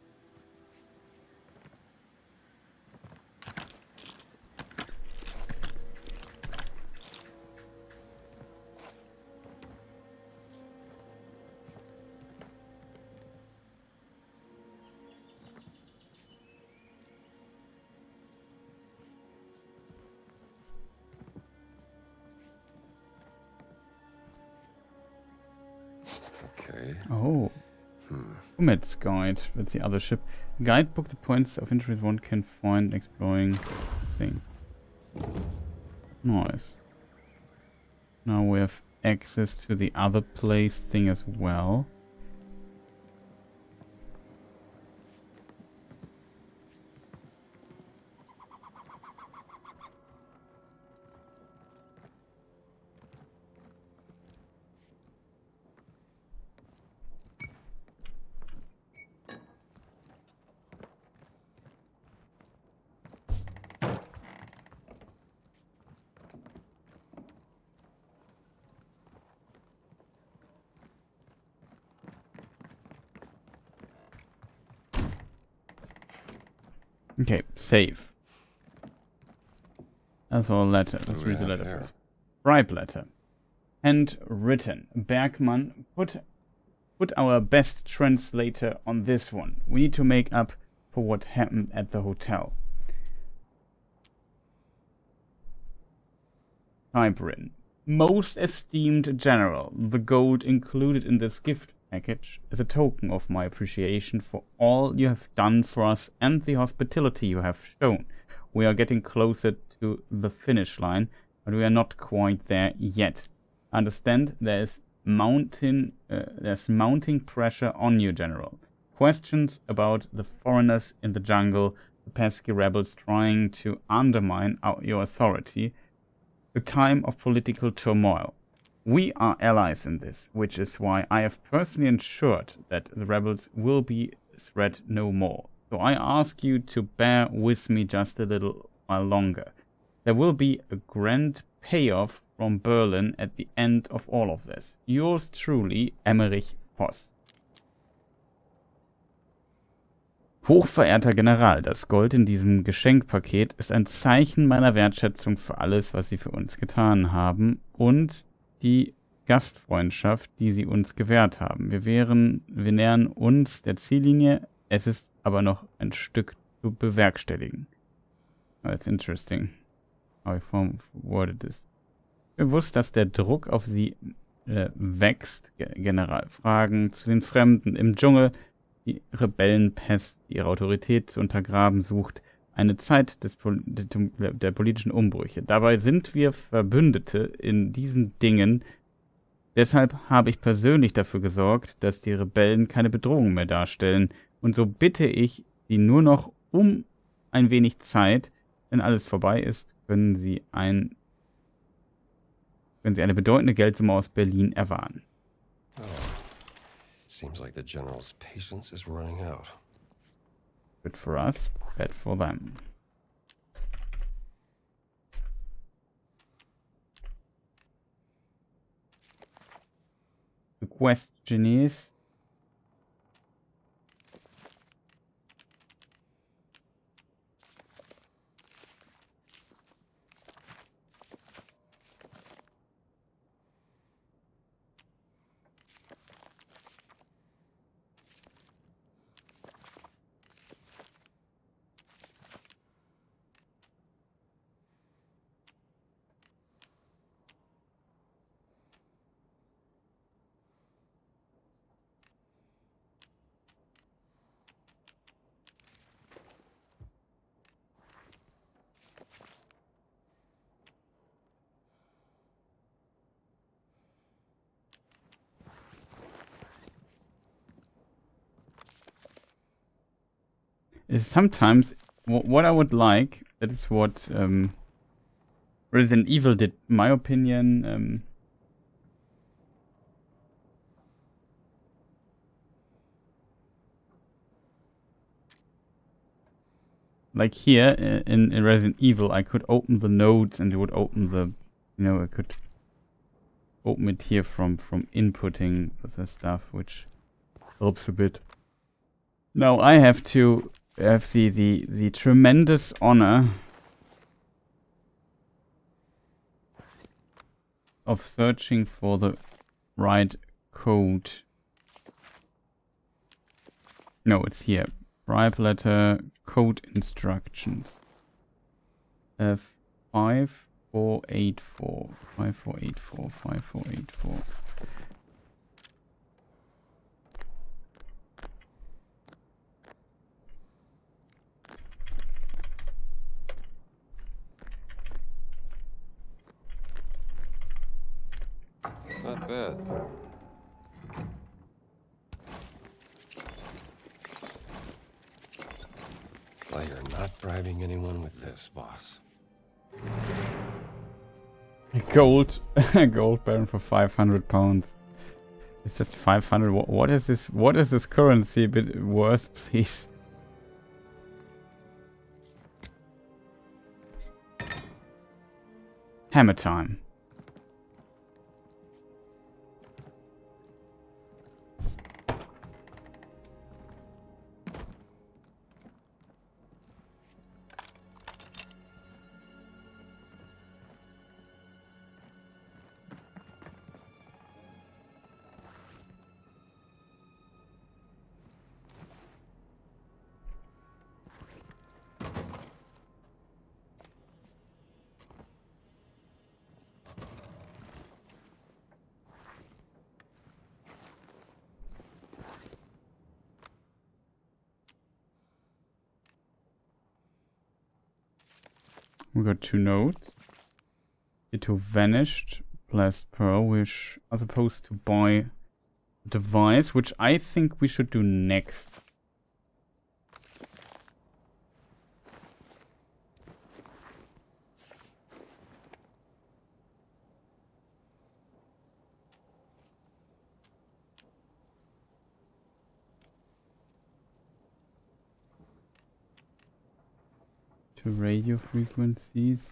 Oh. Comet's Guide. That's the other ship. Guidebook, the points of interest one can find exploring thing. Nice. Now we have access to the other place thing as well. Okay, save. That's our letter. Let's read the letter first. Bribe letter. Handwritten. Bergman, put our best translator on this one. We need to make up for what happened at the hotel. Typewritten. Most esteemed General, the gold included in this gift package is a token of my appreciation for all you have done for us and the hospitality you have shown. We are getting closer to the finish line, but we are not quite there yet. Understand there's mounting pressure on you, General. Questions about the foreigners in the jungle, the pesky rebels trying to undermine your authority, a time of political turmoil. We are allies in this, which is why I have personally ensured that the rebels will be threat no more. So I ask you to bear with me just a little while longer. There will be a grand payoff from Berlin at the end of all of this. Yours truly, Emmerich Voss. Hochverehrter General, das Gold in diesem Geschenkpaket ist ein Zeichen meiner Wertschätzung für alles, was Sie für uns getan haben und die Gastfreundschaft, die Sie uns gewährt haben. Wir nähern uns der Ziellinie, es ist aber noch ein Stück zu bewerkstelligen. Oh, that's interesting. How I worded this. Bewusst, dass der Druck auf Sie wächst, General. Fragen zu den Fremden im Dschungel, die Rebellenpest, die ihre Autorität zu untergraben sucht, eine Zeit der politischen Umbrüche. Dabei sind wir Verbündete in diesen Dingen. Deshalb habe ich persönlich dafür gesorgt, dass die Rebellen keine Bedrohung mehr darstellen. Und so bitte ich Sie nur noch um ein wenig Zeit. Wenn alles vorbei ist, können Sie eine bedeutende Geldsumme aus Berlin erwarten. Oh. Seems like the general's patience is running out. Good for us, bad for them. The question is, is sometimes what I would like, that is what Resident Evil did, in my opinion. Like here in Resident Evil, I could open the nodes and it would open the, I could open it here from inputting the stuff, which helps a bit. Now I have to have the tremendous honor of searching for the right code. No, it's here. Bribe letter, code instructions. 5484. 5484. 5484. Not bad. Well, you're not bribing anyone with this, boss. Gold baron for 500 pounds. It's just 500. What is this? What is this currency? A bit worse, please. Hammer time. We got 2 nodes. It vanished. Blast Pearl, which are supposed to buy a device, which I think we should do next. To radio frequencies.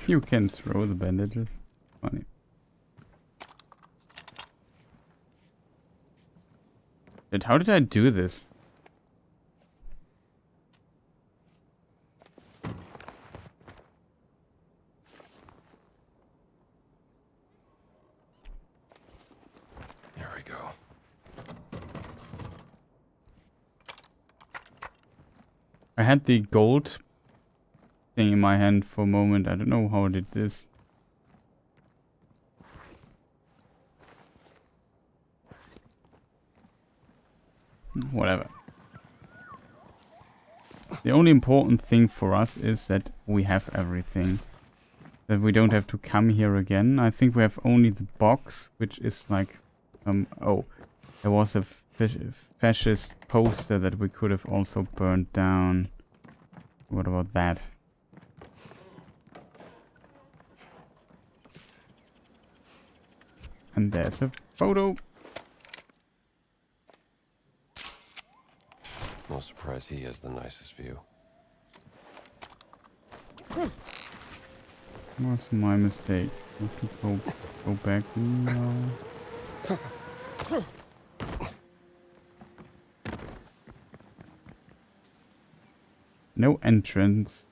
You can throw the bandages. Funny. But how did I do this? There we go. I had the gold thing in my hand for a moment. I don't know how I did this. Whatever. The only important thing for us is that we have everything. That we don't have to come here again. I think we have only the box, which is like... oh, there was a fascist poster that we could have also burned down. What about that? And there's a photo. No surprise he has the nicest view. Was my mistake. I have to go back now. No entrance.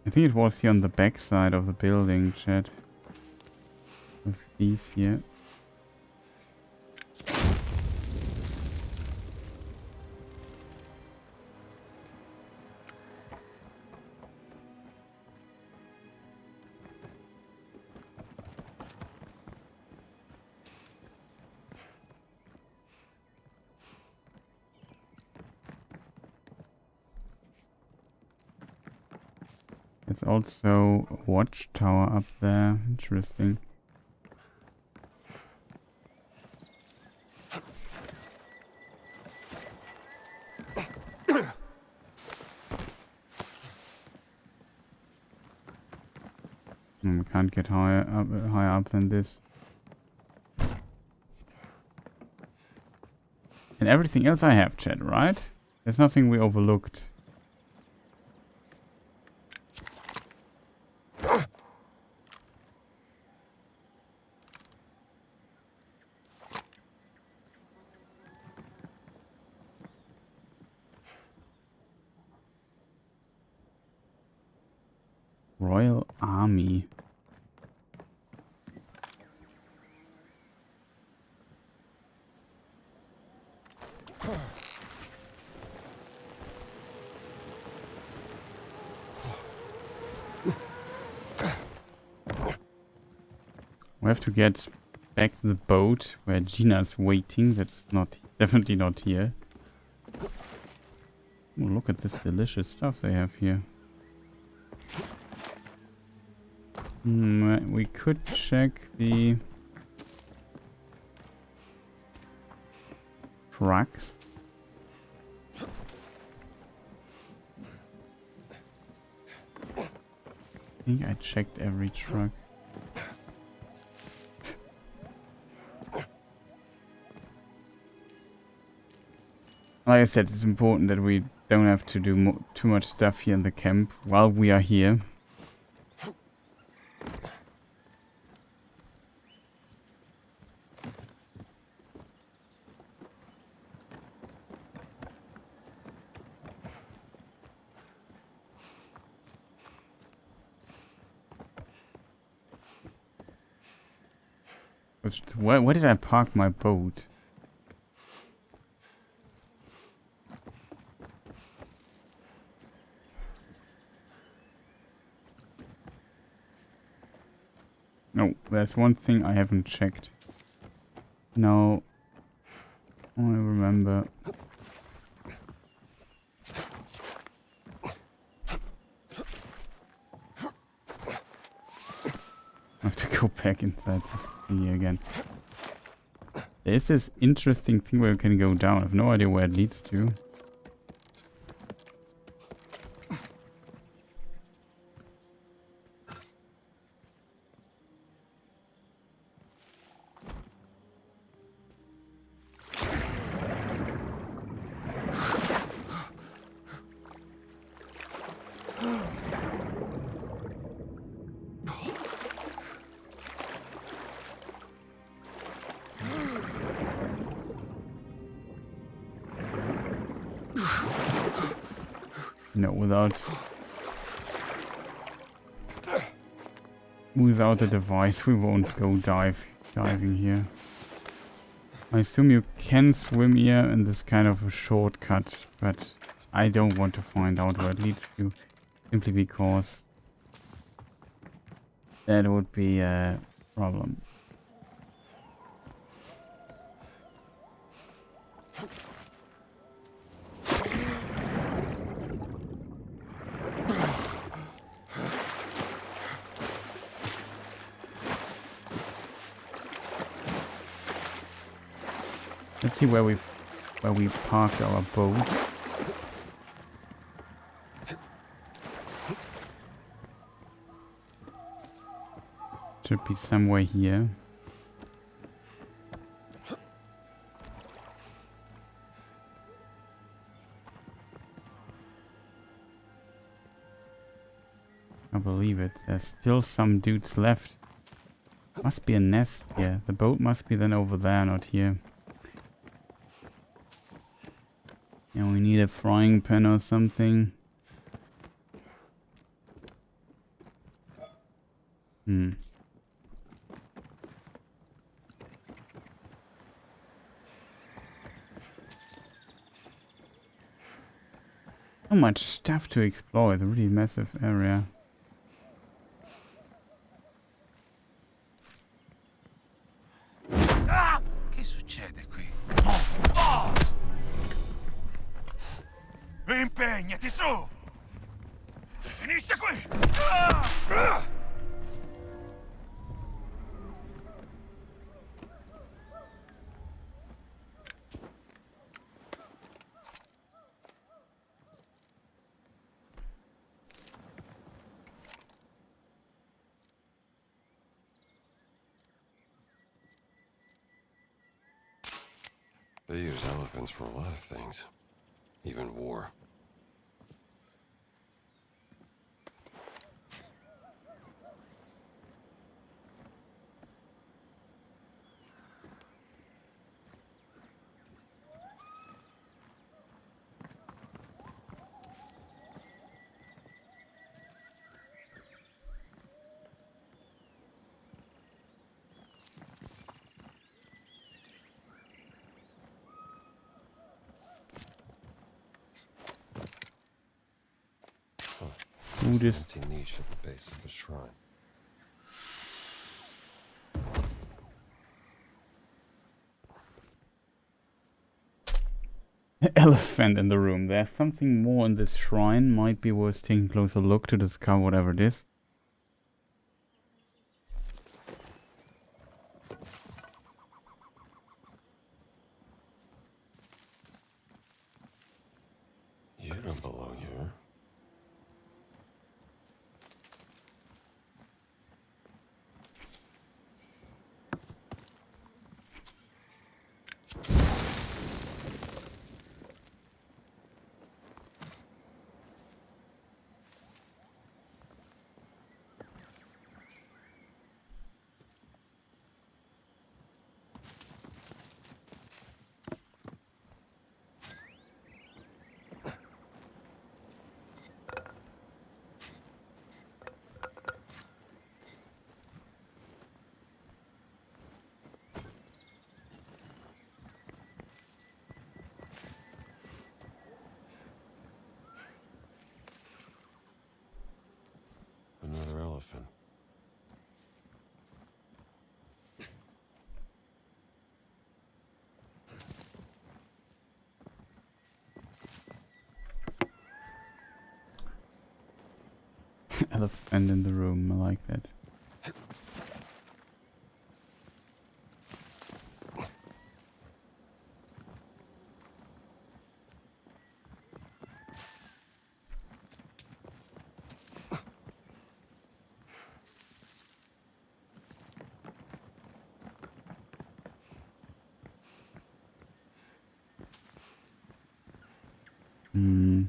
I think it was here on the back side of the building, chat. With these here. There's also a watchtower up there. Interesting. We can't get higher up than this. And everything else I have, chat, right? There's nothing we overlooked. Royal Army. We have to get back to the boat where Gina's waiting. That's definitely not here. Oh, look at this delicious stuff they have here. We could check the trucks. I think I checked every truck. Like I said, it's important that we don't have to do too much stuff here in the camp while we are here. Where did I park my boat? No, there's one thing I haven't checked. No, I remember. I have to go back inside this thingy again. There's this interesting thing where you can go down. I have no idea where it leads to. No, without a device we won't go diving here. I assume you can swim here in this kind of a shortcut, but I don't want to find out where it leads to, simply because that would be a problem. Let's see where we parked our boat. Should be somewhere here. I believe it. There's still some dudes left. Must be a nest here. The boat must be then over there, not here. Yeah, we need a frying pan or something. So much stuff to explore. It's a really massive area. Che succede qui? Impegnati su! Finisce qui! They use elephants for a lot of things, even war. Buddhist. Empty niche at the base of the shrine. Elephant in the room. There's something more in this shrine. Might be worth taking a closer look to discover whatever it is. You don't belong here. Another elephant. Elephant in the room. I like that. Hmm.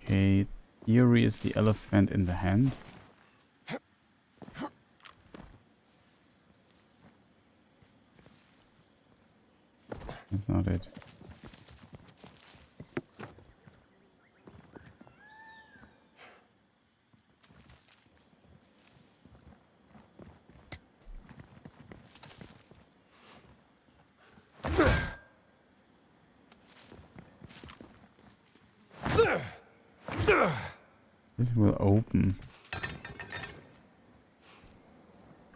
Okay, theory is the elephant in the hand. That's not it. This will open.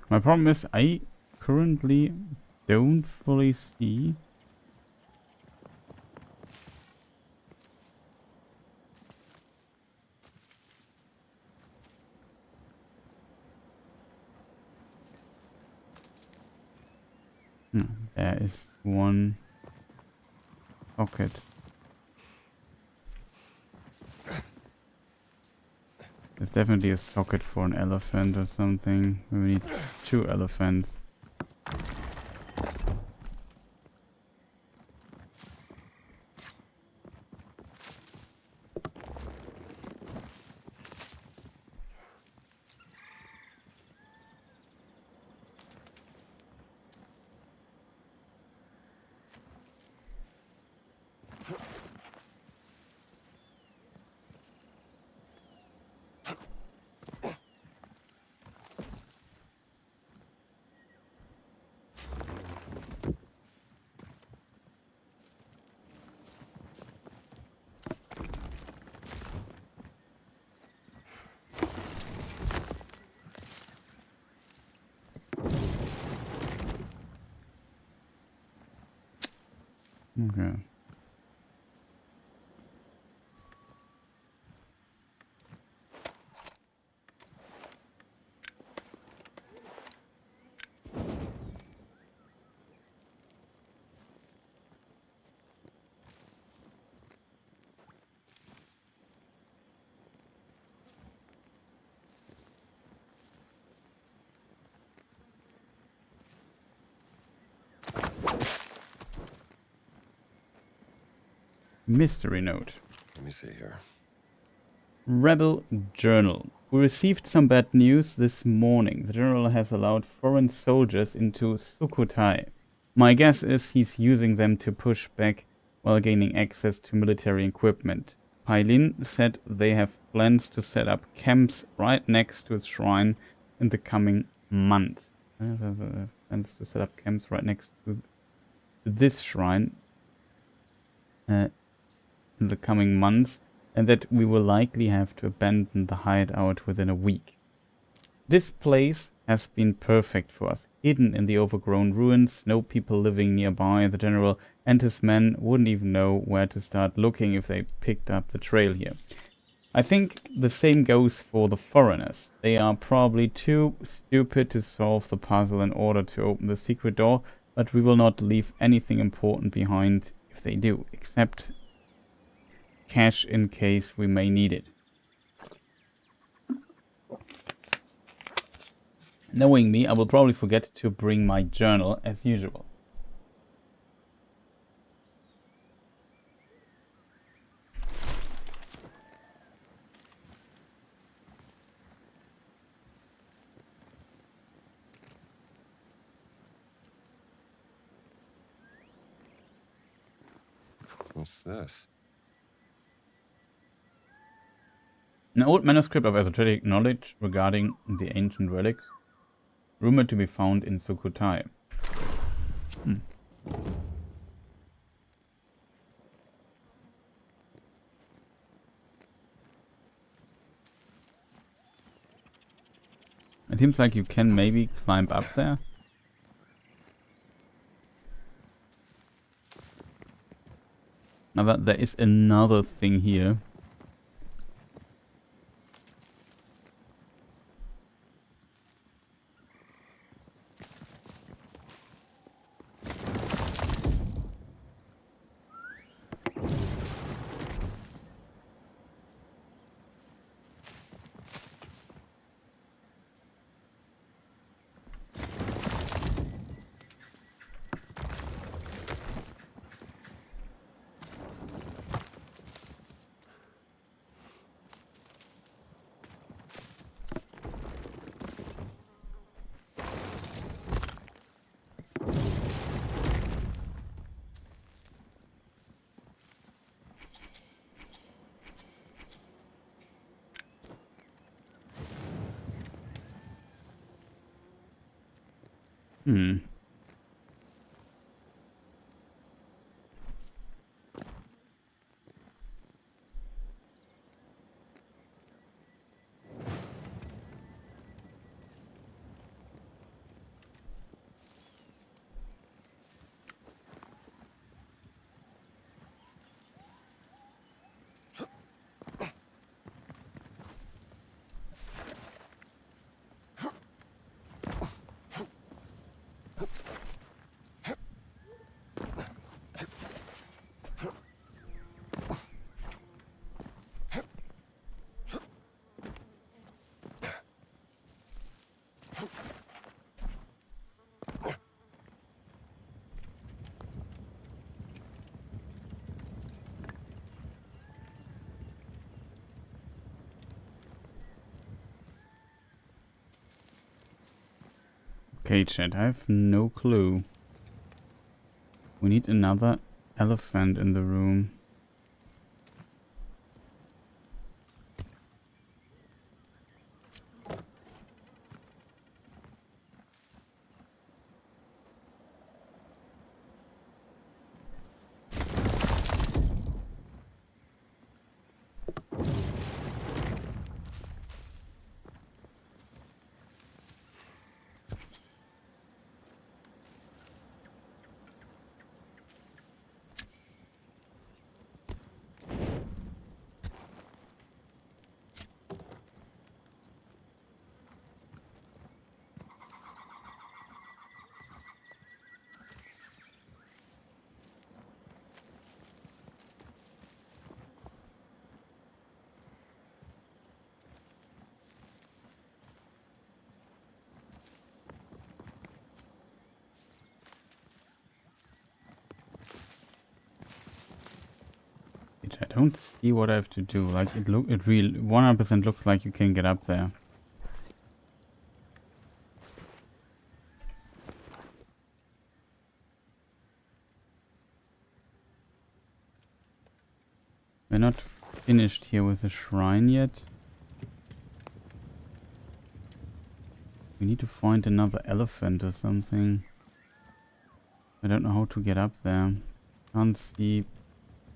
My problem is I currently don't fully see. There is one socket. There's definitely a socket for an elephant or something. We need 2 elephants. Okay. Mystery note. Let me see here. Rebel Journal. We received some bad news this morning. The general has allowed foreign soldiers into Sukhothai. My guess is he's using them to push back while gaining access to military equipment. Pailin said they have plans to set up camps right next to its shrine in the coming months. Plans to set up camps right next to this shrine in the coming months, and that we will likely have to abandon the hideout within a week. This place has been perfect for us. Hidden in the overgrown ruins, no people living nearby. The general and his men wouldn't even know where to start looking if they picked up the trail here. I think the same goes for the foreigners. They are probably too stupid to solve the puzzle in order to open the secret door, but we will not leave anything important behind if they do, except cash in case we may need it. Knowing me, I will probably forget to bring my journal as usual. What's this? An old manuscript of esoteric knowledge regarding the ancient relics, rumored to be found in Sukhothai. It seems like you can maybe climb up there. Now that there is another thing here. Okay, chat, I have no clue. We need another elephant in the room. I don't see what I have to do. Like it really 100% looks like you can get up there. We're not finished here with the shrine yet. We need to find another elephant or something. I don't know how to get up there. Can't see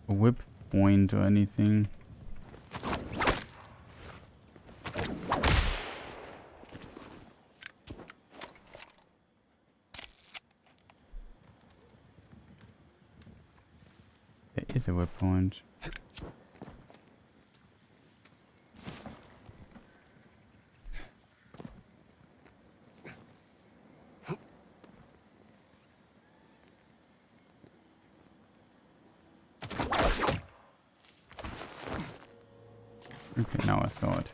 a whip point or anything. is a waypoint. Okay, now I saw it.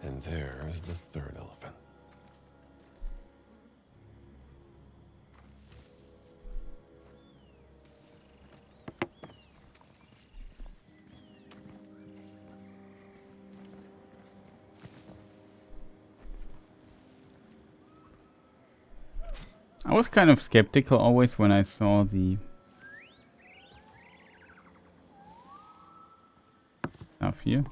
And there's the third elephant. I was kind of skeptical always when I saw the stuff here.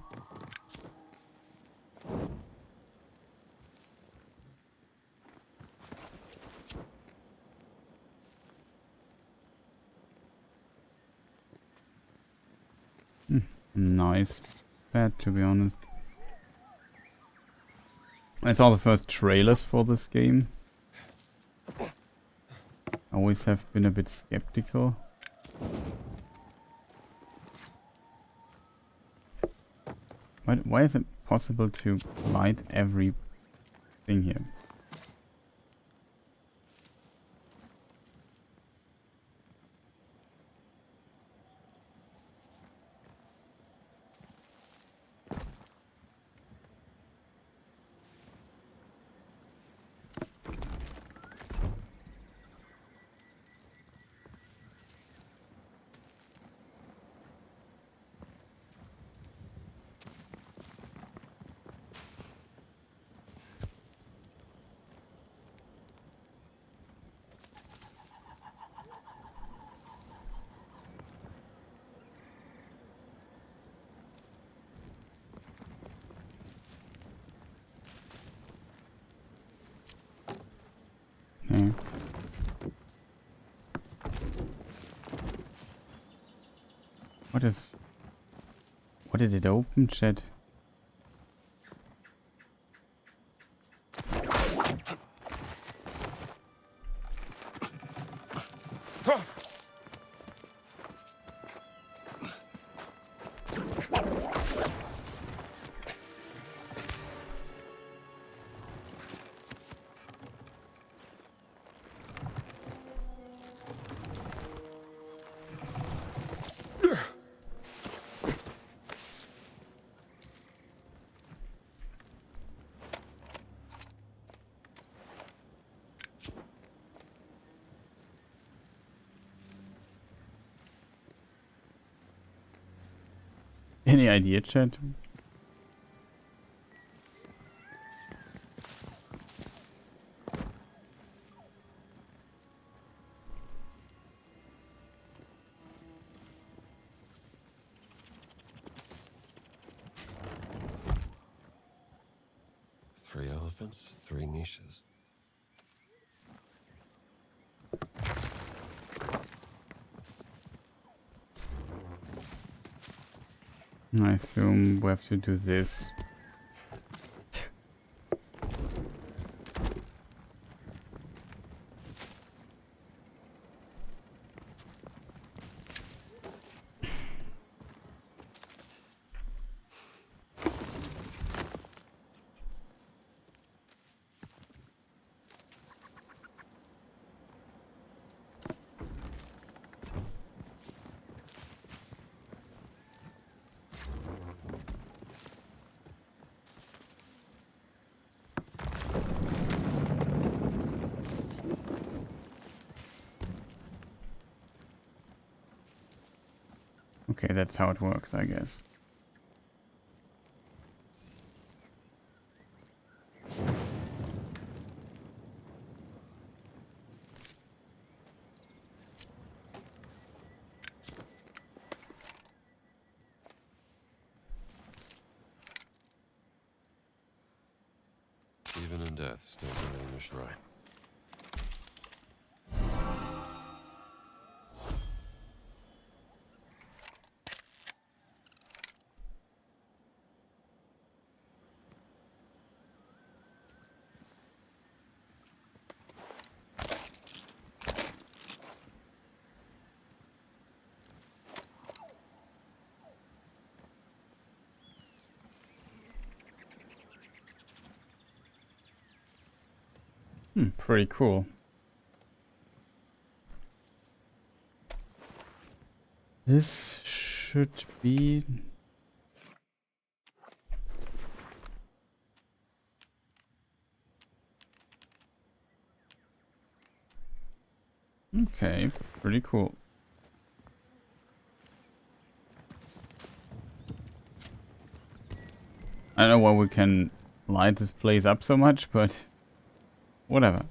Nice pad, to be honest. I saw the first trailers for this game. I always have been a bit skeptical. Why is it possible to light every thing here? Okay. What did it open, chat? Any idea, chat? Three elephants, three niches. I assume we have to do this. Okay, that's how it works, I guess. Even in death, still burning the shrine. Pretty cool. This should be... Okay, pretty cool. I don't know why we can light this place up so much, but whatever.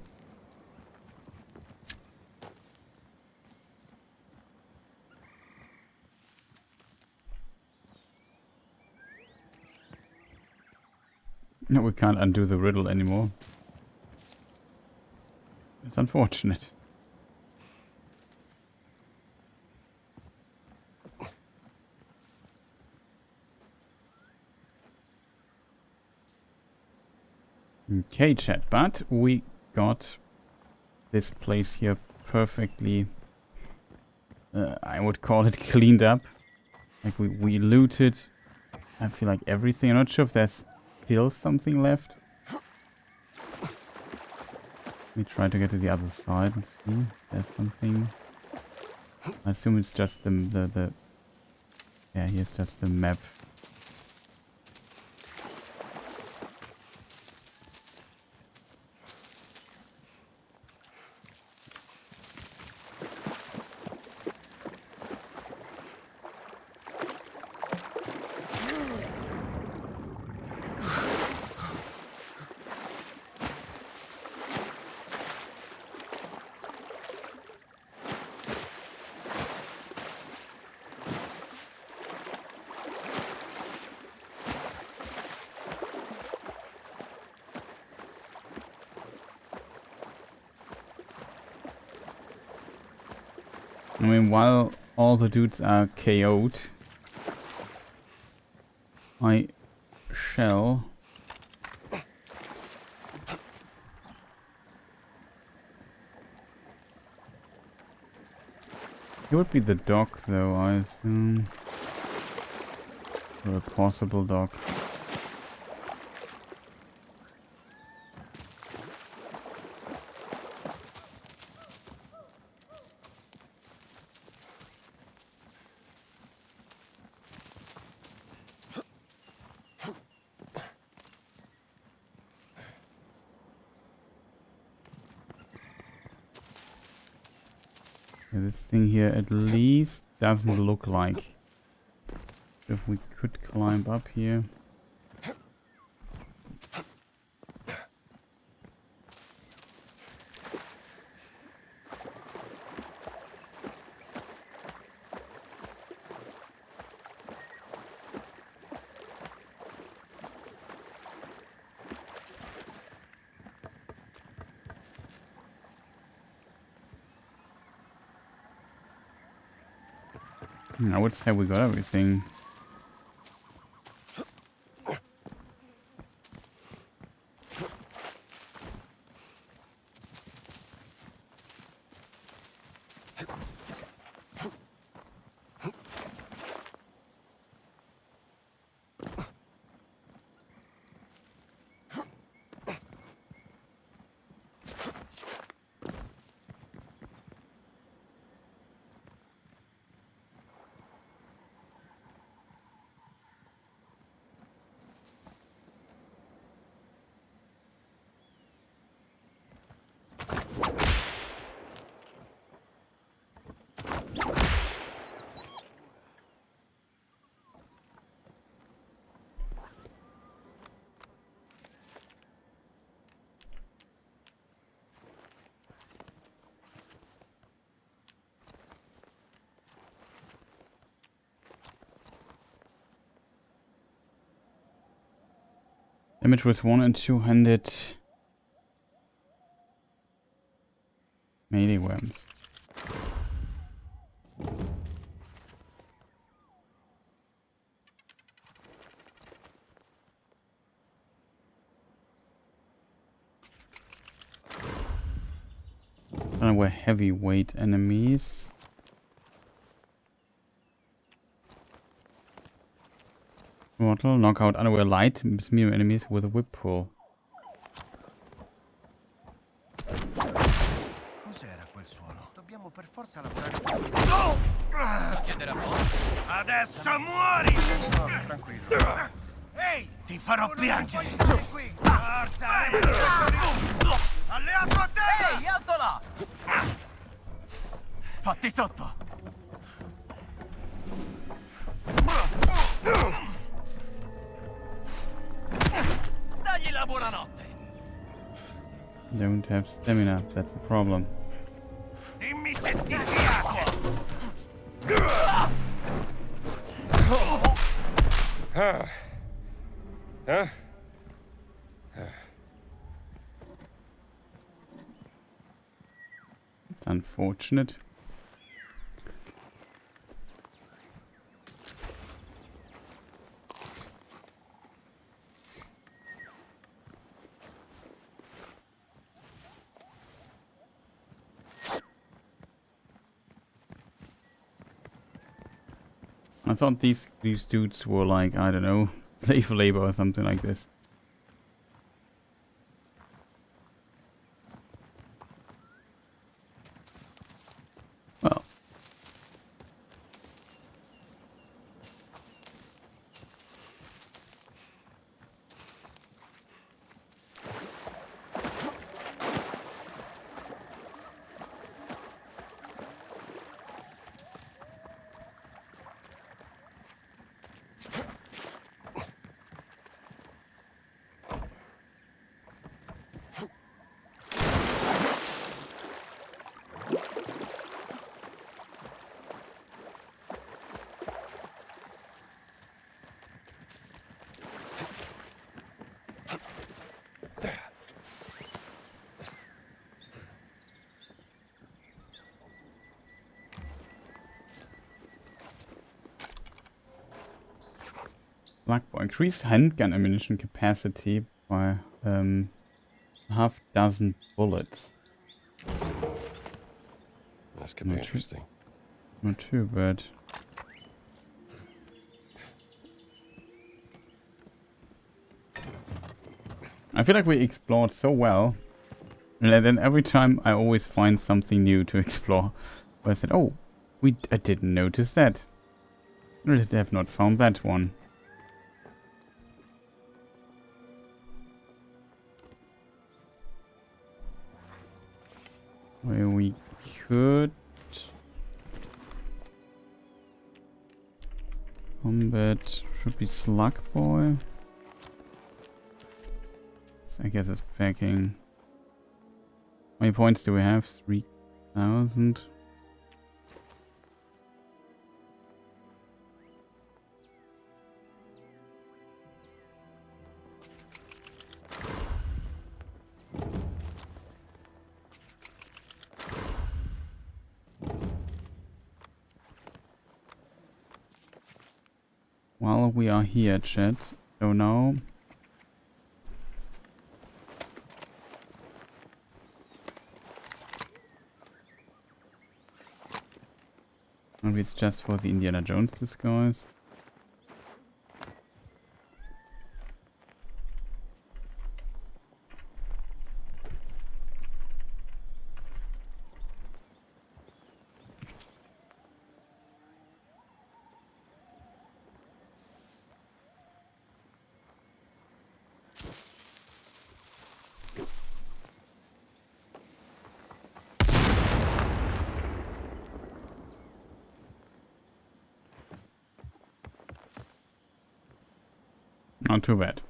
No, we can't undo the riddle anymore. It's unfortunate. Okay, chat, but we got this place here perfectly, I would call it cleaned up. Like we looted, I feel like everything. I'm not sure if there's still something left. Let me try to get to the other side and see if there's something. I assume it's just the yeah, here's just the map. I mean, while all the dudes are KO'd, I shall... It would be the dock, though, I assume. Or a possible dock. This thing here at least doesn't look like. If we could climb up here. I would say we got everything. Damage with 1 and 2-handed melee weapons. I don't know where heavyweight enemies. Mortal, knock out unaware light medium enemies with a whip pull. Adesso muori! Tranquillo. Ehi, ti farò piangere! Forza! Alleato a te! Ehi, alto là! Fatti sotto! Dagli la buonanotte! Don't have stamina, that's the problem. Dimmi se ti piace! It's unfortunate. I thought these dudes were like, I don't know, slave labor or something like this. Well. Increase handgun ammunition capacity by half dozen bullets. This could be interesting. Not too bad. I feel like we explored so well, and then every time I always find something new to explore. Where I said, "Oh, I didn't notice that. I have not found that one." Where we could combat should be Slug Boy. So I guess it's packing. How many points do we have? 3,000. While we are here, chat, so now maybe it's just for the Indiana Jones disguise. Not too bad.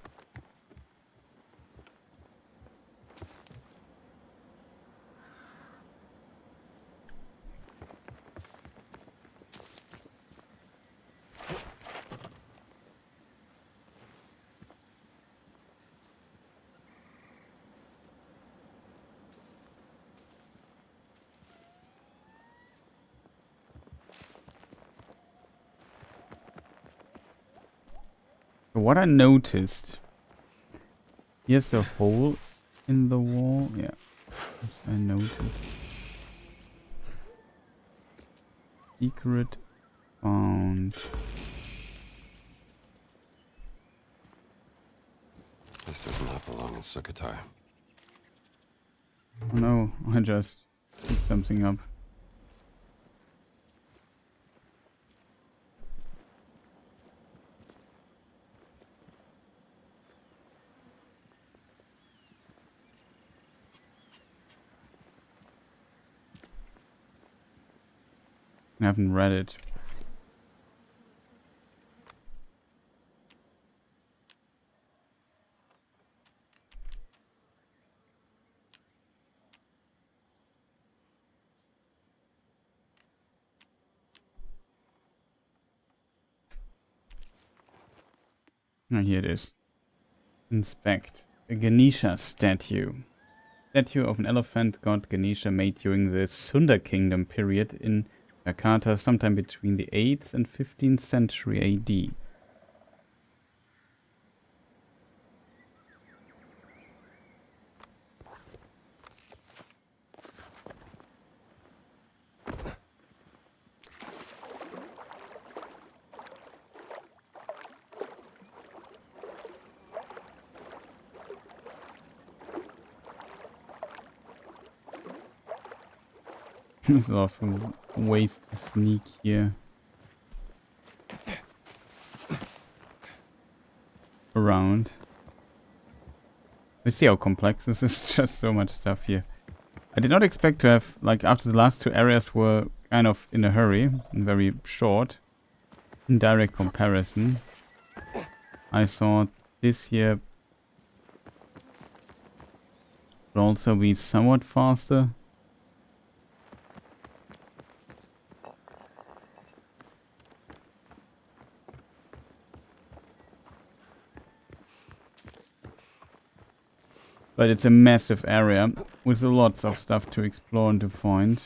What I noticed, here's a hole in the wall. Yeah, I noticed. Secret found. This does not belong in Sukhothai. Oh no, I just picked something up. I haven't read it. And here it is. Inspect. A Ganesha statue. Statue of an elephant god Ganesha made during the Sunda Kingdom period in Jakarta sometime between the 8th and 15th century AD. There's a lot of ways to sneak here. Around. Let's see how complex this is. Just so much stuff here. I did not expect to have, like, after the last two areas were kind of in a hurry and very short. In direct comparison. I thought this here would also be somewhat faster. But it's a massive area with lots of stuff to explore and to find.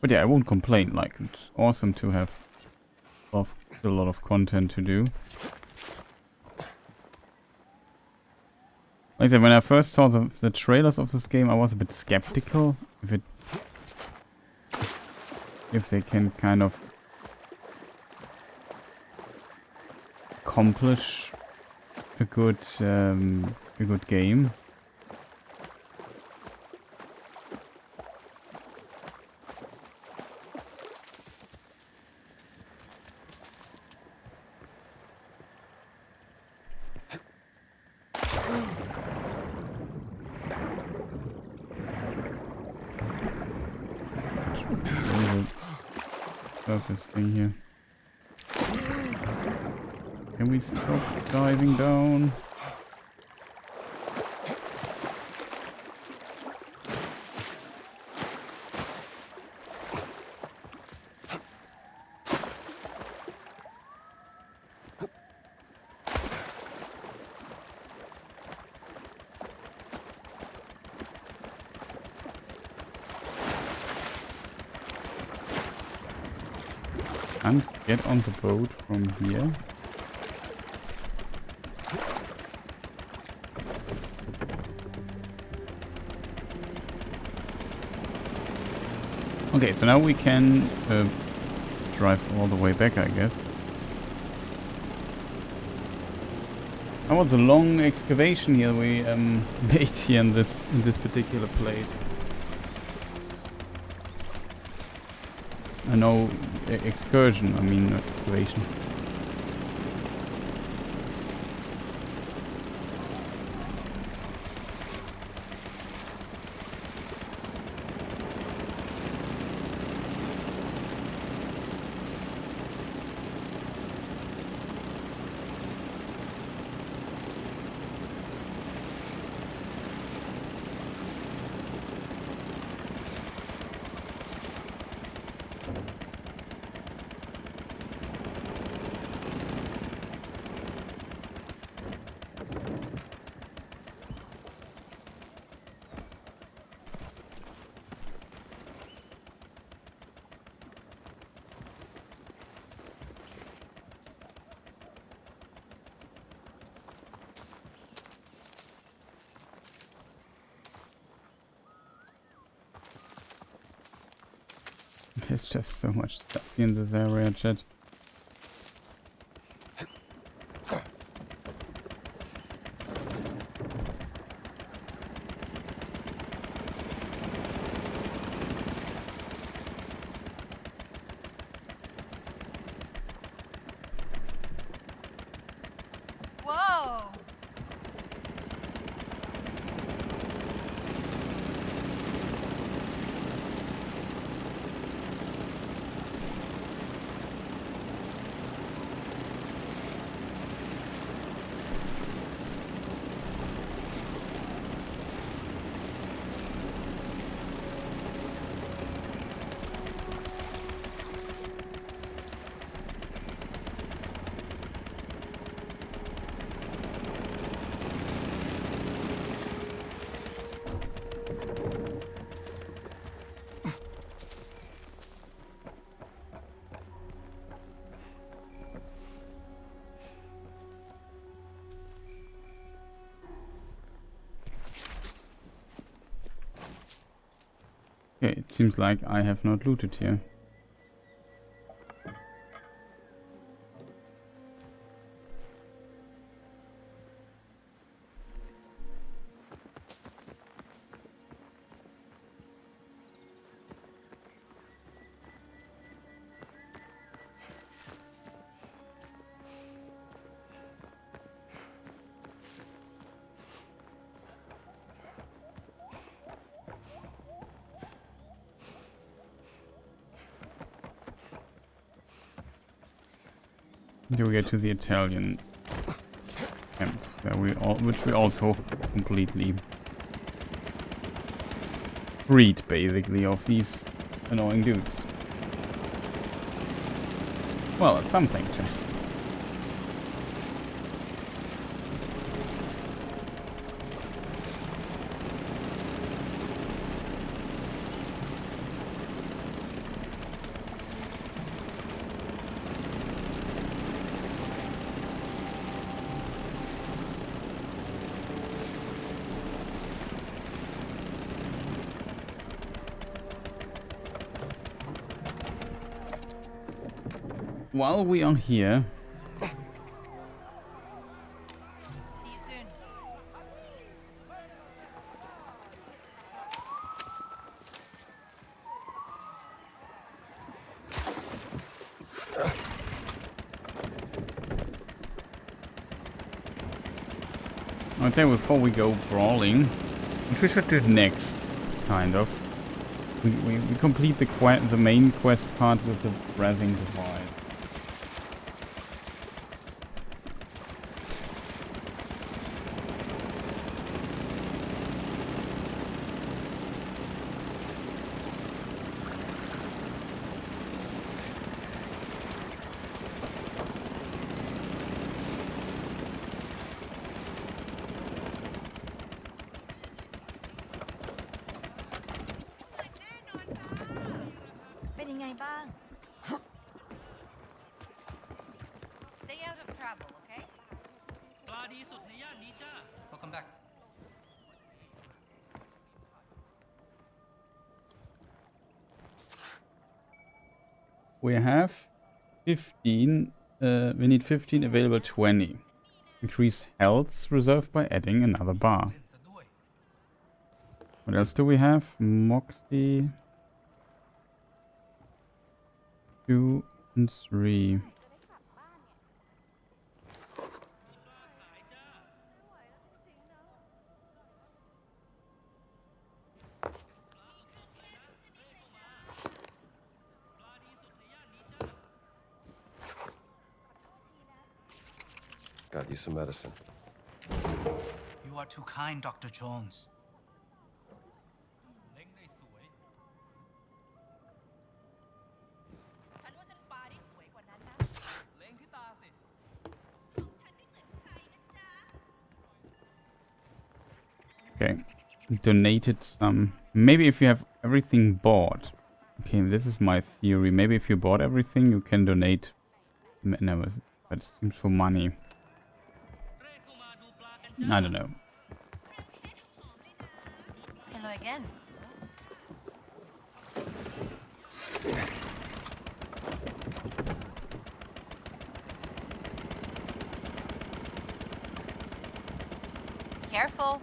But yeah, I won't complain. Like, it's awesome to have a lot of content to do. Like I said, when I first saw the trailers of this game, I was a bit skeptical if they can kind of accomplish a good game. Surface thing here. Can we stop diving down? And get on the boat from here. Okay, so now we can drive all the way back, I guess. That was a long excavation here we made here in this particular place. No, excursion, I mean not excavation. There's just so much stuff in this area, chat. Whoa! Okay, it seems like I have not looted here. Here we get to the Italian camp, which we also completely freed, basically, of these annoying dudes. Well, it's something, just. While we are here, See you soon. I'd say before we go brawling, which we should do next, kind of, we complete the main quest part with the breathing device. Stay out of trouble, okay? Welcome back. We have 15, we need 15, available 20. Increase health reserve by adding another bar. What else do we have? Moxie 2 and 3. Got you some medicine. You are too kind, Dr. Jones. Okay, donated some. Maybe if you have everything bought. Okay, this is my theory. Maybe if you bought everything, you can donate. No, that seems for money. I don't know. Hello again. Careful.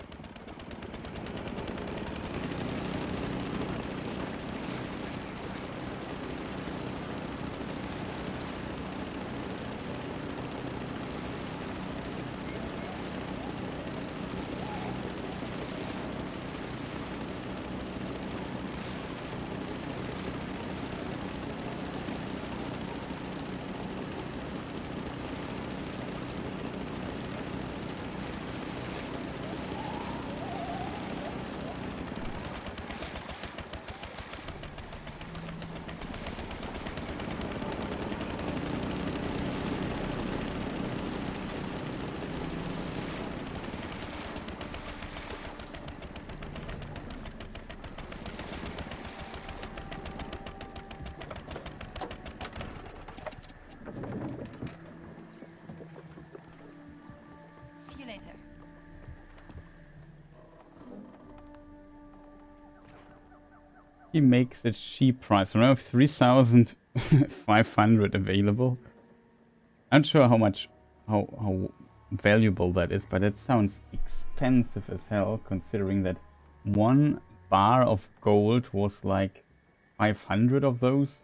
he makes a cheap price. I have 3,500 available. Not sure how valuable that is, but it sounds expensive as hell, considering that 1 bar of gold was like 500 of those.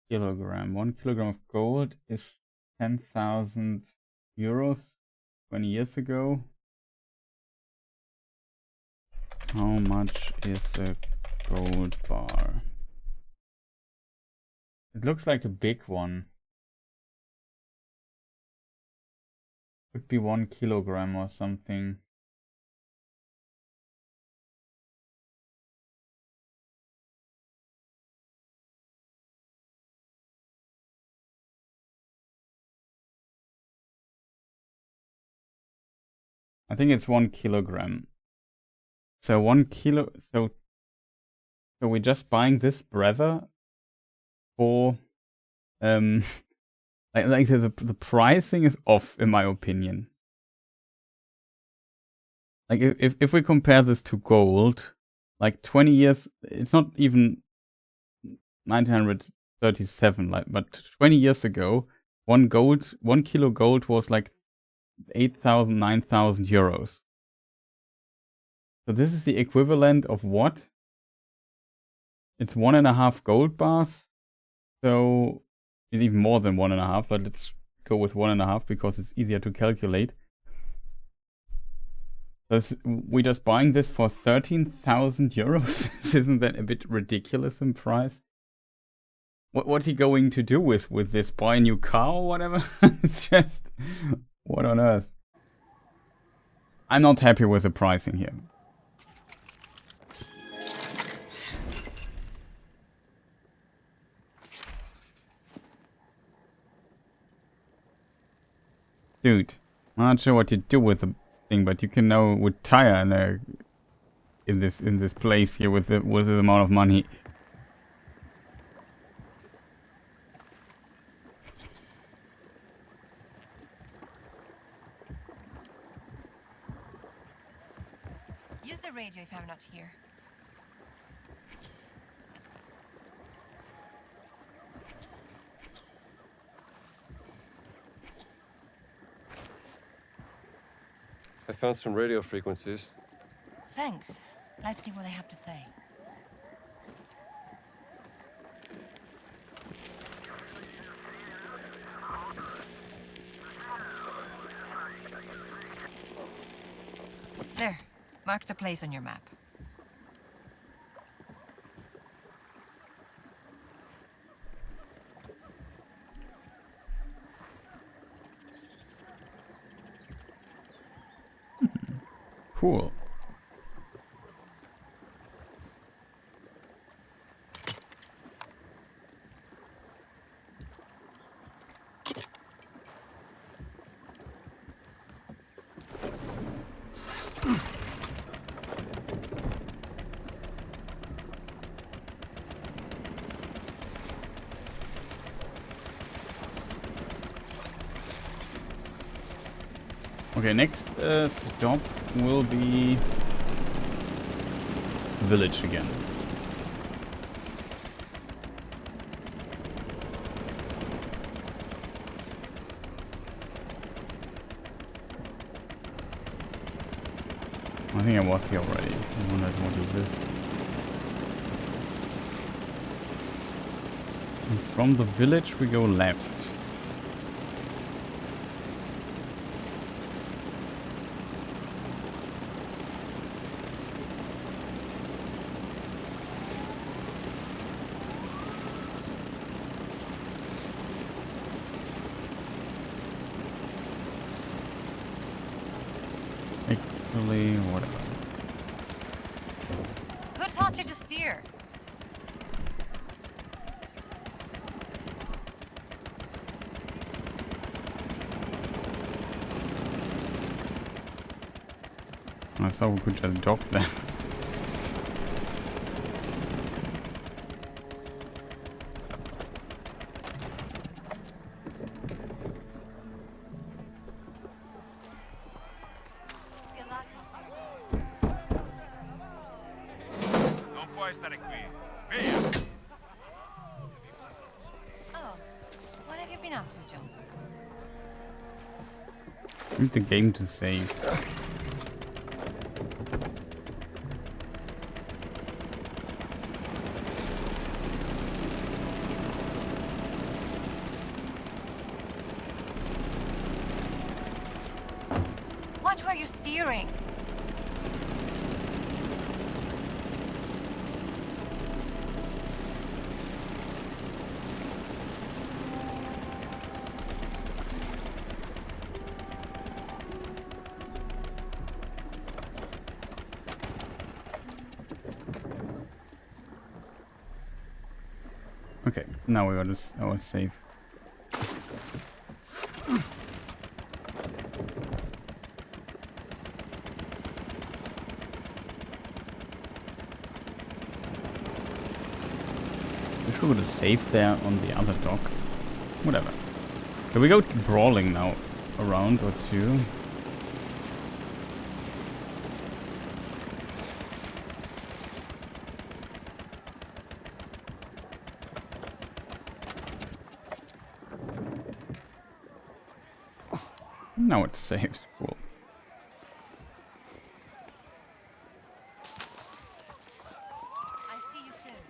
Kilogram. 1 kilogram of gold is 10,000 euros 20 years ago. How much is a gold bar? It looks like a big one. Could be 1 kilogram or something. I think it's 1 kilogram. So 1 kilo. So we're just buying this breather for like the pricing is off in my opinion. Like if we compare this to gold, like 20 years, it's not even 1937, like, but 20 years ago, 1 kilo gold was like 8,000, 9,000 euros. So this is the equivalent of what? It's 1.5 gold bars. So it's even more than 1.5, but let's go with 1.5 because it's easier to calculate. So we're just buying this for 13,000 euros. Isn't that a bit ridiculous in price? What's he going to do with this? Buy a new car or whatever? It's just, what on earth? I'm not happy with the pricing here. Dude, I'm not sure what you do with the thing, but you can now retire in this place here with this amount of money. Use the radio if I'm not here. I found some radio frequencies. Thanks. Let's see what they have to say. There. Mark the place on your map. Cool. Okay, next stop will be village again. I think I was here already. I wondered what is this. And from the village we go left. Actually, whatever. Who taught you to steer? I thought we could just dock there. Non puoi stare qui. Via! Oh, what have you been up to, Jones? Need the game to save. Watch where you're steering. Okay, now we got our save. We should have saved there on the other dock. Whatever. Can we go brawling now? A round or two? Now it saves. Cool. I see you soon.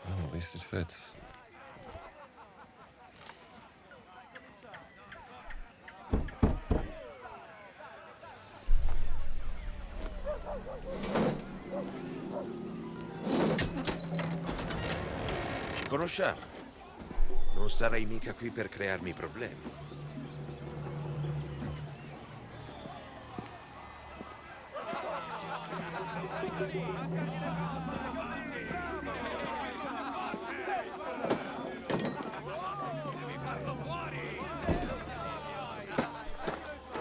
Well, at least it fits. Ci conosciamo. Non sarai mica qui per crearmi problemi.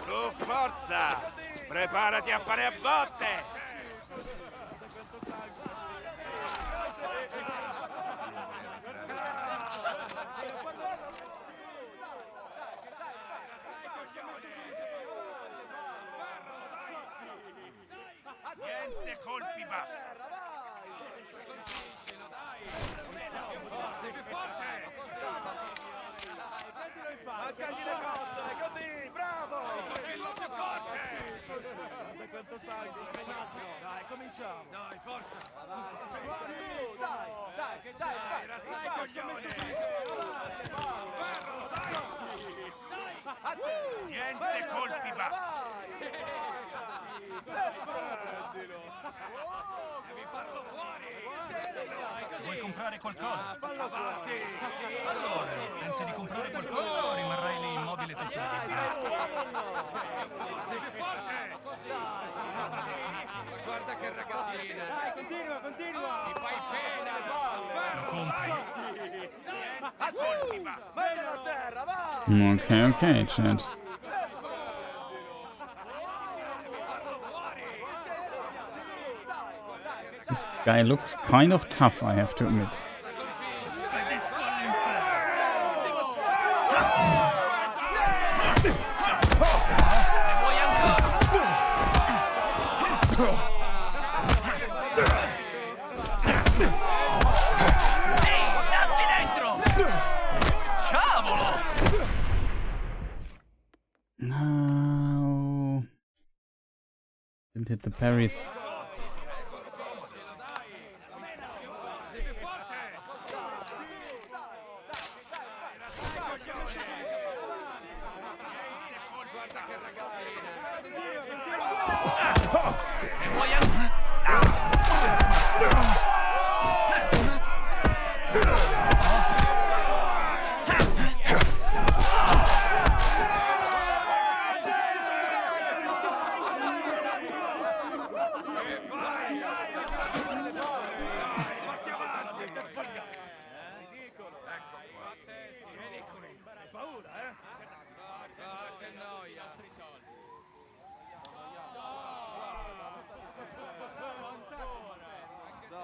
Tu forza! Preparati a fare a botte! Niente colpi bassi! Devi forte! Mancagli le cose, così, bravo! Quello più forte! Guarda quanto sangue! Dai, cominciamo! Dai, forza! Su, dai, dai, razzai coglione! Ferro, dai! Niente colpi bassi! Prendilo! Devi farlo fuori! Vuoi comprare qualcosa? Avanti! Allora, pensi di comprare qualcosa o rimarrai lì immobile tutto il giorno? Devi forte! Guarda che ragazzina! Dai, continua, continua! Mi fai pena! Ferro, dai! Niente colpi bassi! Mandalo a terra, Okay, vai! okay, chat. This guy looks kind of tough, I have to admit. parries.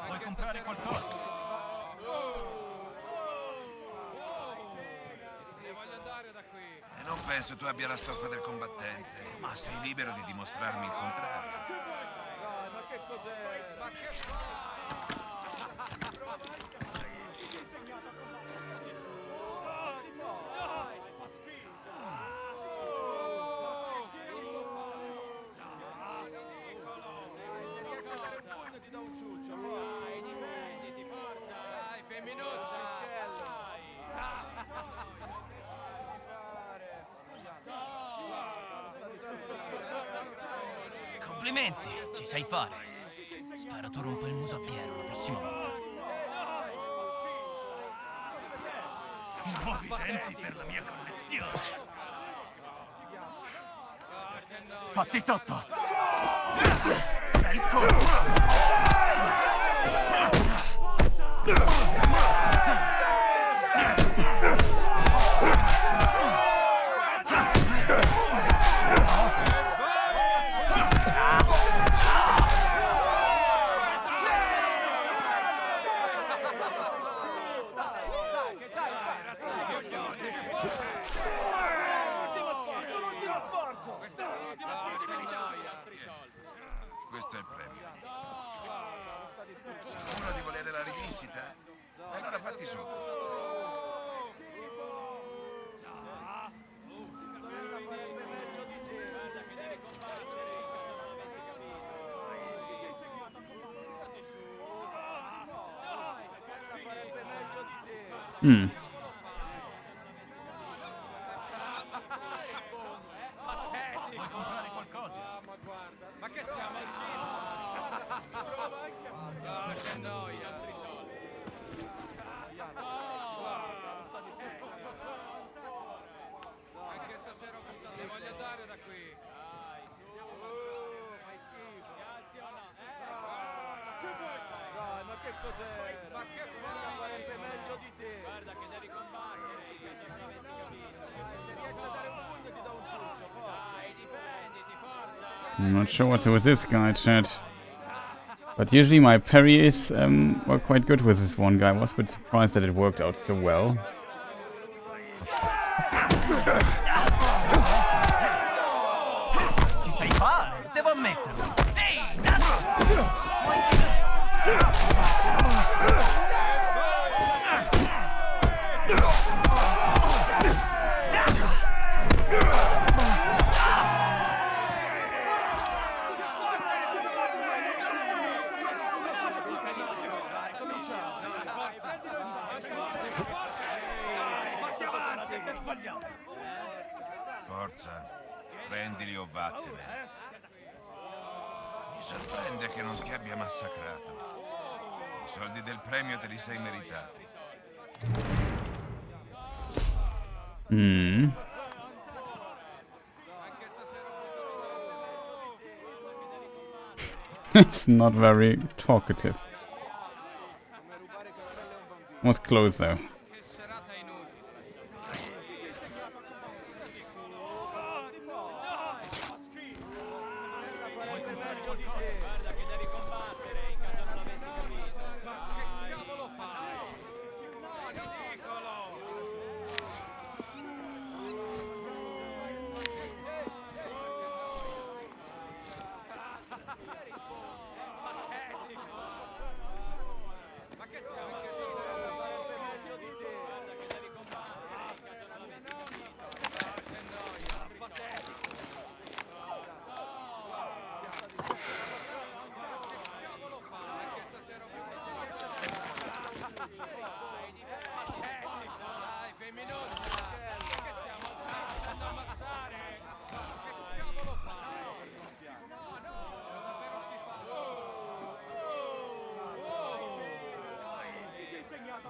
Vuoi comprare qualcosa? Non penso tu abbia la stoffa del combattente, ma sei libero di dimostrarmi il contrario. Ma che cos'è? Ma che... Complimenti, ci sai fare. Spero tu rompa il muso a Piero la prossima volta. Nuovi denti per la mia collezione. Fatti sotto! Bel colpo! Questo è il premio. Sicuro di volere la rivincita? Allora fatti sotto. Mm. Vuoi comprare qualcosa? Ma guarda, ma che siamo al cinema? Ah, che noia, altri soldi. Anche stasera ti voglio andare da qui. Dai, su. Fai schifo. Dai, ma che cos'è? Ma che farebbe meglio di te? Guarda che devi combattere, se non avessi capito. Se riesci a dare un pugno ti do un ciuccio, forza. Dai, difenditi, forza. I'm not sure what's with this guy, chat. But usually my parries were quite good with this one guy. I was a bit surprised that it worked out so well. Ci sai fare, devo ammetterlo. Sì! Forza, prendili o vattene. Mi sorprende che non ti abbia massacrato. I soldi del premio te li sei meritati. Hmm. It's not very talkative. Was close though.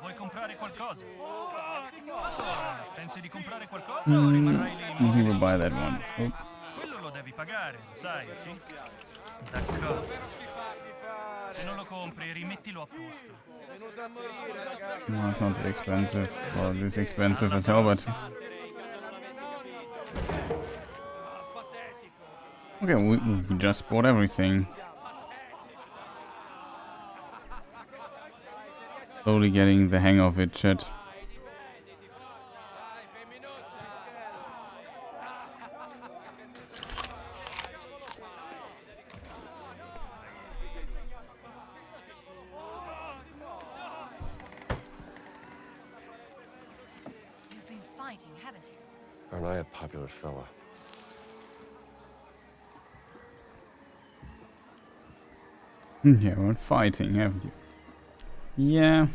Vuoi comprare qualcosa? Allora, pensi di comprare qualcosa o rimarrai lì I immobile? think we'll buy that one. Oops. Quello lo devi pagare, lo sai, sì? D'accordo. Se non lo compri, rimettilo a posto. No, it's not that expensive. Well, it's expensive as hell, but... Okay, we just bought everything. Slowly getting the hang of it, chat. You've been fighting, haven't you? Aren't I a popular fella? Yeah, we're fighting, haven't you? Yeah.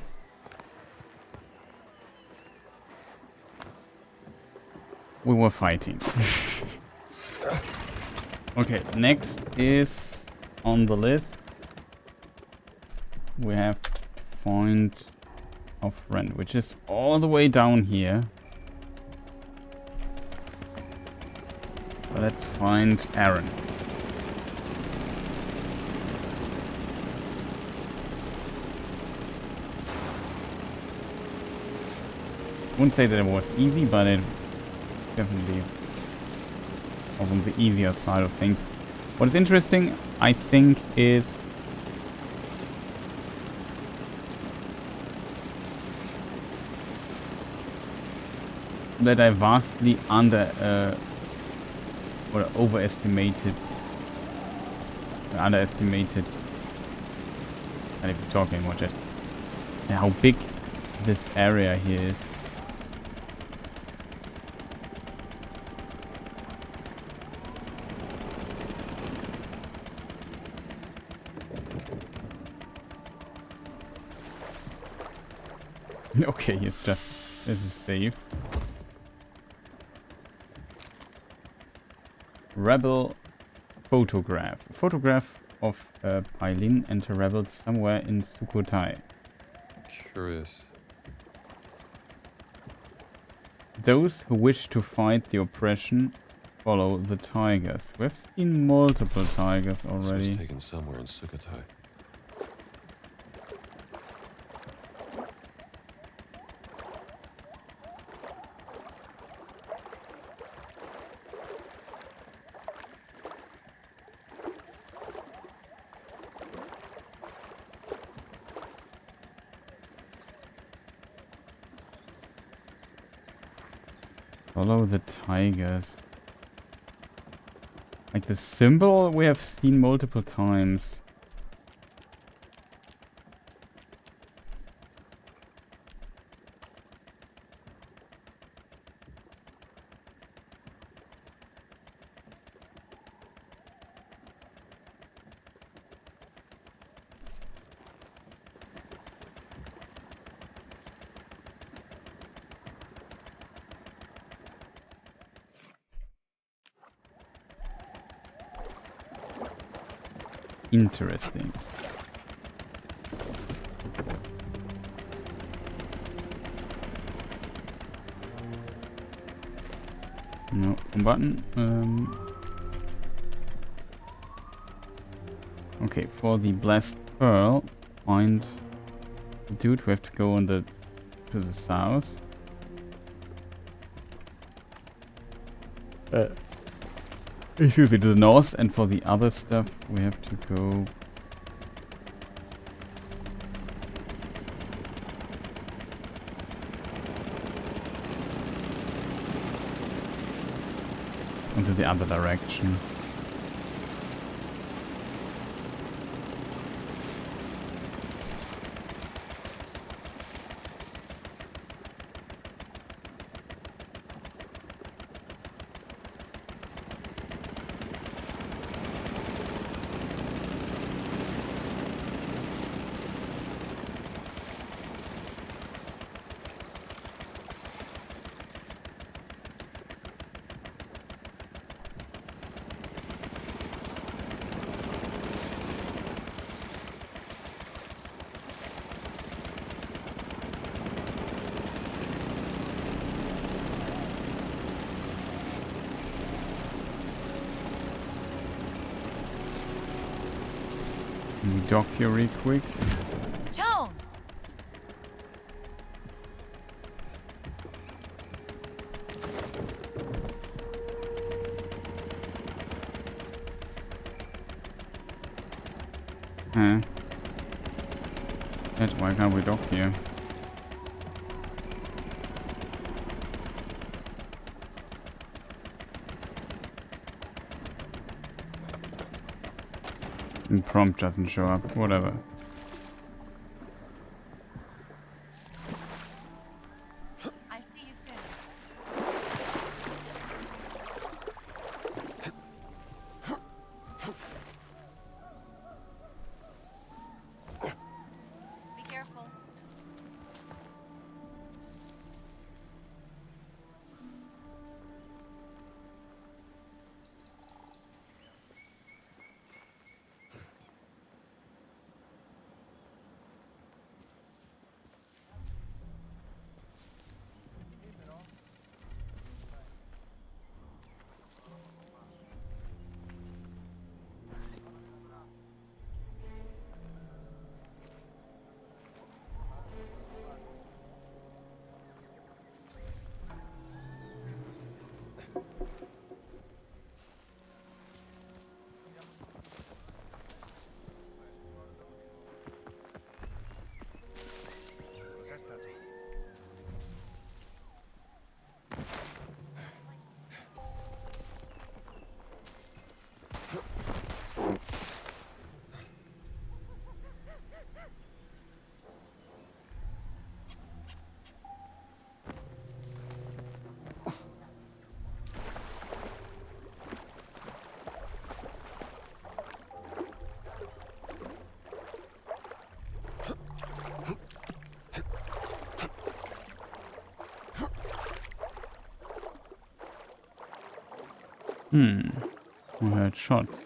We were fighting. Okay, next is on the list. We have to find our friend, which is all the way down here. Let's find Aaron. Wouldn't say that it was easy, but it definitely was on the easier side of things. What is interesting, I think, is that I vastly underestimated. Can't even talk anymore, Jet. Yeah, how big this area here is. Okay, it's just this is safe. Rebel photograph. Photograph of Pailin and her rebels somewhere in Sukhothai. Curious. Those who wish to fight the oppression follow the tigers. We've seen multiple tigers already. This was taken somewhere in Sukhothai. Follow the tigers. Like the symbol we have seen multiple times. Interesting. No button. Okay, for the blessed pearl, find the dude. We have to go on to the south. Excuse me, to the north, and for the other stuff we have to go into the other direction. dock here real quick. Jones! Huh? That's why can't we dock here? And prompt doesn't show up. Whatever. I'll see you soon. Be careful. Cos'è stato? I heard shots.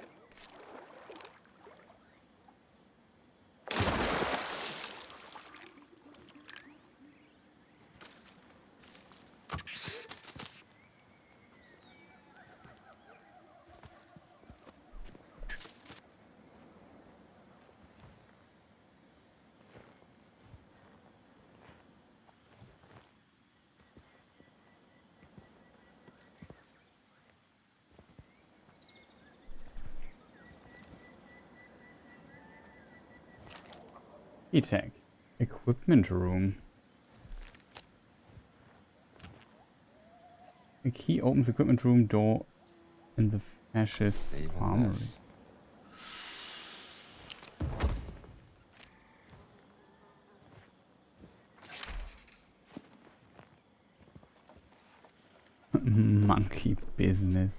E-Tech. Equipment room. The key opens equipment room door in the fascist armory. Monkey business.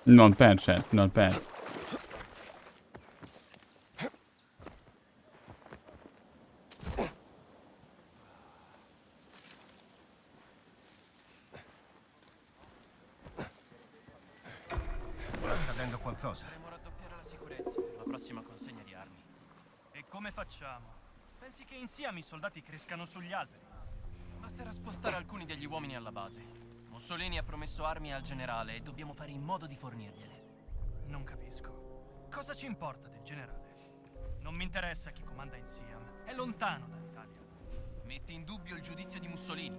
Not bad, chat. Not bad. Sta accadendo qualcosa. Dovremmo raddoppiare la sicurezza per la prossima consegna di armi. E come facciamo? Pensi che in Siam i soldati crescano sugli alberi? Basterà spostare alcuni degli uomini alla base. Mussolini ha promesso armi al generale e dobbiamo fare in modo di fornirgliele. Non capisco. Cosa ci importa del generale? Non mi interessa chi comanda in Siam. È lontano dall'Italia. Metti in dubbio il giudizio di Mussolini?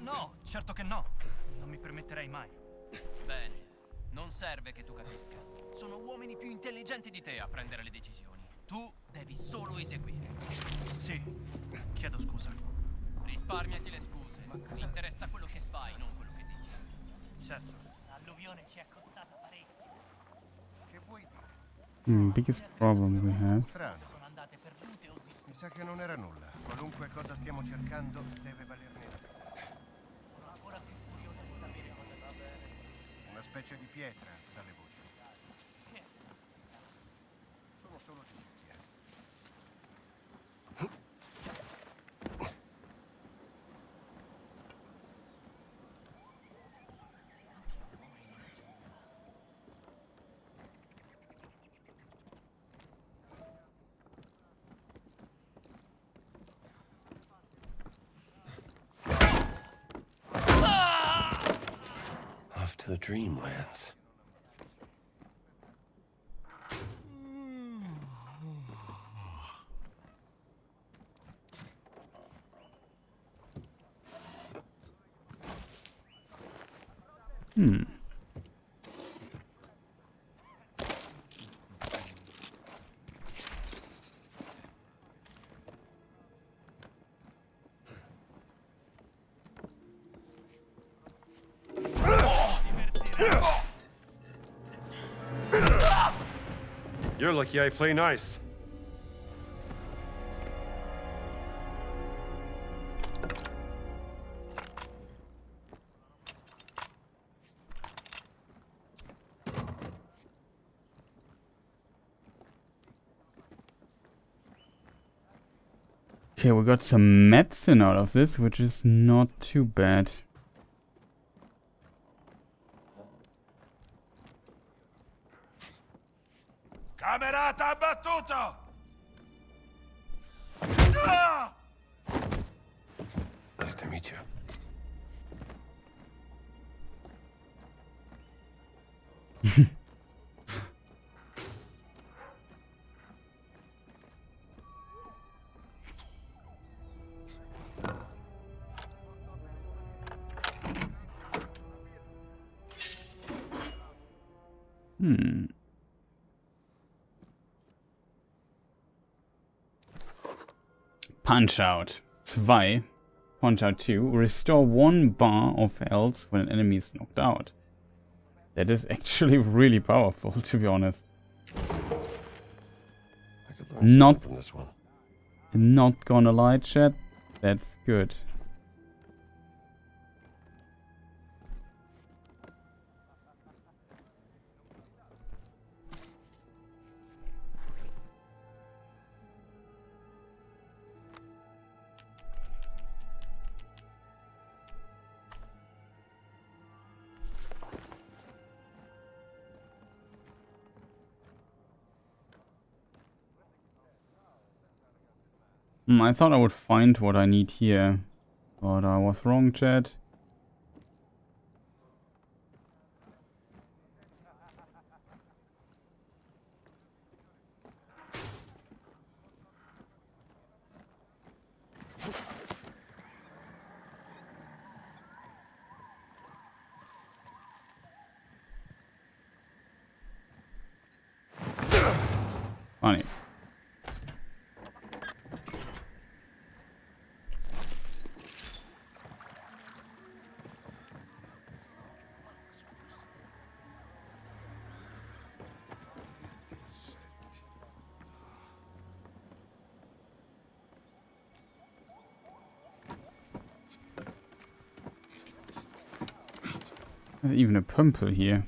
No, certo che no. Non mi permetterei mai. Bene, non serve che tu capisca. Sono uomini più intelligenti di te a prendere le decisioni. Tu devi solo eseguire. Sì, chiedo scusa. Risparmiati le scuse. Mi interessa quello che fai, non quello che dici. Certo. L'alluvione ci è costata parecchio. Che vuoi dire? Biggest problem we have. Strano. Sono andate perdute o Mi sa che non era nulla. Qualunque cosa stiamo cercando deve valerne la pena. sono ancora più curioso di sapere cosa va bene. Una specie di pietra dalle voci. Che? Sono solo digitti. dreamlands. You're lucky I play nice. Okay, we got some medicine out of this, which is not too bad. Camerata abbattuto! Ah! Nice to meet you. Punch out 2. Punch out 2. Restore 1 bar of health when an enemy is knocked out. That is actually really powerful, to be honest. I could learn something from this one. Not gonna lie, chat. That's good. I thought I would find what I need here, but I was wrong, chat. Funny. There's even a pumper here.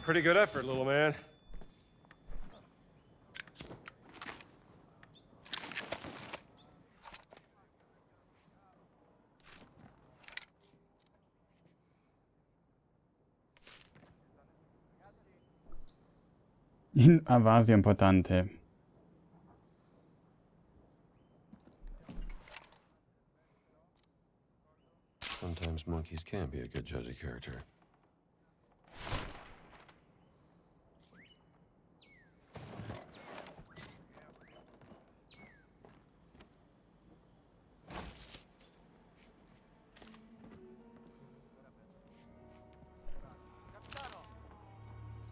Pretty good effort, little man. Invasia importante. Sometimes monkeys can be a good judge of character.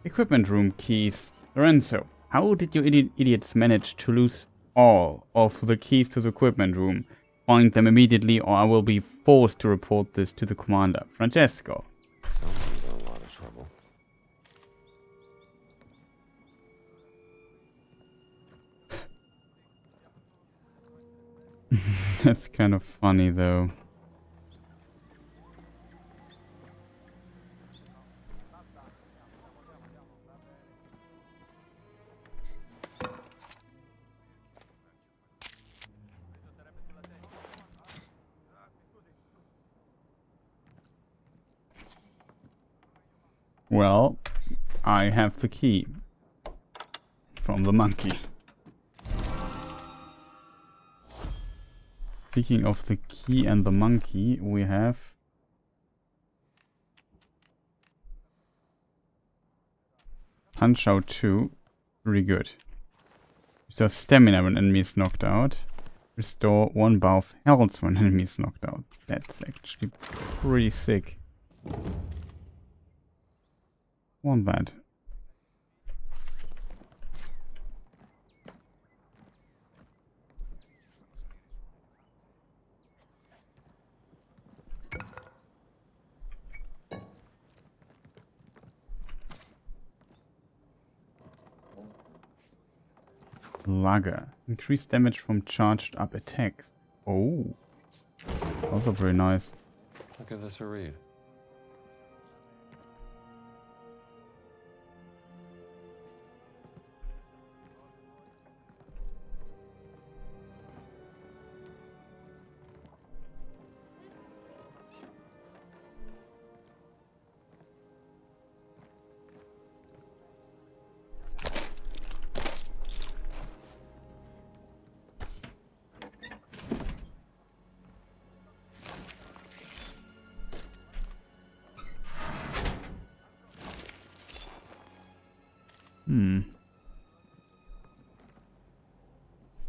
Equipment room keys. Lorenzo, how did you idiots manage to lose all of the keys to the equipment room? Find them immediately or I will be forced to report this to the commander. Francesco. Someone's in a lot of trouble. That's kind of funny though. Well, I have the key from the monkey. Speaking of the key and the monkey, we have Punch Out 2. Pretty good. Restore stamina when enemy is knocked out. Restore 1 bar of health when enemy is knocked out. That's actually pretty sick. Want that. Lager. Increased damage from charged up attacks. Oh. Also very nice. I'll give this a read.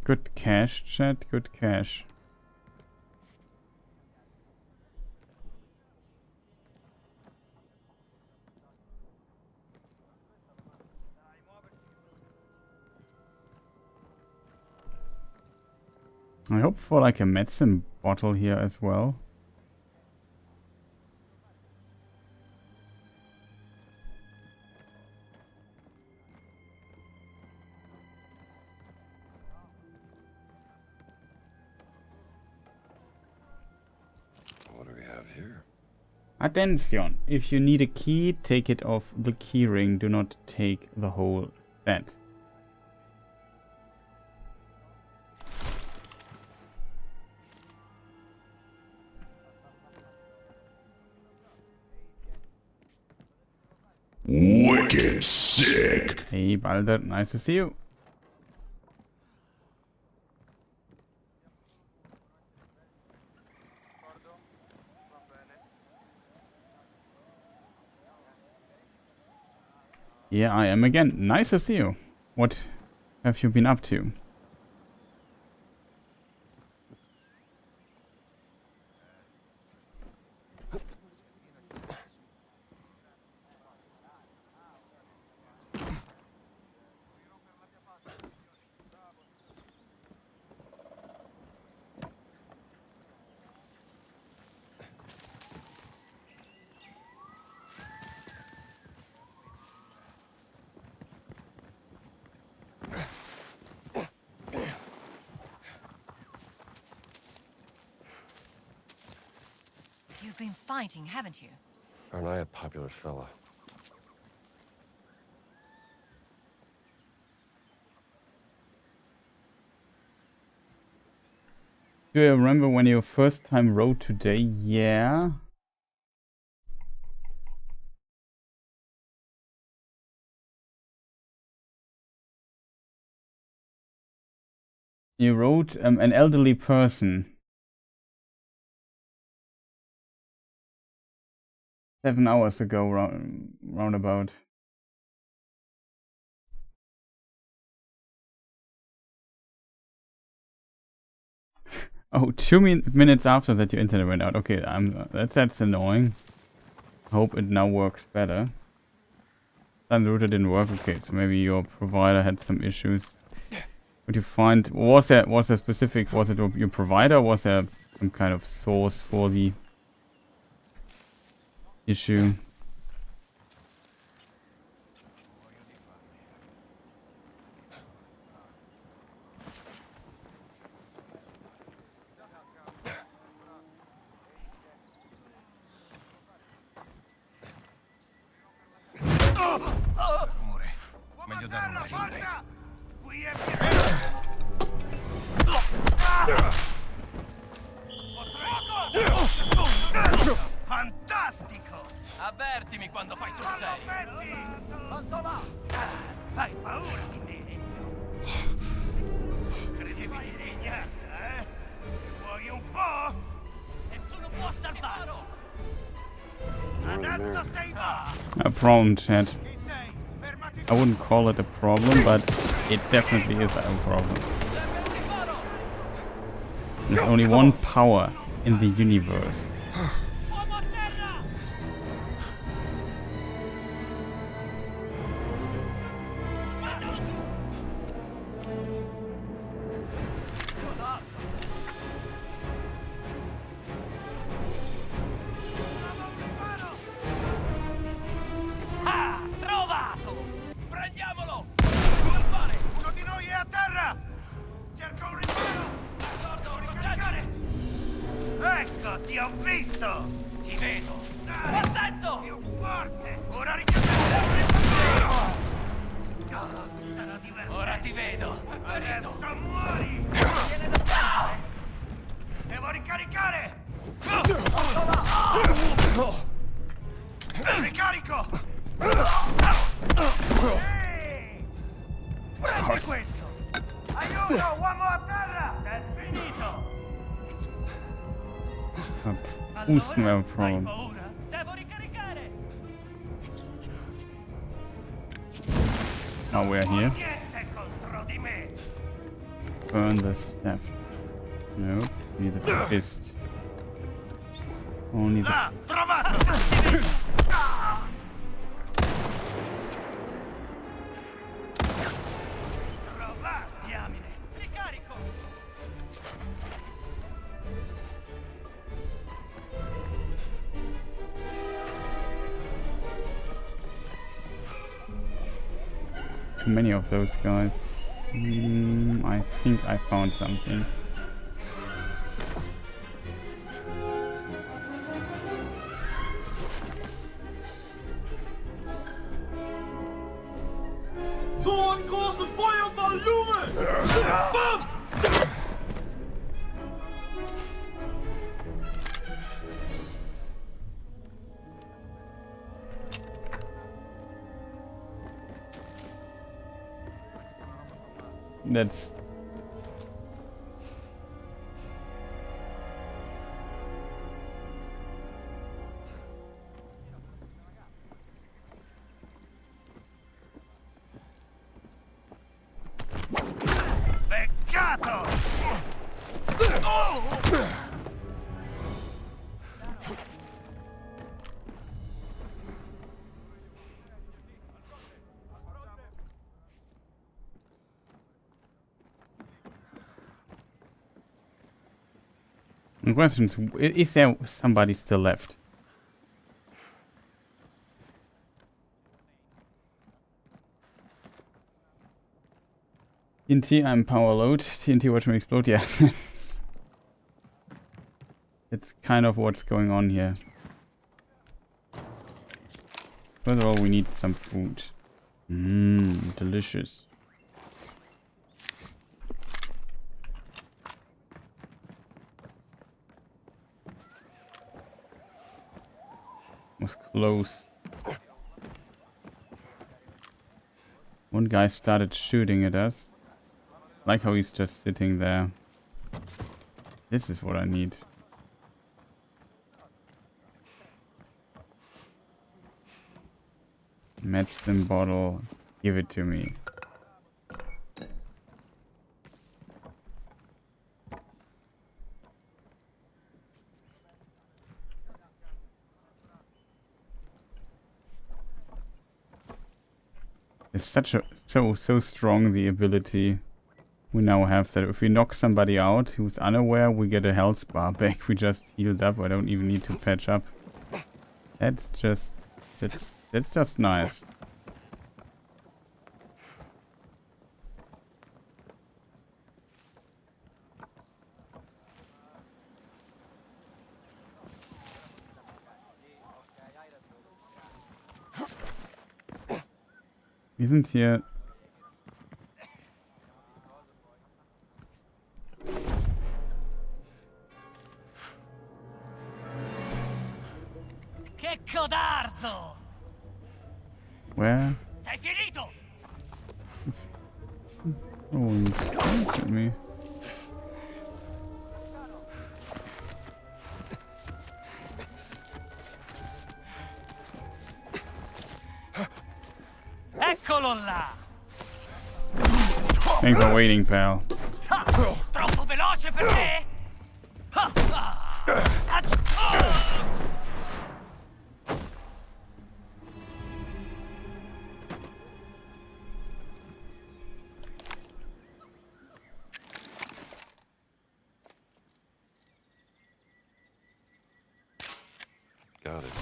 Good cash, chat, good cash. I hope for like a medicine bottle here as well. What do we have here? Attention! If you need a key, take it off the keyring. Do not take the whole set. Wicked sick. Hey Balder, nice to see you. Yeah, I am again. Nice to see you. What have you been up to? You've been fighting, haven't you? Aren't I a popular fella? Do you remember when you first time rode today? Yeah. You rode an elderly person. 7 hours ago, roundabout. Oh, 2 minutes after that your internet went out. Okay, that's annoying. Hope it now works better. Sun router didn't work. Okay, so maybe your provider had some issues. What you find? Was it your provider? Or was there some kind of source for the issue? Amore, meglio dare una aiuto. Qui è fantastico! Avvertimi quando fai sul serio. Pezzi! Alto là! Hai paura di me? Credevi di regnarla, eh? Vuoi un po'? Nessuno può salvarlo! Adesso sei A problem, chat. I wouldn't call it a problem, but it definitely is a problem. There's only one power in the universe. Ah, trovato! Prendiamolo! Salvare! Uno di noi è a terra! Cerca un riparo! D'accordo, ricaricare! Ecco, ti ho visto! Ti vedo! Attento! Più forte! Ora ricaricare un riparo! Sarà divertente! Ora ti vedo! Adesso muori! Viene da terra! Devo ricaricare! Ricarico! Ehi! Prendi questo! Aiuto, uomo a terra! È finito! Pusten we have a problem. Devo ricaricare! Now we're here. Niente contro di me! Burn the staff. Nope. Need the fist. Only the... Ah, trovato! Diamine! Ricarico! Too many of those guys. I think I found something. So ein großer Feuerball, Junge! Bam! That's... Peccato! The question is there somebody still left? TNT, I'm power load. TNT, watch me explode. Yeah. It's kind of what's going on here. First of all, we need some food. Delicious. Was close. One guy started shooting at us. Like how he's just sitting there. This is what I need. Medicine bottle. Give it to me. It's such a so strong, the ability we now have, that if we knock somebody out who's unaware, we get a health bar back. We just healed up. I don't even need to patch up. That's just nice. Isn't here... Che codardo! Sei finito! Oh, he's at me. Eccolo là! Thanks for waiting, pal. Troppo veloce per te? Got it.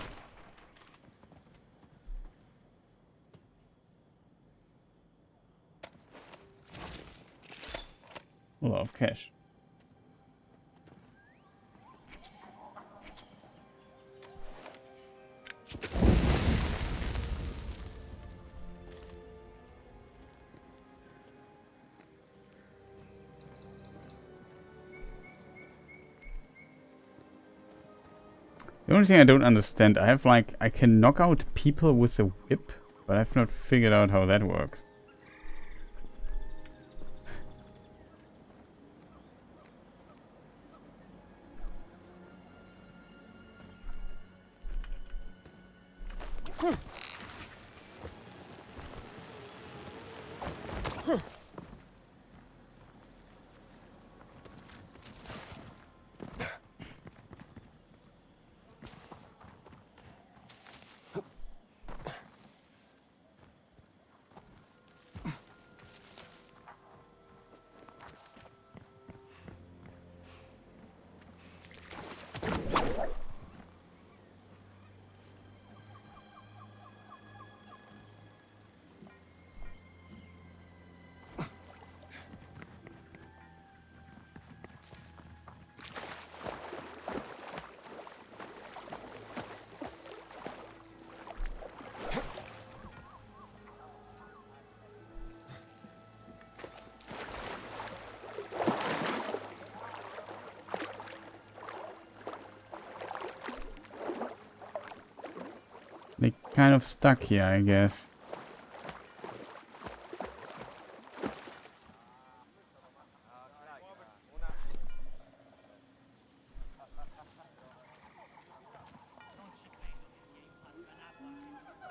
A lot of cash. The only thing I don't understand, I have like, I can knock out people with a whip, but I've not figured out how that works. They kind of stuck here, I guess.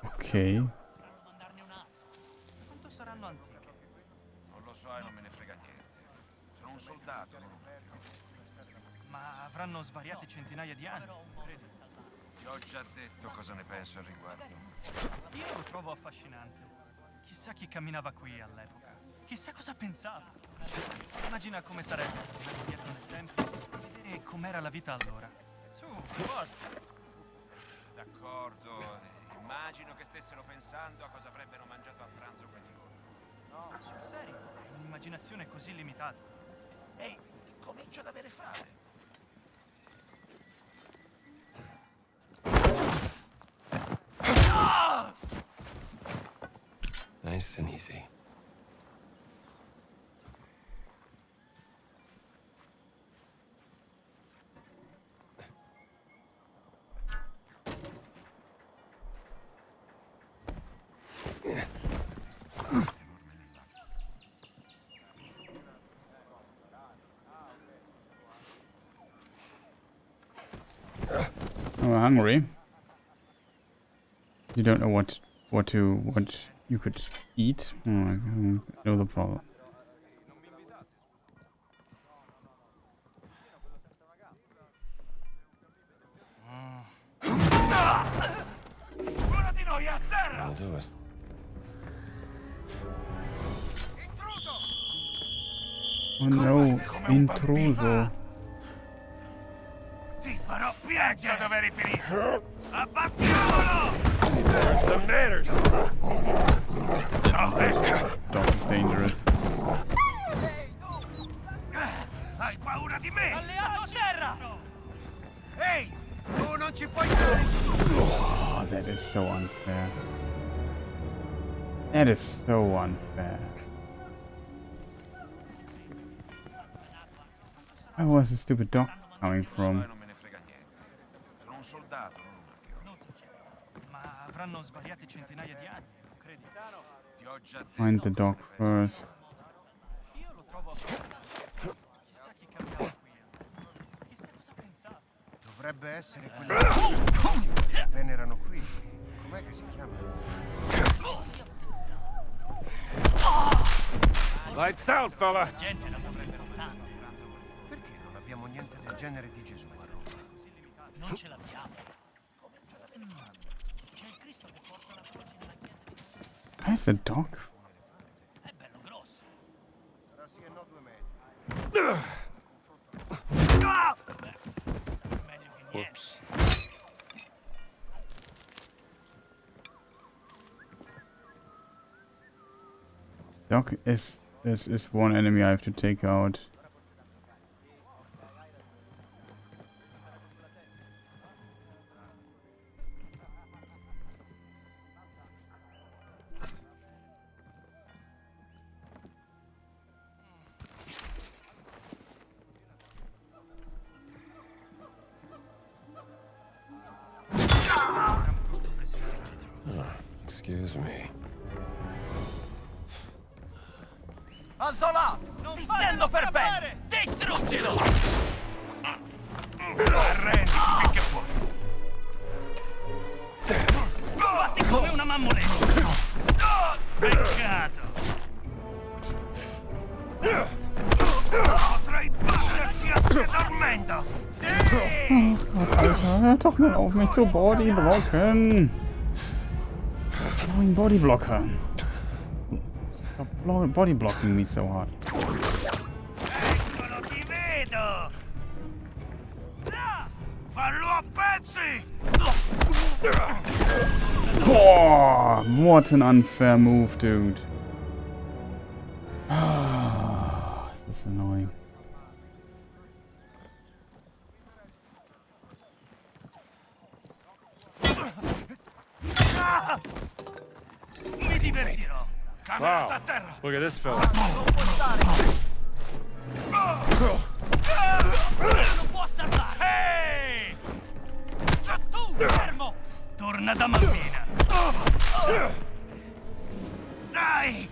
Ok. Quanto saranno antiche? Non lo so e non me ne frega niente. Sono un soldato, non un marchio. Ma avranno svariate centinaia di anni, credi? Ti ho già detto cosa ne penso al riguardo. Io lo trovo affascinante. Chissà chi camminava qui all'epoca. Chissà cosa pensava. Immagina come sarebbe tornare indietro nel tempo e vedere com'era la vita allora. Su, forza! D'accordo. Immagino che stessero pensando a cosa avrebbero mangiato a pranzo quel giorno. Sul serio, è un'immaginazione così limitata. Ehi, comincio ad avere fame. Nice and easy. Oh, we're hungry. You don't know what you could eat. Oh, I know the problem. Uno di noi è a terra! I'll do it. Oh no, intruso. Ti farò piangere dove eri finito! Abbattiamolo! Learn some manners. No, ecco! Dog is dangerous. Hai paura di me? Alleato a terra! Ehi! Tu non ci puoi... Oh, that is so unfair. That is so unfair. Where was the stupid dog coming from? Non me ne frega niente. Sono un soldato, non un marchio. Ma avranno svariate centinaia di anni, non credi? Find the dog first. Dovrebbe essere quello che vennero qui. Com'è che si chiama? Lights out, fella! Perché non abbiamo niente del genere di Gesù a Roma? Non ce l'abbiamo. C'è il Cristo che porta la croce nella chiesa di Where's the dog? È bello grosso. Sarà sì e no 2 metri. Whoops. Dog is one enemy I have to take out. Excuse me. Alto là! Ti stendo per bene! Distruggilo! Arrenditi finché puoi. Batti come una mammoletta! Peccato! Potrei batterti a te dormendo! Sì! Oh Gott, Alter, hör doch mal auf mich zu bodyblocken! Annoying bodyblocker! Stop bodyblocking me so hard. Eccolo, ti vedo! Fallo a pezzi! Boah, what an unfair move, dude. Ah, this is annoying. Mi divertirò! Wow, look at this fella. Non può salvare! Tu, fermo! Torna da mammina! Dai!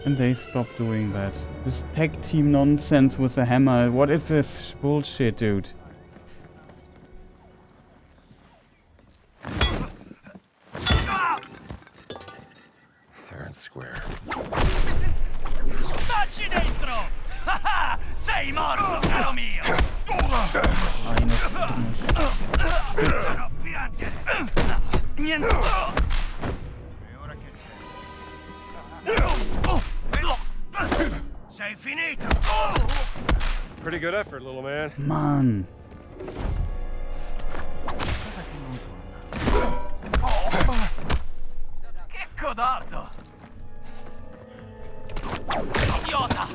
And they stop doing that. This tag team nonsense with the hammer. What is this bullshit, dude? Fair and square. Dacci dentro! Sei morto, caro mio! Non piangere! Niente! E ora che c'è? Sei finito! Pretty good effort, little man. Man. Cosa che non torna? Che codardo! Idiota!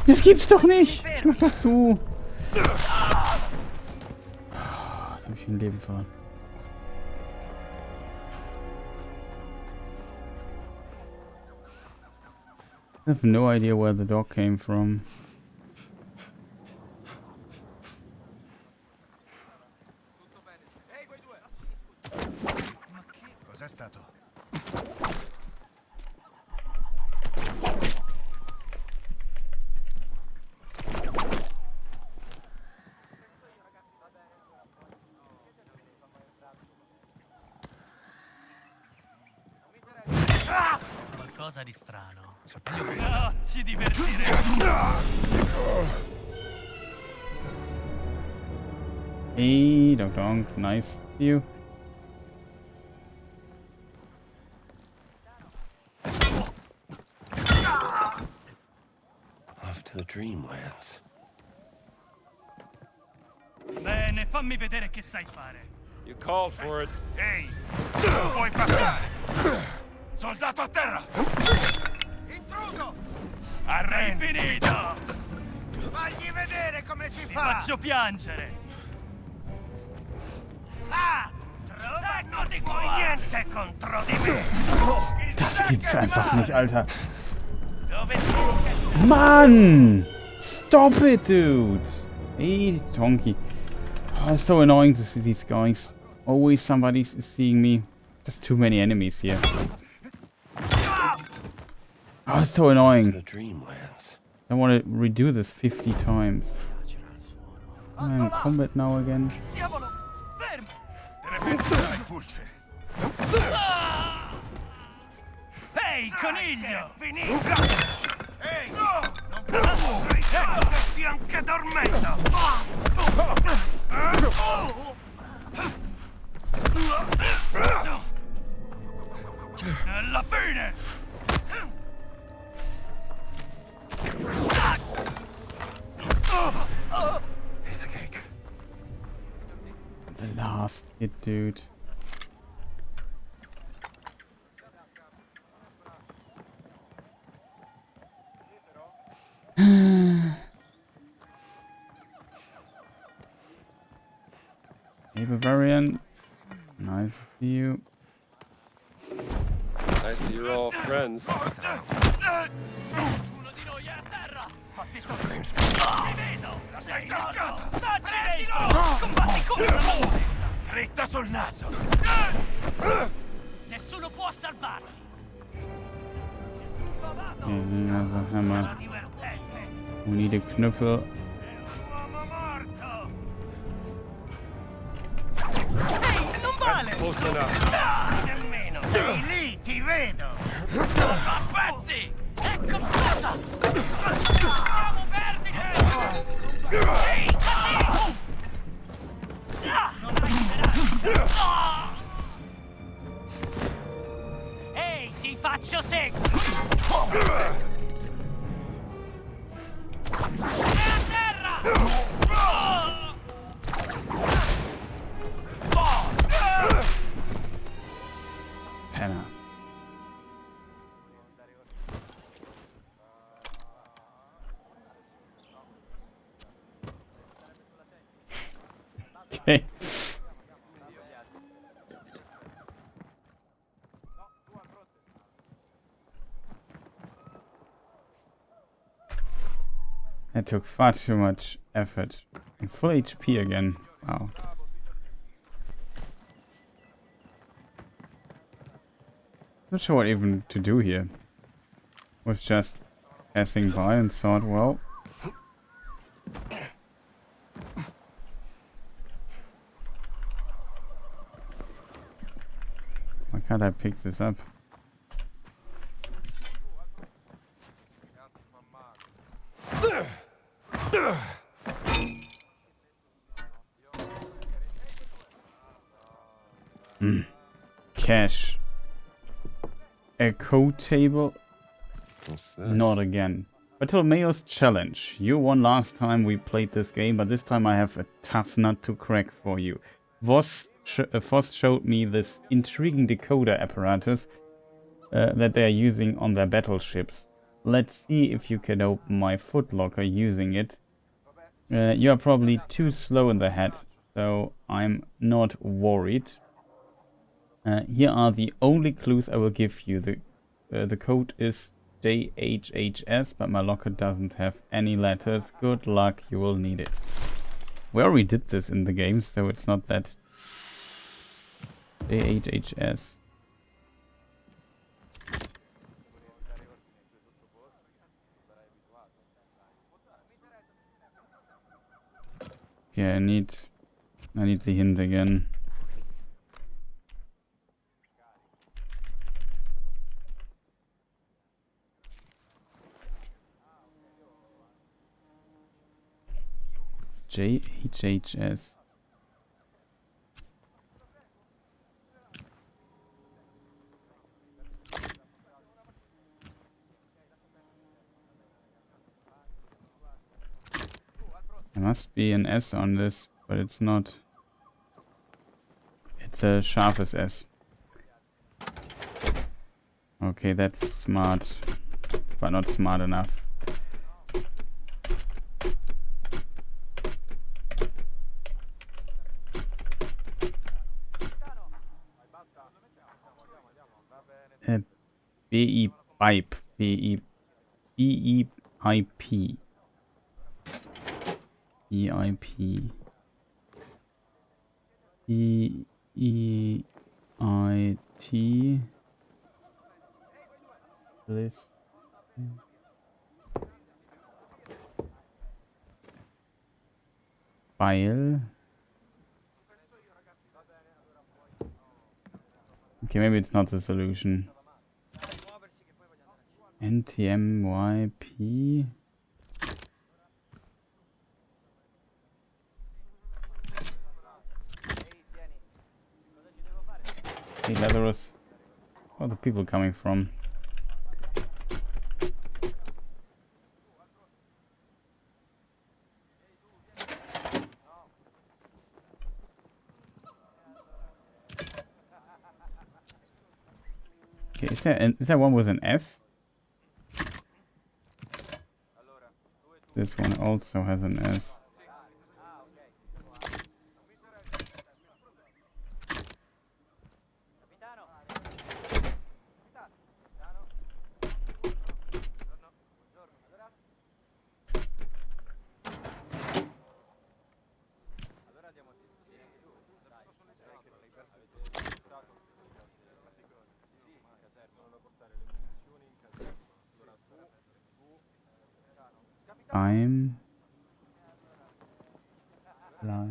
Das gibt's doch nicht! Schlag doch zu! Jetzt hab ich ein Leben verloren. I have no idea where the dog came from. Cos'è stato? Qualcosa di strano. Oh, ci divertiremo. Hey, dog dog, nice view. Off to the dreamlands. Bene, fammi vedere che sai fare. You called for it. Ehi! Non puoi passare! Soldato a terra! Intruso! Sei Arrenditi! finito! Fagli vedere come si Ti fa! faccio piangere! Ah! Eccoti qua! Niente contro di me! Das gibt's einfach nicht, Alter. Dove Mann! Stop it, dude! Hey, donkey. Oh, it's so annoying to see these guys Always somebody is seeing me. Just too many enemies here. Oh, it's so annoying. The Dreamlands. I want to redo this 50 times. I'm in combat now again. Ehi, coniglio! Ehi! Ecco che ti anche dormendo! Alla fine! Piece of cake. The last hit, dude. Hey, Bavarian. Nice to see you. I see you're all friends. Dritta sul naso! Nessuno può salvarti! Another hammer. We need a Knüppel. Non vale! Close enough. Nemmeno! Sei lì, ti vedo! A pezzi! Ecco cosa! Andiamo, perdite! Sì, così! Non hai speranza! Ehi, ti faccio seguito! È a terra! Penner. Okay. That took far too much effort. I'm full HP again. Wow. Not sure what even to do here. Was just passing by and thought, well, why can't I pick this up? Cash. A code table? What's this? Not again. Bartolomeo's challenge. You won last time we played this game, but this time I have a tough nut to crack for you. Voss showed me this intriguing decoder apparatus that they are using on their battleships. Let's see if you can open my footlocker using it. You are probably too slow in the head, so I'm not worried. Here are the only clues I will give you. The code is JHHS, but my locker doesn't have any letters. Good luck, you will need it. We already did this in the game, so it's not that. JHHS. Yeah, I need the hint again. JHHS. There must be an S on this, but it's not. It's a sharpest S. Okay, that's smart, but not smart enough. B-E-Pipe. B-E-I-P. E-I-P. E-I-T. List. File. Okay, maybe it's not the solution. NTMYP. Hey, Lazarus. Where are the people coming from? Okay, is there one with an S? This one also has an S. I'm live.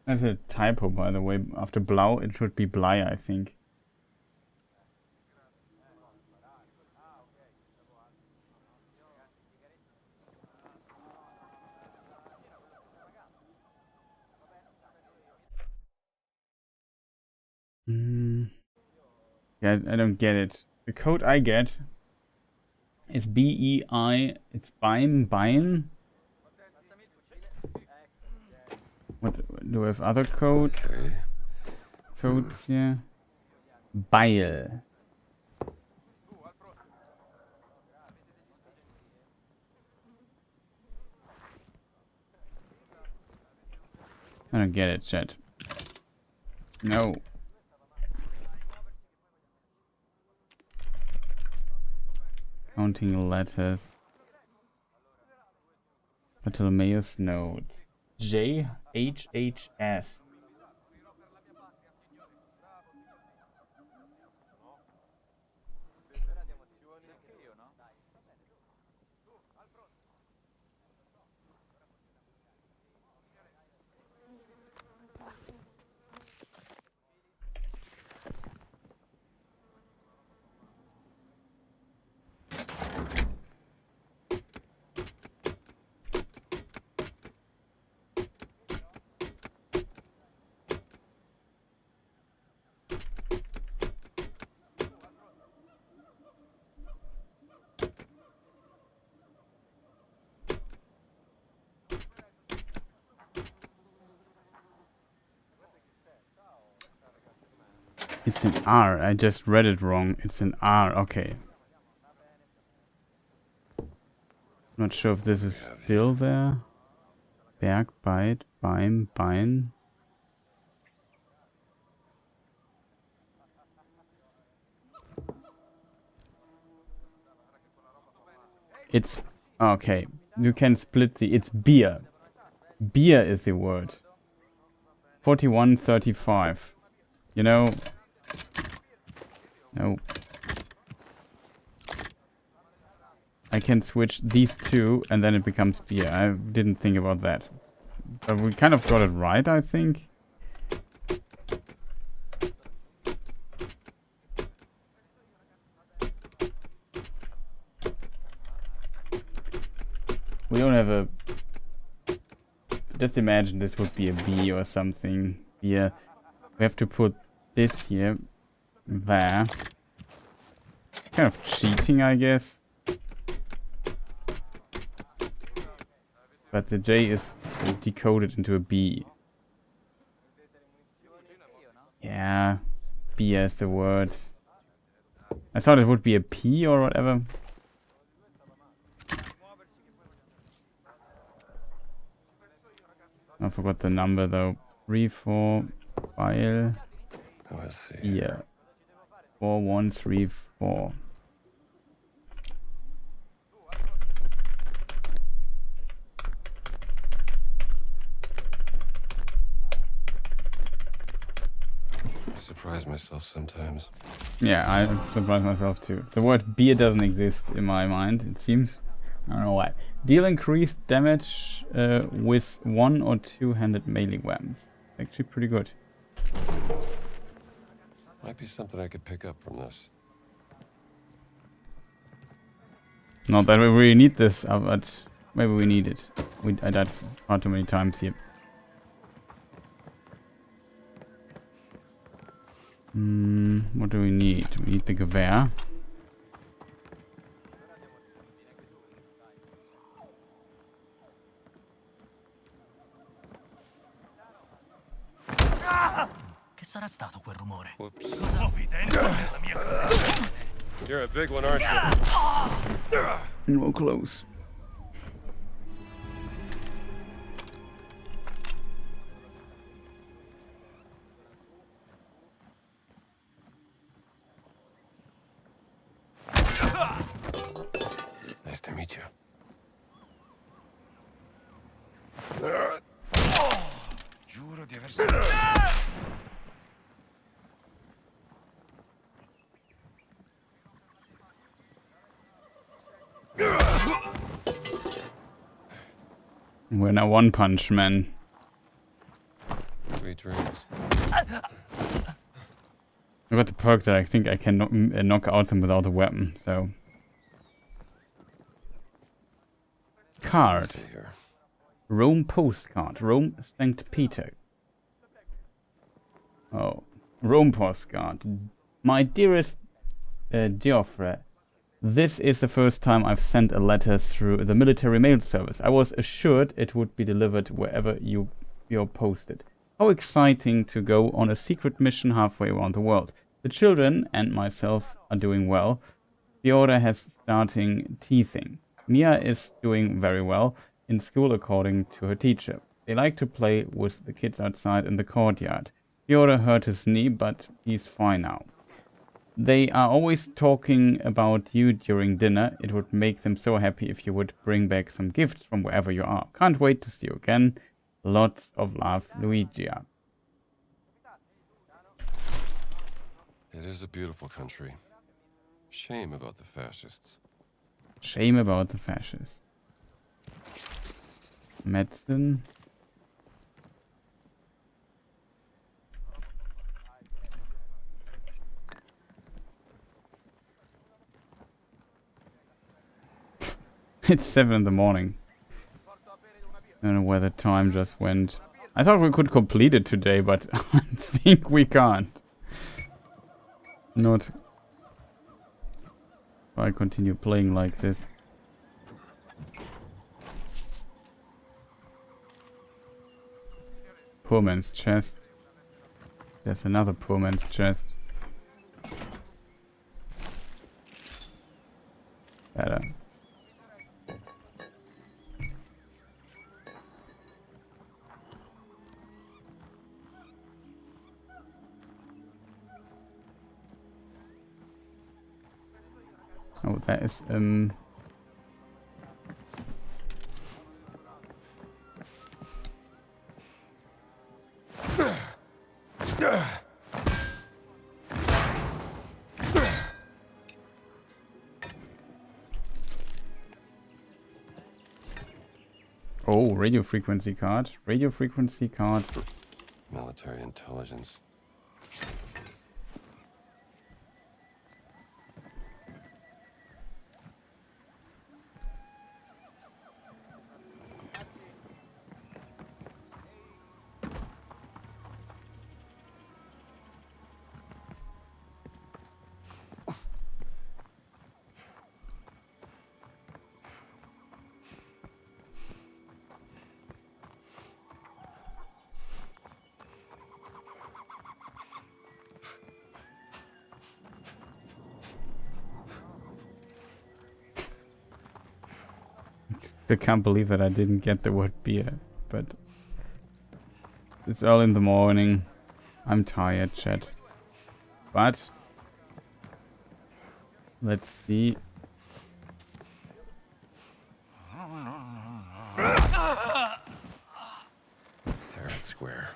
That's a typo, by the way. After Blau, it should be Blei, I think. Yeah, I don't get it. The code I get is BEI. It's Bein. What do we have other codes? Okay. Codes here. Beil. I don't get it, chat. No. Counting letters. Bartholomeus notes. JHHS. It's an R. I just read it wrong. It's an R. Okay. Not sure if this is still there. Berg, Byte, Bein. It's okay. You can split the. It's beer. Beer is the word. 4135. You know. No. I can switch these two and then it becomes beer. I didn't think about that. But we kind of got it right, I think. We don't have a... Just imagine this would be a B or something. Here. We have to put this here. There. Kind of cheating, I guess. But the J is decoded into a B. Yeah. B is the word. I thought it would be a P or whatever. I forgot the number though. 3, 4, file. Let's see. Yeah. 4134. I surprise myself sometimes. Yeah, I surprise myself too. The word beer doesn't exist in my mind, it seems. I don't know why. Deal increased damage with 1 or 2-handed melee weapons. Actually pretty good. Might be something I could pick up from this. Not that we really need this, but maybe we need it. I died far too many times here. What do we need? We need the Gewehr. Che sarà stato quel rumore? Cosa la mia You're a big one, aren't you? No close. Nice to meet you. Giuro di aver We're now One Punch Man. Sweet dreams. I got the perk that I think I can knock out them without a weapon, so... Card. Rome postcard. Rome St. Peter. Oh. Rome postcard. My dearest Geoffrey, this is the first time I've sent a letter through the military mail service. I was assured it would be delivered wherever you're posted. How exciting to go on a secret mission halfway around the world. The children and myself are doing well. The order has starting teething. Mia is doing very well in school according to her teacher. They like to play with the kids outside in the courtyard. Theodore hurt his knee, but he's fine now. They are always talking about you during dinner. It would make them so happy if you would bring back some gifts from wherever you are. Can't wait to see you again. Lots of love, Luigia. It is a beautiful country. Shame about the fascists. Shame about the fascists. Medicine. It's 7 in the morning. I don't know where the time just went. I thought we could complete it today, but I think we can't. Not if I continue playing like this. Poor man's chest. There's another poor man's chest. Better. Oh, that is oh, radio frequency card. Radio frequency card. Military intelligence. I can't believe that I didn't get the word beer, but it's early in the morning. I'm tired, chat. But Let's see. Fair and square.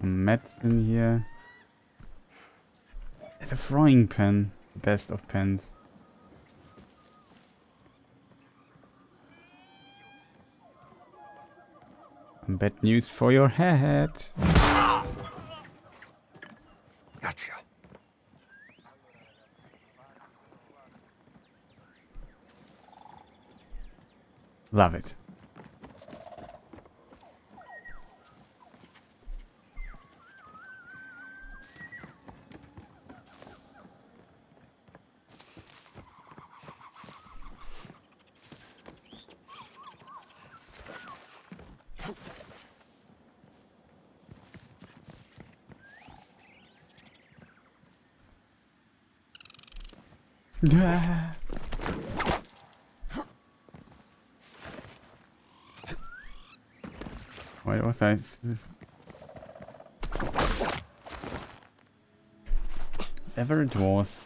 Medicine here. There's a frying pan. Best of pens. Bad news for your head. Gotcha. Love it. Why was I? Whatever it was.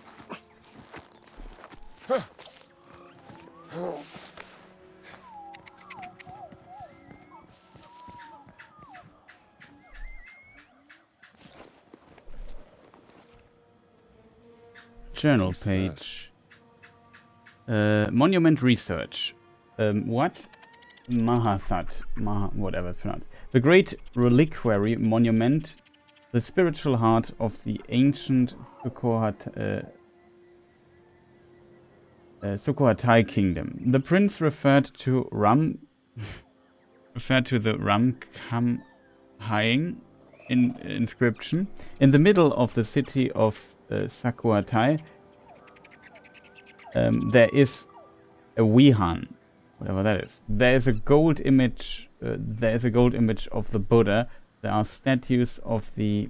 Journal page. Monument research. What? Mahathat. Whatever it's pronounced. The great reliquary monument, the spiritual heart of the ancient Sukhothai kingdom. The prince referred to the Ramkhamhaeng inscription in the middle of the city of Sukhothai. There is a Wihan, whatever that is. There is a gold image. There is a gold image of the Buddha. There are statues of the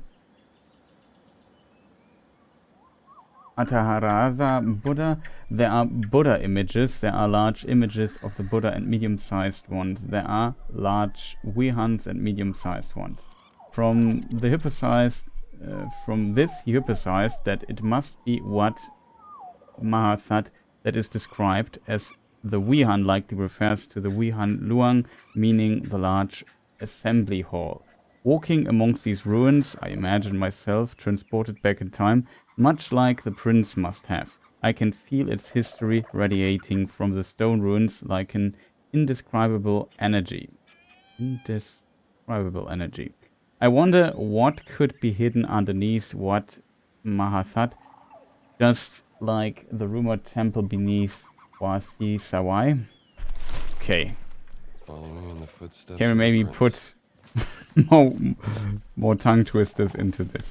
Ataharaza Buddha. There are Buddha images. There are large images of the Buddha and medium-sized ones. There are large Wihans and medium-sized ones. From this, he hypothesized that it must be what Mahathat that is described as the Wihan likely refers to the Wihan Luang, meaning the large assembly hall. Walking amongst these ruins, I imagine myself transported back in time, much like the prince must have. I can feel its history radiating from the stone ruins like an indescribable energy. I wonder what could be hidden underneath what Mahathat, just like the rumored temple beneath Wasi Sawai. Okay. Following in the footsteps. Can we maybe put more tongue twisters into this?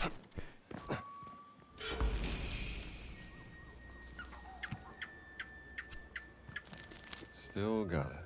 Still got it.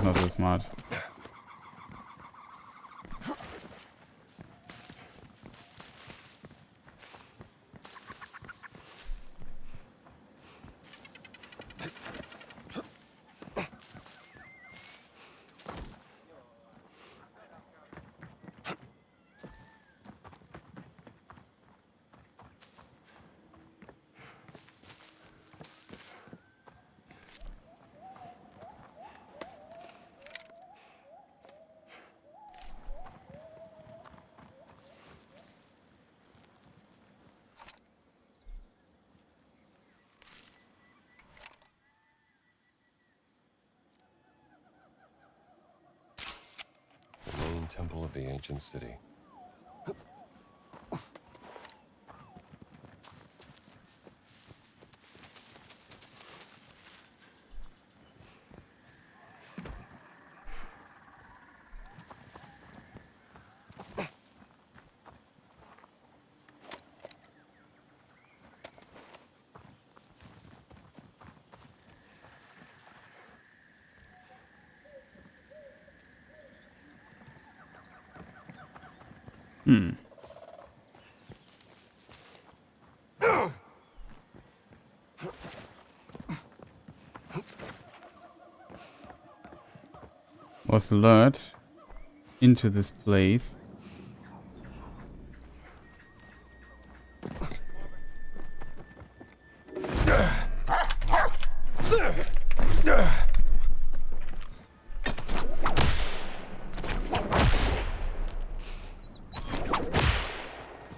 Not so smart. Temple of the ancient city. Hmm. Was lured into this place.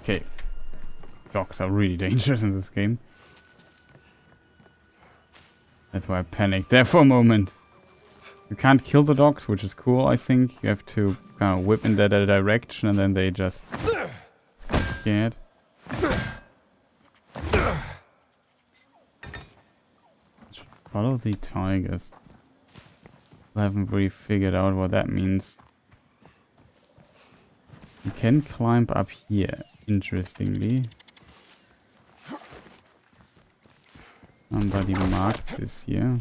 Okay. Dogs are really dangerous in this game. That's why I panicked there for a moment. You can't kill the dogs, which is cool, I think. You have to kind of whip in that direction and then they just get scared. Follow the tigers. I haven't really figured out what that means. You can climb up here, interestingly. Somebody marked this here.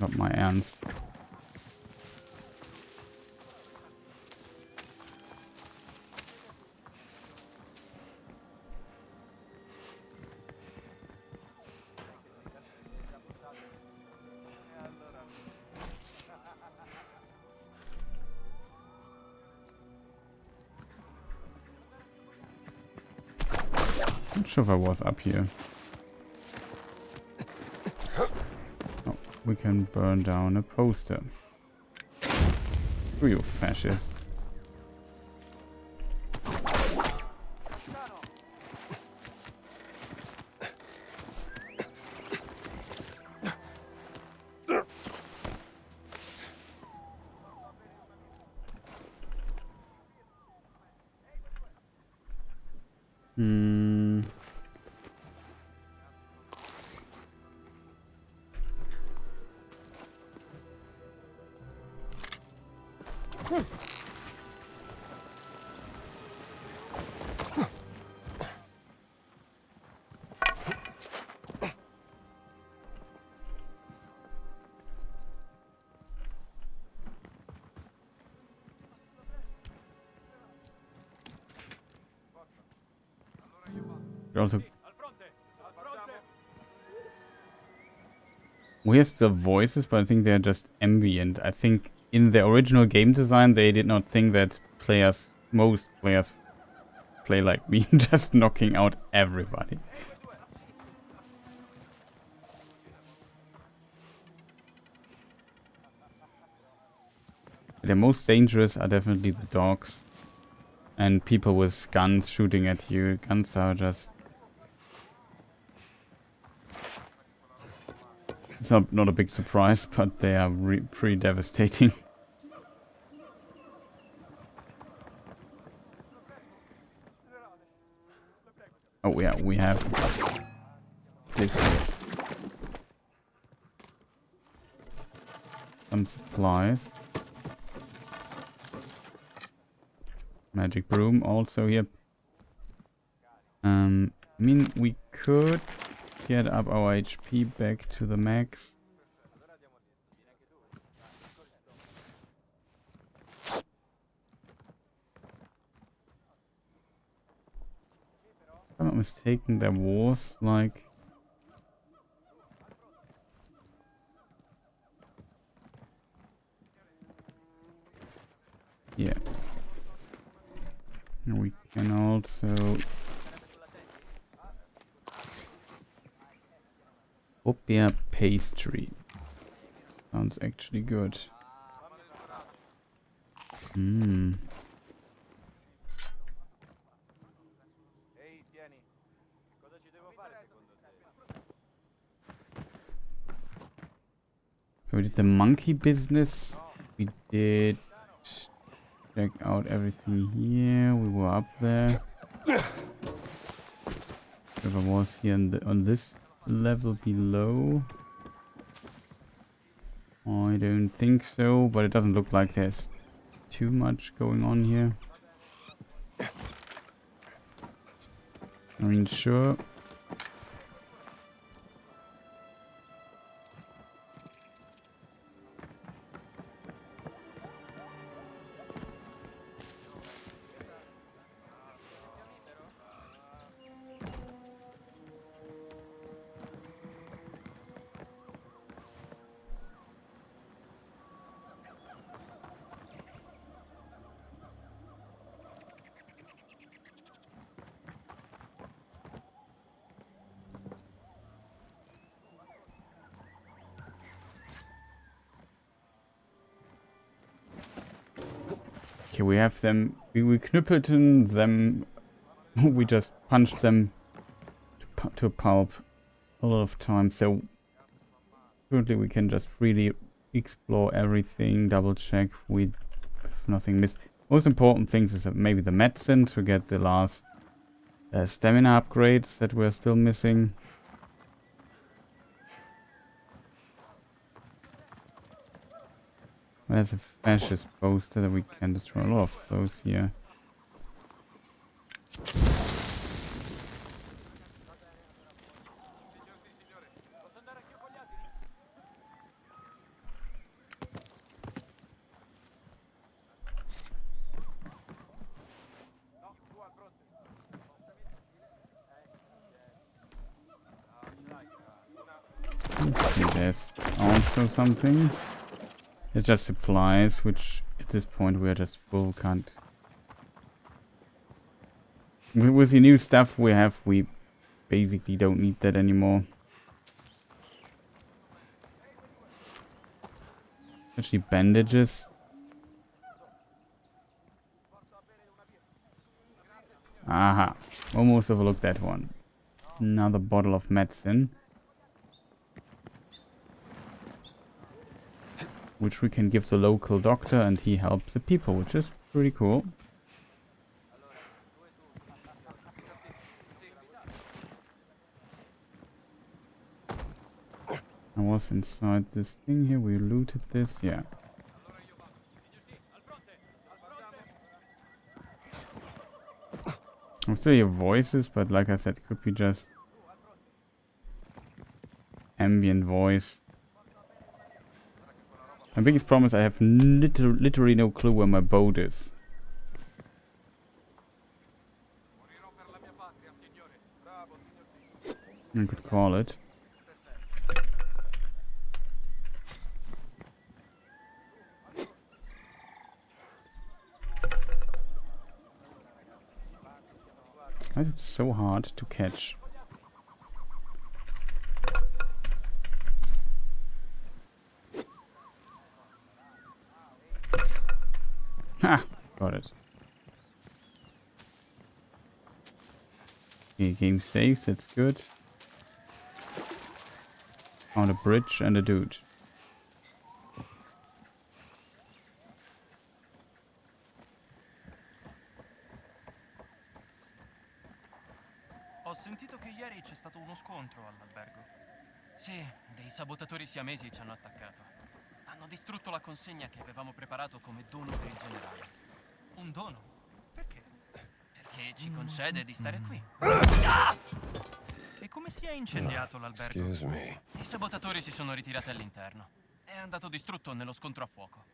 Not my ants. Not sure if I was up here. Oh, we can burn down a poster. You fascists. Also, we hear the voices, but I think they're just ambient. I think in the original game design, they did not think that most players play like me, just knocking out everybody. The most dangerous are definitely the dogs and people with guns shooting at you. Guns are just... It's not a big surprise, but they are pretty devastating. Oh yeah, we have this here. Some supplies. Magic broom also here. I mean, we could get up our HP back to the max. If I'm not mistaken, there was like... Yeah. And we can also... Opia pastry. Sounds actually good. Mmm. So we did the monkey business. We did check out everything here. We were up there. Whoever was here on this level below. I don't think so, but it doesn't look like there's too much going on here. I mean, sure. Okay, we have them. We knüppelten them. We just punched them to pulp a lot of times. So currently we can just freely explore everything, double check we have nothing missed. Most important things is maybe the medicine to get the last stamina upgrades that we're still missing. There's a fascist poster that we can destroy. A lot of those here. Okay, there's also something. It's just supplies, which at this point we're just full, can't... With the new stuff we have, we basically don't need that anymore. Actually, bandages. Aha, almost overlooked that one. Another bottle of medicine. Which we can give the local doctor and he helps the people, which is pretty cool. I was inside this thing here, we looted this, yeah. I still hear voices, but like I said, it could be just ambient voice. My biggest problem is I have literally no clue where my boat is. I could call it. Why is it so hard to catch? Ha! Got it. Okay, game saves, that's good. Found a bridge and a dude. Ho sentito che ieri c'è stato uno scontro all'albergo. Sì, dei sabotatori siamesi ci hanno attaccato. Hanno distrutto la consegna che avevamo preparato come dono per il generale. Un dono? Perché? Perché ci concede di stare qui. E come si è incendiato l'albergo? Excuse me. I sabotatori si sono ritirati all'interno. È andato distrutto nello scontro a fuoco.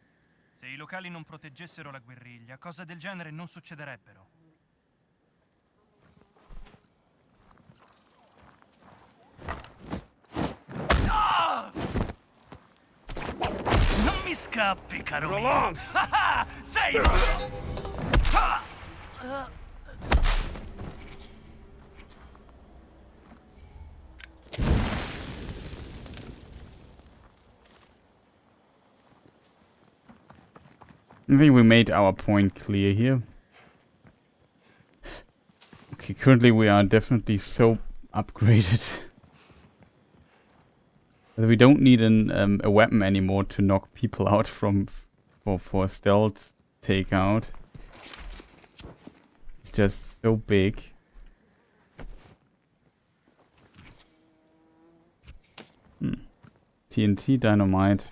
Se i locali non proteggessero la guerriglia, cose del genere non succederebbero. Non mi scappi, caro mio! Sei... I think we made our point clear here. Okay, currently we are definitely so upgraded that we don't need a weapon anymore to knock people out for stealth takeout. It's just so big. TNT dynamite.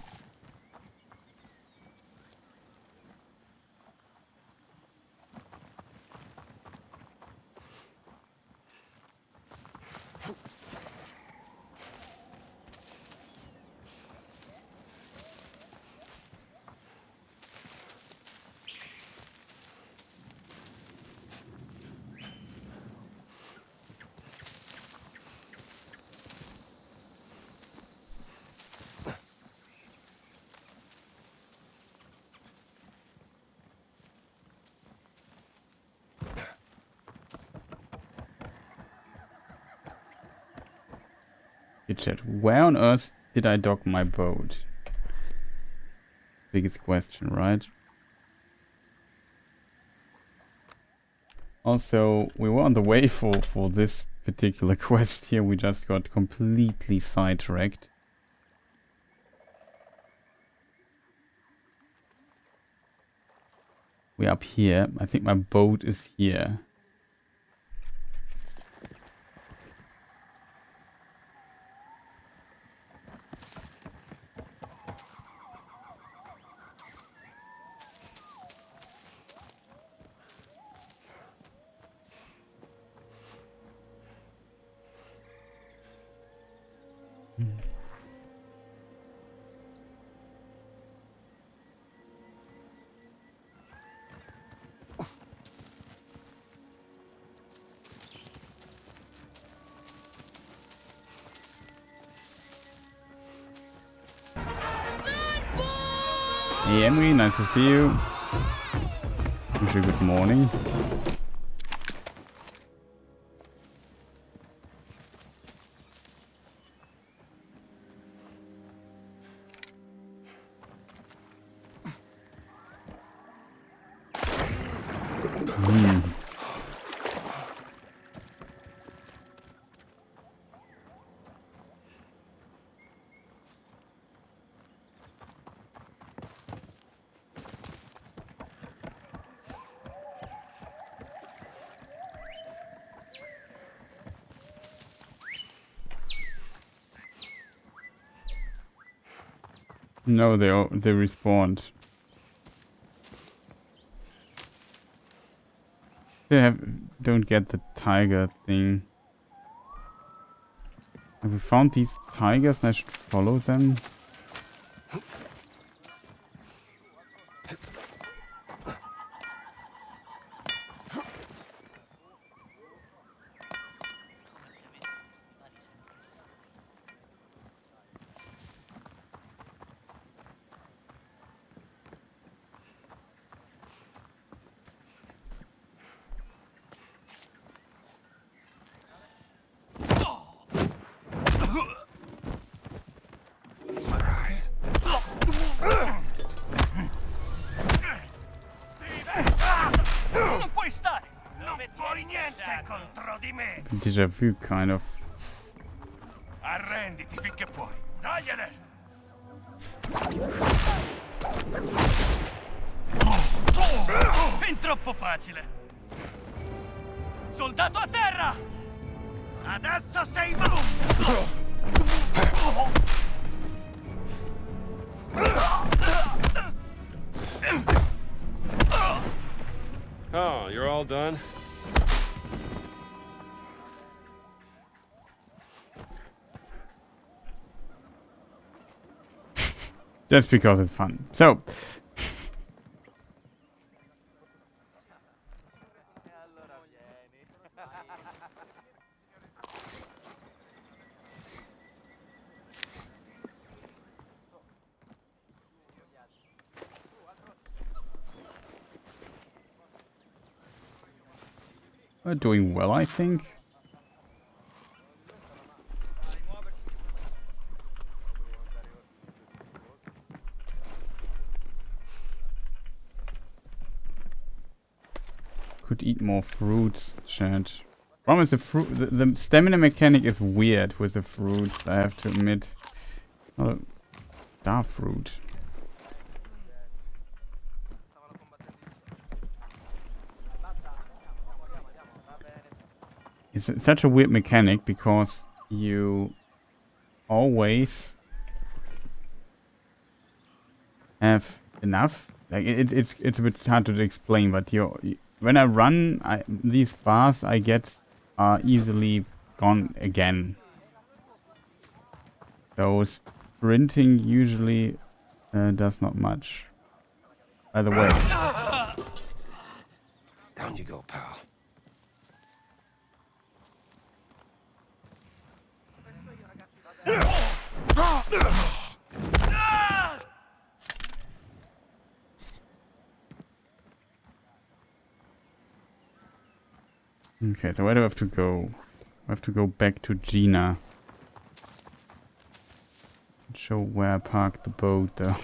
chat. Where on earth did I dock my boat? Biggest question, right? Also, we were on the way for this particular quest here. We just got completely sidetracked. We're up here. I think my boat is here. Hey Emily, nice to see you. Wish you good morning. No, they respawned. They don't get the tiger thing. Have we found these tigers and I should follow them? Déjà vu, kind of. Arrenditi finché puoi. Dagliene! Fin troppo facile. Soldato a terra! Adesso sei Oh, you're all done? Just because it's fun. So. We're doing well, I think. Could eat more fruits, chat. Problem is the stamina mechanic is weird with the fruits, I have to admit. Not a dark fruit. It's such a weird mechanic because you always have enough. Like it's a bit hard to explain, but when I run, these bars I get are easily gone again. So sprinting usually does not much. By the way. Down you go, pal. Okay, so where do I have to go? I have to go back to Gina. show where I parked the boat though.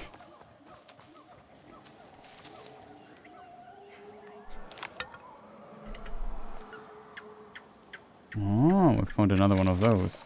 Oh, we found another one of those.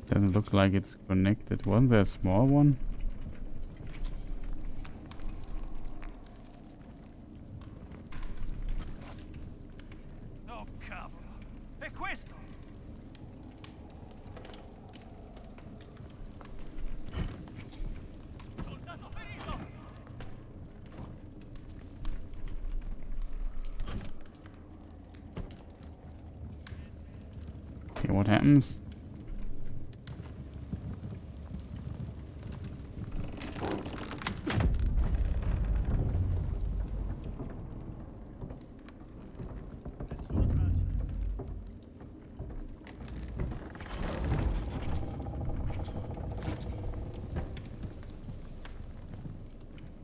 Doesn't look like it's connected. Wasn't there a small one? Oh cavolo! È questo! Soldato ferito! Okay, what happens?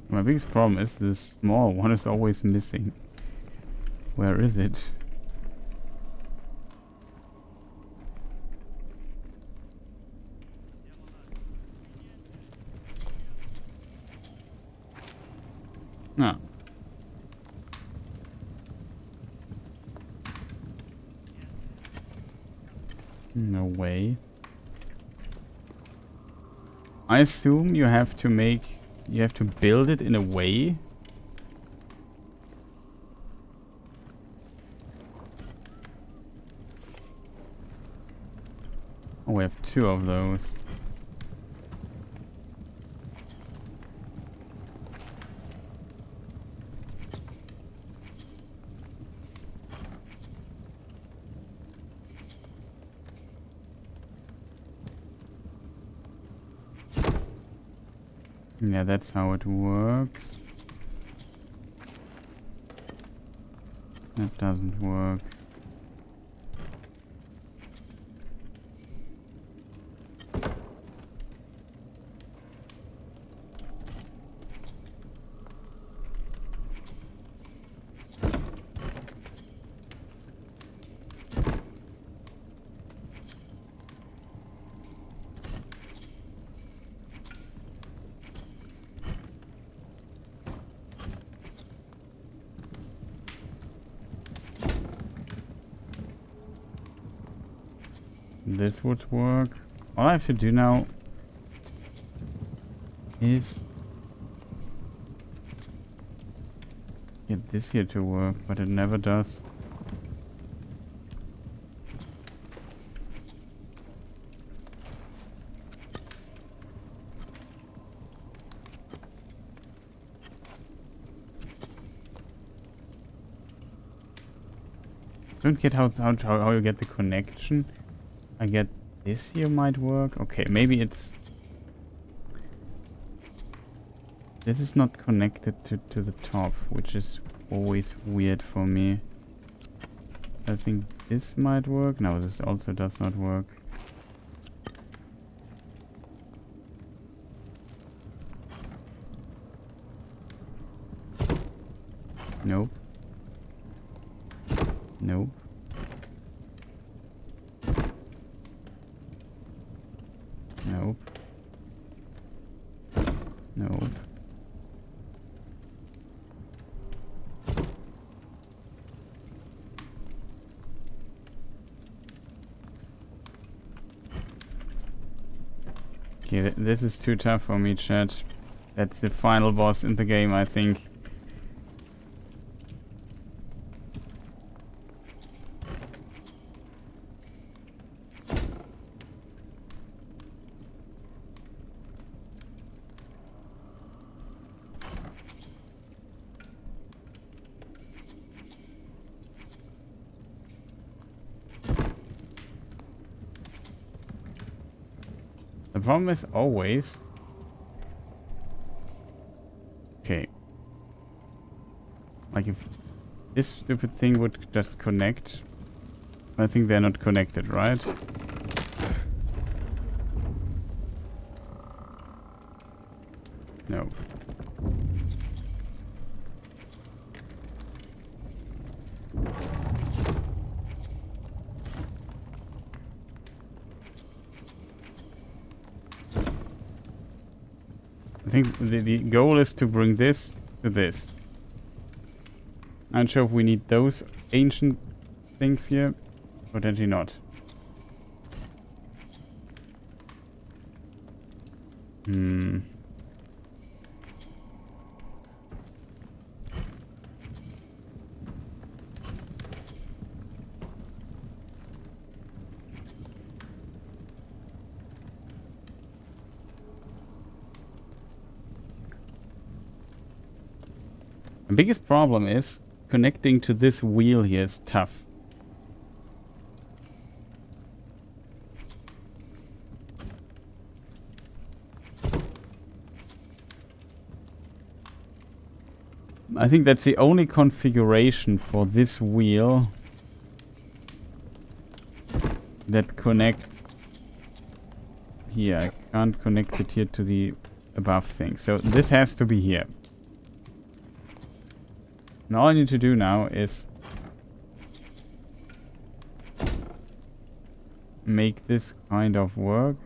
My biggest problem is this small one is always missing. Where is it? Ah. No way. I assume you have to build it in a way. Oh, we have two of those. Yeah, that's how it works. That doesn't work. This would work. All I have to do now is get this here to work, but it never does. Don't get how you get the connection. I get This here might work. Okay, maybe it's... This is not connected to the top, which is always weird for me. I think this might work. No, this also does not work. Nope. Nope. Nope. Nope. Okay, this is too tough for me, chat. That's the final boss in the game, I think. The problem is always... Okay. Like if this stupid thing would just connect... I think they're not connected, right? No. I think the goal is to bring this to this. I'm not sure if we need those ancient things here. Potentially not. The biggest problem is connecting to this wheel here is tough. I think that's the only configuration for this wheel that connects here. I can't connect it here to the above thing. So this has to be here. And all I need to do now is make this kind of work.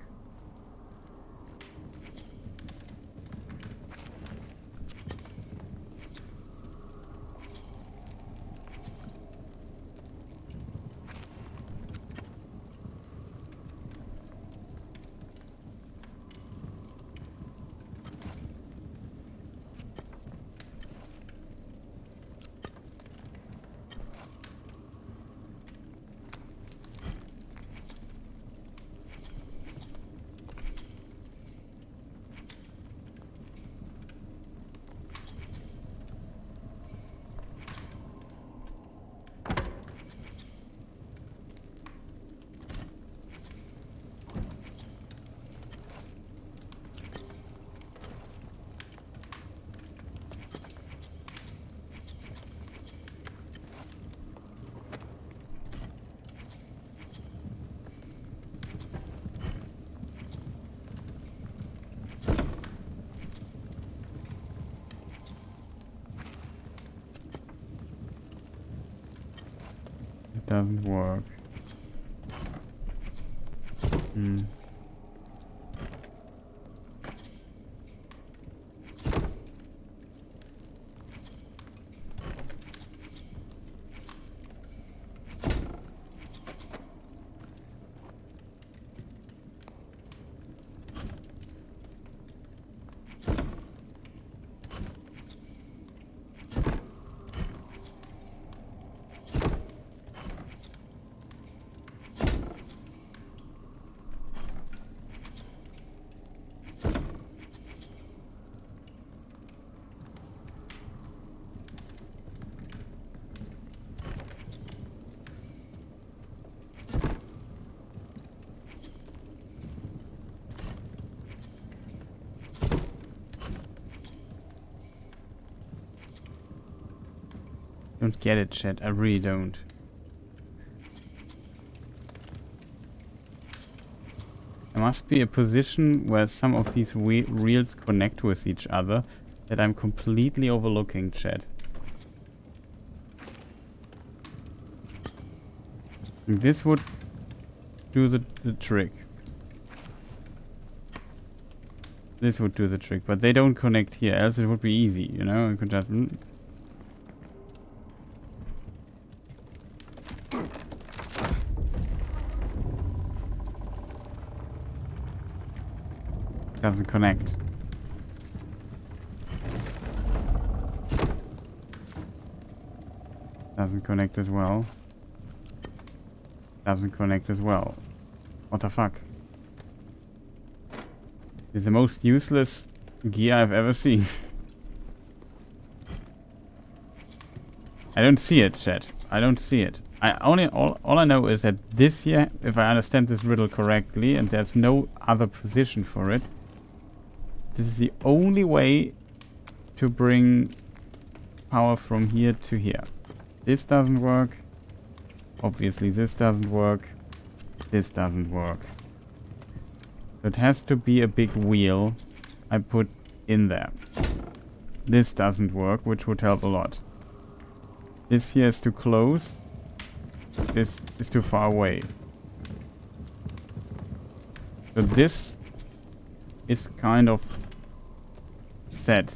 Doesn't work. Don't get it, chat. I really don't. There must be a position where some of these reels connect with each other that I'm completely overlooking, chat. And this would do the trick. This would do the trick, but they don't connect here, else it would be easy, you know? I could just... Doesn't connect. Doesn't connect as well. Doesn't connect as well. What the fuck? It's the most useless gear I've ever seen. I don't see it, chat. I don't see it. All I know is that this here, if I understand this riddle correctly, and there's no other position for it, this is the only way to bring power from here to here. This doesn't work. Obviously this doesn't work. This doesn't work. So it has to be a big wheel I put in there. This doesn't work, which would help a lot. This here is too close. This is too far away. So this is kind of set.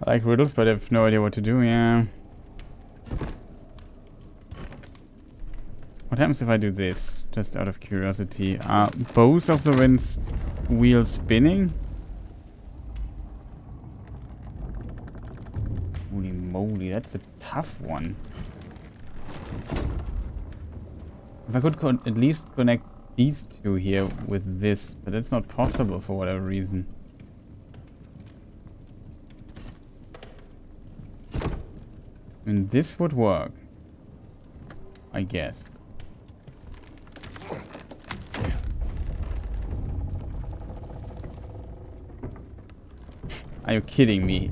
I like riddles, but I have no idea what to do, yeah. What happens if I do this? Just out of curiosity. Are both of the wheels spinning? Holy moly, that's a tough one. If I could at least connect these two here with this, but that's not possible for whatever reason. And this would work, I guess. Are you kidding me?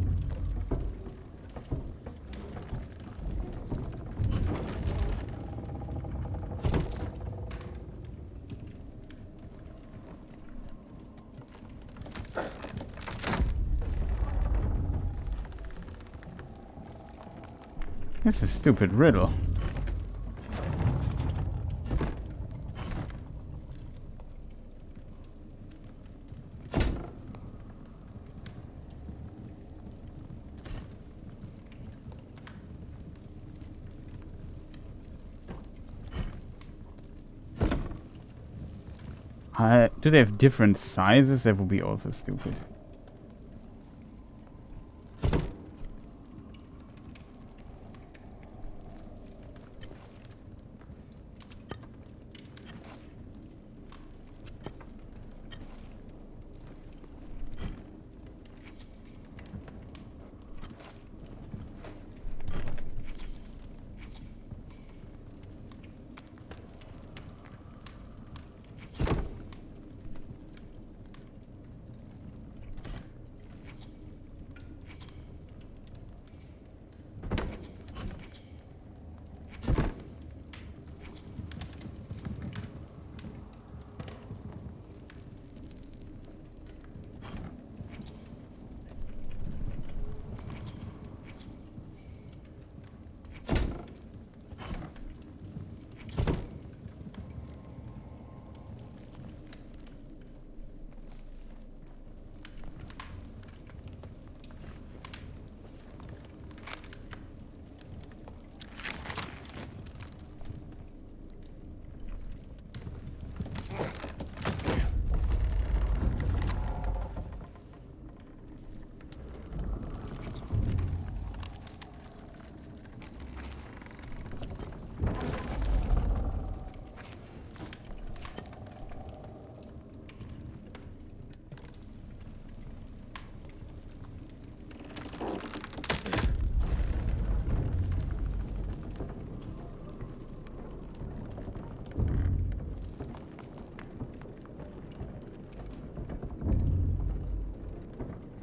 That's a stupid riddle. Do they have different sizes? That would be also stupid.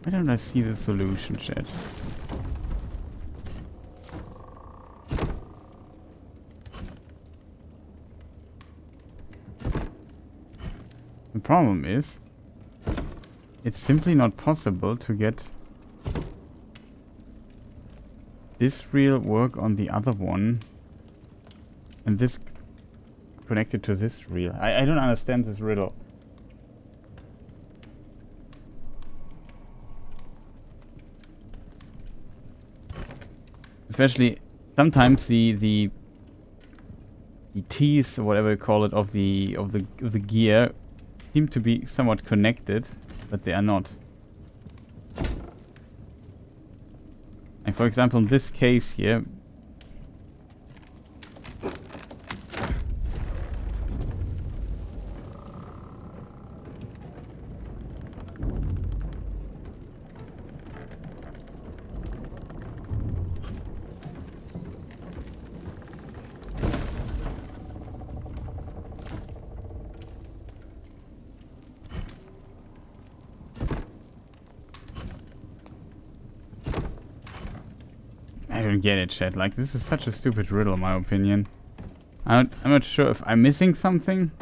Why don't I see the solution, chat? The problem is, it's simply not possible to get this reel work on the other one and this connected to this reel. I don't understand this riddle. Especially sometimes the teeth or whatever you call it of the gear seem to be somewhat connected, but they are not. And for example, in this case here, I don't get it, chat. Like, this is such a stupid riddle, in my opinion. I'm not sure if I'm missing something.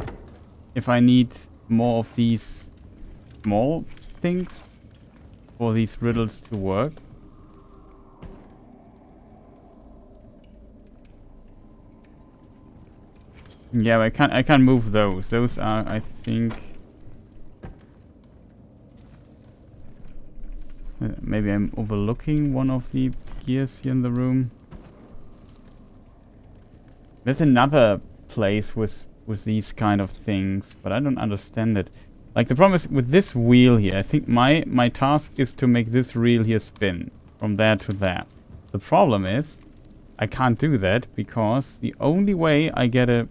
If I need more of these small things for these riddles to work. Yeah, but I can't move those. Those are, I think... maybe I'm overlooking one of the gears here in the room. There's another place with these kind of things, but I don't understand it. Like, the problem is with this wheel here, I think my task is to make this reel here spin from there to there. The problem is I can't do that because the only way I get a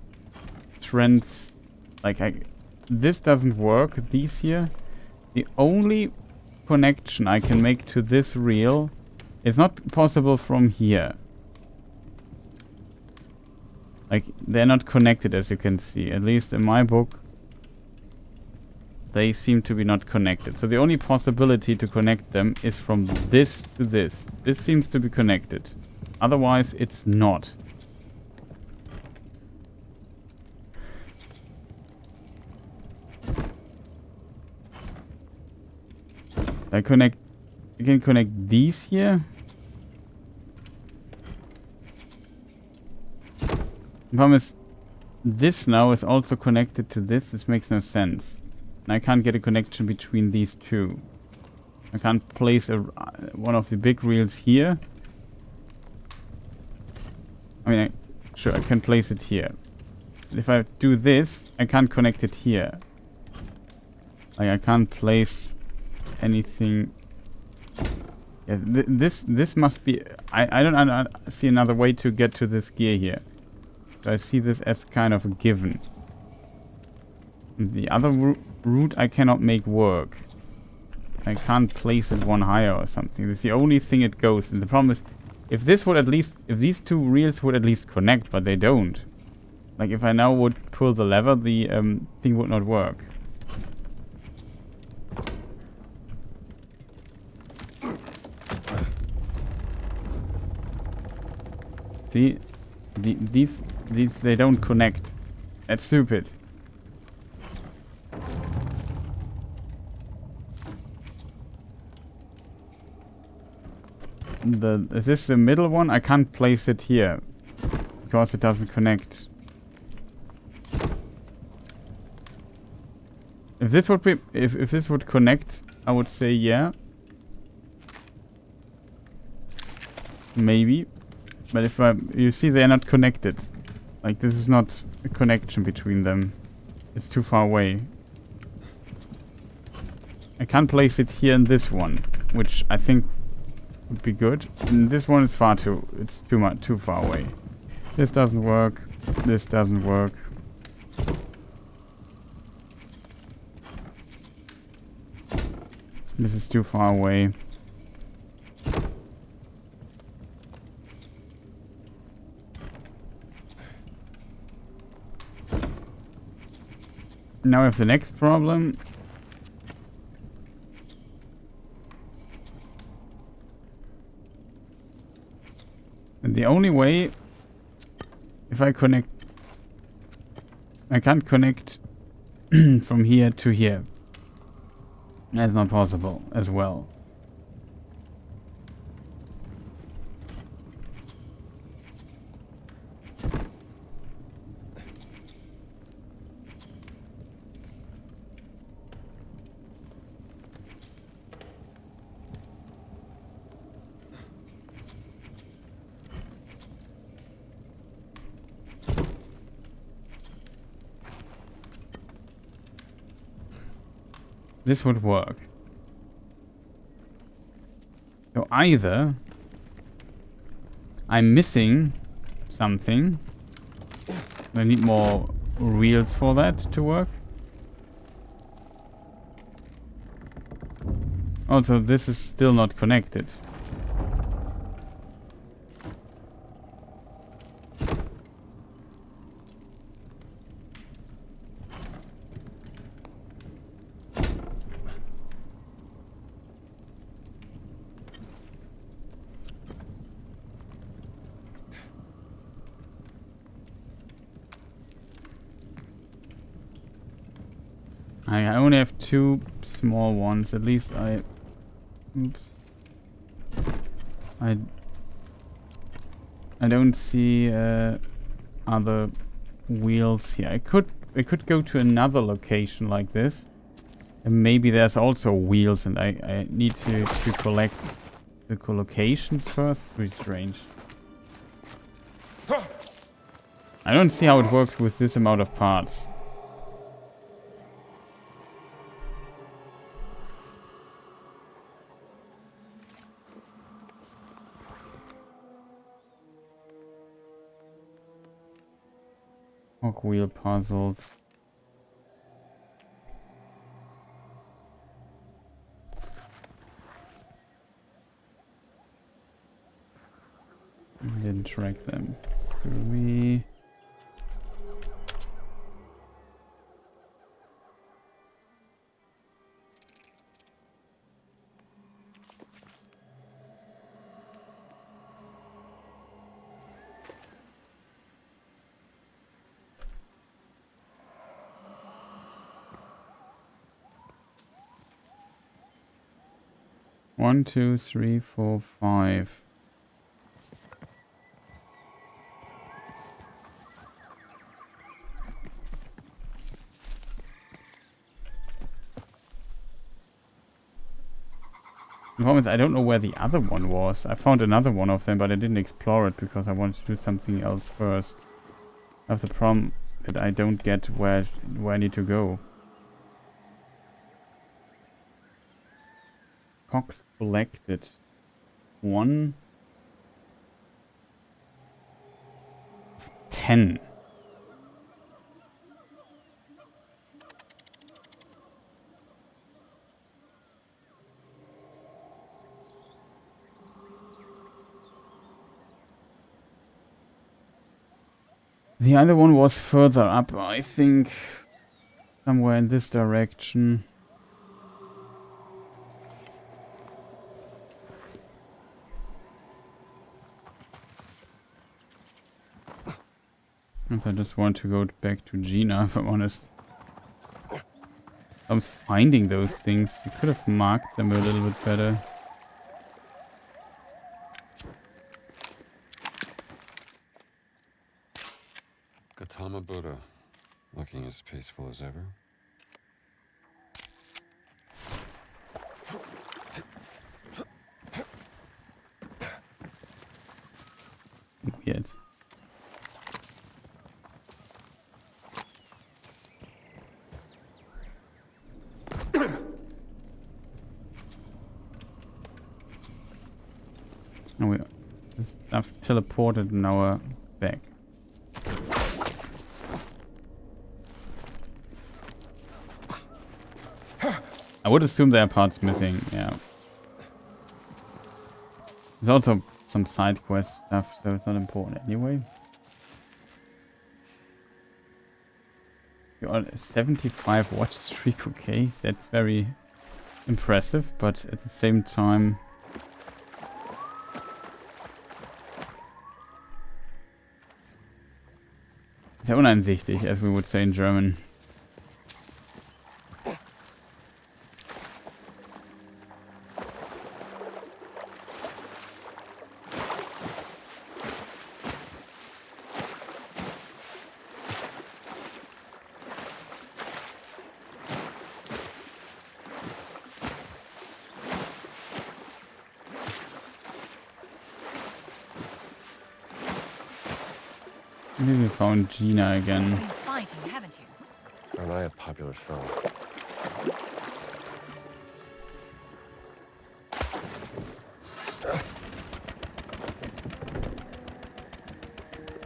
this doesn't work, these here. The only connection I can make to this reel is not possible from here. Like, they're not connected, as you can see. At least in my book, they seem to be not connected. So the only possibility to connect them is from this to this. This seems to be connected. Otherwise, it's not. I can connect these here. The problem is, this now is also connected to this. This makes no sense. And I can't get a connection between these two. I can't place one of the big reels here. I mean, sure, I can place it here. If I do this, I can't connect it here. Like, I can't place anything. Yeah, this must be. I don't see another way to get to this gear here. So I see this as kind of a given. And the other route I cannot make work. I can't place it one higher or something. That's the only thing it goes. And the problem is, if these two reels would at least connect, but they don't. Like, if I now would pull the lever, the thing would not work. See, these they don't connect. That's stupid. Is this the middle one? I can't place it here because it doesn't connect. If this would be, if this would connect, I would say yeah. Maybe. But if you see, they're not connected. Like, this is not a connection between them. It's too far away. I can't place it here in this one, which I think would be good. And this one is it's too far away. This doesn't work. This doesn't work. This is too far away. Now we have the next problem. And the only way, if I connect, I can't connect from here to here. That's not possible as well. This would work. So either I'm missing something. I need more wheels for that to work. Also, this is still not connected. I only have 2 small ones. At least I... Oops. I don't see other wheels here. I could go to another location like this. And maybe there's also wheels and I need to collect the collocations first. It's really strange. I don't see how it works with this amount of parts. Wheel puzzles. I didn't track them. Screw me. One, 2, 3, 4, 5. The problem is I don't know where the other one was. I found another one of them, but I didn't explore it because I wanted to do something else first. I have the problem that I don't get where I need to go. Cox collected. 1 of 10. The other one was further up, I think. Somewhere in this direction. I just want to go back to Gina, if I'm honest. I was finding those things. You could have marked them a little bit better. Gautama Buddha, looking as peaceful as ever. Weird. Oh, this stuff teleported in our bag. I would assume there are parts missing, yeah. There's also some side quest stuff, so it's not important anyway. You're on a 75 watch streak, okay, that's very impressive, but at the same time... Sehr uneinsichtig, as we would say in German. Maybe we found Gina again. You've been fighting, haven't you? Aren't I a popular fellow?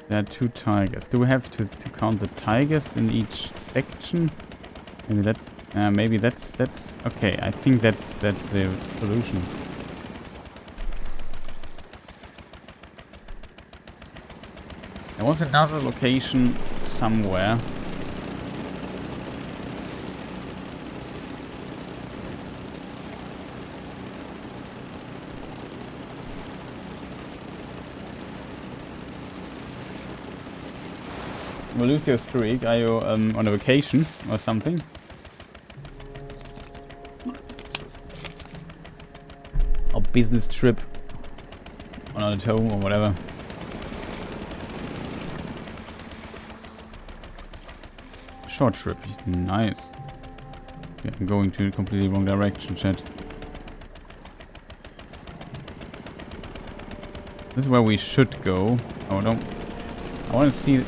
There are 2 tigers. Do we have to count the tigers in each section? Maybe that's okay. I think that's the solution. There was another location somewhere. We'll lose your streak. Are you on a vacation or something? Or business trip? Or not at home or whatever. Short trip, nice. Yeah, I'm going to a completely wrong direction, chat. This is where we should go. Oh, don't. I want to see.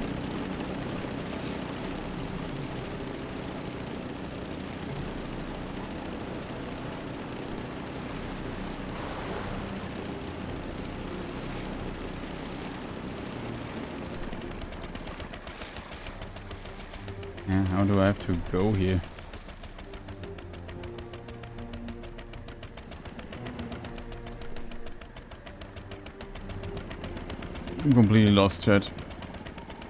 Yeah, how do I have to go here? I'm completely lost, chat.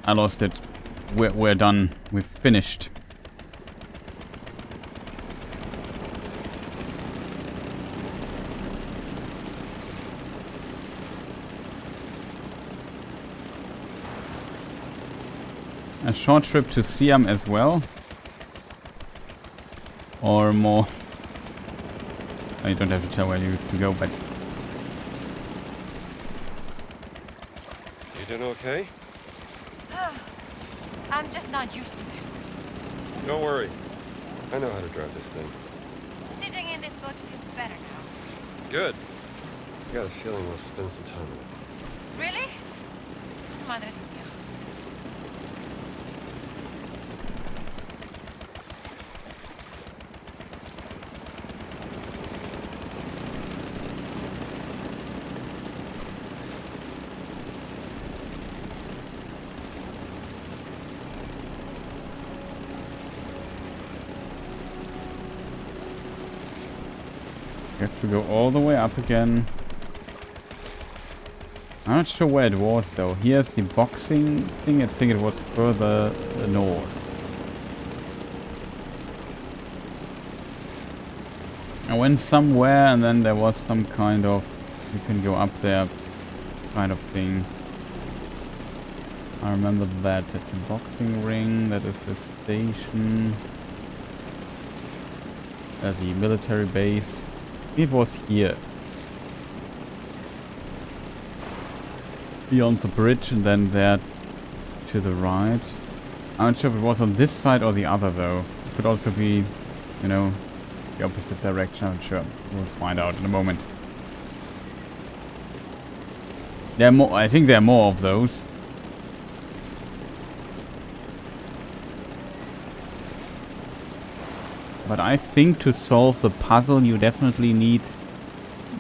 I lost it. We're done. We've finished. A short trip to Siam as well? Or more? Oh, you don't have to tell where you have to go, but... You doing okay? I'm just not used to this. Don't worry. I know how to drive this thing. Sitting in this boat feels better now. Good. I got a feeling we'll spend some time in it. Really? Madre de Dios. You have to go all the way up again. I'm not sure where it was though. Here's the boxing thing. I think it was further north. I went somewhere and then there was some kind of... You can go up there kind of thing. I remember that. That's a boxing ring. That is the station. There's the military base. It was here. Beyond the bridge and then there to the right. I'm not sure if it was on this side or the other though. It could also be, you know, the opposite direction. I'm not sure. We'll find out in a moment. There are more. I think there are more of those. But I think to solve the puzzle you definitely need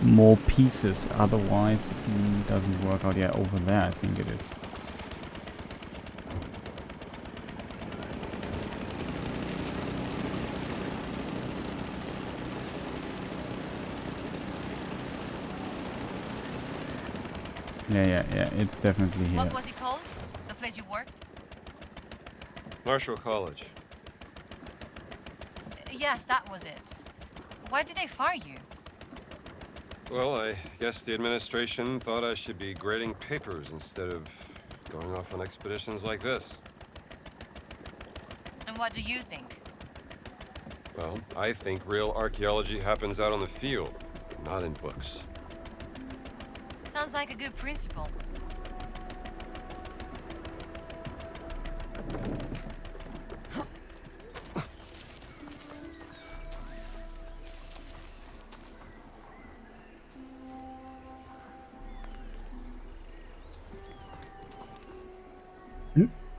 more pieces, otherwise it doesn't work out. Yeah, over there I think it is. Yeah, it's definitely here. What was it called? The place you worked? Marshall College. Yes, that was it. Why did they fire you? Well, I guess the administration thought I should be grading papers instead of going off on expeditions like this. What do you think? Well, I think real archaeology happens out on the field, not in books. Sounds like a good principle.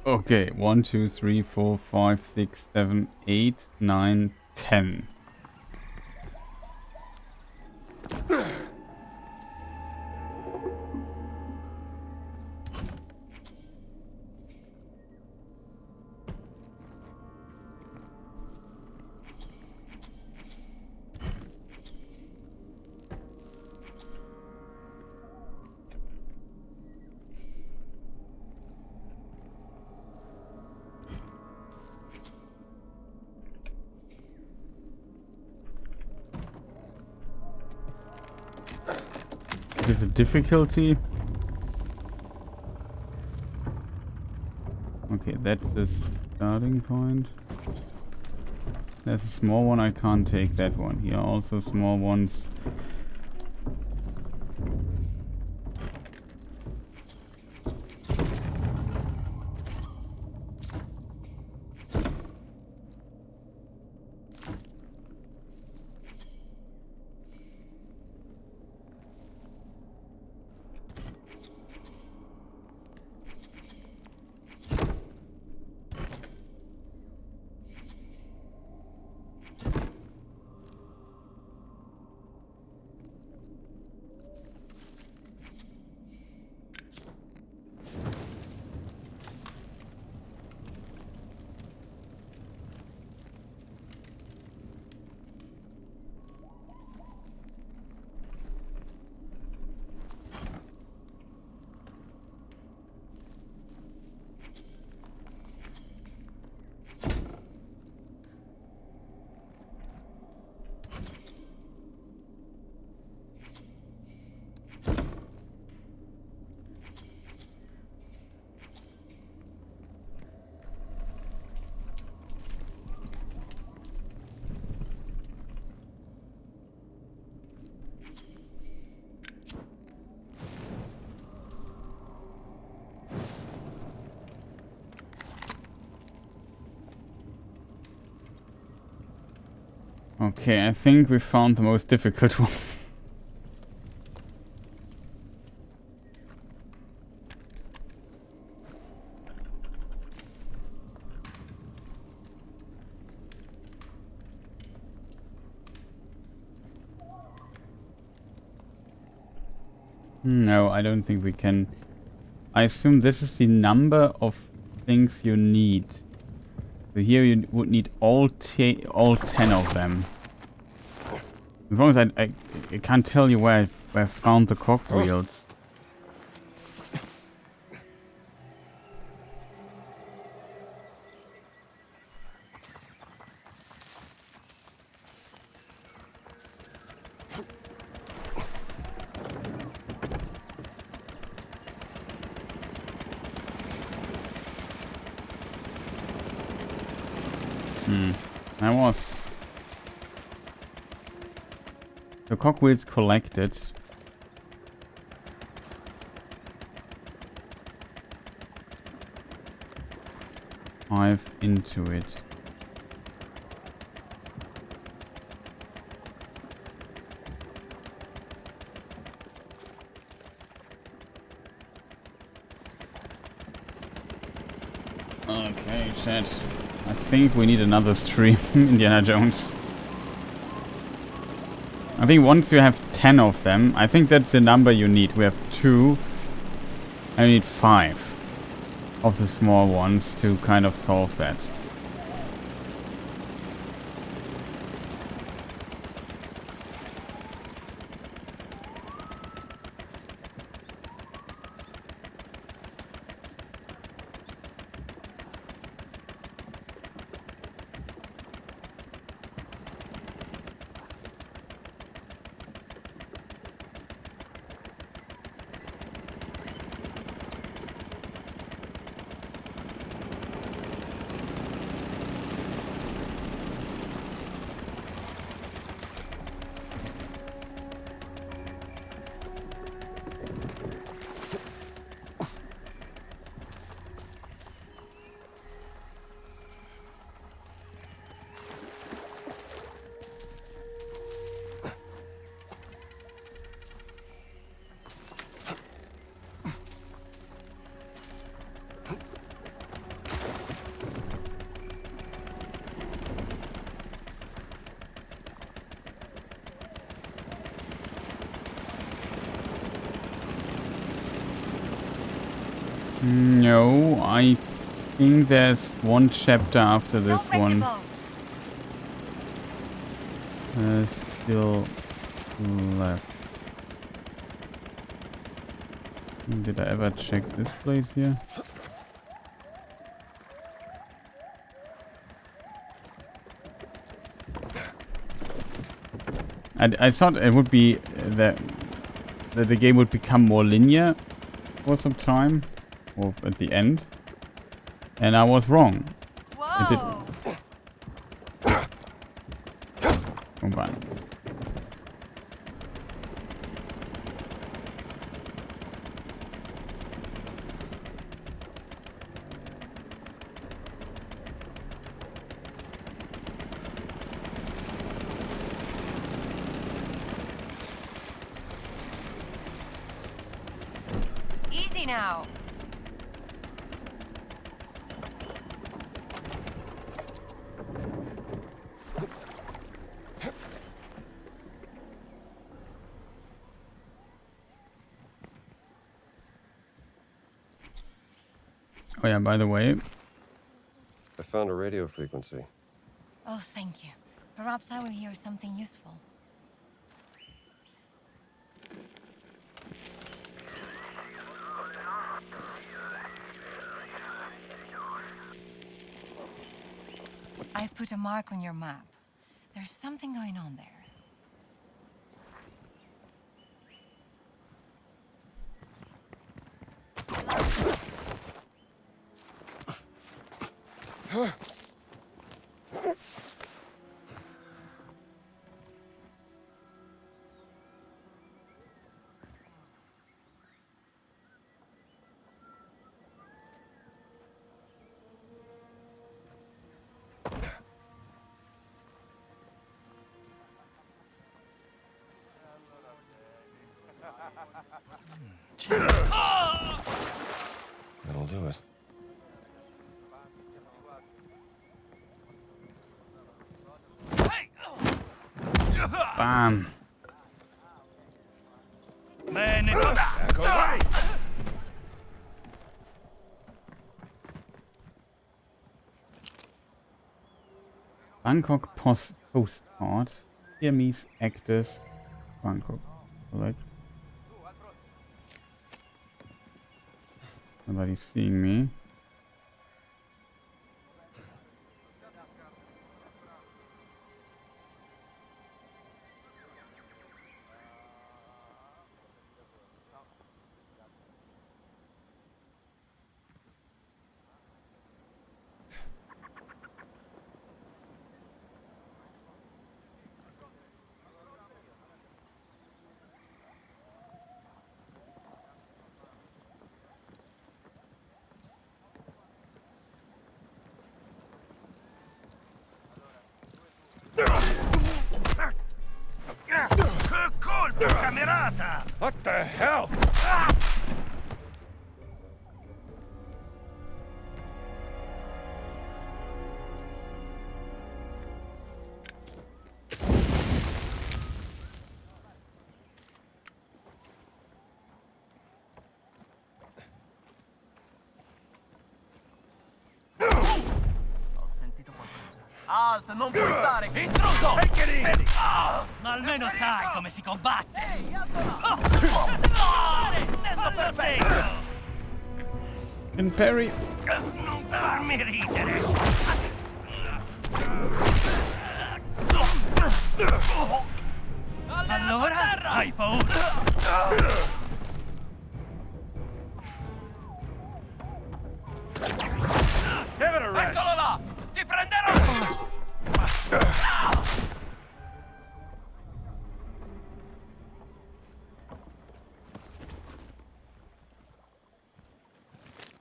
Okay, 1, 2, 3, 4, 5, 6, 7, 8, 9, 10. Is the difficulty? Okay, that's the starting point. There's a small one, I can't take that one. Here are also small ones. Okay, I think we found the most difficult one. No, I don't think we can. I assume this is the number of things you need. So here you would need all 10 of them. As long as I can't tell you where I found the cogwheels. I was. The cogwheels collected. Five into it. Okay, chat. I think we need another stream, Indiana Jones. I think once you have 10 of them, I think that's the number you need. We have 2, and we need 5 of the small ones to kind of solve that. No, I think there's one chapter after this one. Still left. Did I ever check this place here? I thought it would be that the game would become more linear for some time, or at the end, and I was wrong. It didn't. Come on. Easy now. Oh yeah, by the way. I found a radio frequency. Oh, thank you. Perhaps I will hear something useful. I've put a mark on your map. There's something going on there. That'll do it. Bam. Bene, ecco, vai! Bangkok postcard. Siamese actors. Bangkok. Select. Nobody's seeing me. Colpo, camerata! What the hell? Ho sentito qualcosa. Alt, non puoi stare! Intruso! Ma almeno sai come si combatte! Ehi, stendo per secco! In Perry. Non farmi ridere! Allora? Hai paura? Eccolo là! Ti prenderò!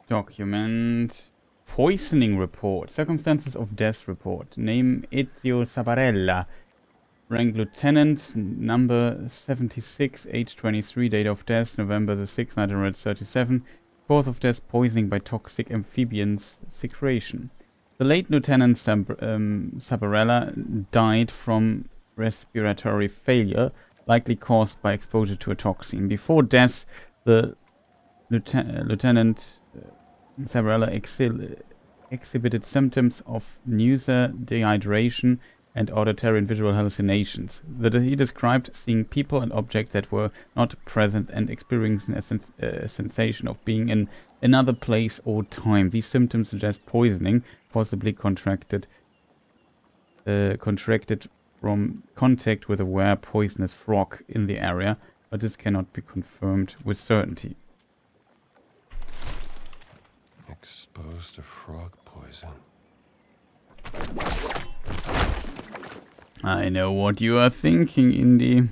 Document. Poisoning report. Circumstances of death report. Name Ezio Sabarella. Rank Lieutenant. Number 76. Age 23. Date of death November the 6th, 1937. Cause of death poisoning by toxic amphibians secretion. The late Lieutenant Sabarella died from respiratory failure, likely caused by exposure to a toxin. Before death, the lieutenant Sabrella exhibited symptoms of nausea, dehydration, and auditory and visual hallucinations. He described seeing people and objects that were not present and experiencing a sensation of being in another place or time. These symptoms suggest poisoning, possibly contracted from contact with a rare poisonous frog in the area, but this cannot be confirmed with certainty. Exposed to frog poison. I know what you are thinking, Indy.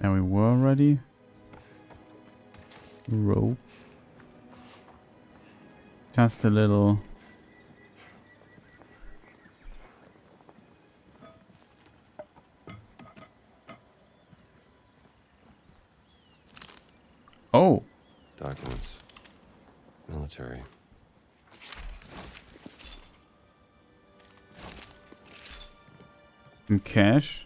There we were already. Rope. Just a little. Oh. Documents. Military. Some cash.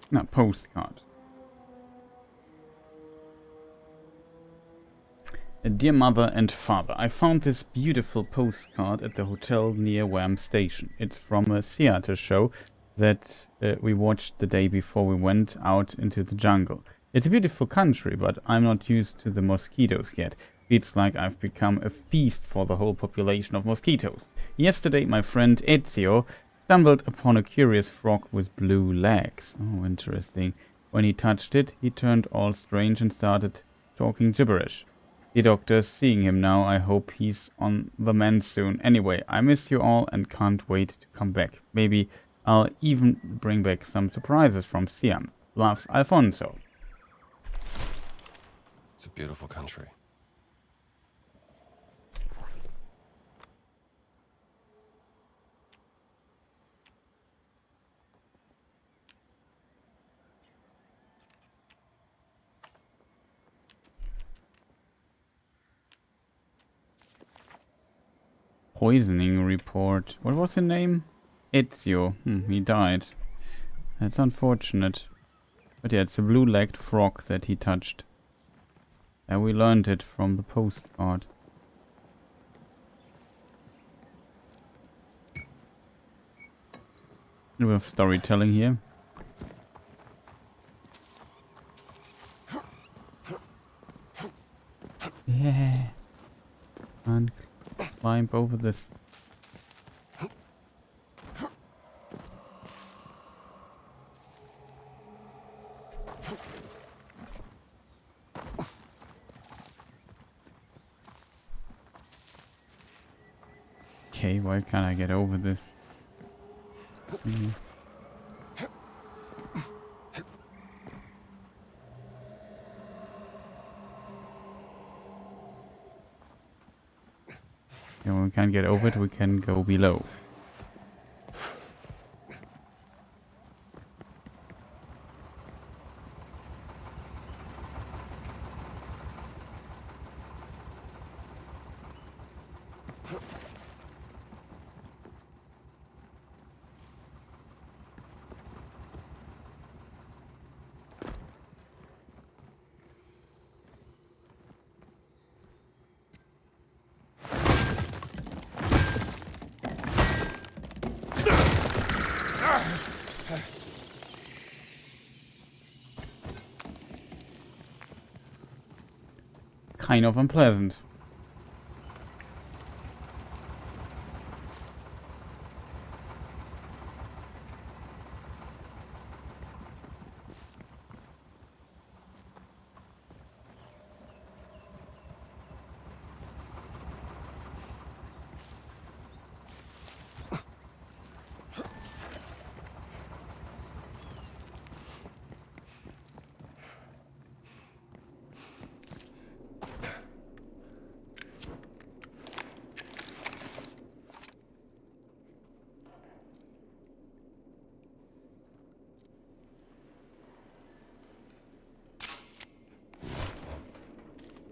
No, postcard. Dear Mother and Father, I found this beautiful postcard at the hotel near Wham Station. It's from a theater show that we watched the day before we went out into the jungle. It's a beautiful country, but I'm not used to the mosquitoes yet. Feels like I've become a feast for the whole population of mosquitoes. Yesterday, my friend Ezio stumbled upon a curious frog with blue legs. Oh, interesting. When he touched it, he turned all strange and started talking gibberish. The doctor's seeing him now. I hope he's on the mend soon. Anyway, I miss you all and can't wait to come back. Maybe I'll even bring back some surprises from Siam. Love, Alfonso. It's a beautiful country. Poisoning report. What was the name? Ezio. He died. That's unfortunate. But yeah, it's a blue-legged frog that he touched. And we learned it from the postcard. A bit of storytelling here. Yeah. And climb over this. Okay, why can't I get over this? Yeah, when we can't get over it, we can go below. kind of unpleasant.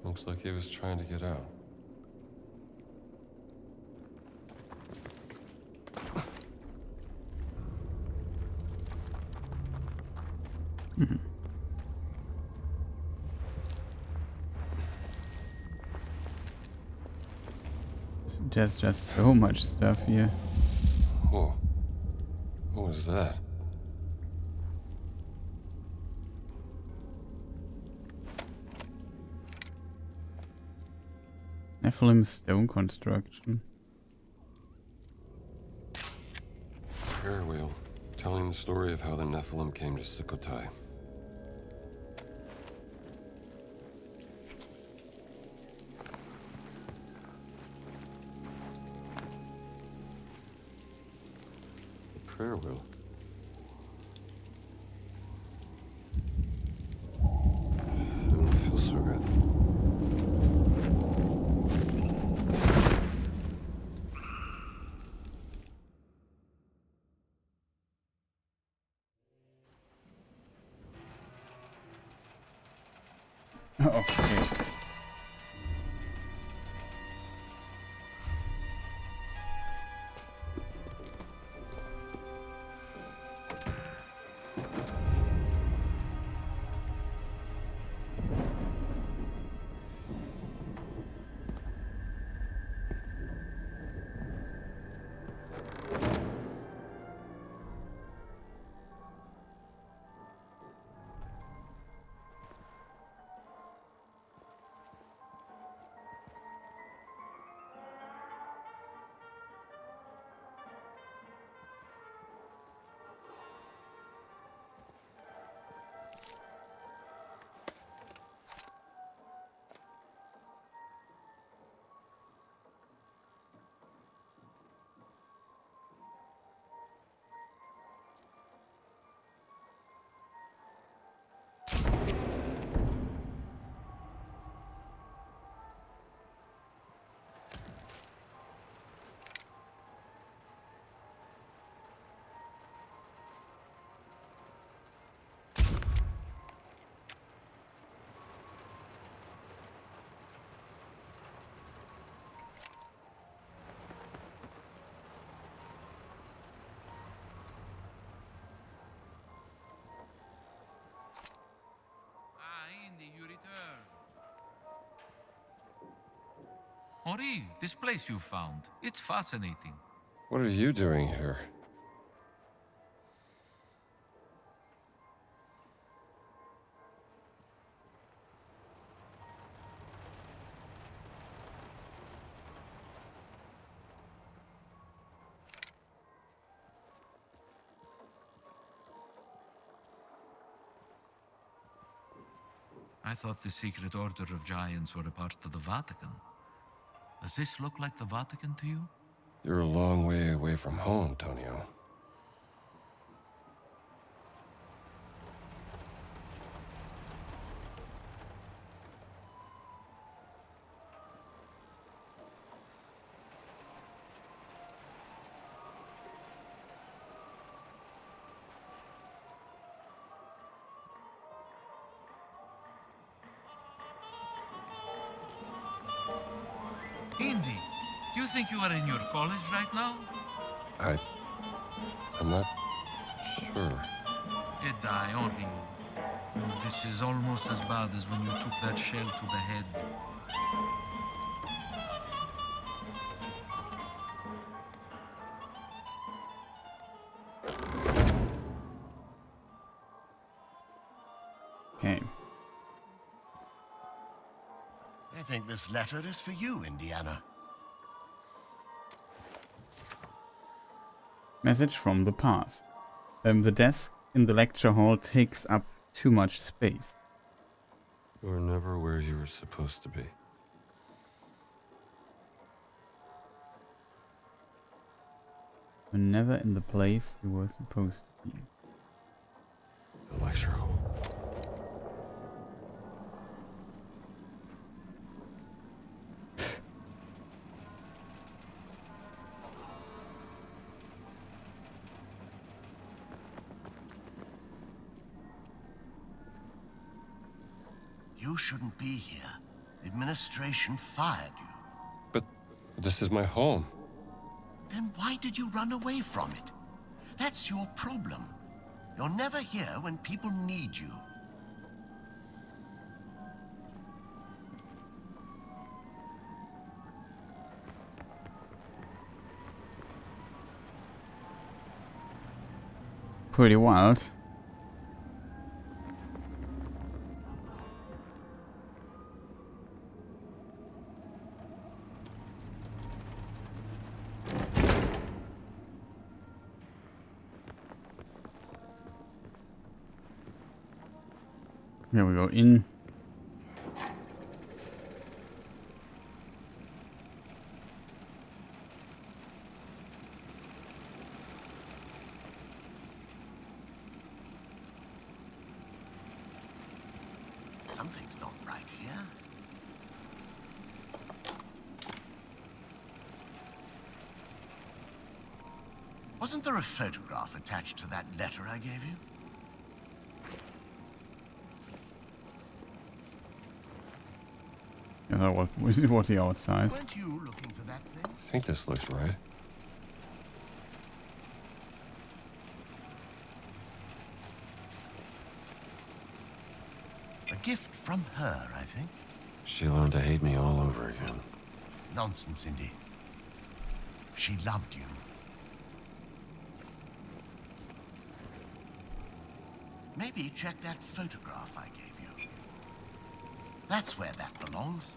Looks like he was trying to get out. There's just so much stuff here. Whoa. What was that? Nephilim stone construction. Prayer wheel, telling the story of how the Nephilim came to Sukhothai. The prayer wheel. I don't feel so good. Okay. You return. Henri, this place you found, it's fascinating. What are you doing here? I thought the Secret Order of Giants were a part of the Vatican. Does this look like the Vatican to you? You're a long way away from home, Antonio. Indy, you think you are in your college right now? I'm not sure. Henri. This is almost as bad as when you took that shell to the head. Okay. think this letter is for you, Indiana. Message from the past. The desk in the lecture hall takes up too much space. You were never where you were supposed to be. You're never in the place you were supposed to be. The lecture hall. You shouldn't be here. Administration fired you. But this is my home. Then why did you run away from it? That's your problem. You're never here when people need you. Pretty wild. Here we go, in. Something's not right here. Wasn't there a photograph attached to that letter I gave you? Yeah, what's the outside? Weren't you looking for that thing? I think this looks right. A gift from her, I think. She learned to hate me all over again. Nonsense, Indy. She loved you. Maybe check that photograph I gave you. That's where that belongs.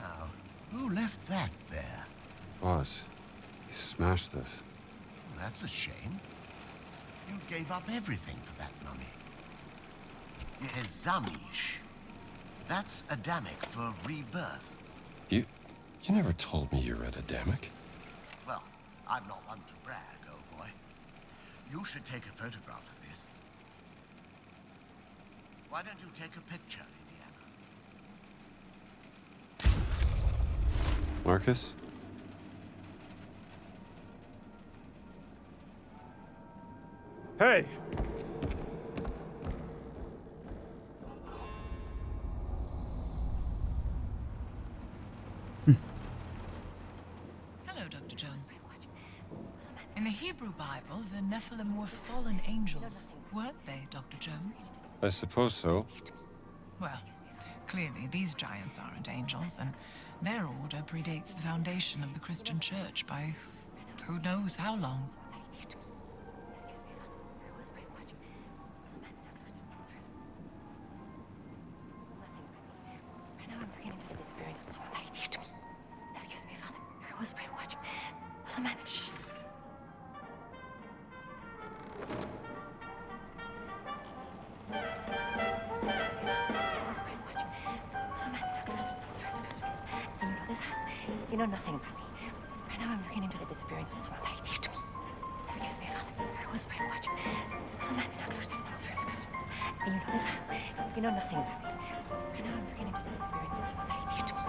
Now, who left that there? Boss, he smashed this. That's a shame. You gave up everything for that mummy. Zamish. That's Adamic for rebirth. You never told me you read Adamic. Well, I'm not one to brag, old boy. You should take a photograph of this. Why don't you take a picture, Indiana? Marcus? Hey! Hello, Dr. Jones. In the Hebrew Bible, the Nephilim were fallen angels, weren't they, Dr. Jones? I suppose so. Well, clearly these giants aren't angels, and their order predates the foundation of the Christian Church by who knows how long. You know nothing about me. Right now I'm looking into the disappearance of someone very dear to me. Excuse me, Father. I was brainwashed. Some man doctors and you know this how? You know nothing about me. Right now I'm looking into the disappearance of someone very dear to me.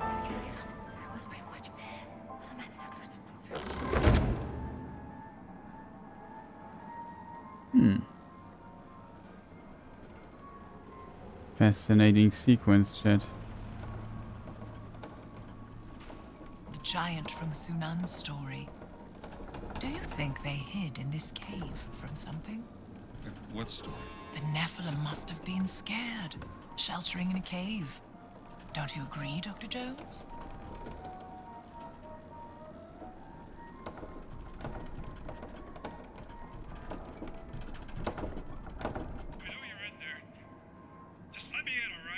Excuse me, Father. I was brainwashed. Some man doctors and Fascinating sequence, chat. Giant from Sunan's story. Do you think they hid in this cave from something? What story? The Nephilim must have been scared, sheltering in a cave. Don't you agree, Dr. Jones? I know you're in there. Just let me in, all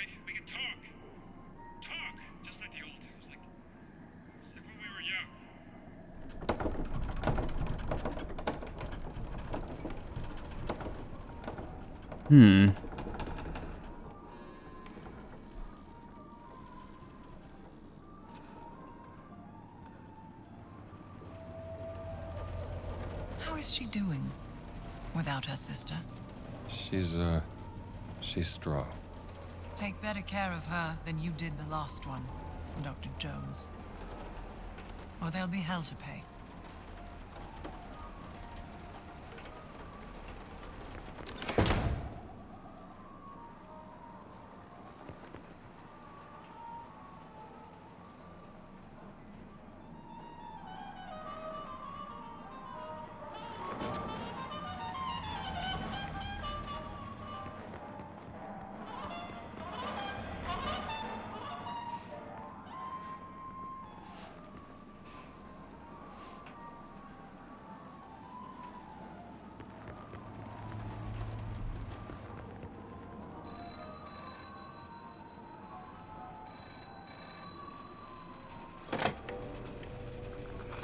Hmm. How is she doing without her sister? She's straw. Take better care of her than you did the last one, Dr. Jones. Or there'll be hell to pay.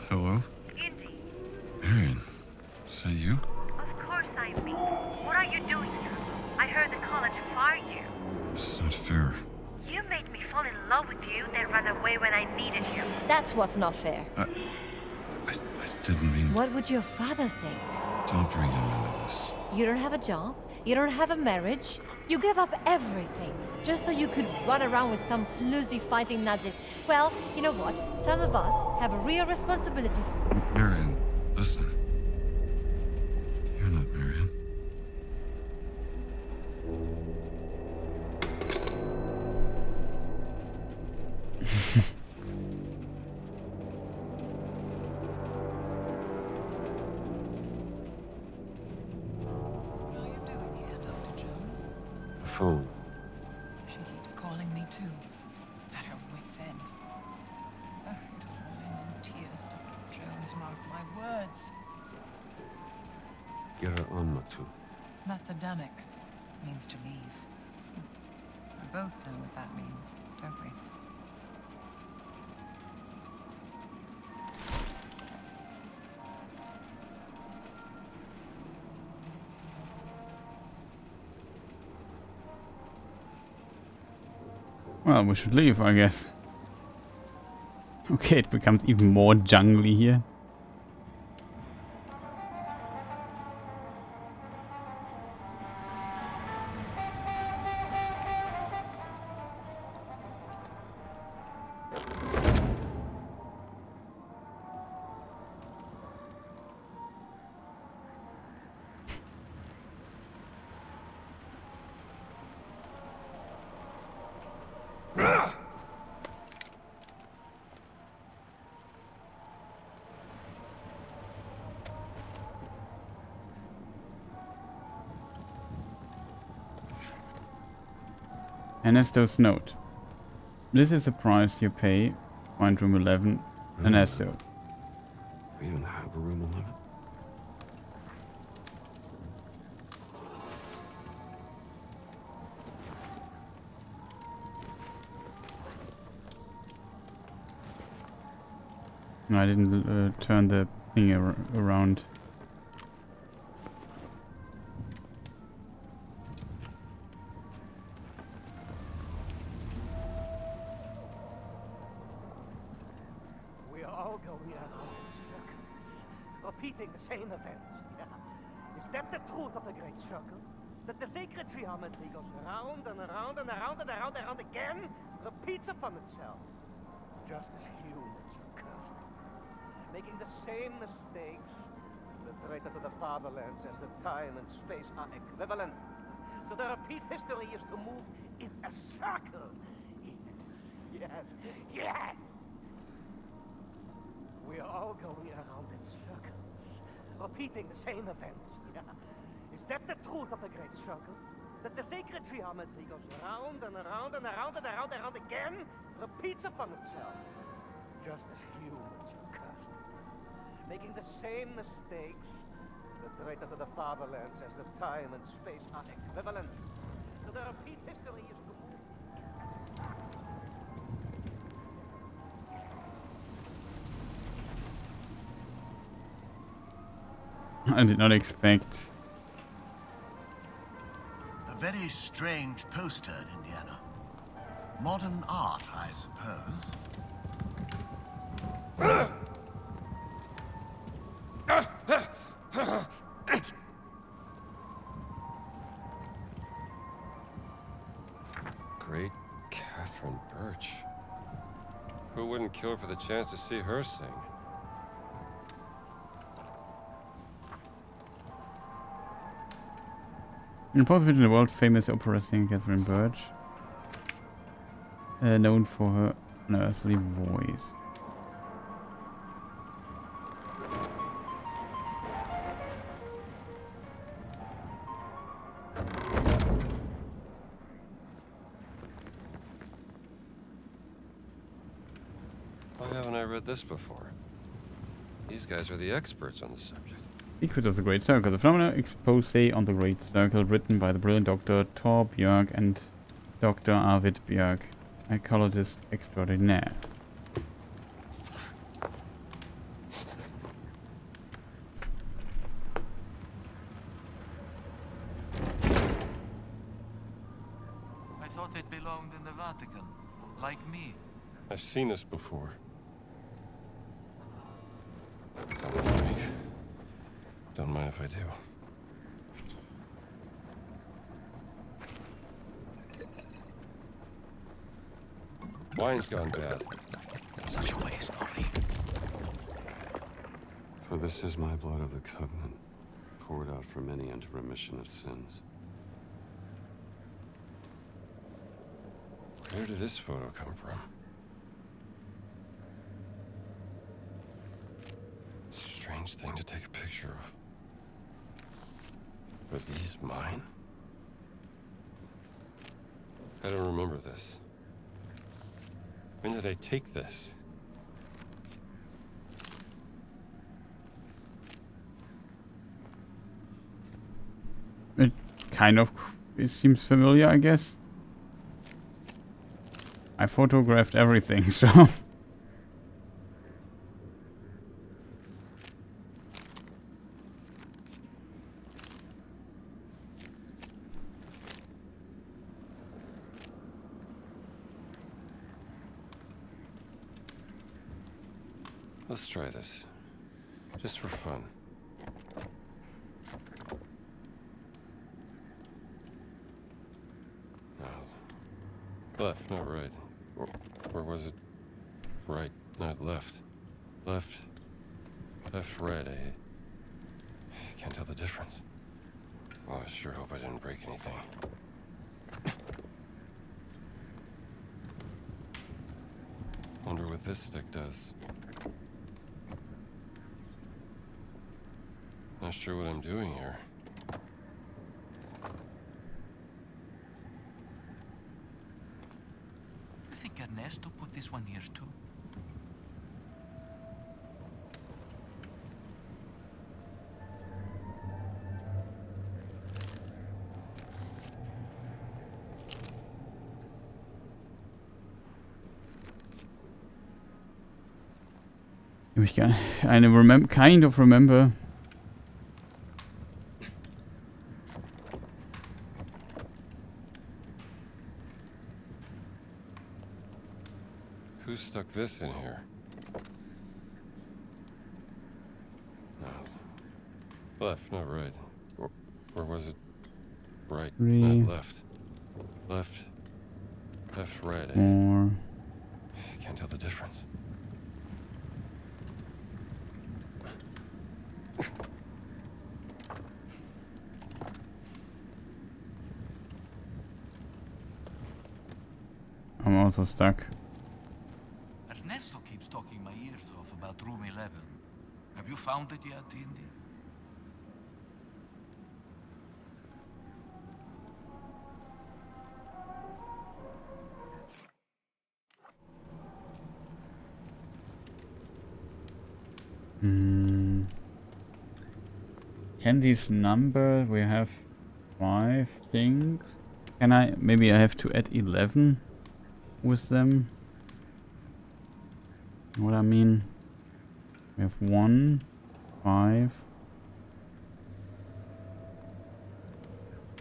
Hello? Indy, Marion, is that you? of course I'm me. What are you doing, sir? I heard the college fired you. It's not fair. You made me fall in love with you, then run away when I needed you. That's what's not fair. I didn't mean... What would your father think? Don't bring him into this. You don't have a job, you don't have a marriage, you gave up everything just so you could run around with some floozy fighting Nazis. Well, you know what? Some of us have real responsibilities. Marion, listen. You're not Marion. What are you doing here, Dr. Jones? The phone. She keeps calling me too. At her wit's end. It will all end in tears, Dr. Jones, mark my words. Get her on, Matu. That's Adamic. Means to leave. We both know what that means, don't we? Well, we should leave, I guess. Okay, it becomes even more jungly here. Ernesto's note. This is the price you pay. Find room 11. Ernesto. We don't have a room 11. No, I didn't turn the thing around. We are all going around in circles, repeating the same events. Is that the truth of the Great Circle? That the sacred geometry goes around and around and around and around and around again, repeats upon itself. Just as humans are cursed, making the same mistakes. The traitor to the fatherland says that time and space are equivalent. So to repeat history is to move in a circle. Yes, yes! We are all going around in circles, repeating the same events. Is that the truth of the Great Circle? That the sacred geometry goes around and around and around and around and around again, repeats upon itself. Just as humans are cursed, making the same mistakes. The traitor to the fatherland says that time and space are equivalent. So to repeat history is to move. I did not expect Very strange poster, Indiana. Modern art, I suppose. Great Catherine Birch. Who wouldn't kill for the chance to see her sing? In Philosopher, the world famous opera singer Catherine Birch, known for her unearthly voice. Why haven't I read this before? These guys are the experts on the subject. Secret of the Great Circle, the phenomena expose on the Great Circle, written by the brilliant Dr. Thor Björk and Dr. Arvid Björk, ecologist extraordinaire. I thought it belonged in the Vatican, like me. I've seen this before. Sound like me. Don't mind if I do. Wine's gone bad. Such a waste, Ollie. For this is my blood of the covenant, poured out for many unto remission of sins. Where did this photo come from? Strange thing to take a picture of. Are these mine? I don't remember this. When did I take this? It kind of seems familiar, I guess. I photographed everything, so... Let's try this. Just for fun. No. Left, not right. Or was it right, not left? Left, right, I can't tell the difference. Well, I sure hope I didn't break anything. Wonder what this stick does. Not sure what I'm doing here. You think Ernesto put this one here too? I never kind of remember. Who stuck this in here? No. Left, not right. Or was it right, not left? Left, right, Or... can't tell the difference. I'm also stuck. Ernesto keeps talking my ears off about room 11. Have you found it yet, Indy? Can these number? We have 5 things. Can I? Maybe I have to add 11 with them. What I mean? We have 1, 5,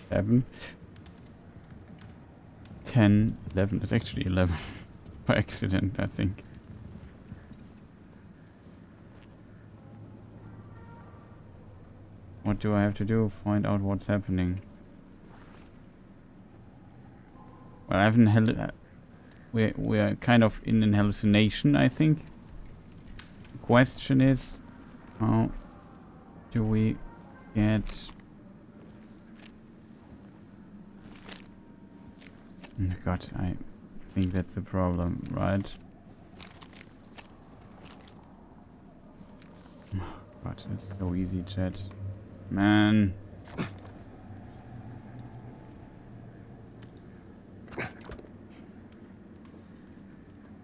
7. 10, 11. It's actually 11 by accident, I think. What do I have to do? Find out what's happening. Well, I haven't we're kind of in an hallucination, I think. The question is, how do we get... Oh God, I think that's the problem, right? Oh God, it's so easy, chat. Man.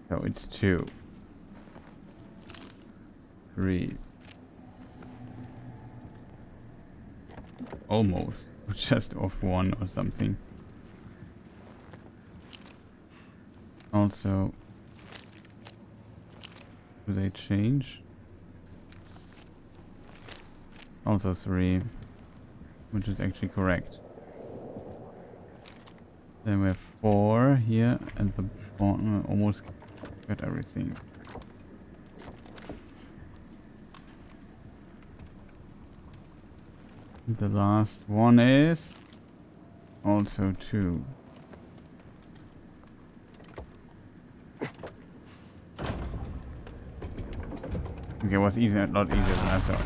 So it's 2, 3. Almost. Just off 1 or something. Also, do they change? Also 3, which is actually correct. Then we have 4 here, and the almost got everything. The last one is also 2. Okay, it was easier, a lot easier than I thought.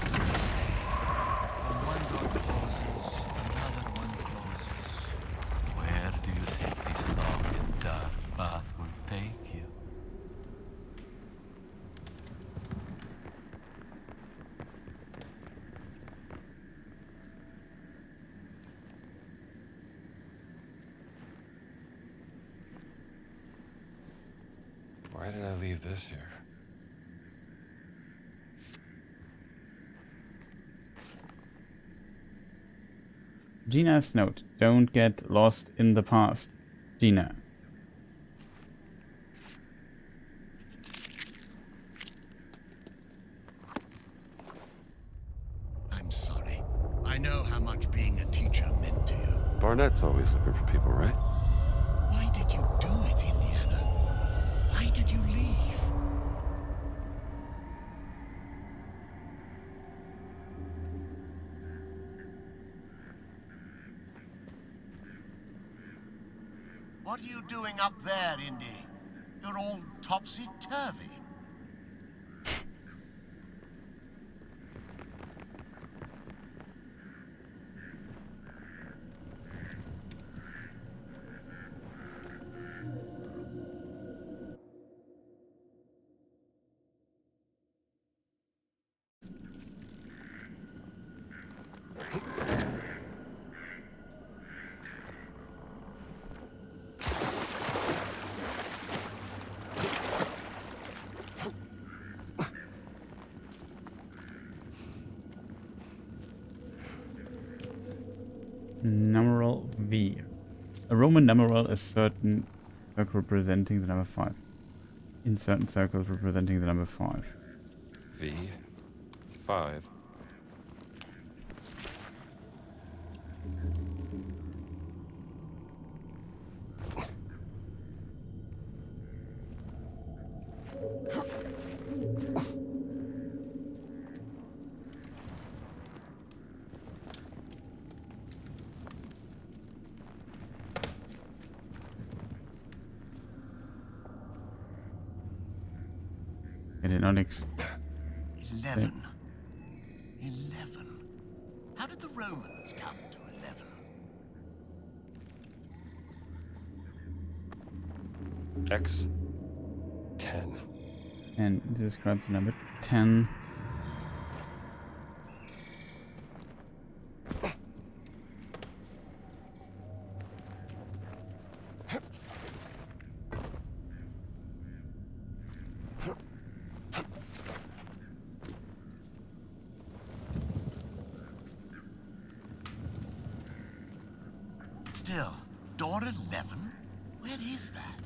One door closes, another one closes. Where do you think this long and dark path will take you? Why did I leave this here? Gina's note. Don't get lost in the past. Gina. I'm sorry. I know how much being a teacher meant to you. Barnett's always looking for people, right? Why did you do it, Indiana? Why did you leave? What are you doing up there, Indy? You're all topsy-turvy. Numeral V. A Roman numeral is certain circle representing the number 5. In certain circles representing the number 5. V. 5. I did not expect. 11. 11. How did the Romans come to 11? X. 10. And describe the number 10. Still, door 11? Where is that?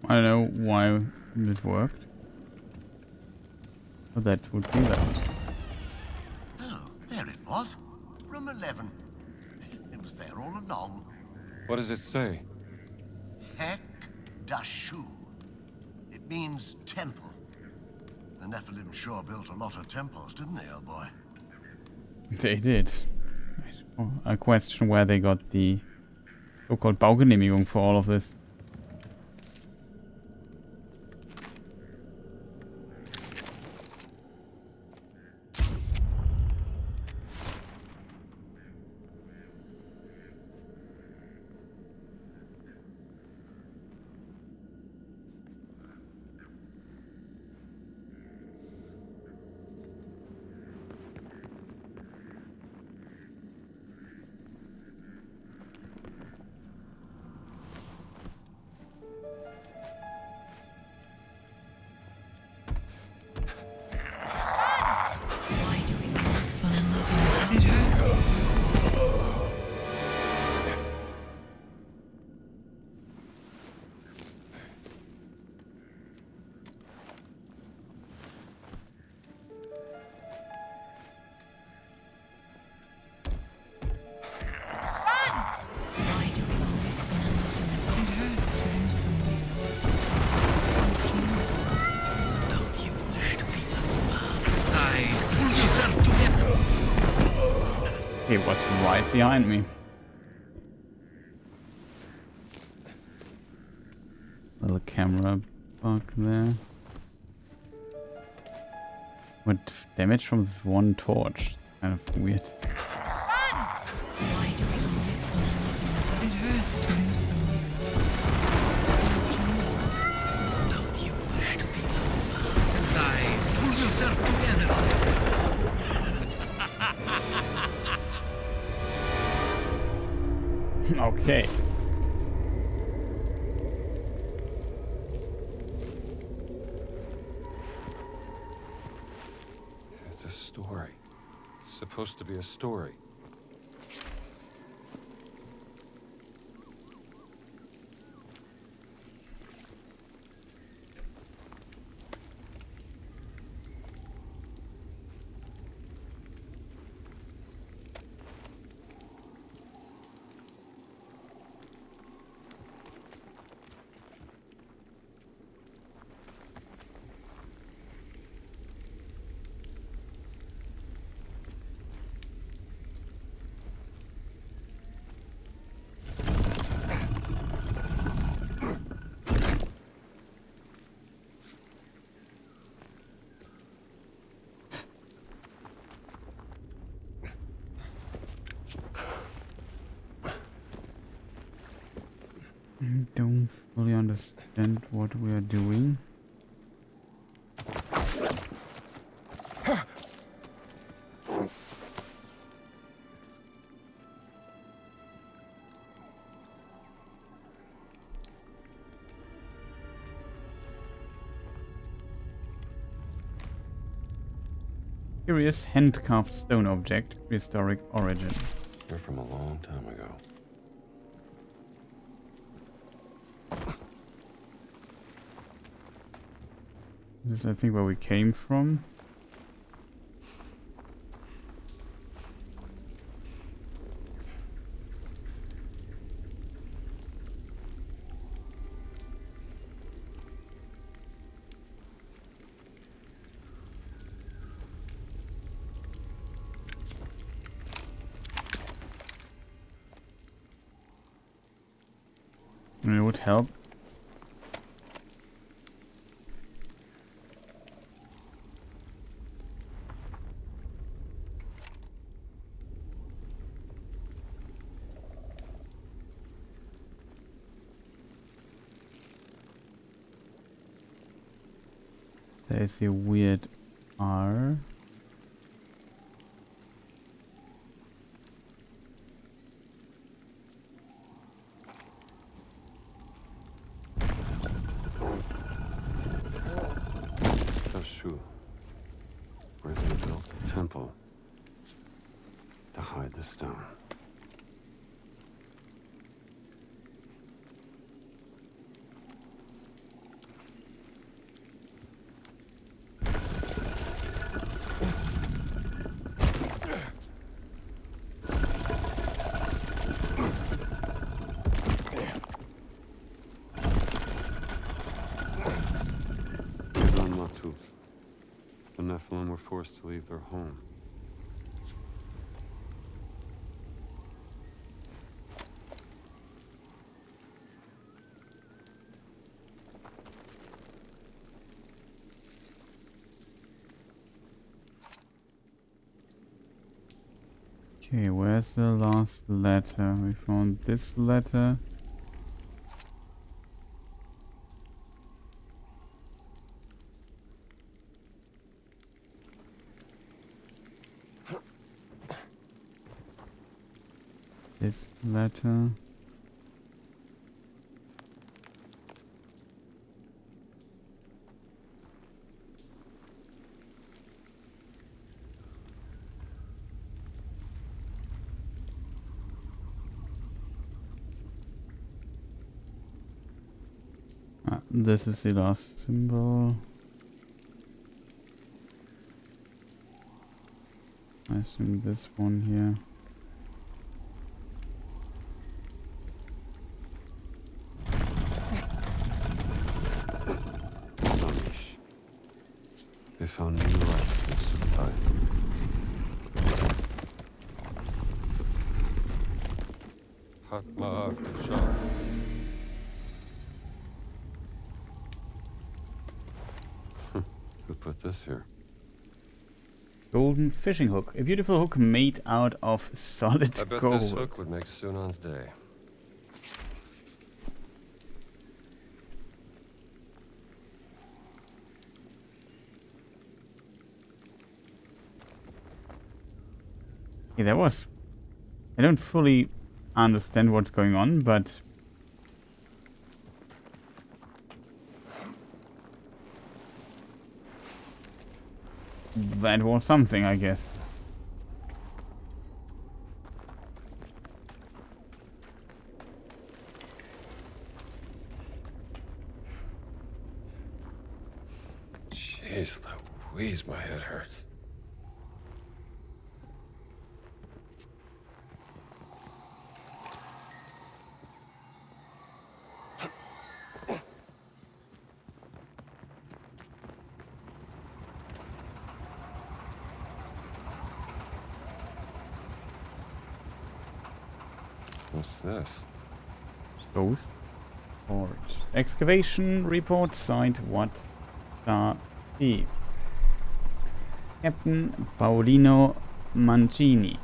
I don't know why it worked. But that would be that. Oh, there it was. Room 11. It was there all along. What does it say? Hek Dashu. It means temple. The Nephilim sure built a lot of temples, didn't they, old boy? They did. I question where they got the so-called Baugenehmigung for all of this. He was right behind me. Little camera bug there. What damage from this one torch? Kind of weird. Why do we always fall in love with it? It hurts to lose someone. Don't you wish to be the father? Pull yourself together. Okay. It's a story. It's supposed to be a story. I don't fully understand what we are doing. Curious hand-carved stone object, prehistoric origin. They're from a long time ago. This is, I think, where we came from. And it would help. There's a weird R. Dashu, where they built a temple to hide the stone. truth. The Nephilim were forced to leave their home. Okay, where's the last letter? We found this letter. This letter. This is the last symbol. I assume this one here. They found new life in Shanghai. Hatma Shah. Who put this here? Golden fishing hook. A beautiful hook made out of solid I bet gold. this hook would make Sunan's day. Yeah, that was... I don't fully understand what's going on, but... that was something, I guess. Jeez Louise, my head hurts. What's this? Ghost Forge. Excavation report site What C. Captain Paolino Mancini.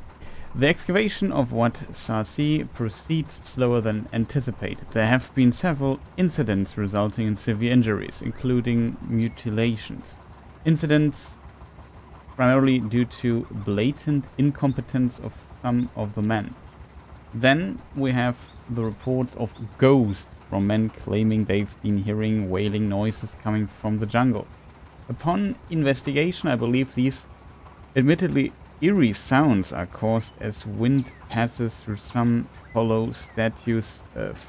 The excavation of Wat Sasi proceeds slower than anticipated. There have been several incidents resulting in severe injuries, including mutilations. Incidents primarily due to blatant incompetence of some of the men. Then we have the reports of ghosts from men claiming they've been hearing wailing noises coming from the jungle. Upon investigation, I believe these admittedly eerie sounds are caused as wind passes through some hollow statues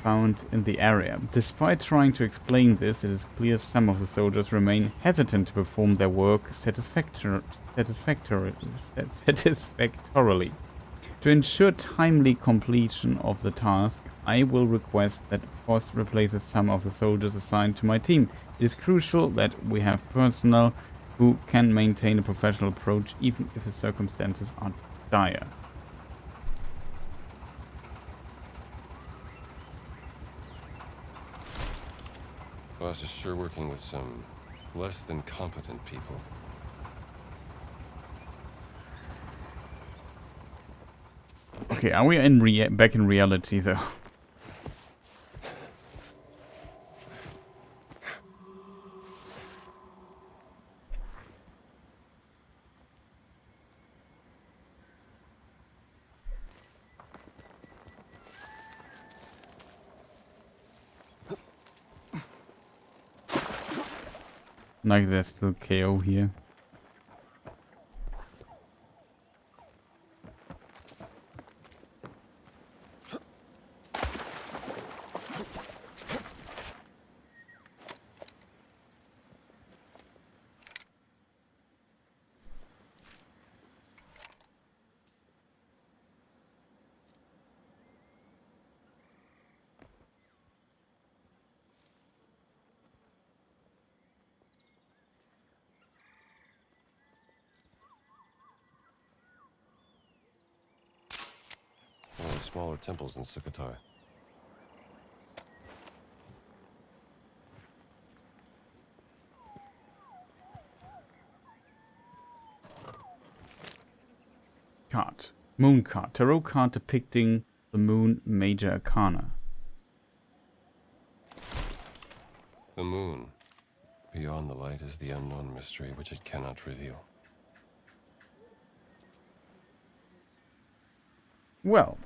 found in the area. Despite trying to explain this, it is clear some of the soldiers remain hesitant to perform their work satisfactorily. To ensure timely completion of the task, I will request that Voss replaces some of the soldiers assigned to my team. It is crucial that we have personnel who can maintain a professional approach even if the circumstances are dire. Boss is sure working with some less than competent people. Okay, are we back in reality though? Like there's still KO here. smaller temples in Sukhothai. Card. Moon card. Tarot card depicting the moon major arcana. The moon. Beyond the light is the unknown mystery which it cannot reveal. Well.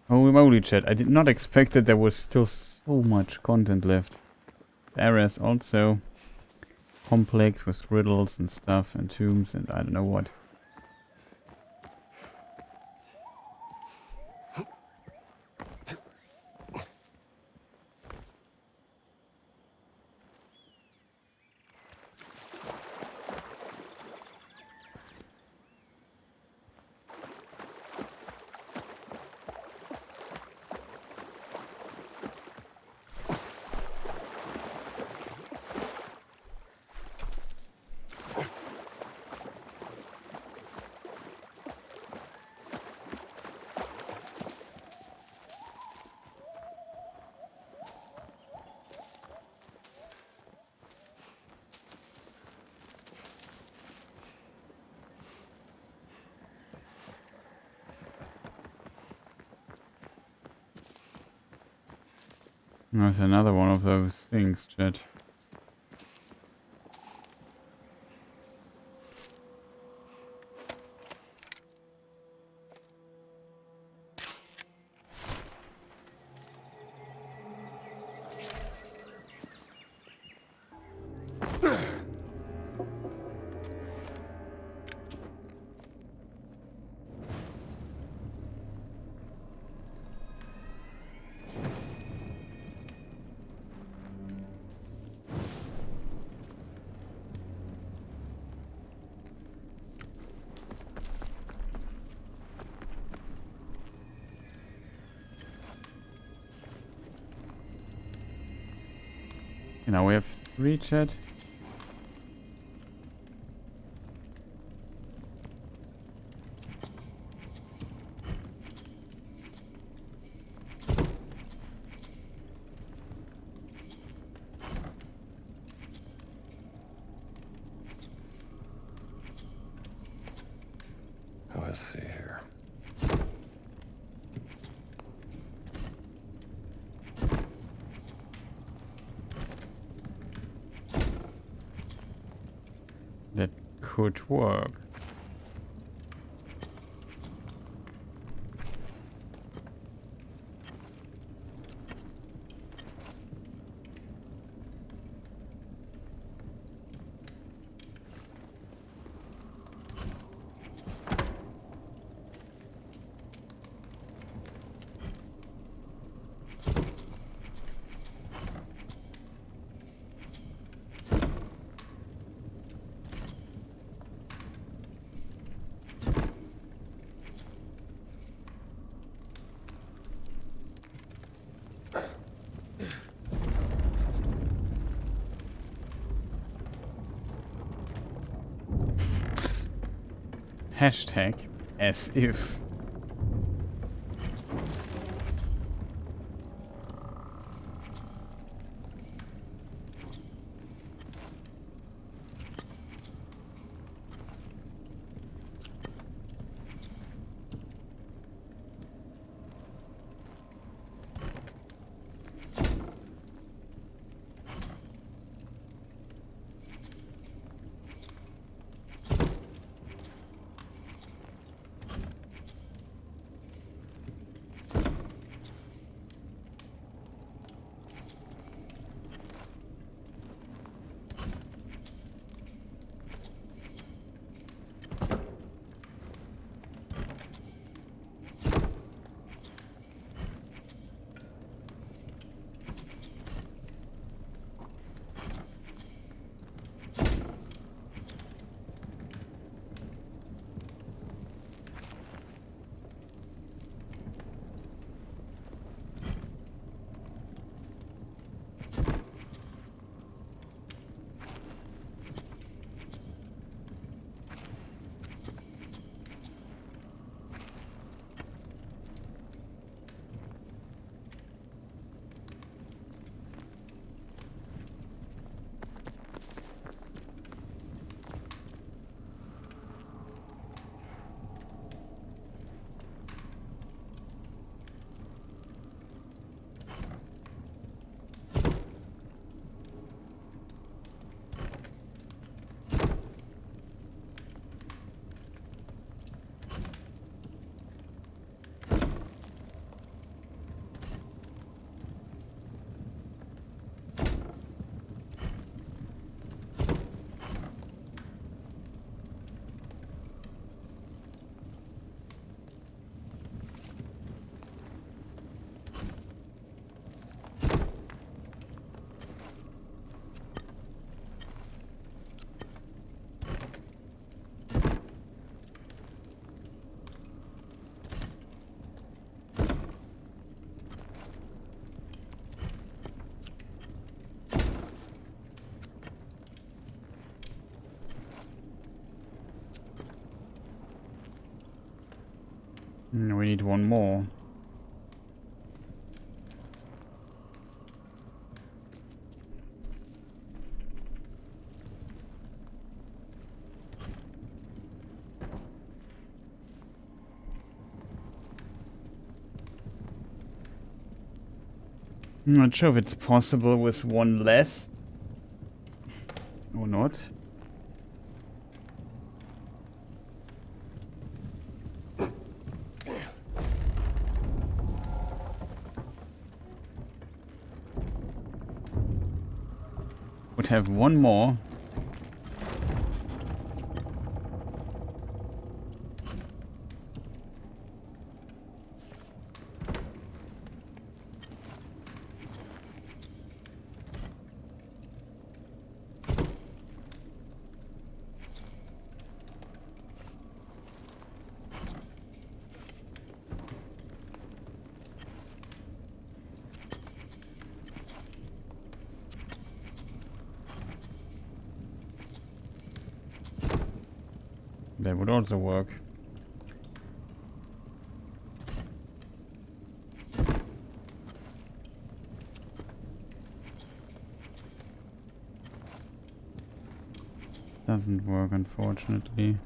Holy moly, chat. I did not expect that there was still so much content left. The area is also complex with riddles and stuff and tombs and I don't know what. There's another one of those things, chat. Now we have 3, chat. Let's see here. That could work. Hashtag as if. we need one more. I'm not sure if it's possible with one less or not. Would have one more. That would also work. Doesn't work, unfortunately.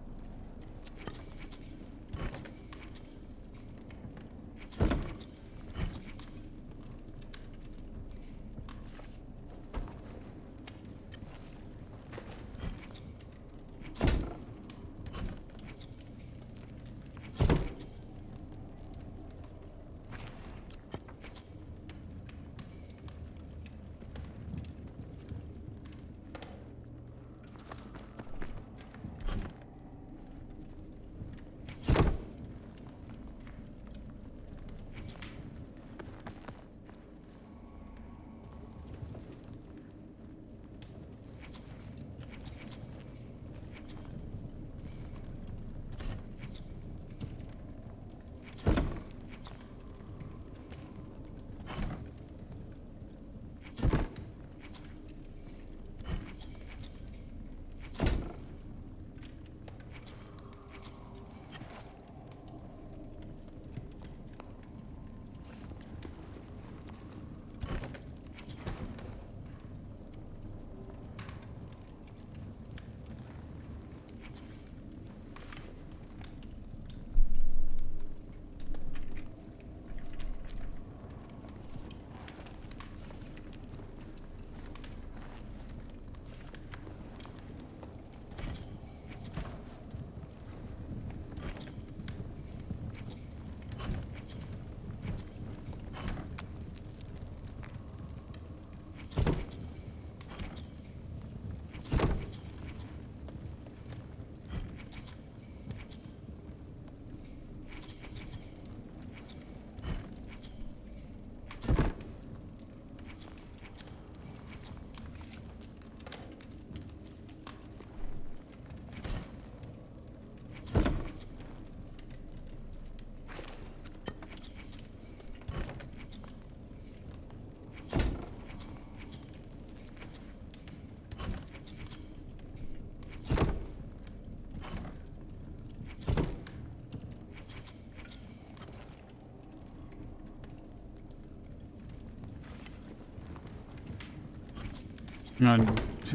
No,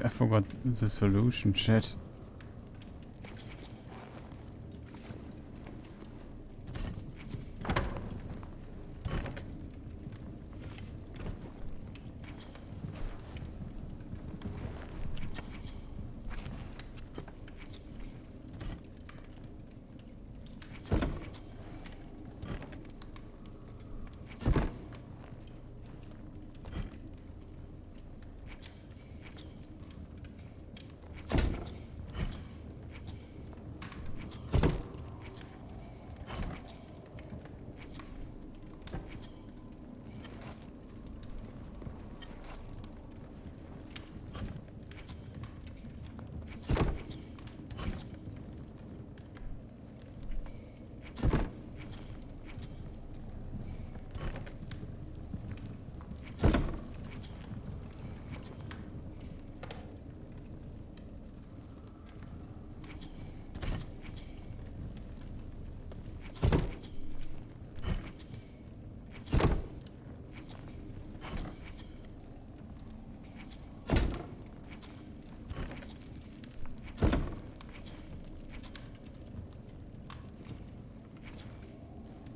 I forgot the solution, shit.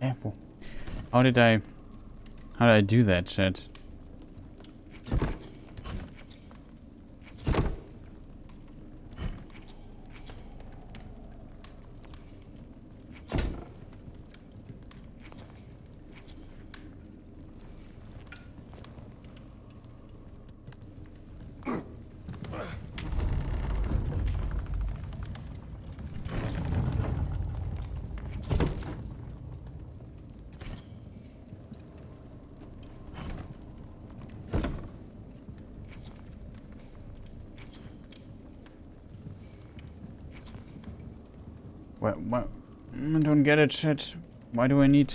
careful. How did I do that, chat? What? I don't get it, chat. Why do I need...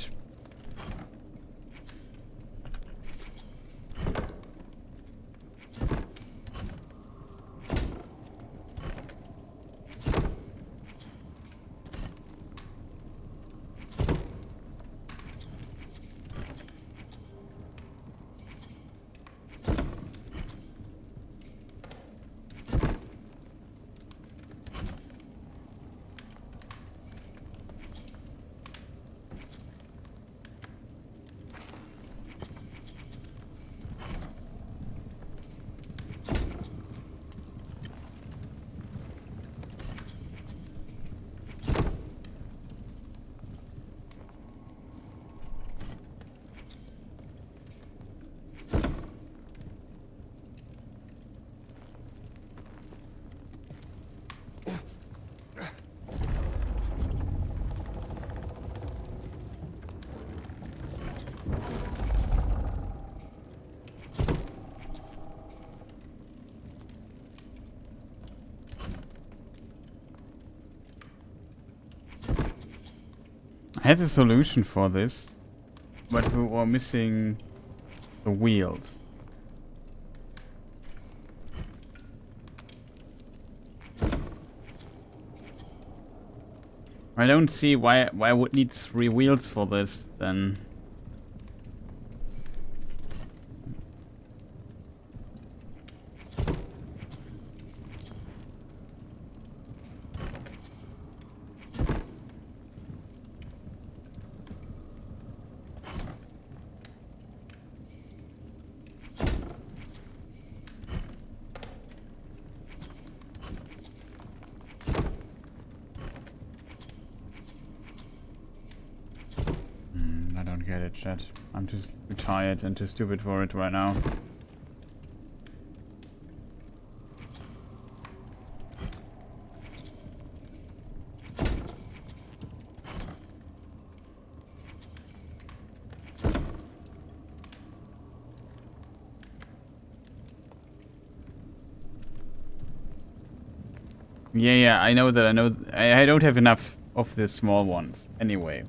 I had a solution for this, but we were missing the wheels. I don't see why I would need 3 wheels for this then. I don't get it, chat. I'm just too tired and too stupid for it right now. Yeah, I know that. I don't have enough of the small ones anyway.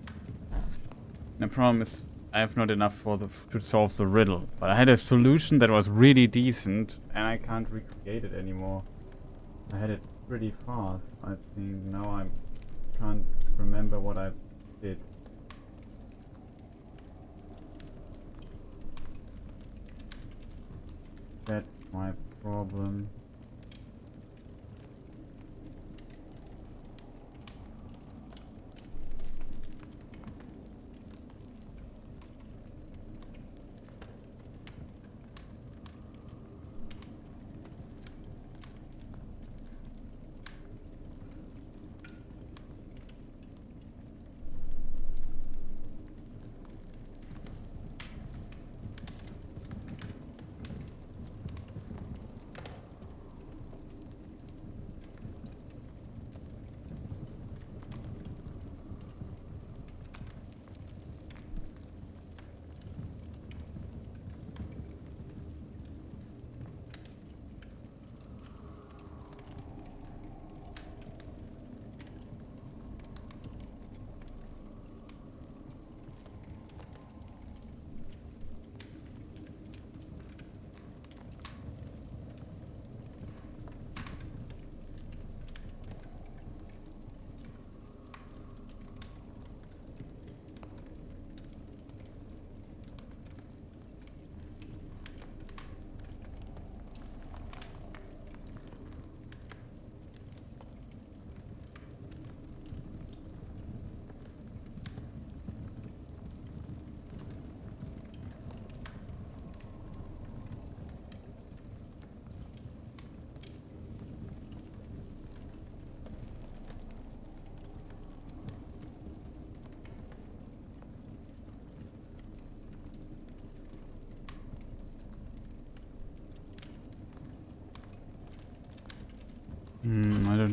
The problem is I have not enough for to solve the riddle. But I had a solution that was really decent and I can't recreate it anymore. I had it pretty fast, I think. Now I can't remember what I did. That's my problem.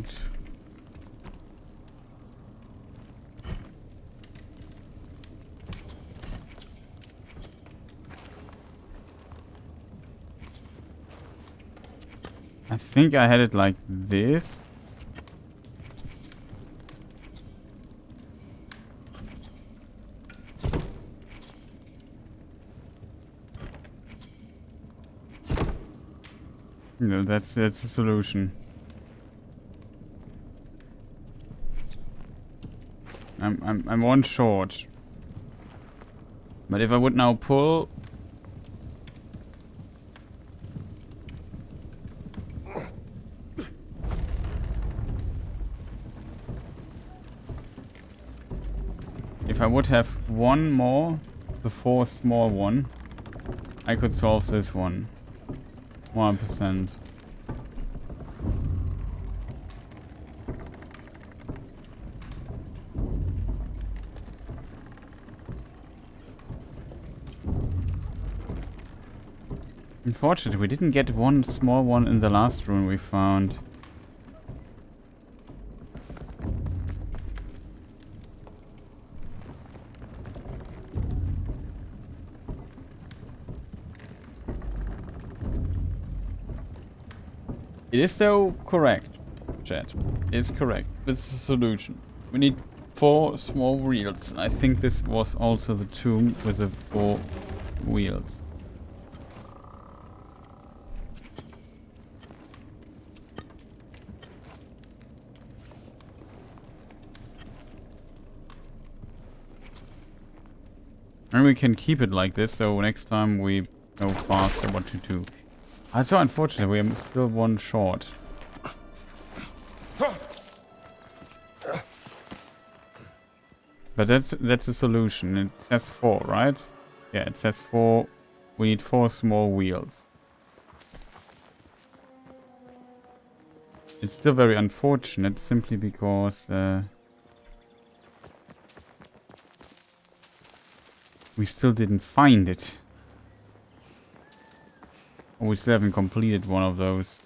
point. I think I had it like this. No, that's the solution. I'm one short. But if I would now pull, if I would have one more before small one, I could solve this one. 1%. Unfortunately, we didn't get one small one in the last room we found. It is so correct, chat. It's correct. This is the solution. We need 4 small wheels. I think this was also the tomb with the 4 wheels. And we can keep it like this, so next time we know faster what to do. It's so unfortunate, we are still one short. But that's the solution. It says 4, right? Yeah, it says 4. We need 4 small wheels. It's still very unfortunate, simply because we still didn't find it. Or we still haven't completed one of those.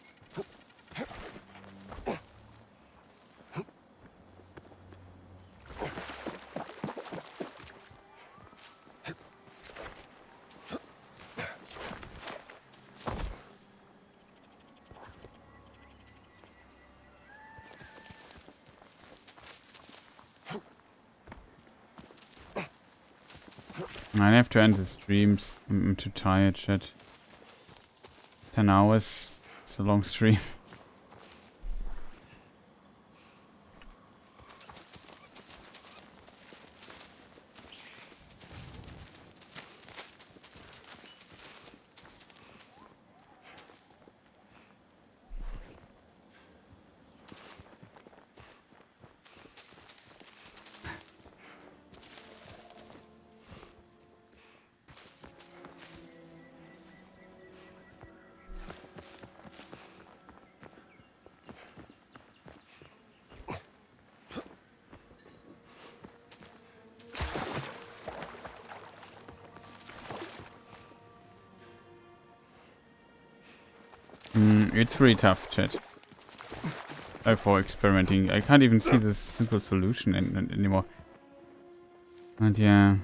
I have to end the streams. I'm too tired, shit. 10 hours. It's a long stream. It's really tough, chat. For experimenting. I can't even see this simple solution anymore. And yeah.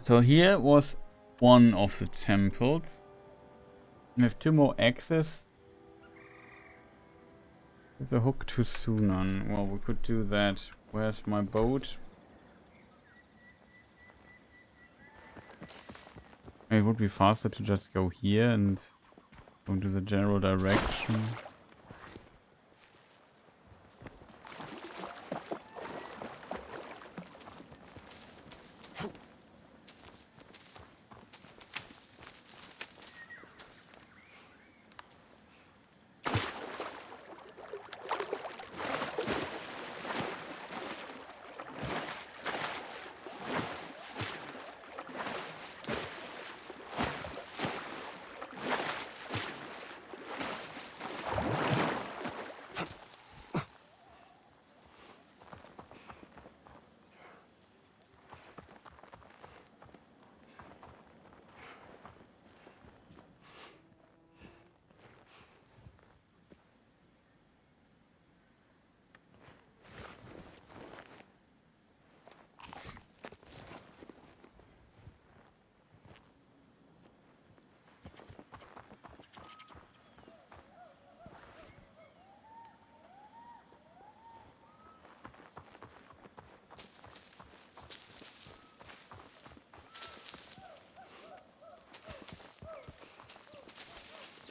So here was one of the temples. We have 2 more axes. There's a hook to Sunan. Well, we could do that. Where's my boat? It would be faster to just go here and go into the general direction.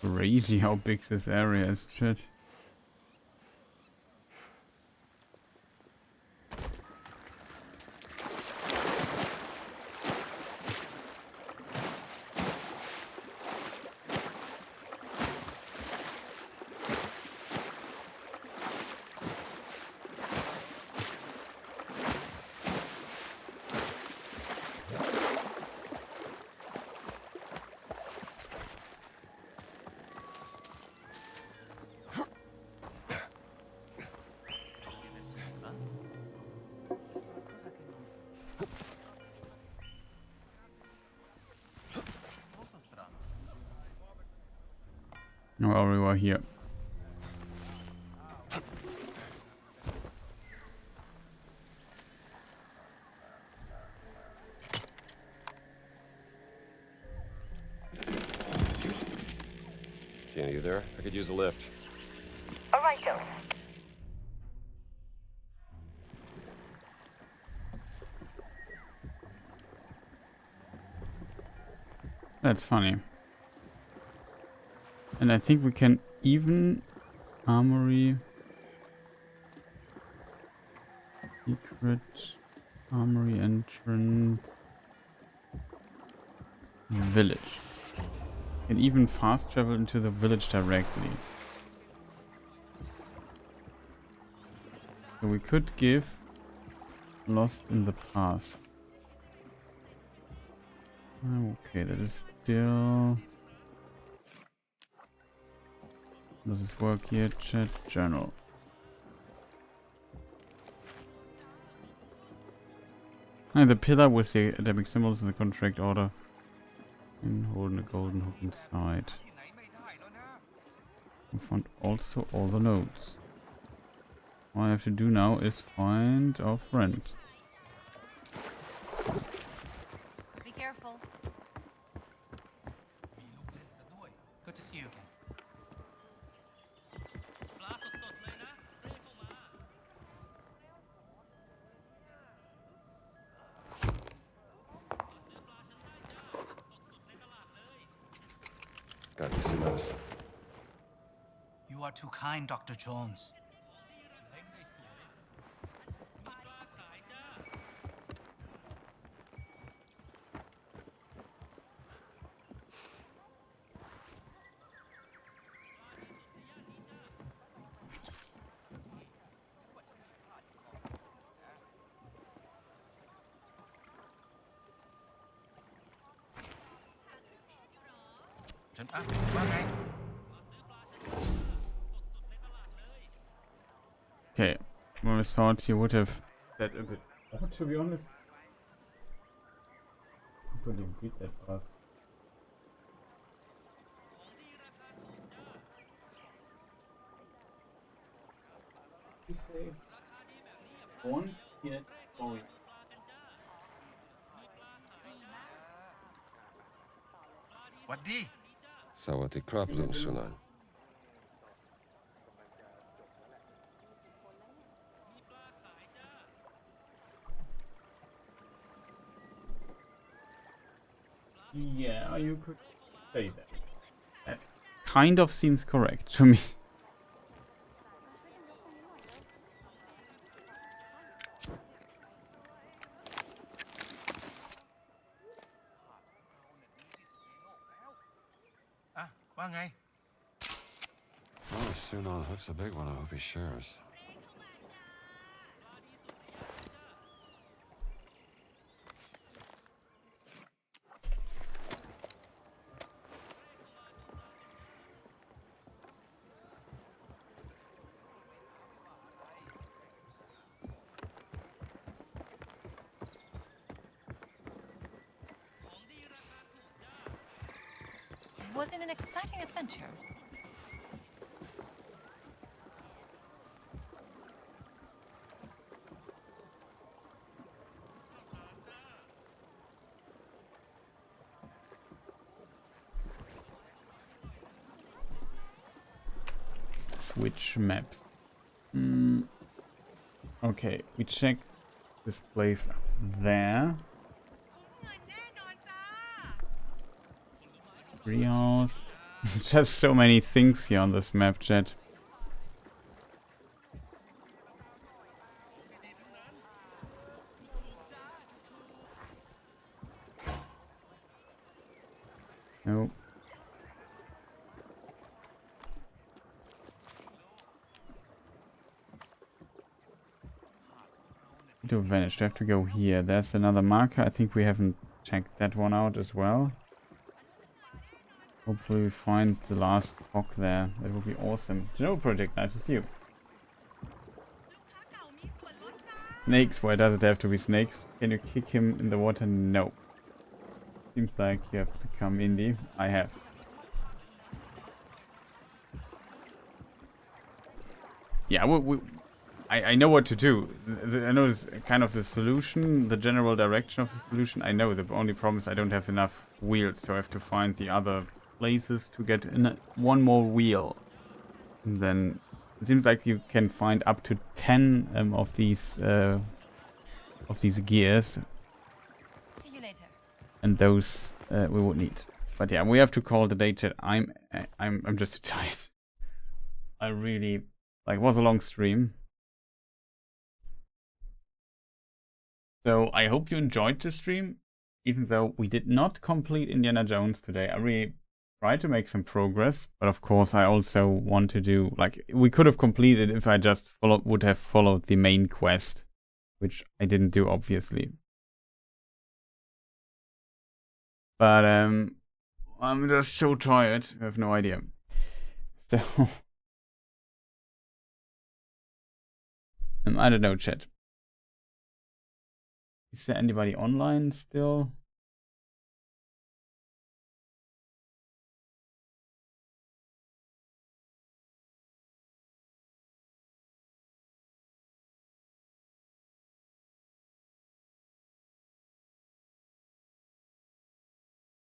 Crazy how big this area is, shit. Well, we were here. Jenny, you there? I could use a lift. All right, Jones. That's funny. And I think we can even armory. Secret armory entrance. Village. Can even fast travel into the village directly. So we could give Lost in the Past. Okay, that is still... Does this work here? Chat journal. And the pillar with the academic symbols in the contract order. And holding a golden hook inside. We found also all the notes. All I have to do now is find our friend. Be careful. Good to see you again. Got you some medicine. You are too kind, Dr. Jones. Okay, well, I thought you would have said a bit more, to be honest. I couldn't beat that fast. You say once yet going. What di? Sawati Kraplum Sunan. Yeah, you could say that. That kind of seems correct to me. Wa ngay? Well, if Sunan hooks a big one, I hope he shares. Was it an exciting adventure? Switch maps. Okay, we check this place there. Treehouse. Just so many things here on this map, chat. Nope. To vanish, we have to go here. There's another marker. I think we haven't checked that one out as well. Hopefully we find the last clock there. That would be awesome. General Project, nice to see you. Snakes, why does it have to be snakes? Can you kick him in the water? No. Seems like you have become indie. I have. Yeah, I know what to do. I know it's kind of the solution, the general direction of the solution. I know, the only problem is I don't have enough wheels, so I have to find the other places to get in one more wheel. And then it seems like you can find up to 10 of these gears. See you later. And those we would need. But yeah, we have to call the day, chat. I'm just tired. I really it was a long stream. So I hope you enjoyed the stream, even though we did not complete Indiana Jones today. I really tried to make some progress, but of course I also want to do, we could have completed if I just would have followed the main quest, which I didn't do, obviously. But I'm just so tired, I have no idea. So I don't know, chat. Is there anybody online still?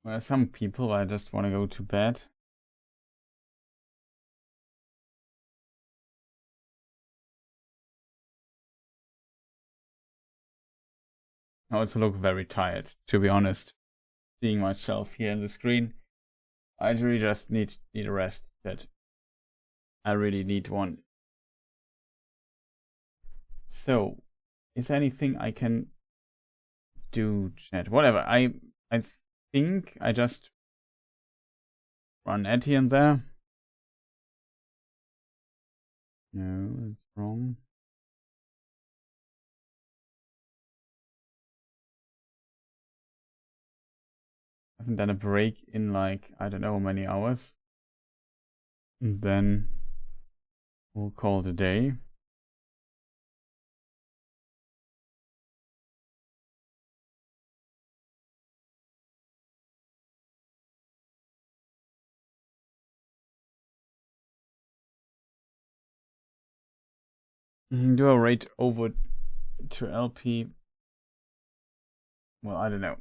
Well, some people, I just want to go to bed. I also look very tired, to be honest. Seeing myself here on the screen, I really just need a rest. That I really need one. So, is there anything I can do, chat? Whatever. I think I just run at here and there. No, it's wrong. I haven't done a break in I don't know how many hours. And then we'll call it a day. Do a raid over to LP. Well, I don't know.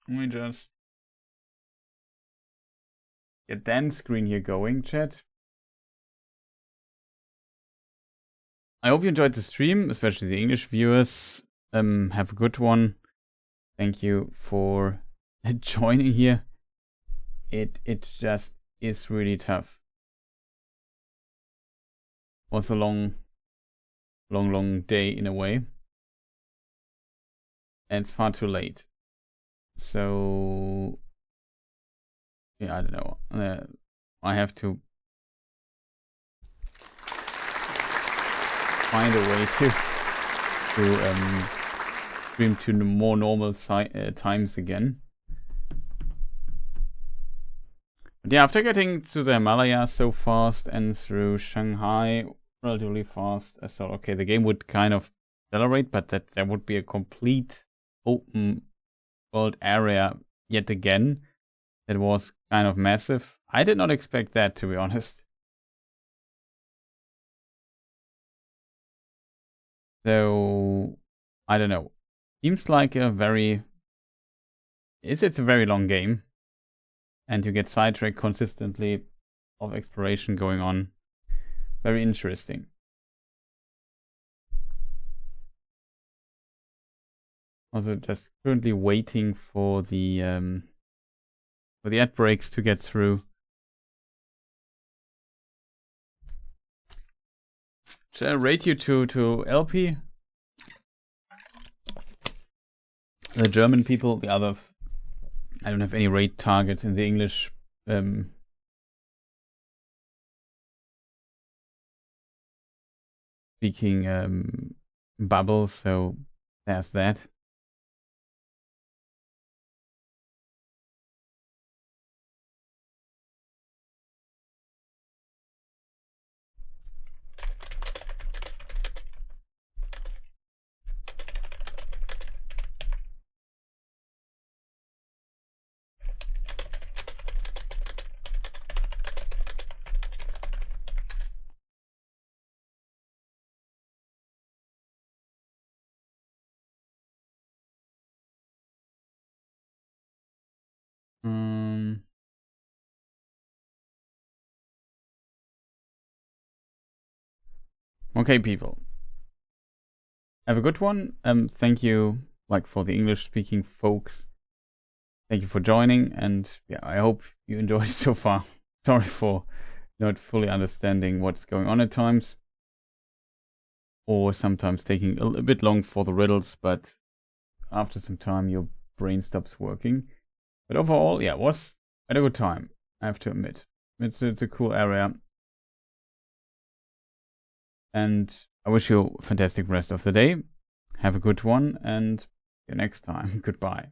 Let me just get Dan screen here going, chat. I hope you enjoyed the stream, especially the English viewers. Have a good one. Thank you for joining here. It just is really tough. Was a long day in a way. And it's far too late. So yeah, I don't know. I have to find a way to stream to more normal times again. But yeah, after getting to the Himalayas so fast and through Shanghai relatively fast, I thought, okay, the game would kind of accelerate, but that there would be a complete open world area yet again. That was kind of massive. I did not expect that, to be honest. So I don't know. Seems like a very it's a very long game. And you get sidetracked consistently of exploration going on. Very interesting. Also just currently waiting for the ad breaks to get through. Should I rate you to LP? The German people, the others. I don't have any rate targets in the English speaking bubble, so there's that. Okay, people. Have a good one. Thank you, like, for the English-speaking folks. Thank you for joining, and yeah, I hope you enjoyed so far. Sorry for not fully understanding what's going on at times, or sometimes taking a bit long for the riddles, but after some time your brain stops working. But overall, yeah, I had a good time, I have to admit. It's a cool area. And I wish you a fantastic rest of the day. Have a good one, and see you next time. Goodbye.